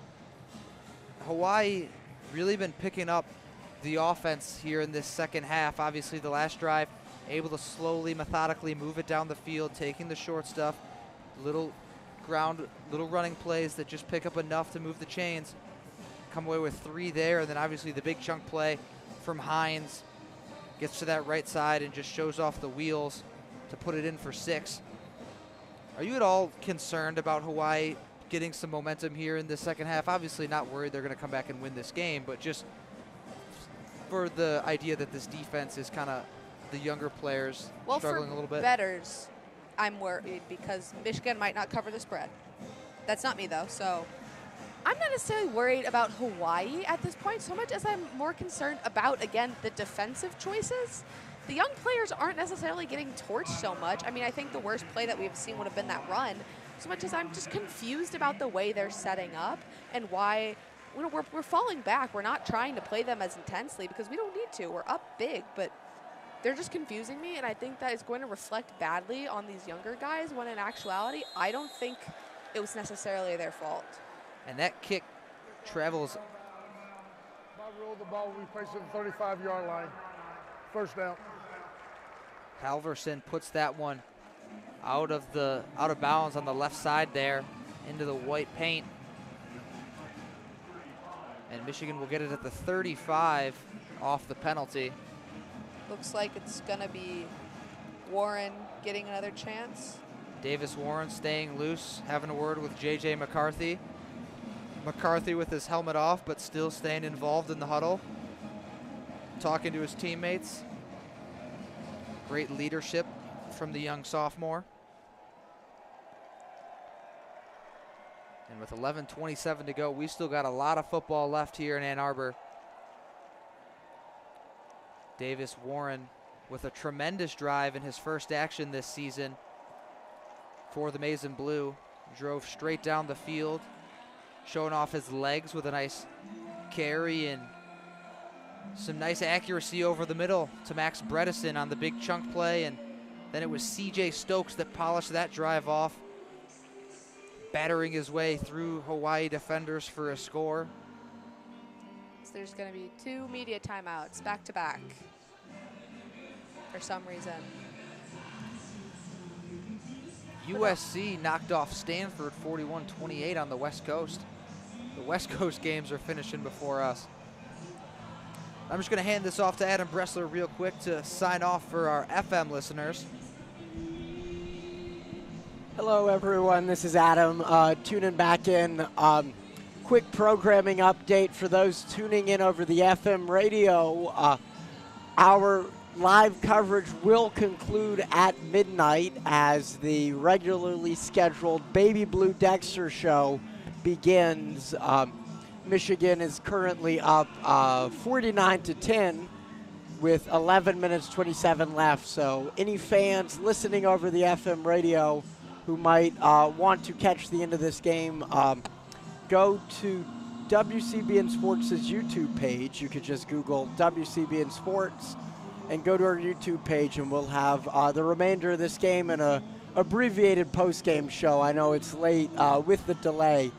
Hawaii really been picking up the offense here in this second half. Obviously the last drive, able to slowly, methodically move it down the field, taking the short stuff, little running plays that just pick up enough to move the chains. Come away with 3 there, and then obviously the big chunk play from Hines. Gets to that right side and just shows off the wheels to put it in for 6. Are you at all concerned about Hawaii getting some momentum here in the second half? Obviously not worried they're going to come back and win this game, but just for the idea that this defense is kind of the younger players struggling a little bit? Well, for bettors, I'm worried because Michigan might not cover the spread. That's not me, though, so I'm not necessarily worried about Hawaii at this point so much as I'm more concerned about, again, the defensive choices. The young players aren't necessarily getting torched so much. I mean, I think the worst play that we've seen would have been that run, so much as I'm just confused about the way they're setting up and why we're falling back. We're not trying to play them as intensely because we don't need to. We're up big, but they're just confusing me, and I think that is going to reflect badly on these younger guys when in actuality, I don't think it was necessarily their fault. And that kick travels. Bob rolled the ball, we placed it at the 35-yard line. First down. Halverson puts that one out of bounds on the left side there into the white paint. And Michigan will get it at the 35 off the penalty. Looks like it's going to be Warren getting another chance. Davis Warren staying loose, having a word with JJ McCarthy. McCarthy with his helmet off, but still staying involved in the huddle, talking to his teammates. Great leadership from the young sophomore. And with 11:27 to go, we still got a lot of football left here in Ann Arbor. Davis Warren with a tremendous drive in his first action this season for the Maize and Blue. Drove straight down the field, showing off his legs with a nice carry and some nice accuracy over the middle to Max Bredesen on the big chunk play. And then it was CJ Stokes that polished that drive off, battering his way through Hawaii defenders for a score. So there's going to be 2 media timeouts back to back for some reason. USC knocked off Stanford 41-28 on the West Coast. The West Coast games are finishing before us. I'm just going to hand this off to Adam Bressler real quick to sign off for our FM listeners. Hello, everyone. This is Adam tuning back in. Quick programming update for those tuning in over the FM radio. Our live coverage will conclude at midnight as the regularly scheduled Baby Blue Dexter show begins. Michigan is currently up 49-10 with 11 minutes 27 left. So any fans listening over the FM radio who might want to catch the end of this game, go to WCBN Sports' YouTube page. You could just Google WCBN Sports and go to our YouTube page, and we'll have the remainder of this game and a abbreviated post-game show. I know it's late with the delay,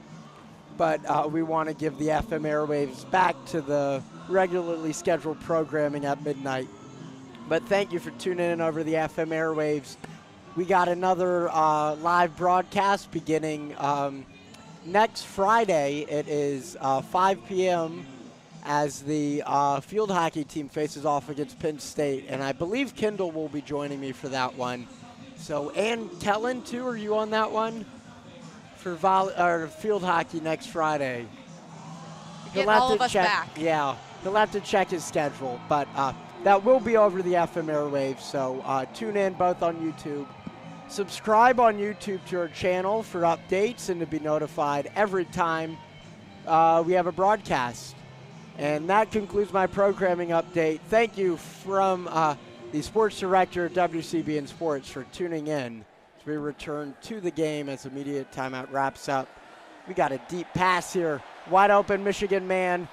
but we want to give the FM airwaves back to the regularly scheduled programming at midnight. But thank you for tuning in over the FM airwaves. We got another live broadcast beginning next Friday. It is 5 p.m. as the field hockey team faces off against Penn State. And I believe Kendall will be joining me for that one. So, and Kelin, too, are you on that one? For field hockey next Friday. Get all of us back. Yeah, he'll have to check his schedule. But that will be over the FM airwaves. So tune in both on YouTube. Subscribe on YouTube to our channel for updates and to be notified every time we have a broadcast. And that concludes my programming update. Thank you from the sports director of WCBN Sports for tuning in as we return to the game as immediate timeout wraps up. We got a deep pass here. Wide open Michigan man,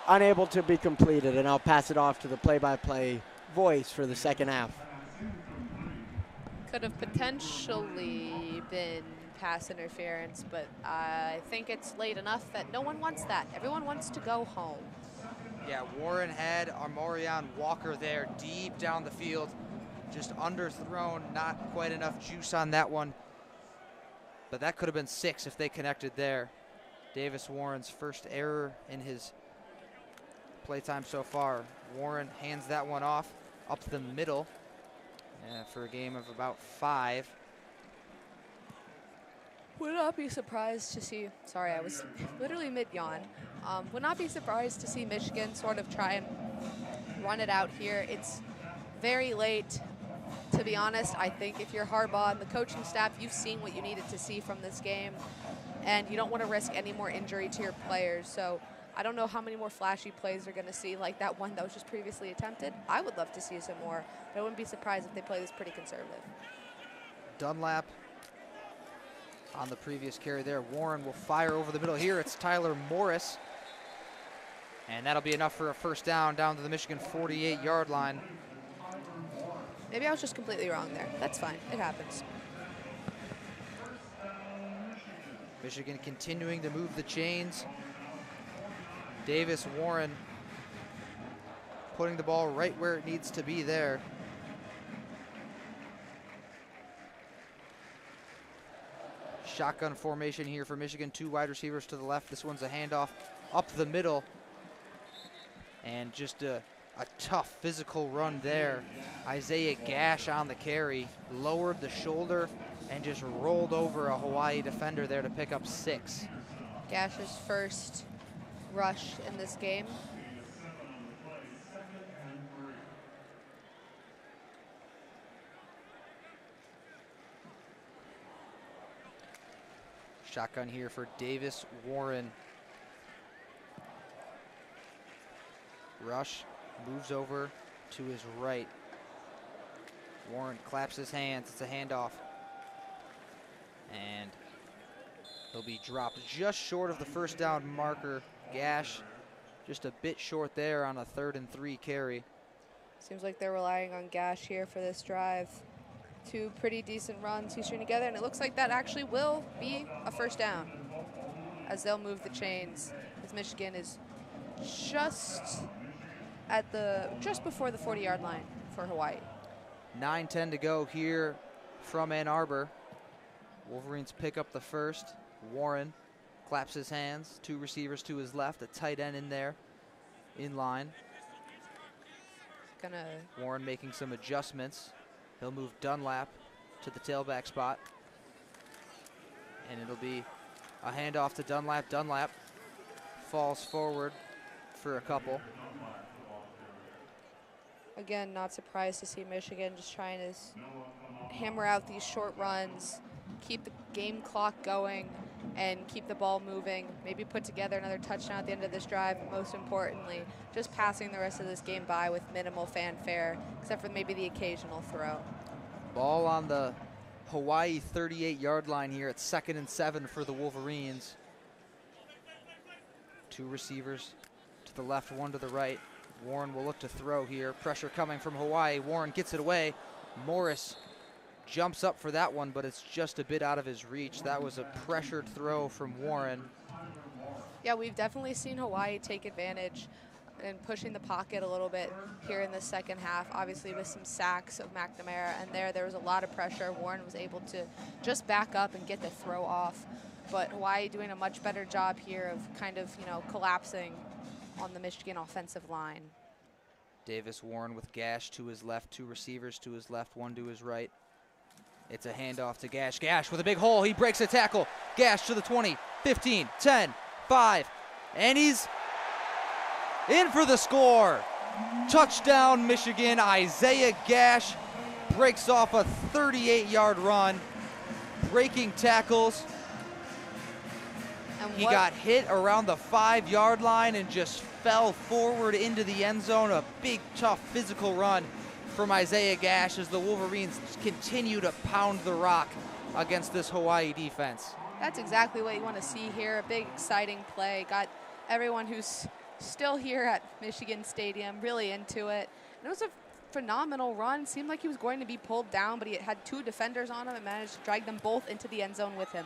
unable to be completed. And I'll pass it off to the play-by-play voice for the second half. Could have potentially been pass interference, but I think it's late enough that no one wants that. Everyone wants to go home. Yeah, Warren had Armorion Walker there deep down the field, just underthrown, not quite enough juice on that one. But that could have been 6 if they connected there. Davis Warren's first error in his playtime so far. Warren hands that one off up the middle for a game of about 5. Would not be surprised to see, sorry, I was literally mid-yawn. Would not be surprised to see Michigan sort of try and run it out here. It's very late. To be honest, I think if you're Harbaugh and the coaching staff, you've seen what you needed to see from this game, and you don't want to risk any more injury to your players. So I don't know how many more flashy plays they're going to see, like that one that was just previously attempted. I would love to see some more, but I wouldn't be surprised if they play this pretty conservative. Dunlap on the previous carry there. Warren will fire over the middle here. It's Tyler Morris. And that'll be enough for a first down to the Michigan 48-yard line. Maybe I was just completely wrong there. That's fine. It happens. Michigan continuing to move the chains. Davis Warren putting the ball right where it needs to be there. Shotgun formation here for Michigan. 2 wide receivers to the left. This one's a handoff up the middle. And just a tough physical run there. Isaiah Gash on the carry, lowered the shoulder and just rolled over a Hawaii defender there to pick up 6. Gash's first rush in this game. Shotgun here for Davis Warren. Rush moves over to his right. Warren claps his hands. It's a handoff. And he'll be dropped just short of the first down marker. Gash just a bit short there on a 3rd and 3 carry. Seems like they're relying on Gash here for this drive. 2 pretty decent runs he's stringing together, and it looks like that actually will be a first down as they'll move the chains, as Michigan is just before the 40-yard line for Hawaii. 9:10 to go here from Ann Arbor. Wolverines pick up the first. Warren claps his hands. 2 receivers to his left, a tight end in there, in line. Warren making some adjustments. He'll move Dunlap to the tailback spot. And it'll be a handoff to Dunlap. Dunlap falls forward for a couple. Again, not surprised to see Michigan just trying to hammer out these short runs, keep the game clock going, and keep the ball moving. Maybe put together another touchdown at the end of this drive, but most importantly, just passing the rest of this game by with minimal fanfare, except for maybe the occasional throw. Ball on the Hawaii 38-yard line here at 2nd and 7 for the Wolverines. 2 receivers to the left, 1 to the right. Warren will look to throw here. Pressure coming from Hawaii. Warren gets it away. Morris jumps up for that one, but it's just a bit out of his reach. That was a pressured throw from Warren. Yeah, we've definitely seen Hawaii take advantage and pushing the pocket a little bit here in the second half, obviously with some sacks of McNamara, and there was a lot of pressure. Warren was able to just back up and get the throw off, but Hawaii doing a much better job here of kind of, collapsing on the Michigan offensive line. Davis Warren with Gash to his left, 2 receivers to his left, 1 to his right. It's a handoff to Gash. Gash with a big hole. He breaks a tackle. Gash to the 20, 15, 10, 5, and he's in for the score. Touchdown, Michigan. Isaiah Gash breaks off a 38-yard run, breaking tackles. And he got hit around the 5-yard line and just fell forward into the end zone. A big, tough, physical run from Isaiah Gash as the Wolverines continue to pound the rock against this Hawaii defense. That's exactly what you want to see here. A big, exciting play. Got everyone who's still here at Michigan Stadium really into it. And it was a phenomenal run. Seemed like he was going to be pulled down, but he had 2 defenders on him and managed to drag them both into the end zone with him.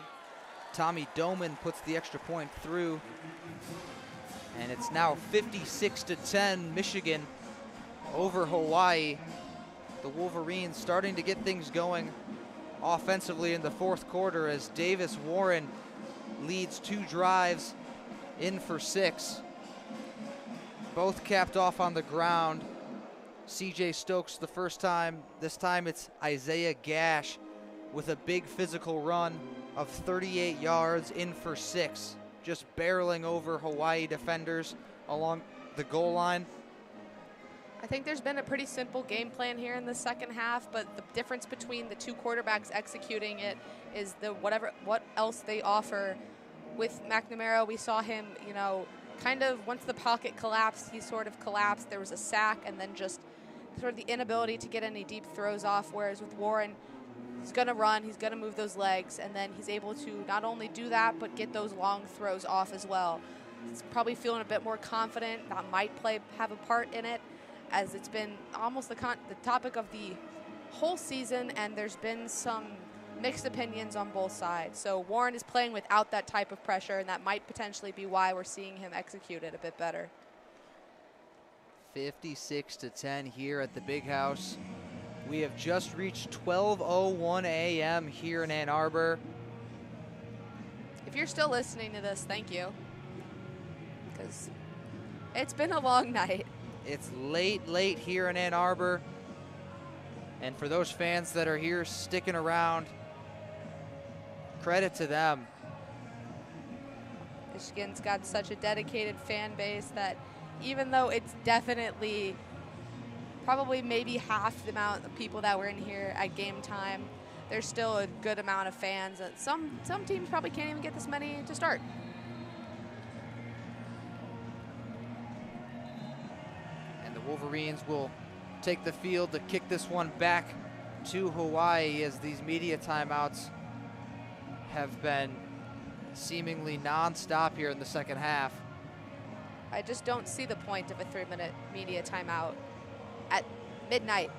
Tommy Doman puts the extra point through. And it's now 56-10 Michigan over Hawaii. The Wolverines starting to get things going offensively in the 4th quarter as Davis Warren leads 2 drives in for 6. Both capped off on the ground. CJ Stokes the first time. This time it's Isaiah Gash with a big physical run of 38 yards in for 6. Just barreling over Hawaii defenders along the goal line. I think there's been a pretty simple game plan here in the second half, but the difference between the 2 quarterbacks executing it is what else they offer. With McNamara, we saw him, kind of once the pocket collapsed, he sort of collapsed. There was a sack and then just sort of the inability to get any deep throws off, whereas with Warren, he's going to run, he's going to move those legs, and then he's able to not only do that, but get those long throws off as well. He's probably feeling a bit more confident. That might have a part in it, as it's been almost the topic of the whole season, and there's been some mixed opinions on both sides. So Warren is playing without that type of pressure, and that might potentially be why we're seeing him execute it a bit better. 56-10 here at the Big House. We have just reached 12:01 a.m. here in Ann Arbor. If you're still listening to this, thank you, because it's been a long night. It's late here in Ann Arbor. And for those fans that are here sticking around, credit to them. Michigan's got such a dedicated fan base that even though it's definitely probably maybe half the amount of people that were in here at game time, there's still a good amount of fans. That some teams probably can't even get this many to start. And the Wolverines will take the field to kick this one back to Hawaii, as these media timeouts have been seemingly non-stop here in the second half. I just don't see the point of a 3-minute media timeout at midnight.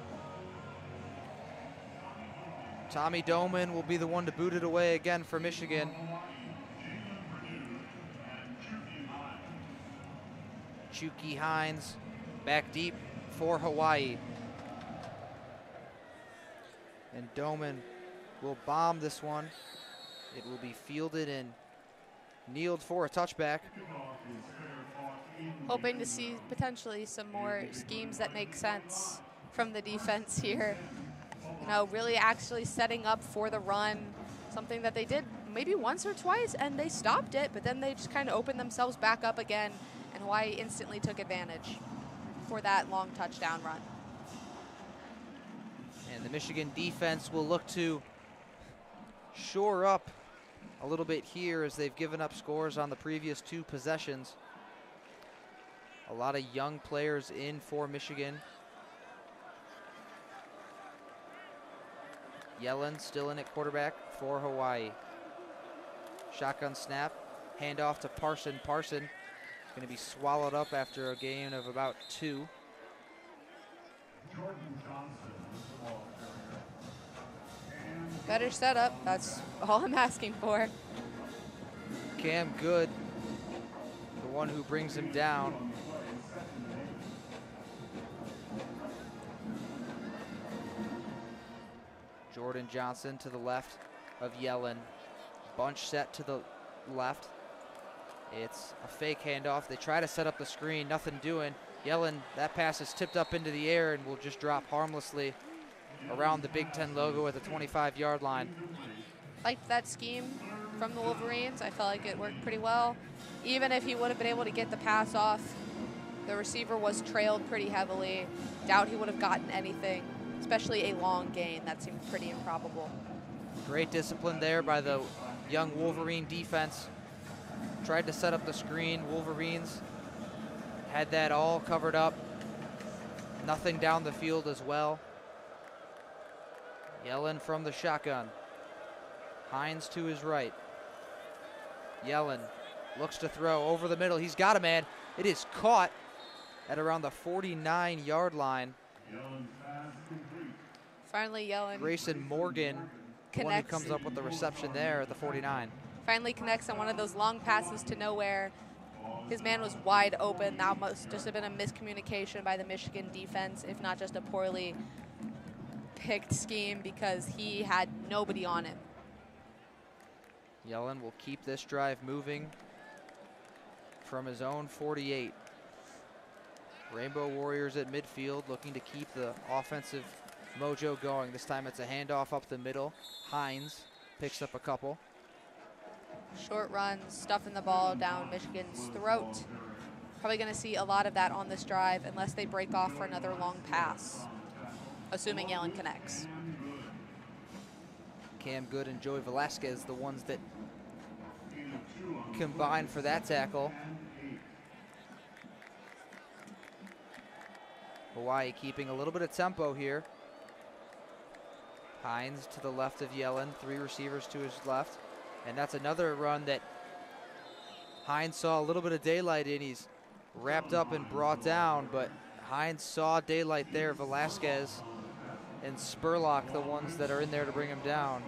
Tommy Doman will be the one to boot it away again for Michigan. Chucky Hines back deep for Hawaii. And Doman will bomb this one. It will be fielded and kneeled for a touchback. Hoping to see potentially some more schemes that make sense from the defense here. You know, really actually setting up for the run, something that they did maybe once or twice and they stopped it, but then they just kind of opened themselves back up again, and Hawaii instantly took advantage for that long touchdown run. And the Michigan defense will look to shore up a little bit here, as they've given up scores on the previous 2 possessions. A lot of young players in for Michigan. Yellen still in at quarterback for Hawaii. Shotgun snap, handoff to Parson. Parson going to be swallowed up after a gain of about 2. Better setup, that's all I'm asking for. Cam Good, the one who brings him down. Jordan Johnson to the left of Yellen. Bunch set to the left. It's a fake handoff. They try to set up the screen, nothing doing. Yellen, that pass is tipped up into the air and will just drop harmlessly around the Big Ten logo at the 25-yard line. Liked that scheme from the Wolverines. I felt like it worked pretty well. Even if he would have been able to get the pass off, the receiver was trailed pretty heavily. Doubt he would have gotten anything, especially a long gain. That seemed pretty improbable. Great discipline there by the young Wolverine defense. Tried to set up the screen. Wolverines had that all covered up. Nothing down the field as well. Yellen from the shotgun. Hines to his right. Yellen looks to throw over the middle. He's got a man. It is caught at around the 49-yard line. Finally, Yellen. Grayson Morgan, the one who connects. comes up with the reception there at the 49. Finally connects on one of those long passes to nowhere. His man was wide open. That must just have been a miscommunication by the Michigan defense, if not just a poorly picked scheme, because he had nobody on him. Yellen will keep this drive moving from his own 48. Rainbow Warriors at midfield looking to keep the offensive mojo going. This time it's a handoff up the middle. Hines picks up a couple. Short runs, stuffing the ball down Michigan's throat. Probably going to see a lot of that on this drive unless they break off for another long pass, assuming Yellen connects. Cam Good and Joey Velasquez, the ones that combine for that tackle. Hawaii keeping a little bit of tempo here. Hines to the left of Yellen, 3 receivers to his left. And that's another run that Hines saw a little bit of daylight in. He's wrapped up and brought down, but Hines saw daylight there. Velasquez and Spurlock the ones that are in there to bring him down.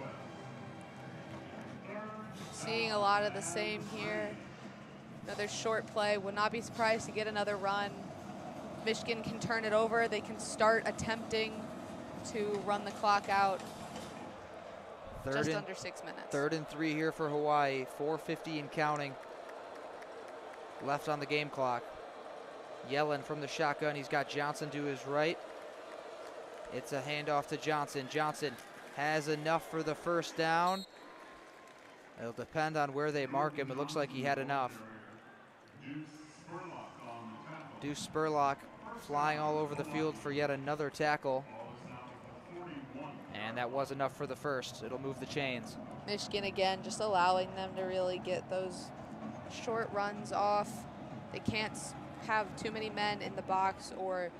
Seeing a lot of the same here. Another short play. Would not be surprised to get another run. Michigan can turn it over. They can start attempting to run the clock out. Just under 6 minutes. 3rd and 3 here for Hawaii. 4:50 and counting left on the game clock. Yellen from the shotgun. He's got Johnson to his right. It's a handoff to Johnson. Johnson has enough for the first down. It'll depend on where they mark him. It looks like he had enough. Deuce Spurlock flying all over the field for yet another tackle. And that was enough for the first. It'll move the chains. Michigan again just allowing them to really get those short runs off. They can't have too many men in the box, or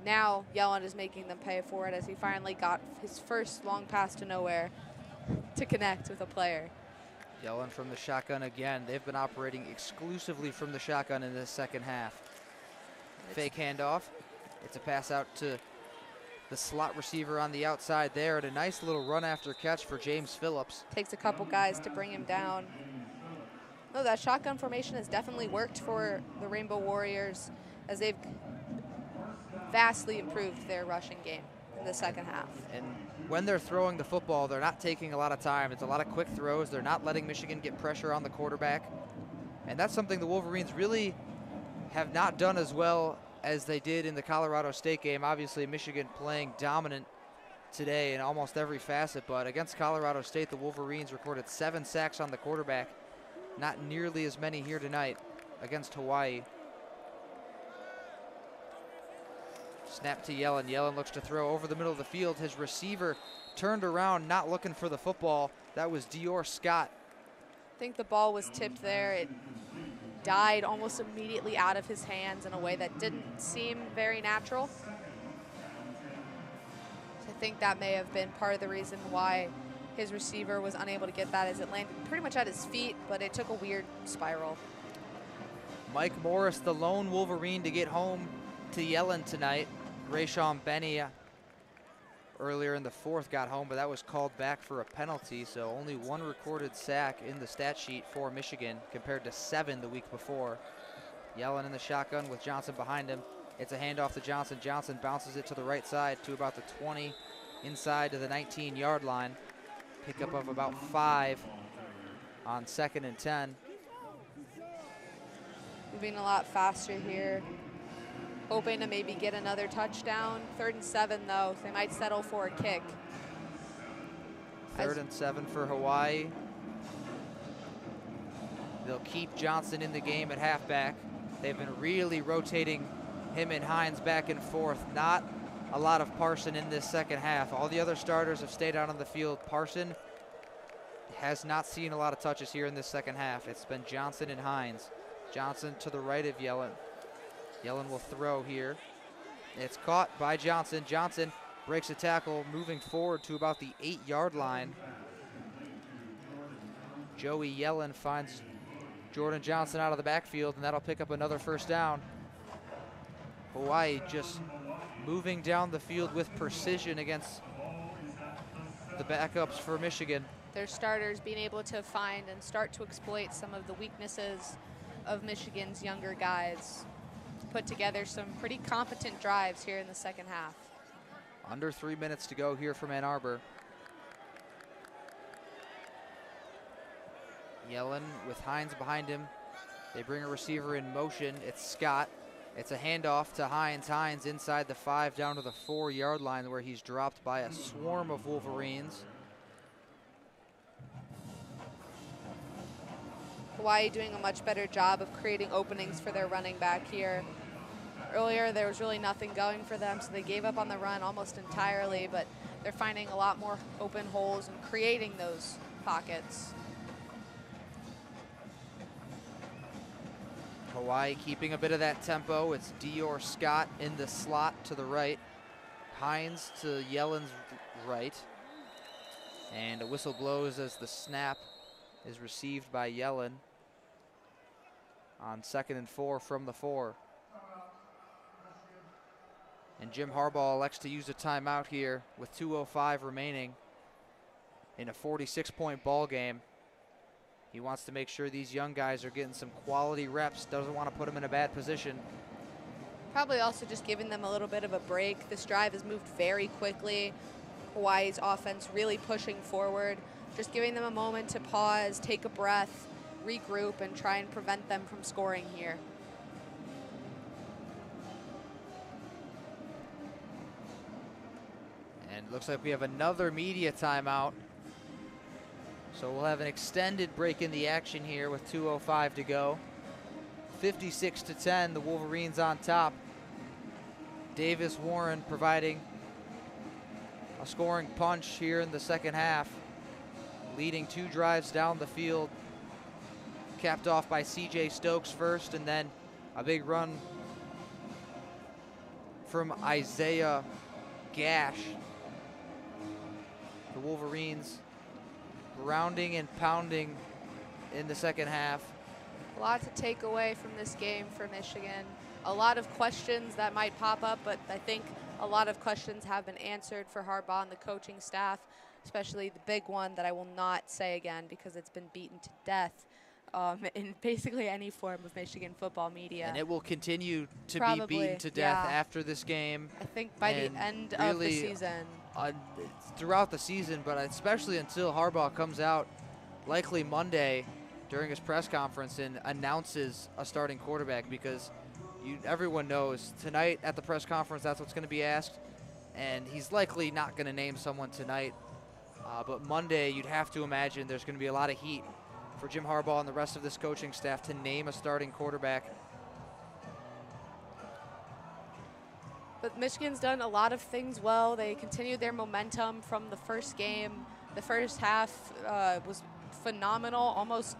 now Yellen is making them pay for it as he finally got his first long pass to nowhere to connect with a player. Yellen from the shotgun again. They've been operating exclusively from the shotgun in this second half. Fake handoff. It's a pass out to the slot receiver on the outside there, and a nice little run after catch for James Phillips. Takes a couple guys to bring him down. No, that shotgun formation has definitely worked for the Rainbow Warriors as they've vastly improved their rushing game in the second half. And when they're throwing the football, they're not taking a lot of time. It's a lot of quick throws. They're not letting Michigan get pressure on the quarterback. And that's something the Wolverines really have not done as well as they did in the Colorado State game. Obviously, Michigan playing dominant today in almost every facet, but against Colorado State, the Wolverines recorded 7 sacks on the quarterback. Not nearly as many here tonight against Hawaii. Snap to Yellen. Yellen looks to throw over the middle of the field. His receiver turned around, not looking for the football. That was Dior Scott. I think the ball was tipped there. It died almost immediately out of his hands in a way that didn't seem very natural. I think that may have been part of the reason why his receiver was unable to get that, as it landed pretty much at his feet, but it took a weird spiral. Mike Morris, the lone Wolverine to get home to Yellen tonight. Rayshawn Benny earlier in the fourth got home, but that was called back for a penalty, so only 1 recorded sack in the stat sheet for Michigan compared to 7 the week before. Yellen in the shotgun with Johnson behind him. It's a handoff to Johnson. Johnson bounces it to the right side to about the 20, inside to the 19-yard line. Pickup of about 5 on 2nd and 10. Moving a lot faster here. Hoping to maybe get another touchdown. 3rd and 7 though. They might settle for a kick. 3rd and 7 for Hawaii. They'll keep Johnson in the game at halfback. They've been really rotating him and Hines back and forth. Not a lot of Parson in this second half. All the other starters have stayed out on the field. Parson has not seen a lot of touches here in this second half. It's been Johnson and Hines. Johnson to the right of Yellen. Yellen will throw here. It's caught by Johnson. Johnson breaks a tackle, moving forward to about the 8-yard line. Joey Yellen finds Jordan Johnson out of the backfield, and that'll pick up another first down. Hawaii just moving down the field with precision against the backups for Michigan. Their starters being able to find and start to exploit some of the weaknesses of Michigan's younger guys. Put together some pretty competent drives here in the second half. Under 3 minutes to go here from Ann Arbor. Yellen with Hines behind him. They bring a receiver in motion. It's Scott. It's a handoff to Hines. Hines inside the 5 down to the 4-yard line where he's dropped by a swarm of Wolverines. Hawaii doing a much better job of creating openings for their running back here. Earlier, there was really nothing going for them, so they gave up on the run almost entirely, but they're finding a lot more open holes and creating those pockets. Hawaii keeping a bit of that tempo. It's Dior Scott in the slot to the right. Hines to Yellen's right. And a whistle blows as the snap is received by Yellen on 2nd and 4 from the 4. And Jim Harbaugh elects to use a timeout here with 2:05 remaining in a 46-point ball game. He wants to make sure these young guys are getting some quality reps, doesn't want to put them in a bad position. Probably also just giving them a little bit of a break. This drive has moved very quickly. Hawaii's offense really pushing forward, just giving them a moment to pause, take a breath, regroup, and try and prevent them from scoring here. And it looks like we have another media timeout. So we'll have an extended break in the action here with 2:05 to go. 56-10, the Wolverines on top. Davis Warren providing a scoring punch here in the second half, leading 2 drives down the field, capped off by C.J. Stokes first, and then a big run from Isaiah Gash. The Wolverines grounding and pounding in the second half. A lot to take away from this game for Michigan. A lot of questions that might pop up, but I think a lot of questions have been answered for Harbaugh and the coaching staff, especially the big one that I will not say again because it's been beaten to death in basically any form of Michigan football media. And it will continue to Probably, be beaten to death yeah. after this game. I think by the end of the season. Throughout the season, but especially until Harbaugh comes out, likely Monday during his press conference and announces a starting quarterback, because everyone knows tonight at the press conference that's what's going to be asked, and he's likely not going to name someone tonight. But Monday, you'd have to imagine there's going to be a lot of heat for Jim Harbaugh and the rest of this coaching staff to name a starting quarterback. But Michigan's done a lot of things well. They continued their momentum from the first game. The first half was phenomenal, almost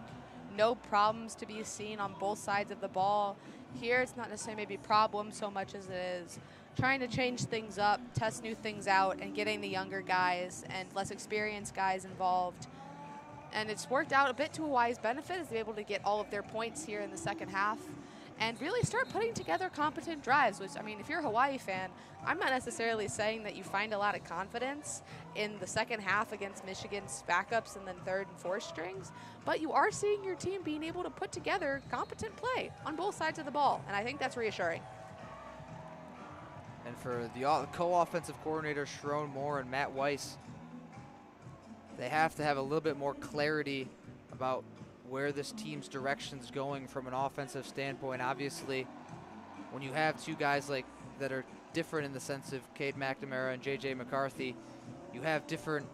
no problems to be seen on both sides of the ball. Here, it's not necessarily maybe problems so much as it is trying to change things up, test new things out, and getting the younger guys and less experienced guys involved. And it's worked out a bit to Hawaii's benefit as they're able to get all of their points here in the second half and really start putting together competent drives, which, I mean, if you're a Hawaii fan, I'm not necessarily saying that you find a lot of confidence in the second half against Michigan's backups and then third and fourth strings, but you are seeing your team being able to put together competent play on both sides of the ball, and I think that's reassuring. And for the co-offensive coordinators, Sharon Moore and Matt Weiss, they have to have a little bit more clarity about where this team's direction is going from an offensive standpoint. Obviously, when you have 2 guys like that are different in the sense of Cade McNamara and JJ McCarthy, you have different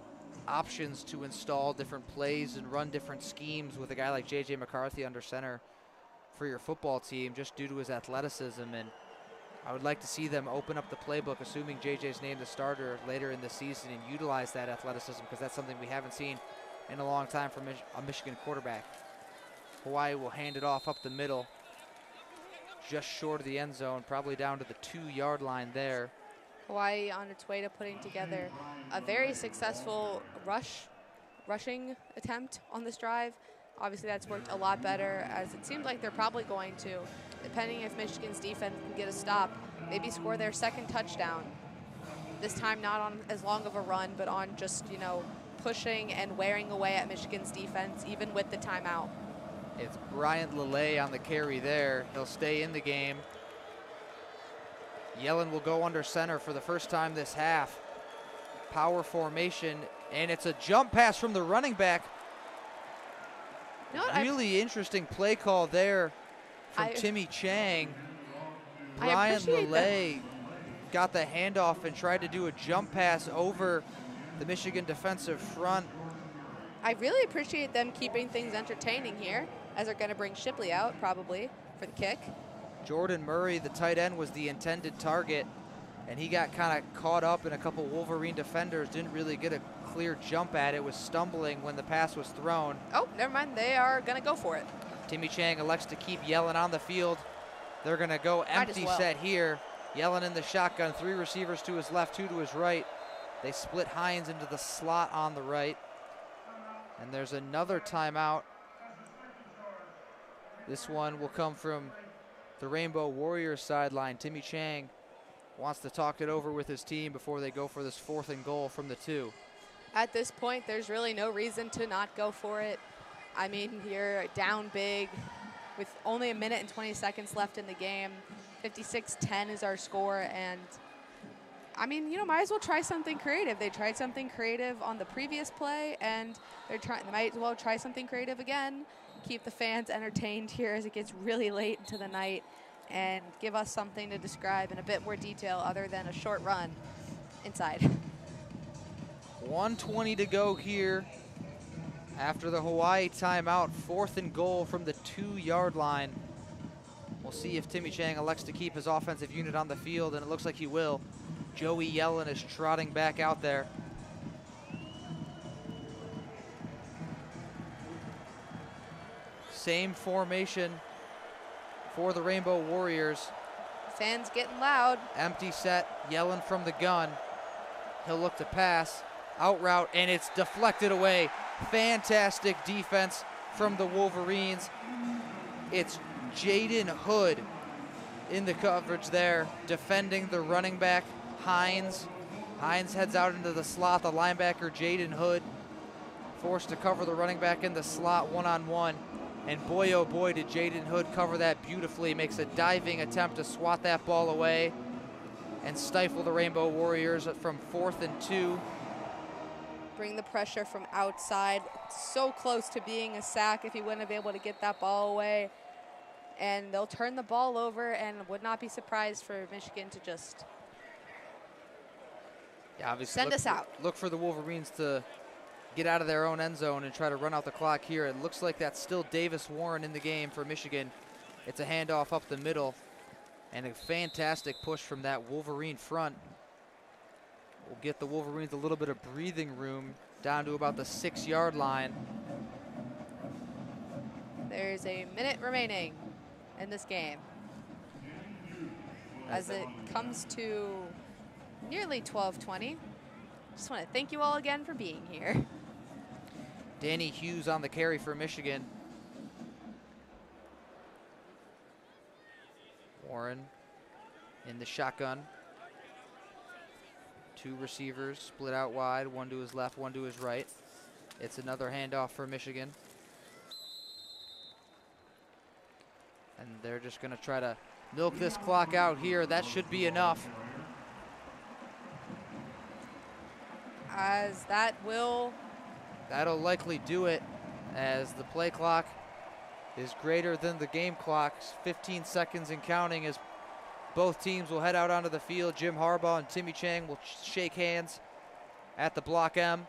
options to install different plays and run different schemes with a guy like JJ McCarthy under center for your football team just due to his athleticism. And I would like to see them open up the playbook, assuming JJ's named the starter later in the season, and utilize that athleticism, because that's something we haven't seen in a long time from a Michigan quarterback. Hawaii will hand it off up the middle, just short of the end zone, probably down to the 2-yard line there. Hawaii on its way to putting together a very successful rushing attempt on this drive. Obviously, that's worked a lot better, as it seems like they're probably going to, depending if Michigan's defense can get a stop, maybe score their second touchdown. This time not on as long of a run, but on just, pushing and wearing away at Michigan's defense, even with the timeout. It's Bryant Lele on the carry there. He'll stay in the game. Yellen will go under center for the first time this half. Power formation, and it's a jump pass from the running back. Really interesting play call there from Timmy Chang. Bryant Lele got the handoff and tried to do a jump pass over the Michigan defensive front. I really appreciate them keeping things entertaining here, as they're going to bring Shipley out probably for the kick. Jordan Murray, the tight end, was the intended target, and he got kind of caught up in a couple Wolverine defenders, didn't really get a clear jump at it, was stumbling when the pass was thrown. Oh, never mind, they are going to go for it. Timmy Chang elects to keep Yellen on the field. They're going to go empty set here. Yellen in the shotgun, 3 receivers to his left, 2 to his right. They split Hines into the slot on the right. And there's another timeout. This one will come from the Rainbow Warriors sideline. Timmy Chang wants to talk it over with his team before they go for this 4th and goal from the 2. At this point, there's really no reason to not go for it. I mean, you're down big with only a minute and 20 seconds left in the game. 56-10 is our score, and I mean, you know, might as well try something creative. They tried something creative on the previous play, and they might as well try something creative again. Keep the fans entertained here as it gets really late into the night, and give us something to describe in a bit more detail other than a short run inside. 1:20 to go here after the Hawaii timeout. 4th and goal from the 2-yard line. We'll see if Timmy Chang elects to keep his offensive unit on the field, and it looks like he will. Joey Yellen is trotting back out there. Same formation for the Rainbow Warriors. Fans getting loud. Empty set, Yellen from the gun. He'll look to pass, out route, and it's deflected away. Fantastic defense from the Wolverines. It's Jayden Hood in the coverage there, defending the running back, Hines. Hines heads out into the slot. The linebacker, Jayden Hood, forced to cover the running back in the slot one-on-one. And boy, oh boy, did Jayden Hood cover that beautifully. Makes a diving attempt to swat that ball away and stifle the Rainbow Warriors from 4th and 2. Bring the pressure from outside. So close to being a sack if he wouldn't have been able to get that ball away. And they'll turn the ball over, and would not be surprised for Michigan to just obviously send us out. Look for the Wolverines to get out of their own end zone and try to run out the clock here. It looks like that's still Davis Warren in the game for Michigan. It's a handoff up the middle, and a fantastic push from that Wolverine front will get the Wolverines a little bit of breathing room down to about the 6-yard line. There's a minute remaining in this game as it comes to nearly 12:20. Just want to thank you all again for being here. Danny Hughes on the carry for Michigan. Warren in the shotgun. 2 receivers split out wide, one to his left, one to his right. It's another handoff for Michigan. And they're just going to try to milk this clock out here. That should be enough. As that'll likely do it, as the play clock is greater than the game clock. 15 seconds and counting as both teams will head out onto the field. Jim Harbaugh and Timmy Chang will shake hands at the Block M.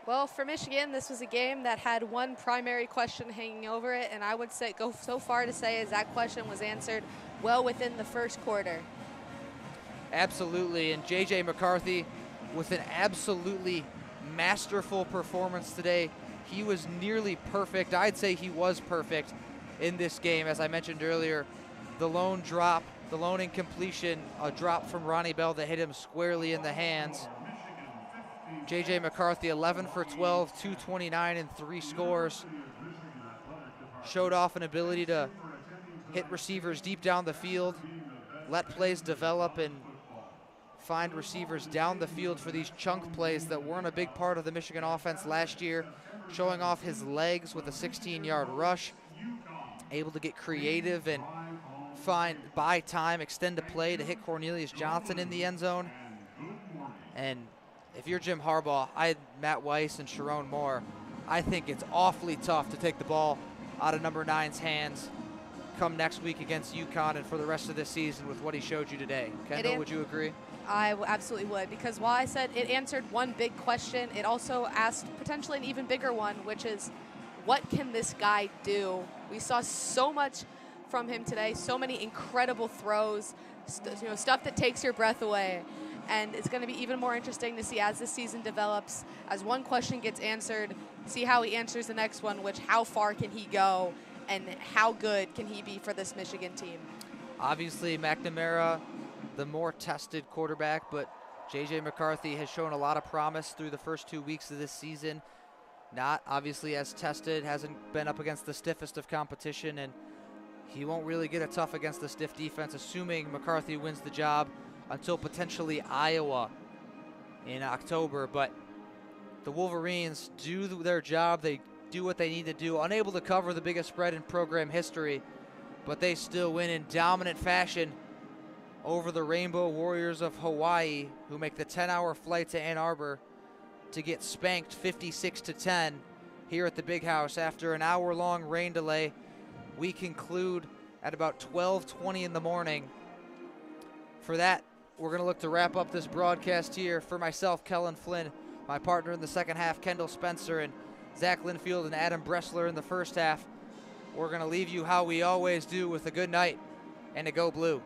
Well, for Michigan, this was a game that had one primary question hanging over it, and I would go so far to say as that question was answered well within the first quarter. Absolutely, and JJ McCarthy with an absolutely masterful performance today. He was nearly perfect. I'd say he was perfect in this game. As I mentioned earlier, the lone drop, the lone incompletion, a drop from Ronnie Bell that hit him squarely in the hands. JJ McCarthy, 11 for 12, 229 and 3 scores. Showed off an ability to hit receivers deep down the field, let plays develop, and find receivers down the field for these chunk plays that weren't a big part of the Michigan offense last year. Showing off his legs with a 16-yard rush, able to get creative and buy time, extend a play to hit Cornelius Johnson in the end zone. And if you're Jim Harbaugh, Matt Weiss and Sharon Moore, I think it's awfully tough to take the ball out of number 9's hands come next week against UConn and for the rest of this season with what he showed you today. Kendall, would you agree? I absolutely would, because while I said it answered one big question, it also asked potentially an even bigger one, which is, what can this guy do? We saw so much from him today, so many incredible throws, stuff that takes your breath away. And it's going to be even more interesting to see as this season develops, as one question gets answered, see how he answers the next one, which how far can he go and how good can he be for this Michigan team? Obviously, McNamara, the more tested quarterback, but JJ McCarthy has shown a lot of promise through the first 2 weeks of this season. Not obviously as tested, hasn't been up against the stiffest of competition, and he won't really get it tough against the stiff defense, assuming McCarthy wins the job, until potentially Iowa in October. But the Wolverines do their job. They do what they need to do. Unable to cover the biggest spread in program history, but they still win in dominant fashion over the Rainbow Warriors of Hawaii, who make the 10-hour flight to Ann Arbor to get spanked 56-10 here at the Big House. After an hour-long rain delay, we conclude at about 12:20 in the morning. For that, we're going to look to wrap up this broadcast here. For myself, Kelin Flynn, my partner in the second half, Kendall Spencer, and Zach Linfield and Adam Bressler in the first half, we're going to leave you how we always do with a good night and a Go Blue.